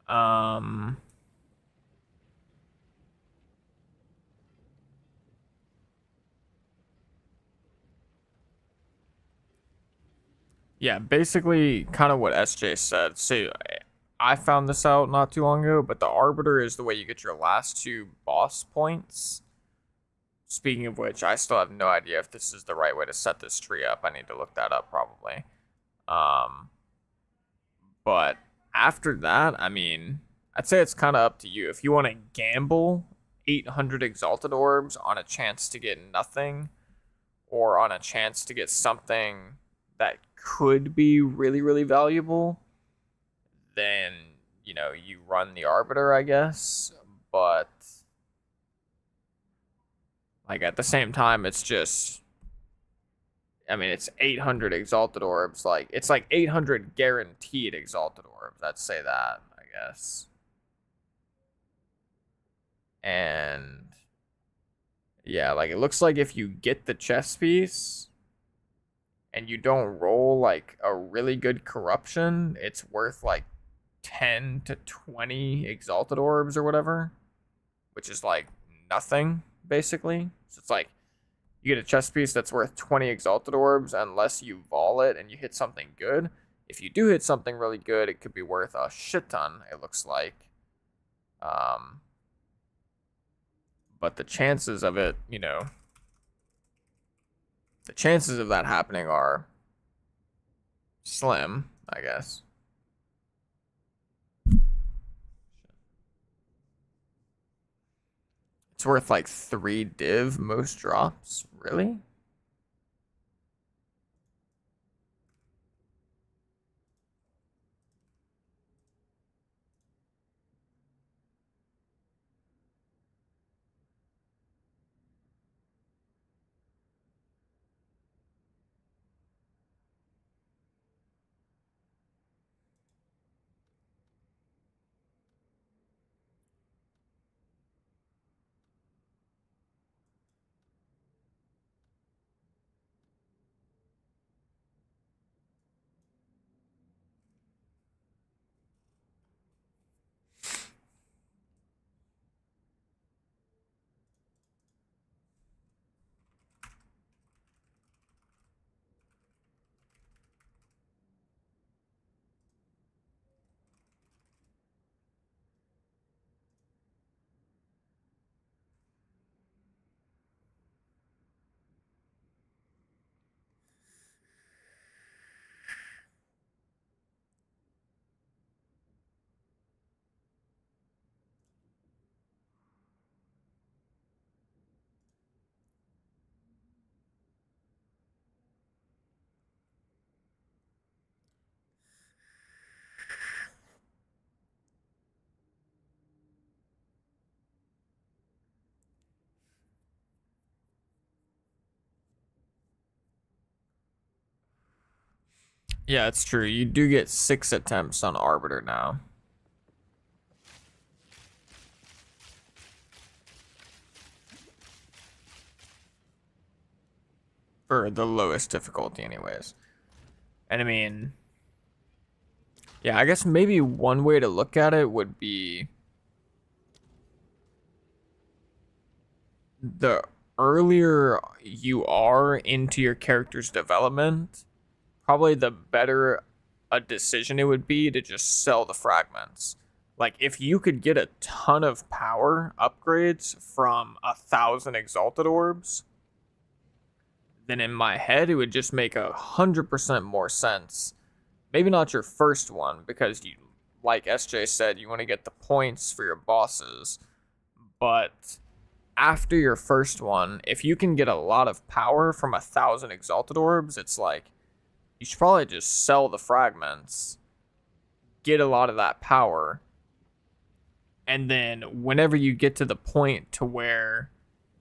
Um... Yeah, basically kind of what SJ said. So I found this out not too long ago, but the Arbiter is the way you get your last 2 boss points. Speaking of which, I still have no idea if this is the right way to set this tree up. I need to look that up probably. But after that, I mean, I'd say it's kind of up to you. If you want to gamble 800 Exalted Orbs on a chance to get nothing, or on a chance to get something that could be really, really valuable, then, you know, you run the Arbiter, I guess. But, like, at the same time, it's just, I mean, it's 800 Exalted Orbs. Like, it's like 800 guaranteed Exalted Orbs. Let's say that, I guess. And, yeah, like, it looks like if you get the chess piece and you don't roll, like, a really good corruption, it's worth, like, 10 to 20 Exalted Orbs or whatever, which is, like, nothing, basically. So it's like, you get a chess piece that's worth 20 Exalted Orbs unless you vol it and you hit something good. If you do hit something really good, it could be worth a shit ton, it looks like. But the chances of it, you know, the chances of that happening are slim, I guess. It's worth like 3 div most drops. Really? Yeah, it's true. You do get 6 attempts on Arbiter now. For the lowest difficulty anyways. And I mean, yeah, I guess maybe one way to look at it would be the earlier you are into your character's development, probably the better a decision it would be to just sell the fragments. Like, if you could get a ton of power upgrades from 1,000 exalted orbs, then in my head it would just make 100% more sense. Maybe not your first one, because you, like SJ said, you want to get the points for your bosses, but after your first one, if you can get a lot of power from 1,000 exalted orbs, it's like you should probably just sell the fragments, get a lot of that power, and then whenever you get to the point to where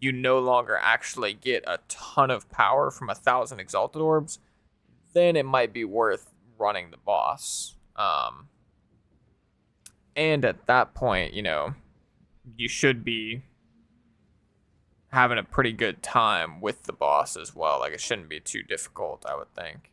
you no longer actually get a ton of power from 1,000 exalted orbs, then it might be worth running the boss. And at that point, you know, you should be having a pretty good time with the boss as well. Like, it shouldn't be too difficult, I would think.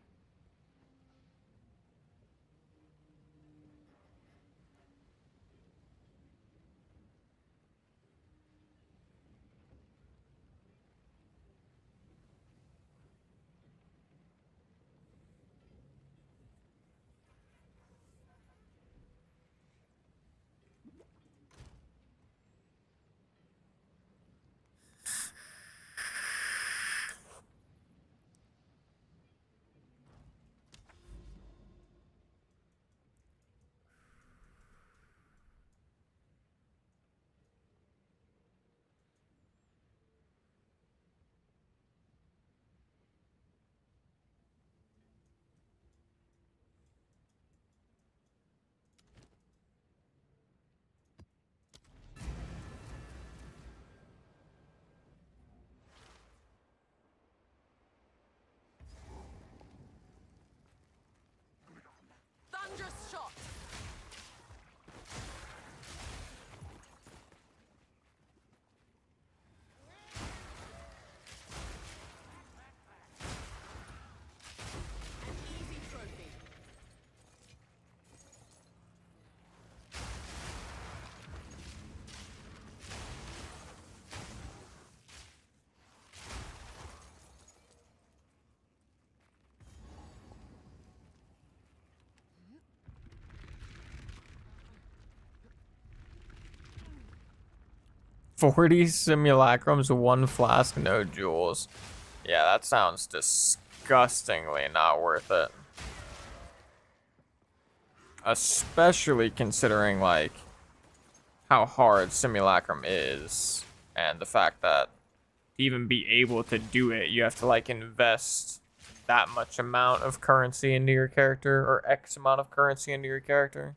Thunderous shot. An easy trophy. "40 simulacrums, 1 flask, no jewels." Yeah, that sounds disgustingly not worth it. Especially considering, like, how hard Simulacrum is, and the fact that to even be able to do it, you have to, like, invest that much amount of currency into your character, or X amount of currency into your character.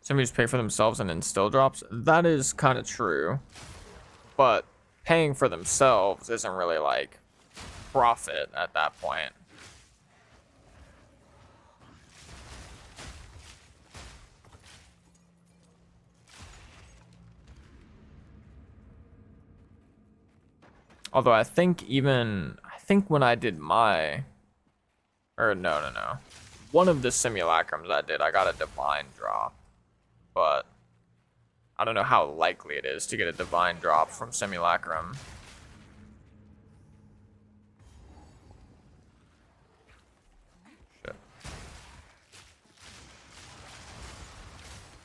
Somebody just pay for themselves and then still drops. That is kind of true, but paying for themselves isn't really like profit at that point. Although I think when I did my, or no, one of the simulacrums I did, I got a divine drop. But I don't know how likely it is to get a divine drop from Simulacrum. Shit.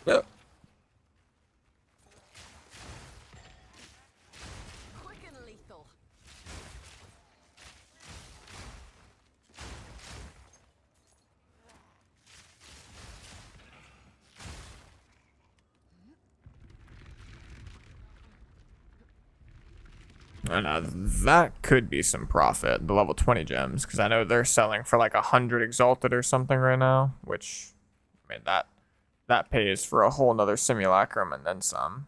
Yep. Quick and lethal. And that could be some profit, the level 20 gems, because I know they're selling for like 100 exalted or something right now, which, I mean, that pays for a whole nother simulacrum and then some.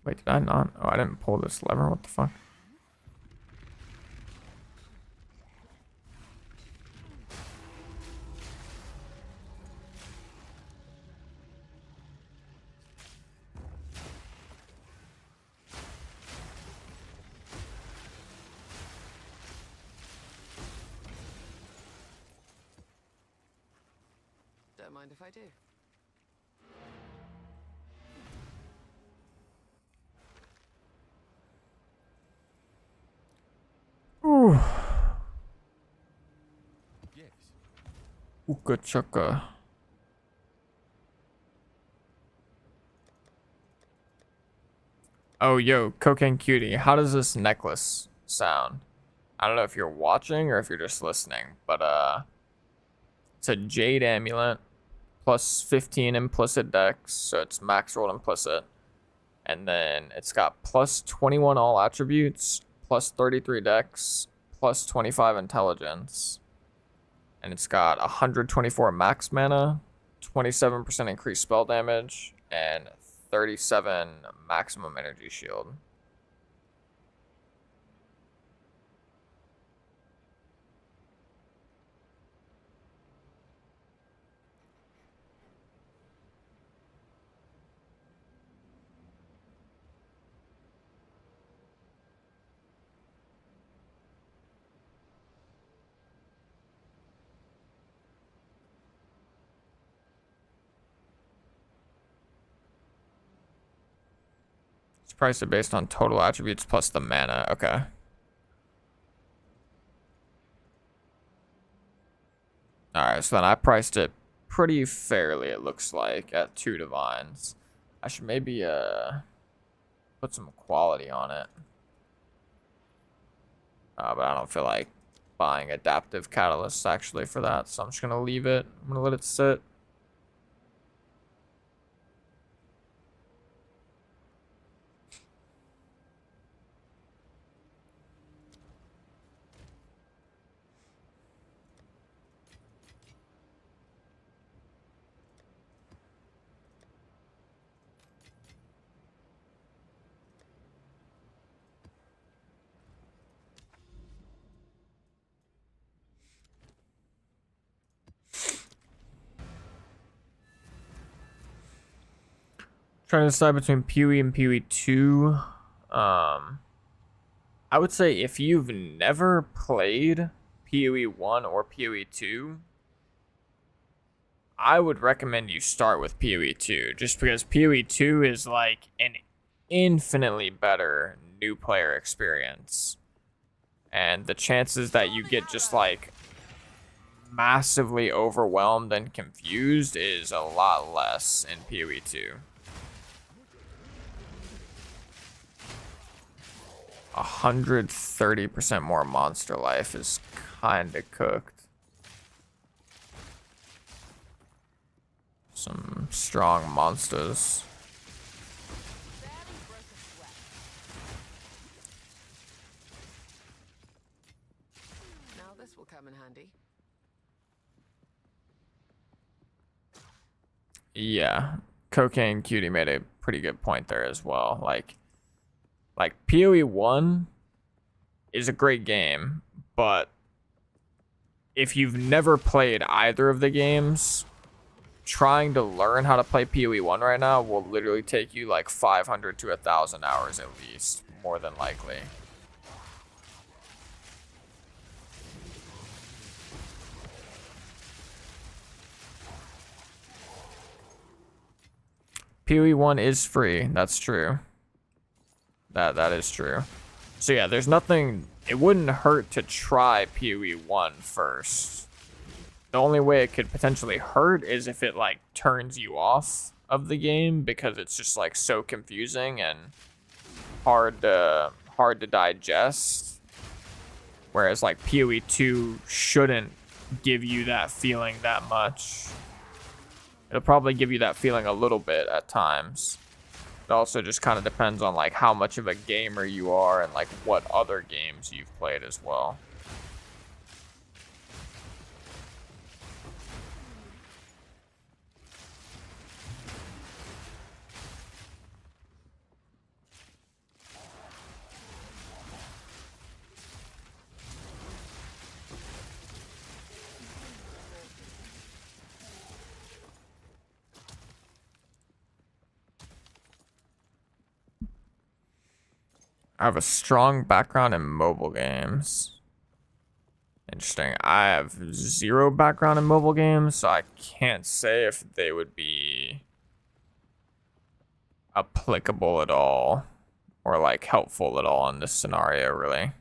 Wait, did I not? Oh, I didn't pull this lever. What the fuck? Don't mind if I do. Ooh. Yes. Uka chaka. Oh, yo, Cocaine Cutie. How does this necklace sound? I don't know if you're watching or if you're just listening, but it's a jade amulet plus 15 implicit dex, so it's max rolled implicit. And then it's got plus 21 all attributes, plus 33 dex, plus 25 intelligence. And it's got 124 max mana, 27% increased spell damage, and 37 maximum energy shield. It's priced based on total attributes plus the mana. Okay. Alright, so then I priced it pretty fairly, it looks like, at 2 divines. I should maybe put some quality on it. But I don't feel like buying adaptive catalysts actually for that, so I'm just gonna leave it. I'm gonna let it sit. Trying to decide between PoE and PoE 2. I would say if you've never played PoE 1 or PoE 2, I would recommend you start with PoE 2, just because PoE 2 is like an infinitely better new player experience. And the chances that you get just like massively overwhelmed and confused is a lot less in PoE 2. 130% more monster life is kinda cooked. Some strong monsters. Now this will come in handy. Yeah, Cocaine Cutie made a pretty good point there as well. Like PoE 1 is a great game, but if you've never played either of the games, trying to learn how to play PoE 1 right now will literally take you like 500 to 1,000 hours at least, more than likely. PoE 1 is free, that's true. That is true. So yeah, there's nothing, it wouldn't hurt to try PoE 1 first. The only way it could potentially hurt is if it like turns you off of the game, because it's just like so confusing and hard to digest. Whereas like PoE 2 shouldn't give you that feeling that much. It'll probably give you that feeling a little bit at times. It also just kind of depends on like how much of a gamer you are and like what other games you've played as well. I have a strong background in mobile games. Interesting. I have 0 background in mobile games, so I can't say if they would be applicable at all or like helpful at all in this scenario, really.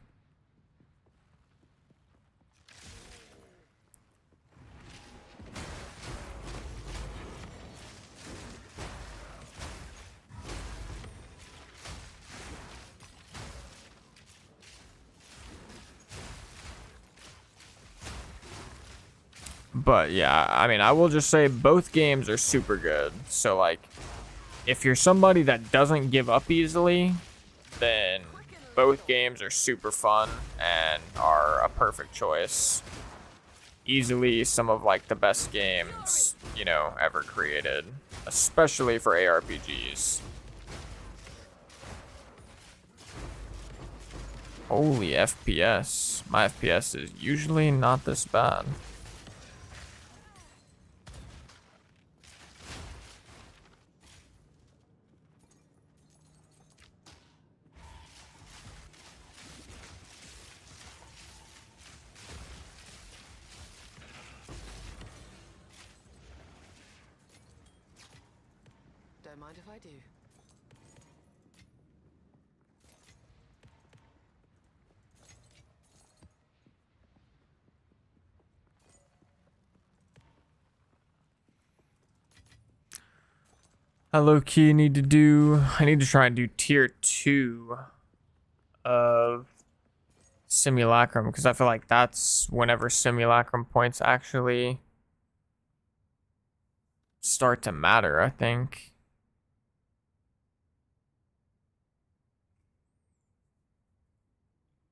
But yeah, I mean, I will just say both games are super good. So like, if you're somebody that doesn't give up easily, then both games are super fun and are a perfect choice. Easily some of like the best games, you know, ever created, especially for ARPGs. Holy FPS. My FPS is usually not this bad. Don't mind if I do. I low-key I need to try and do tier 2 of Simulacrum, because I feel like that's whenever Simulacrum points actually start to matter, I think.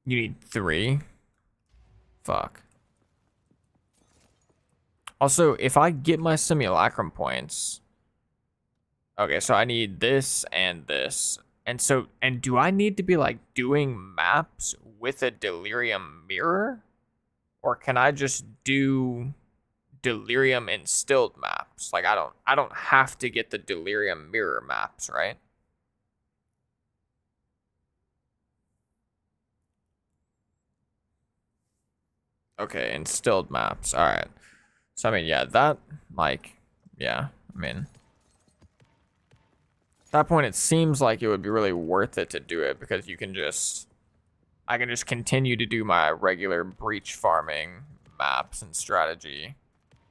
You need 3? Fuck. Also, if I get my Simulacrum points... Okay, so I need this and this. And do I need to be like doing maps with a delirium mirror? Or can I just do delirium instilled maps? Like I don't have to get the delirium mirror maps, right? Okay, instilled maps. All right. So I mean, yeah, that like yeah, I mean at that point, it seems like it would be really worth it to do it because I can just continue to do my regular breach farming maps and strategy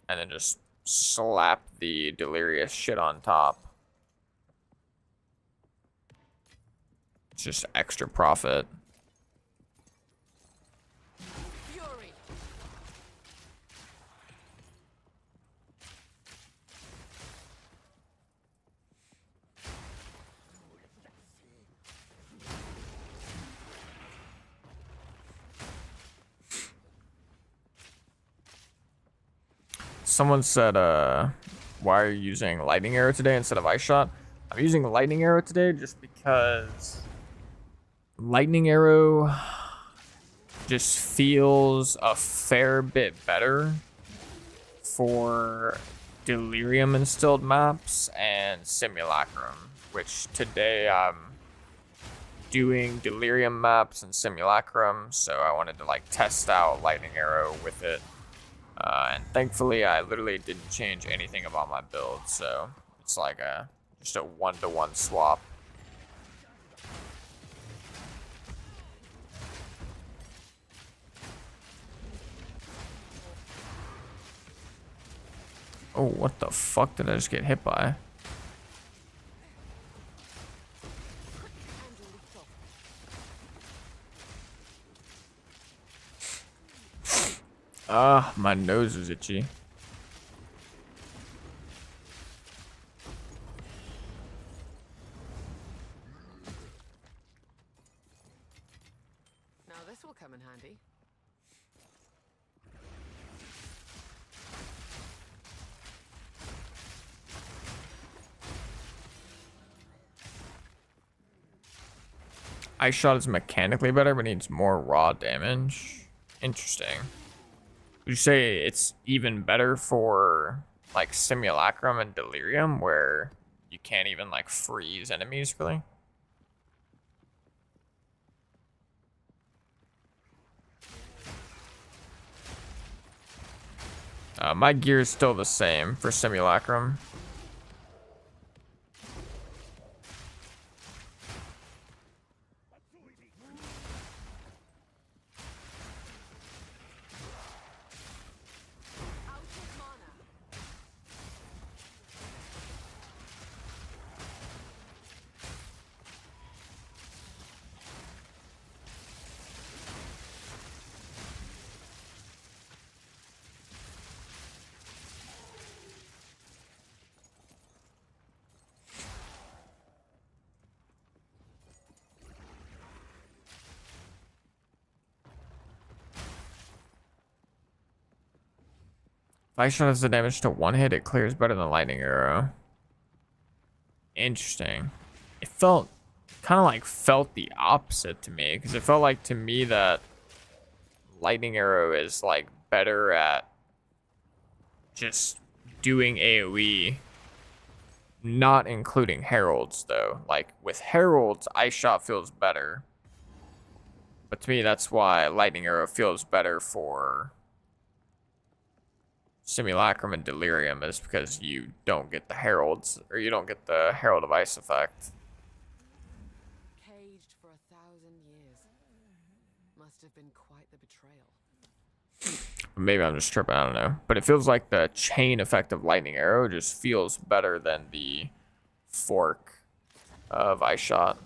and then just slap the delirious shit on top. It's just extra profit. Fury. Someone said, why are you using lightning arrow today instead of ice shot? I'm using lightning arrow today just because lightning arrow just feels a fair bit better for delirium instilled maps and simulacrum, which today I'm doing delirium maps and simulacrum, so I wanted to like test out lightning arrow with it. And thankfully, I literally didn't change anything about my build, so it's like just a 1-to-1 swap. Oh, what the fuck did I just get hit by? Ah, my nose is itchy. Now this will come in handy. Ice shot is mechanically better, but needs more raw damage. Interesting. Would you say it's even better for like simulacrum and delirium, where you can't even like freeze enemies really? My gear is still the same for Simulacrum. Out of mana. If I shot as the damage to one hit, it clears better than lightning arrow. Interesting. It felt kind of like felt the opposite to me, because it felt like to me that lightning arrow is like better at just doing AoE, not including heralds though. Like with heralds, ice shot feels better, but to me that's why lightning arrow feels better for Simulacrum and Delirium, is because you don't get the heralds, or you don't get the Herald of Ice effect. Caged for 1,000 years. Must have been quite the betrayal. Maybe I'm just tripping, I don't know. But it feels like the chain effect of lightning arrow just feels better than the fork of ice shot.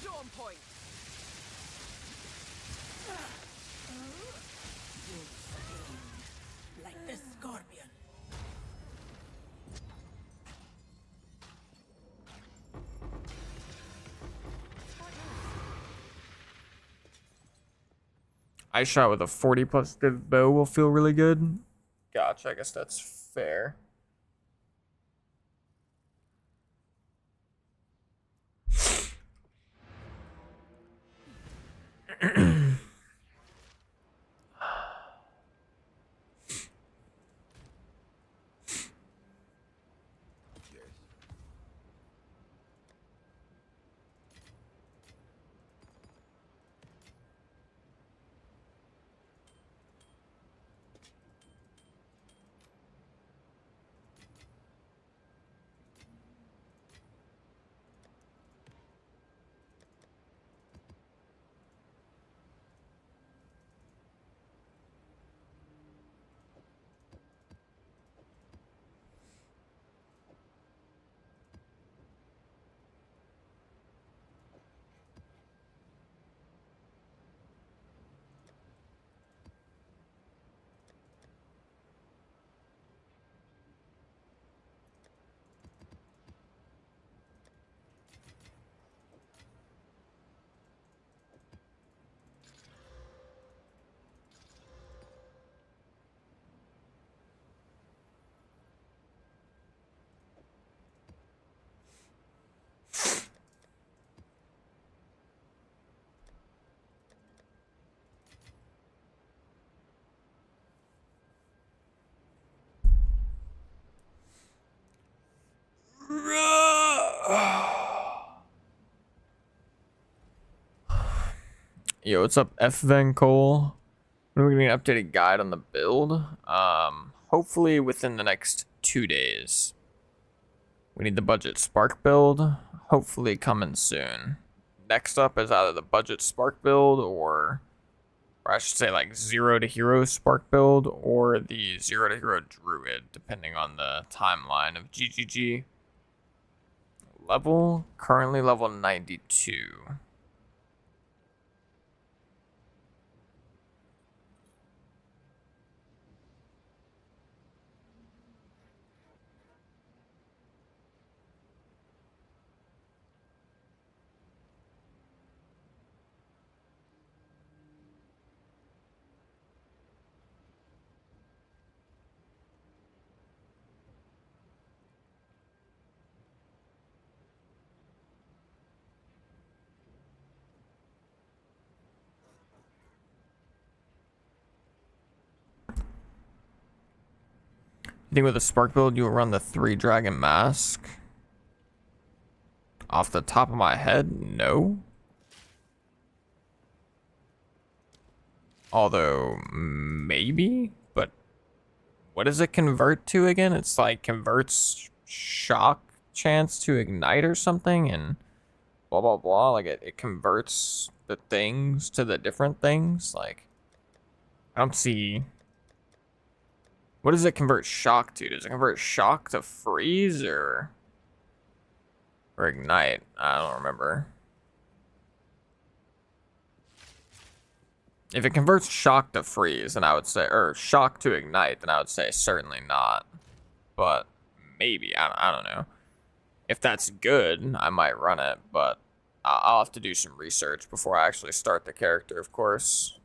Storm point. Like the scorpion. Ice shot with a 40 plus div bow will feel really good. Gotcha, I guess that's fair. Yo, what's up, F Van Cole? When are we getting an updated guide on the build? Hopefully within the next 2 days. We need the budget spark build. Hopefully coming soon. Next up is either the budget spark build, or I should say like 0 to hero spark build, or the 0 to hero druid, depending on the timeline of GGG. Level, currently level 92. I think with a spark build, you'll run the 3 dragon mask. Off the top of my head, no. Although, maybe? But what does it convert to again? It's like converts shock chance to ignite or something, and blah blah blah. Like it converts the things to the different things. Like, I don't see. What does it convert shock to? Does it convert shock to freeze or ignite? I don't remember. If it converts shock to freeze, then I would say, or shock to ignite, then I would say certainly not. But maybe, I don't know. If that's good, I might run it, but I'll have to do some research before I actually start the character, of course.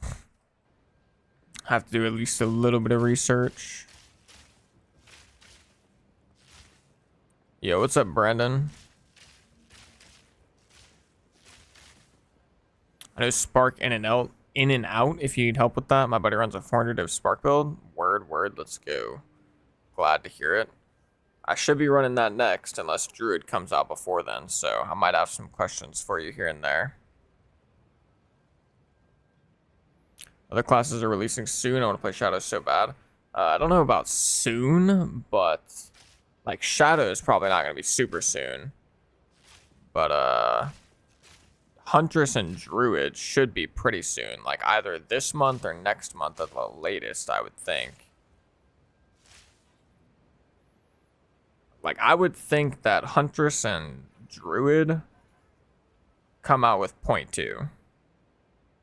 I have to do at least a little bit of research. Yo, what's up, Brandon? I know Spark in and out. If you need help with that, my buddy runs a 400 of Spark build. Word, let's go. Glad to hear it. I should be running that next, unless Druid comes out before then, so I might have some questions for you here and there. Other classes are releasing soon. I want to play Shadows so bad. I don't know about soon, but like Shadow is probably not going to be super soon. But Huntress and Druid should be pretty soon, like either this month or next month at the latest, I would think. Like, I would think that Huntress and Druid come out with point 2.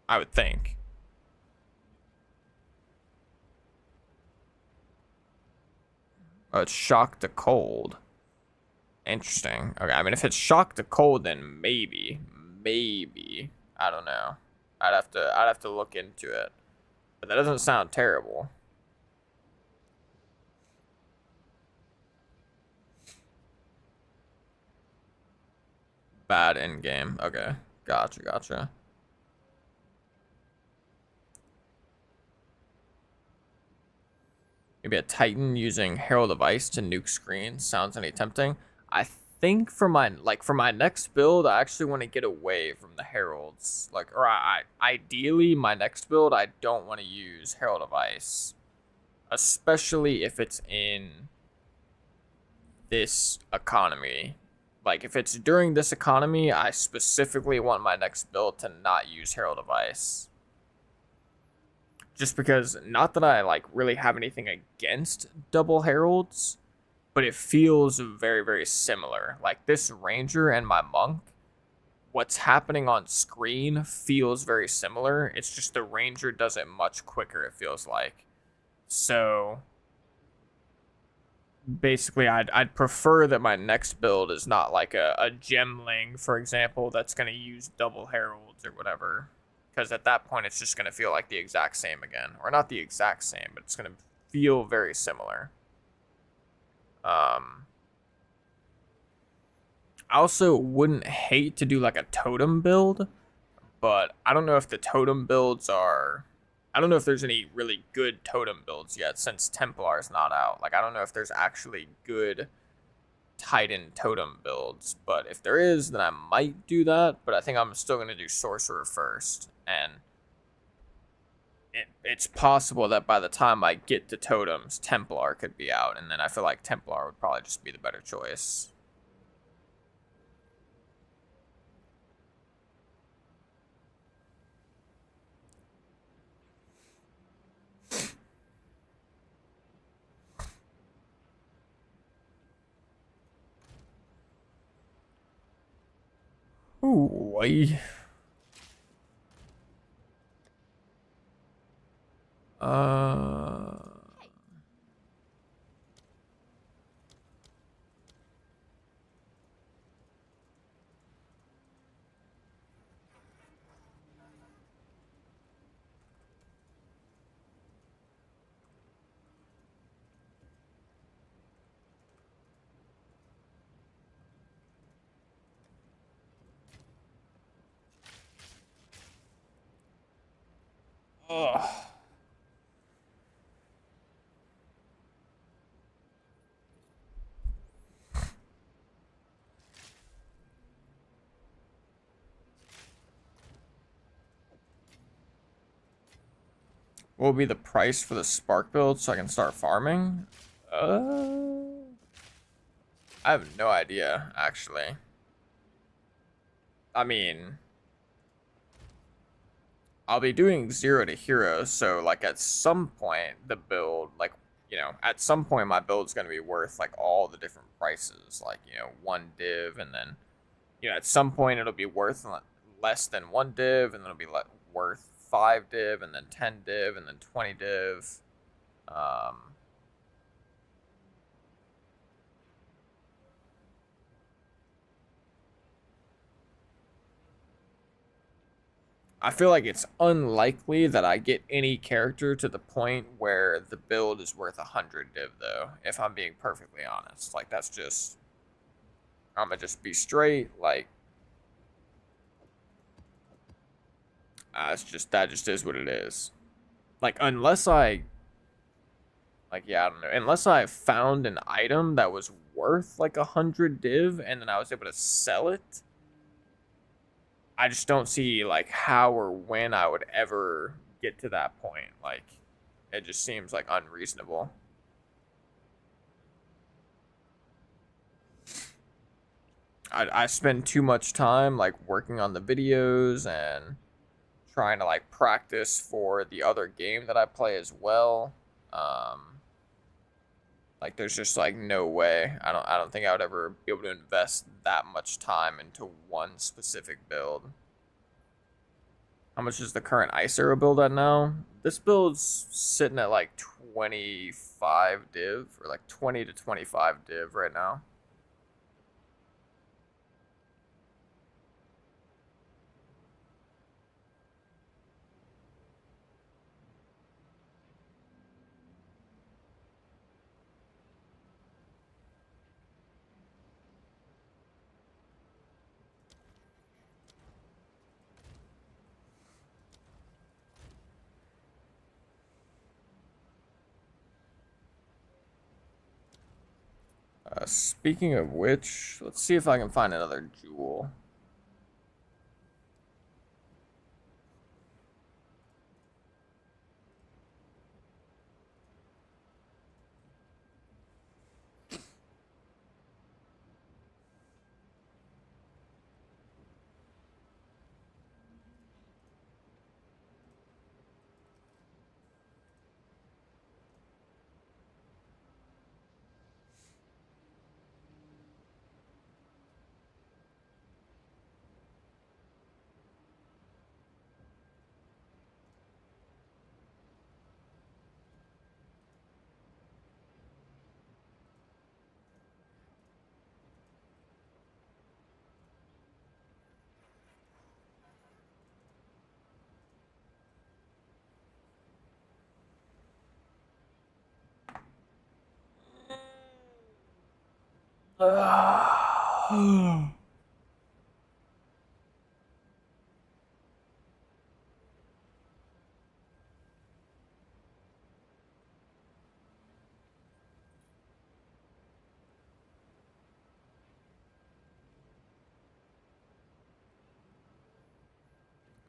I would think. Oh, it's shock to cold. Interesting. Okay, I mean, if it's shock to cold, then maybe. I don't know. I'd have to look into it. But that doesn't sound terrible. Bad in game. Okay. Gotcha. Maybe a Titan using Herald of Ice to nuke screens. Sounds any tempting? I think for my next build, I actually want to get away from the Heralds. Like, or ideally, my next build, I don't want to use Herald of Ice. Especially if it's in this economy. Like, if it's during this economy, I specifically want my next build to not use Herald of Ice. Just because, not that I like really have anything against double heralds, but it feels very, very similar. Like this ranger and my monk, what's happening on screen feels very similar. It's just the ranger does it much quicker, it feels like. So basically, I'd prefer that my next build is not like a gemling, for example, that's going to use double heralds or whatever. Because at that point, it's just going to feel like the exact same again. Or not the exact same, but it's going to feel very similar. I also wouldn't hate to do like a totem build. But I don't know if the totem builds are... I don't know if there's any really good totem builds yet since Templar's not out. Like, I don't know if there's actually good Titan totem builds. But if there is, then I might do that. But I think I'm still going to do Sorcerer first. And it's possible that by the time I get to totems, Templar could be out. And then I feel like Templar would probably just be the better choice. Ooh, What will be the price for the spark build so I can start farming? I have no idea, actually. I mean, I'll be doing 0 to hero, so like at some point the build, like, you know, at some point my build's gonna be worth like all the different prices, like, you know, 1 div, and then, you know, at some point it'll be worth less than 1 div, and then it'll be worth 5 div, and then 10 div, and then 20 div. I feel like it's unlikely that I get any character to the point where the build is worth 100 div, though, if I'm being perfectly honest. Like, that's just... I'm gonna just be straight, like... it's just, that just is what it is. Like, unless I... Like, yeah, I don't know. Unless I found an item that was worth, like, 100 div, and then I was able to sell it... I just don't see like how or when I would ever get to that point. Like, it just seems like unreasonable. I spend too much time like working on the videos and trying to like practice for the other game that I play as well. Like, there's just like no way. I don't think I would ever be able to invest that much time into one specific build. How much is the current Ice Arrow build at now? This build's sitting at like 25 div, or like 20 to 25 div right now. Speaking of which, let's see if I can find another jewel.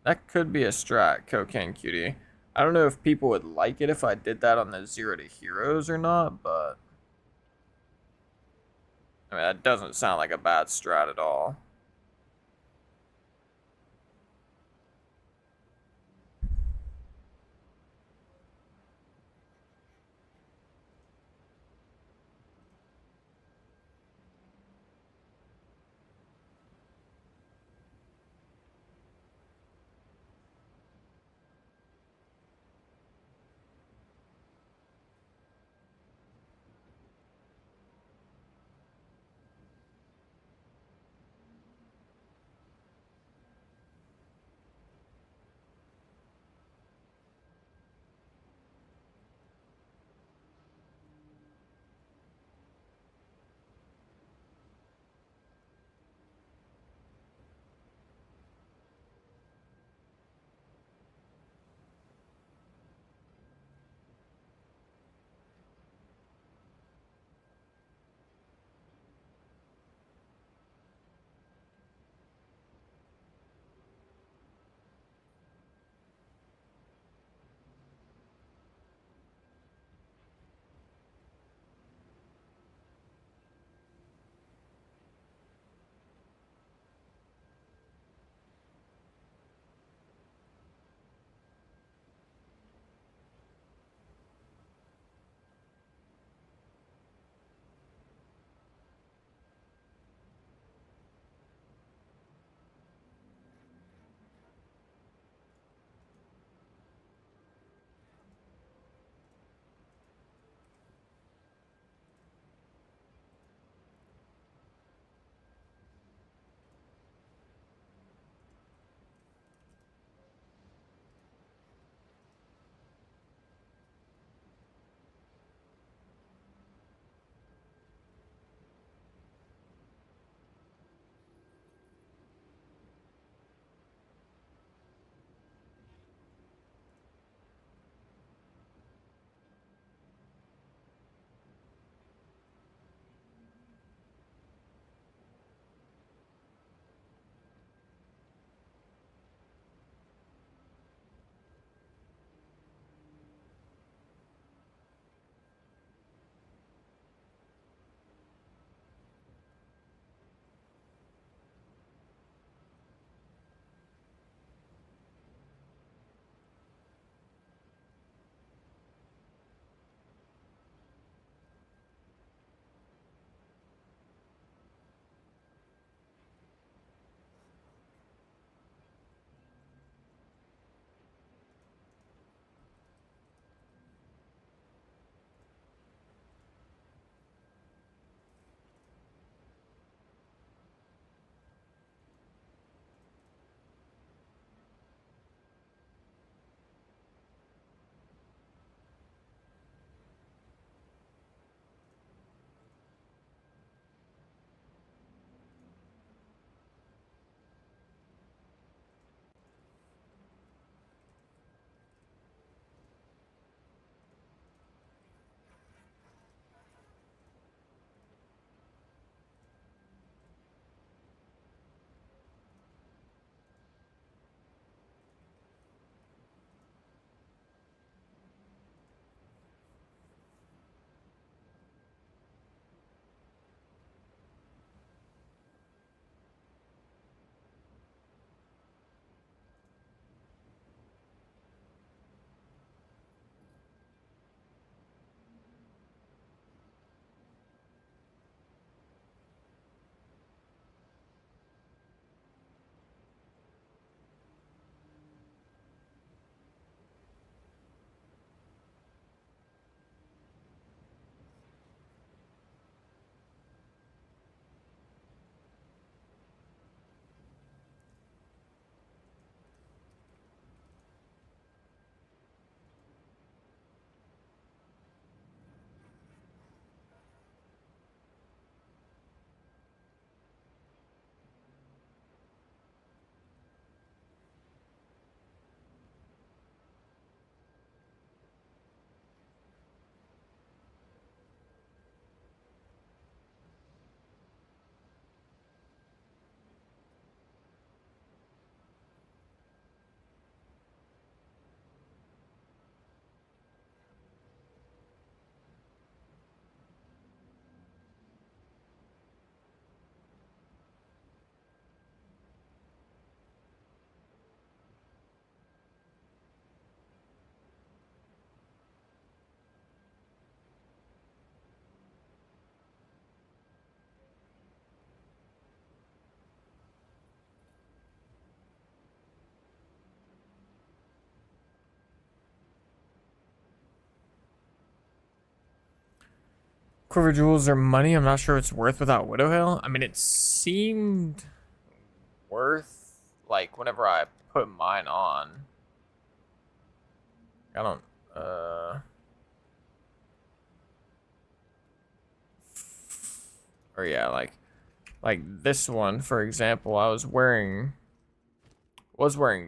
That could be a strat, Cocaine Cutie. I don't know if people would like it if I did that on the 0 to heroes or not, but... I mean, that doesn't sound like a bad strat at all. Quiver jewels are money. I'm not sure it's worth without Widow Hail. I mean, it seemed worth, like, whenever I put mine on. I don't, or yeah, like this one, for example, I was wearing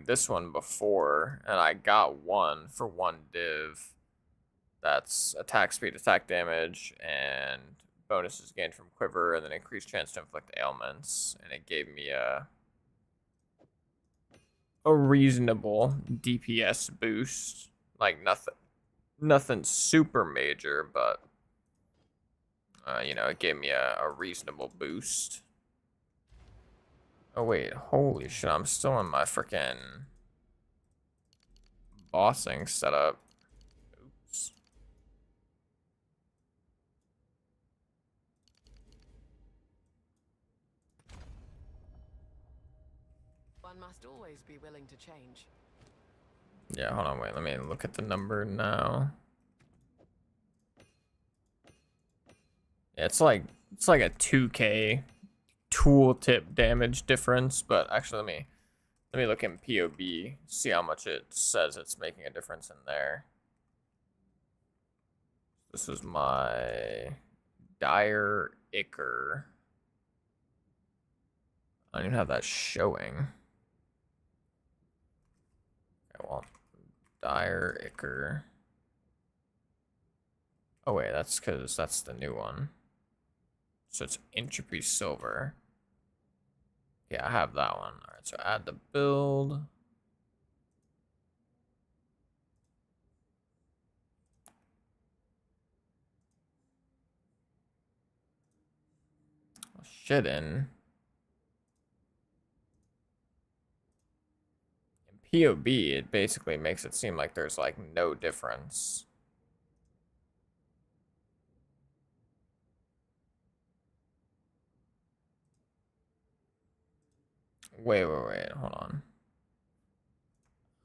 this one before, and I got one for 1 div. That's attack speed, attack damage, and bonuses gained from quiver, and then increased chance to inflict ailments. And it gave me a reasonable DPS boost. Like nothing super major, but you know, it gave me a reasonable boost. Oh wait, holy shit! I'm still in my freaking bossing setup. Oops. One must always be willing to change. Yeah, hold on, wait. Let me look at the number now. Yeah, it's like a 2k tooltip damage difference, but actually let me look in POB, see how much it says it's making a difference in there. This is my Dire Ichor. I don't even have that showing. Okay, well, Dire Ichor. Oh wait, that's because that's the new one. So it's Entropy Silver. Yeah, I have that one. All right, so add the build. Shit, in POB, it basically makes it seem like there's like no difference. Wait, hold on.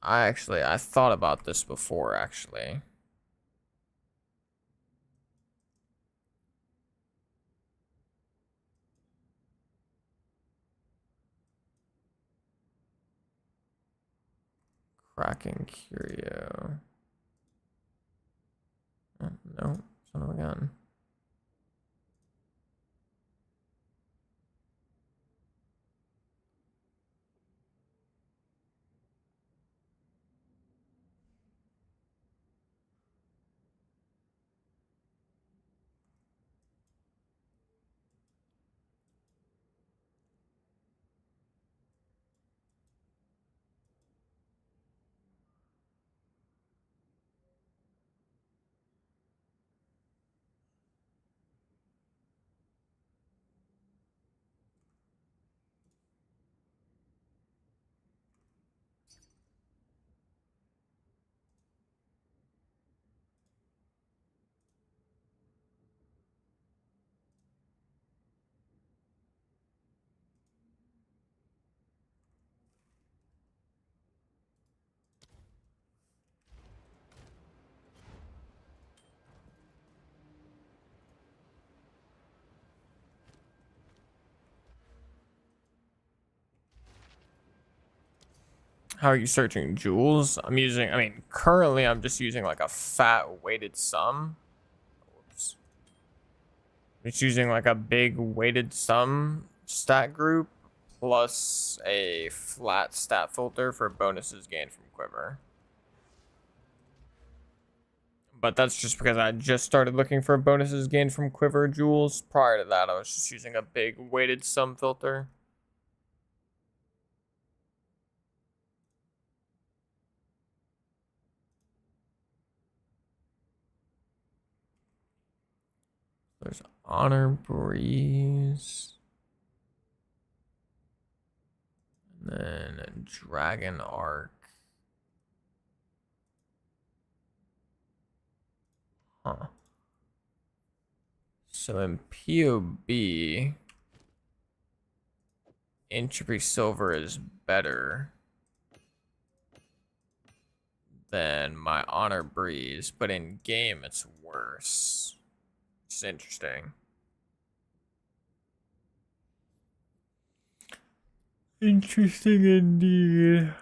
I thought about this before, actually. Cracking Curio. Oh, no, son of a gun. How are you searching jewels? I mean, currently I'm just using like a fat weighted sum. Whoops. Just using like a big weighted sum stat group plus a flat stat filter for bonuses gained from quiver. But that's just because I just started looking for bonuses gained from quiver jewels. Prior to that, I was just using a big weighted sum filter. There's Honor Breeze. And then Dragon Arc. Huh. So in POB, Entropy Silver is better than my Honor Breeze, but in game it's worse. It's interesting. Interesting indeed.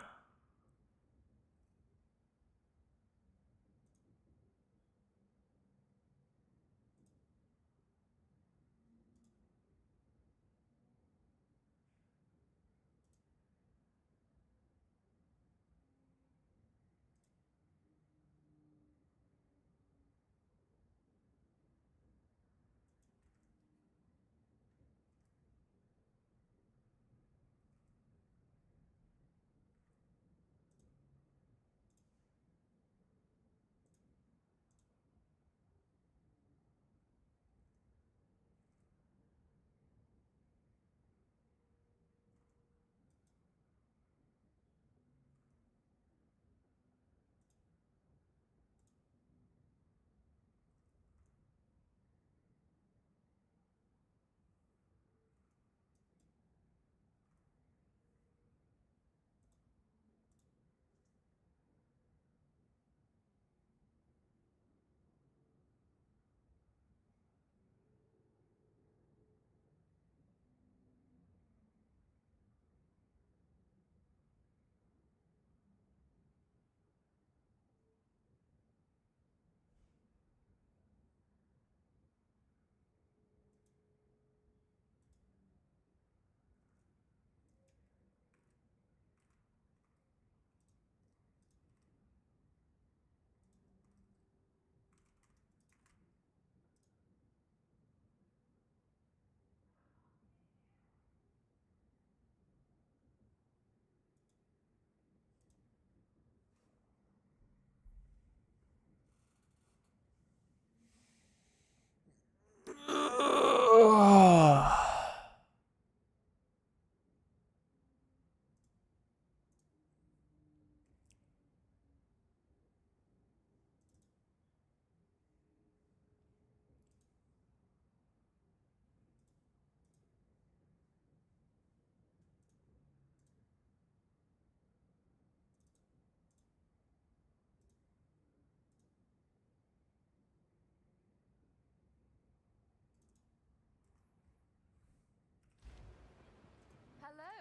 Hello.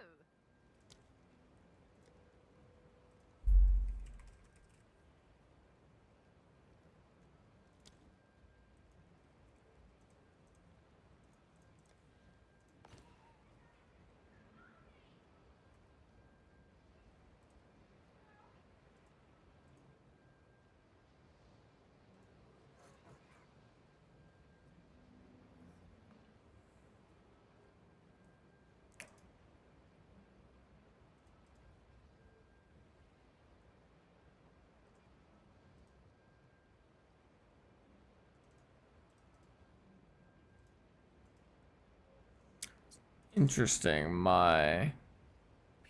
Interesting. My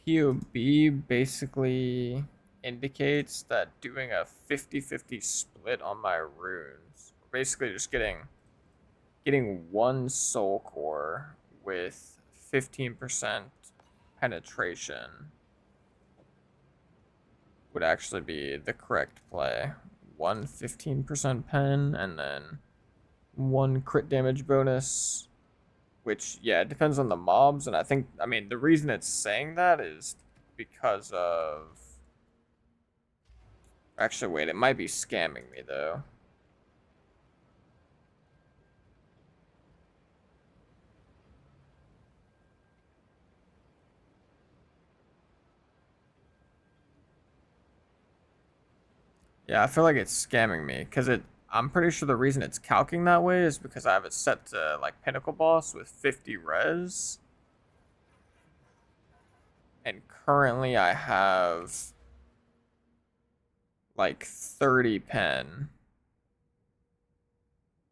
POB basically indicates that doing a 50-50 split on my runes, basically just getting one soul core with 15% penetration would actually be the correct play. One 15% pen and then one crit damage bonus, which, yeah, it depends on the mobs. And I mean, the reason it's saying that is because of. Actually, wait, it might be scamming me though. Yeah, I feel like it's scamming me because I'm pretty sure the reason it's calcing that way is because I have it set to like Pinnacle Boss with 50 res, and currently I have like 30 pen.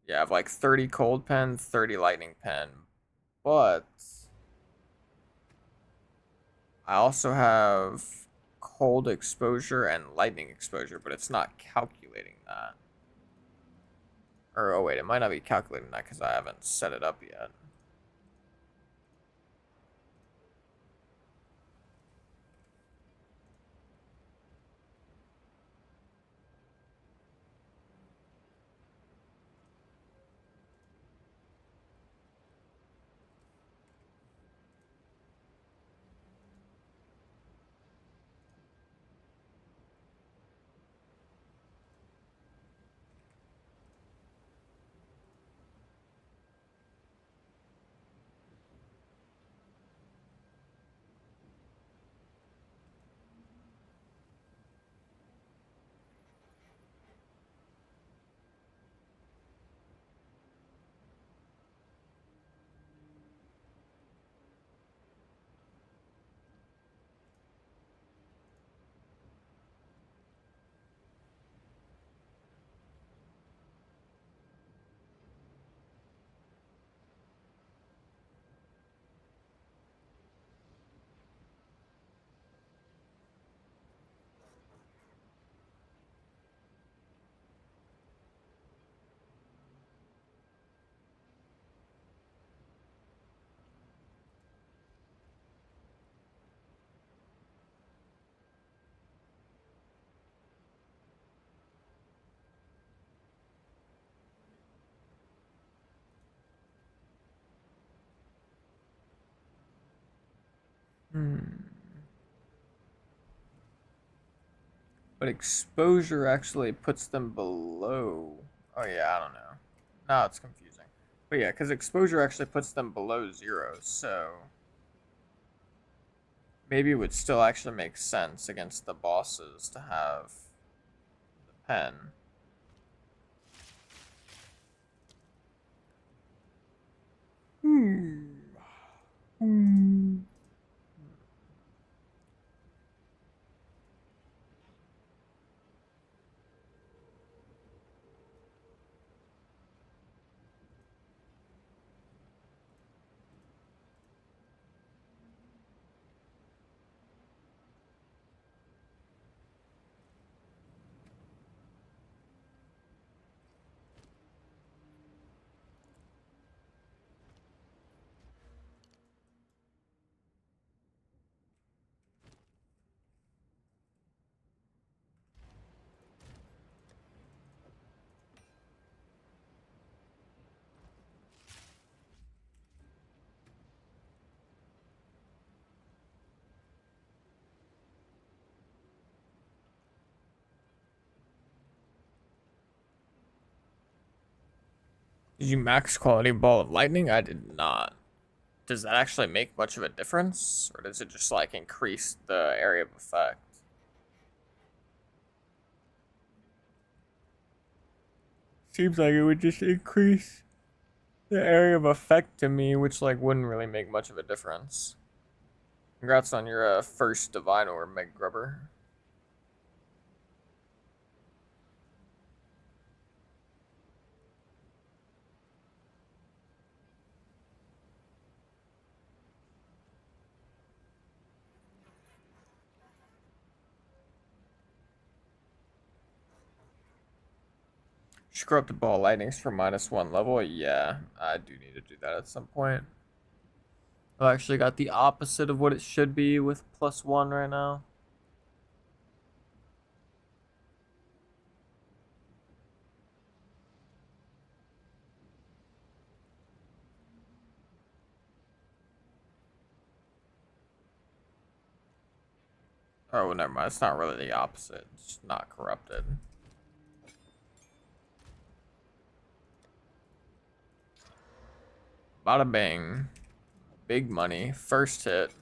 Yeah, I have like 30 cold pen, 30 lightning pen, but I also have cold exposure and lightning exposure, but it's not calculating that. Or, oh wait, it might not be calculating that because I haven't set it up yet. But exposure actually puts them below. Oh yeah, I don't know. Now it's confusing. But yeah, because exposure actually puts them below 0, so maybe it would still actually make sense against the bosses to have the pen. Did you max quality ball of lightning? I did not. Does that actually make much of a difference? Or does it just like increase the area of effect? Seems like it would just increase the area of effect to me, which like wouldn't really make much of a difference. Congrats on your first Divine Orb, Meg Grubber. Screw up the ball lightnings for -1 level. Yeah, I do need to do that at some point. I've actually got the opposite of what it should be with +1 right now. Oh, never mind. It's not really the opposite. It's not corrupted. Bada bang. Big money. First hit.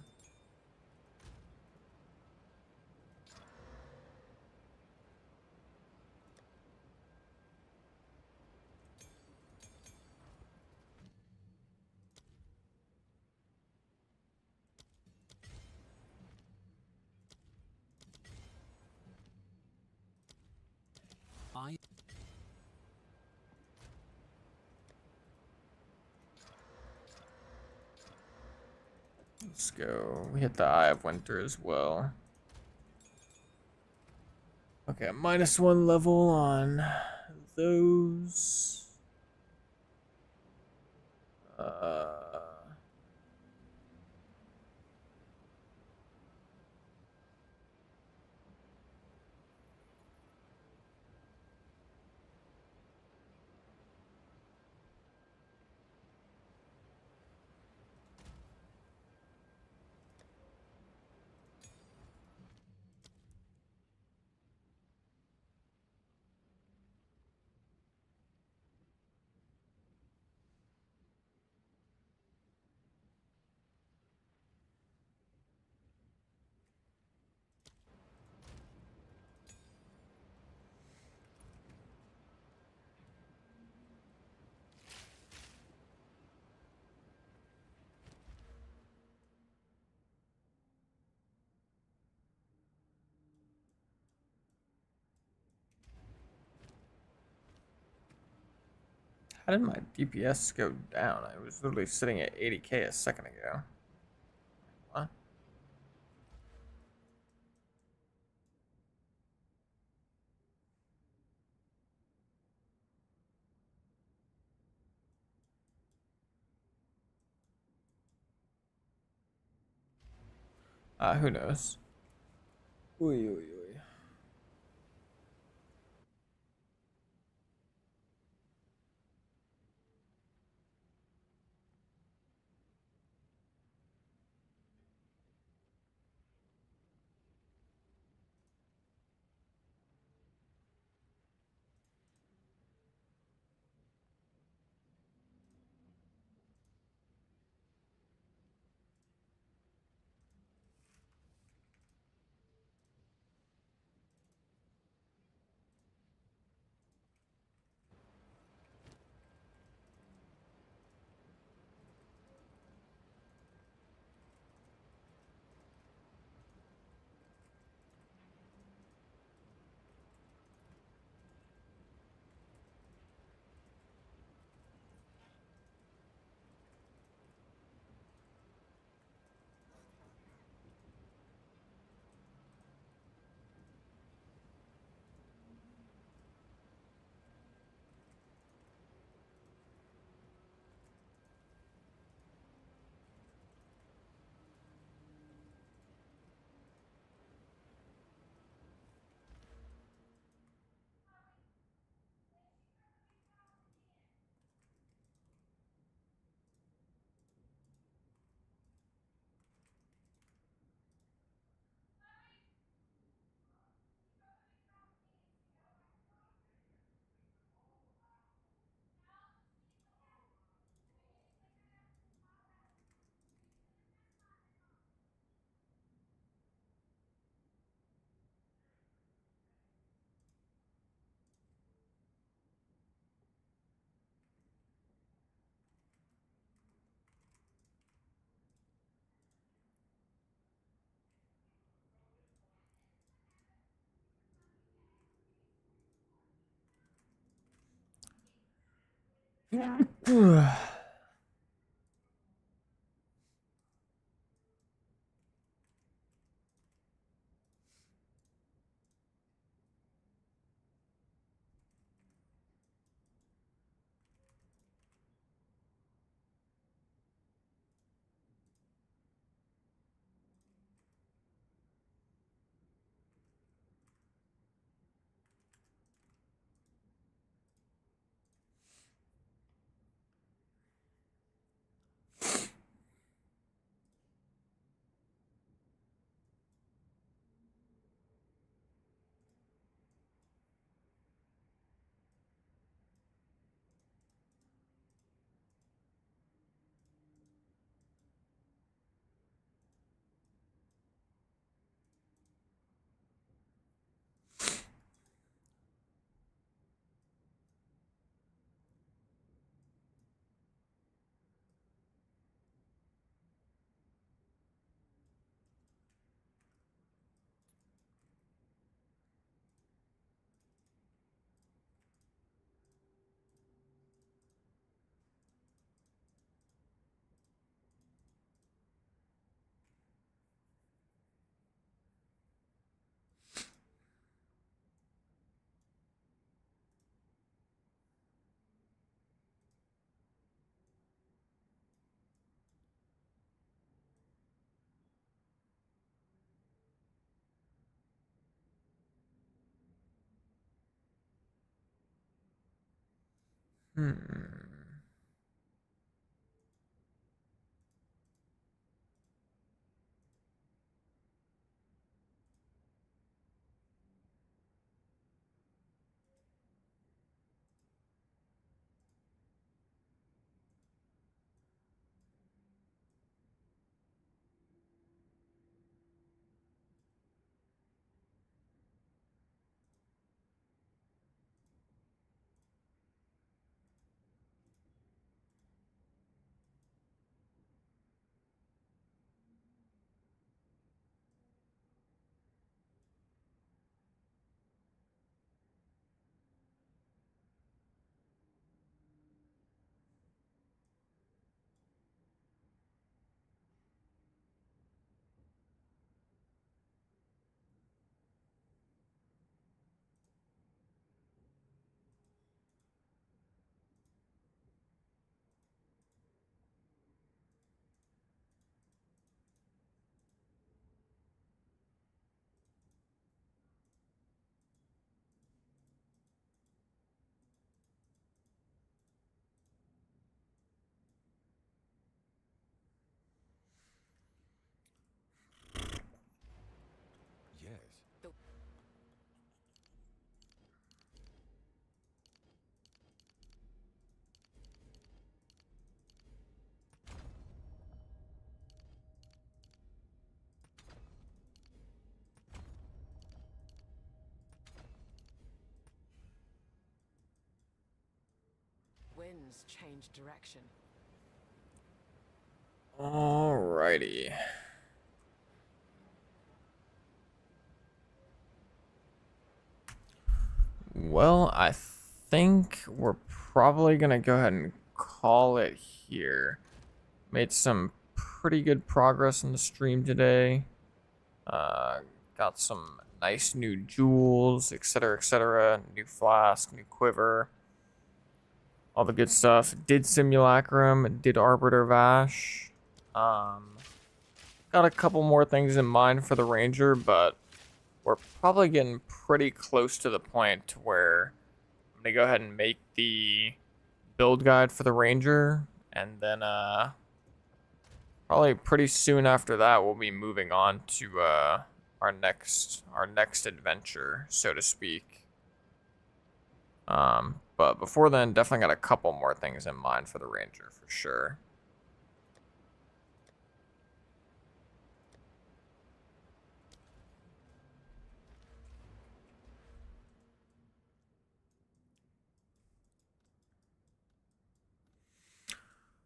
Let's go. We hit the Eye of Winter as well. Okay, -1 level on those. How did my DPS go down? I was literally sitting at 80k a second ago. What? Who knows? Oy, oy, oy. Hmm. Yes. Winds change direction. Alrighty. Well, I think we're probably gonna go ahead and call it here. Made some pretty good progress in the stream today. Uh, got some nice new jewels, etc., etc. New flask, new quiver, all the good stuff. Did Simulacrum, did Arbiter Vash. Got a couple more things in mind for the Ranger, but we're probably getting pretty close to the point where I'm gonna go ahead and make the build guide for the Ranger, and then probably pretty soon after that we'll be moving on to our next adventure, so to speak. But before then, definitely got a couple more things in mind for the Ranger for sure.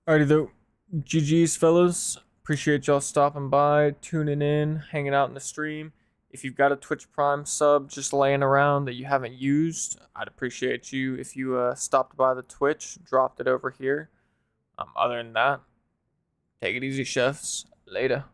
Alrighty though, GG's fellas. Appreciate y'all stopping by, tuning in, hanging out in the stream. If you've got a Twitch Prime sub just laying around that you haven't used, I'd appreciate you if you stopped by the Twitch, dropped it over here. Other than that, take it easy, chefs. Later.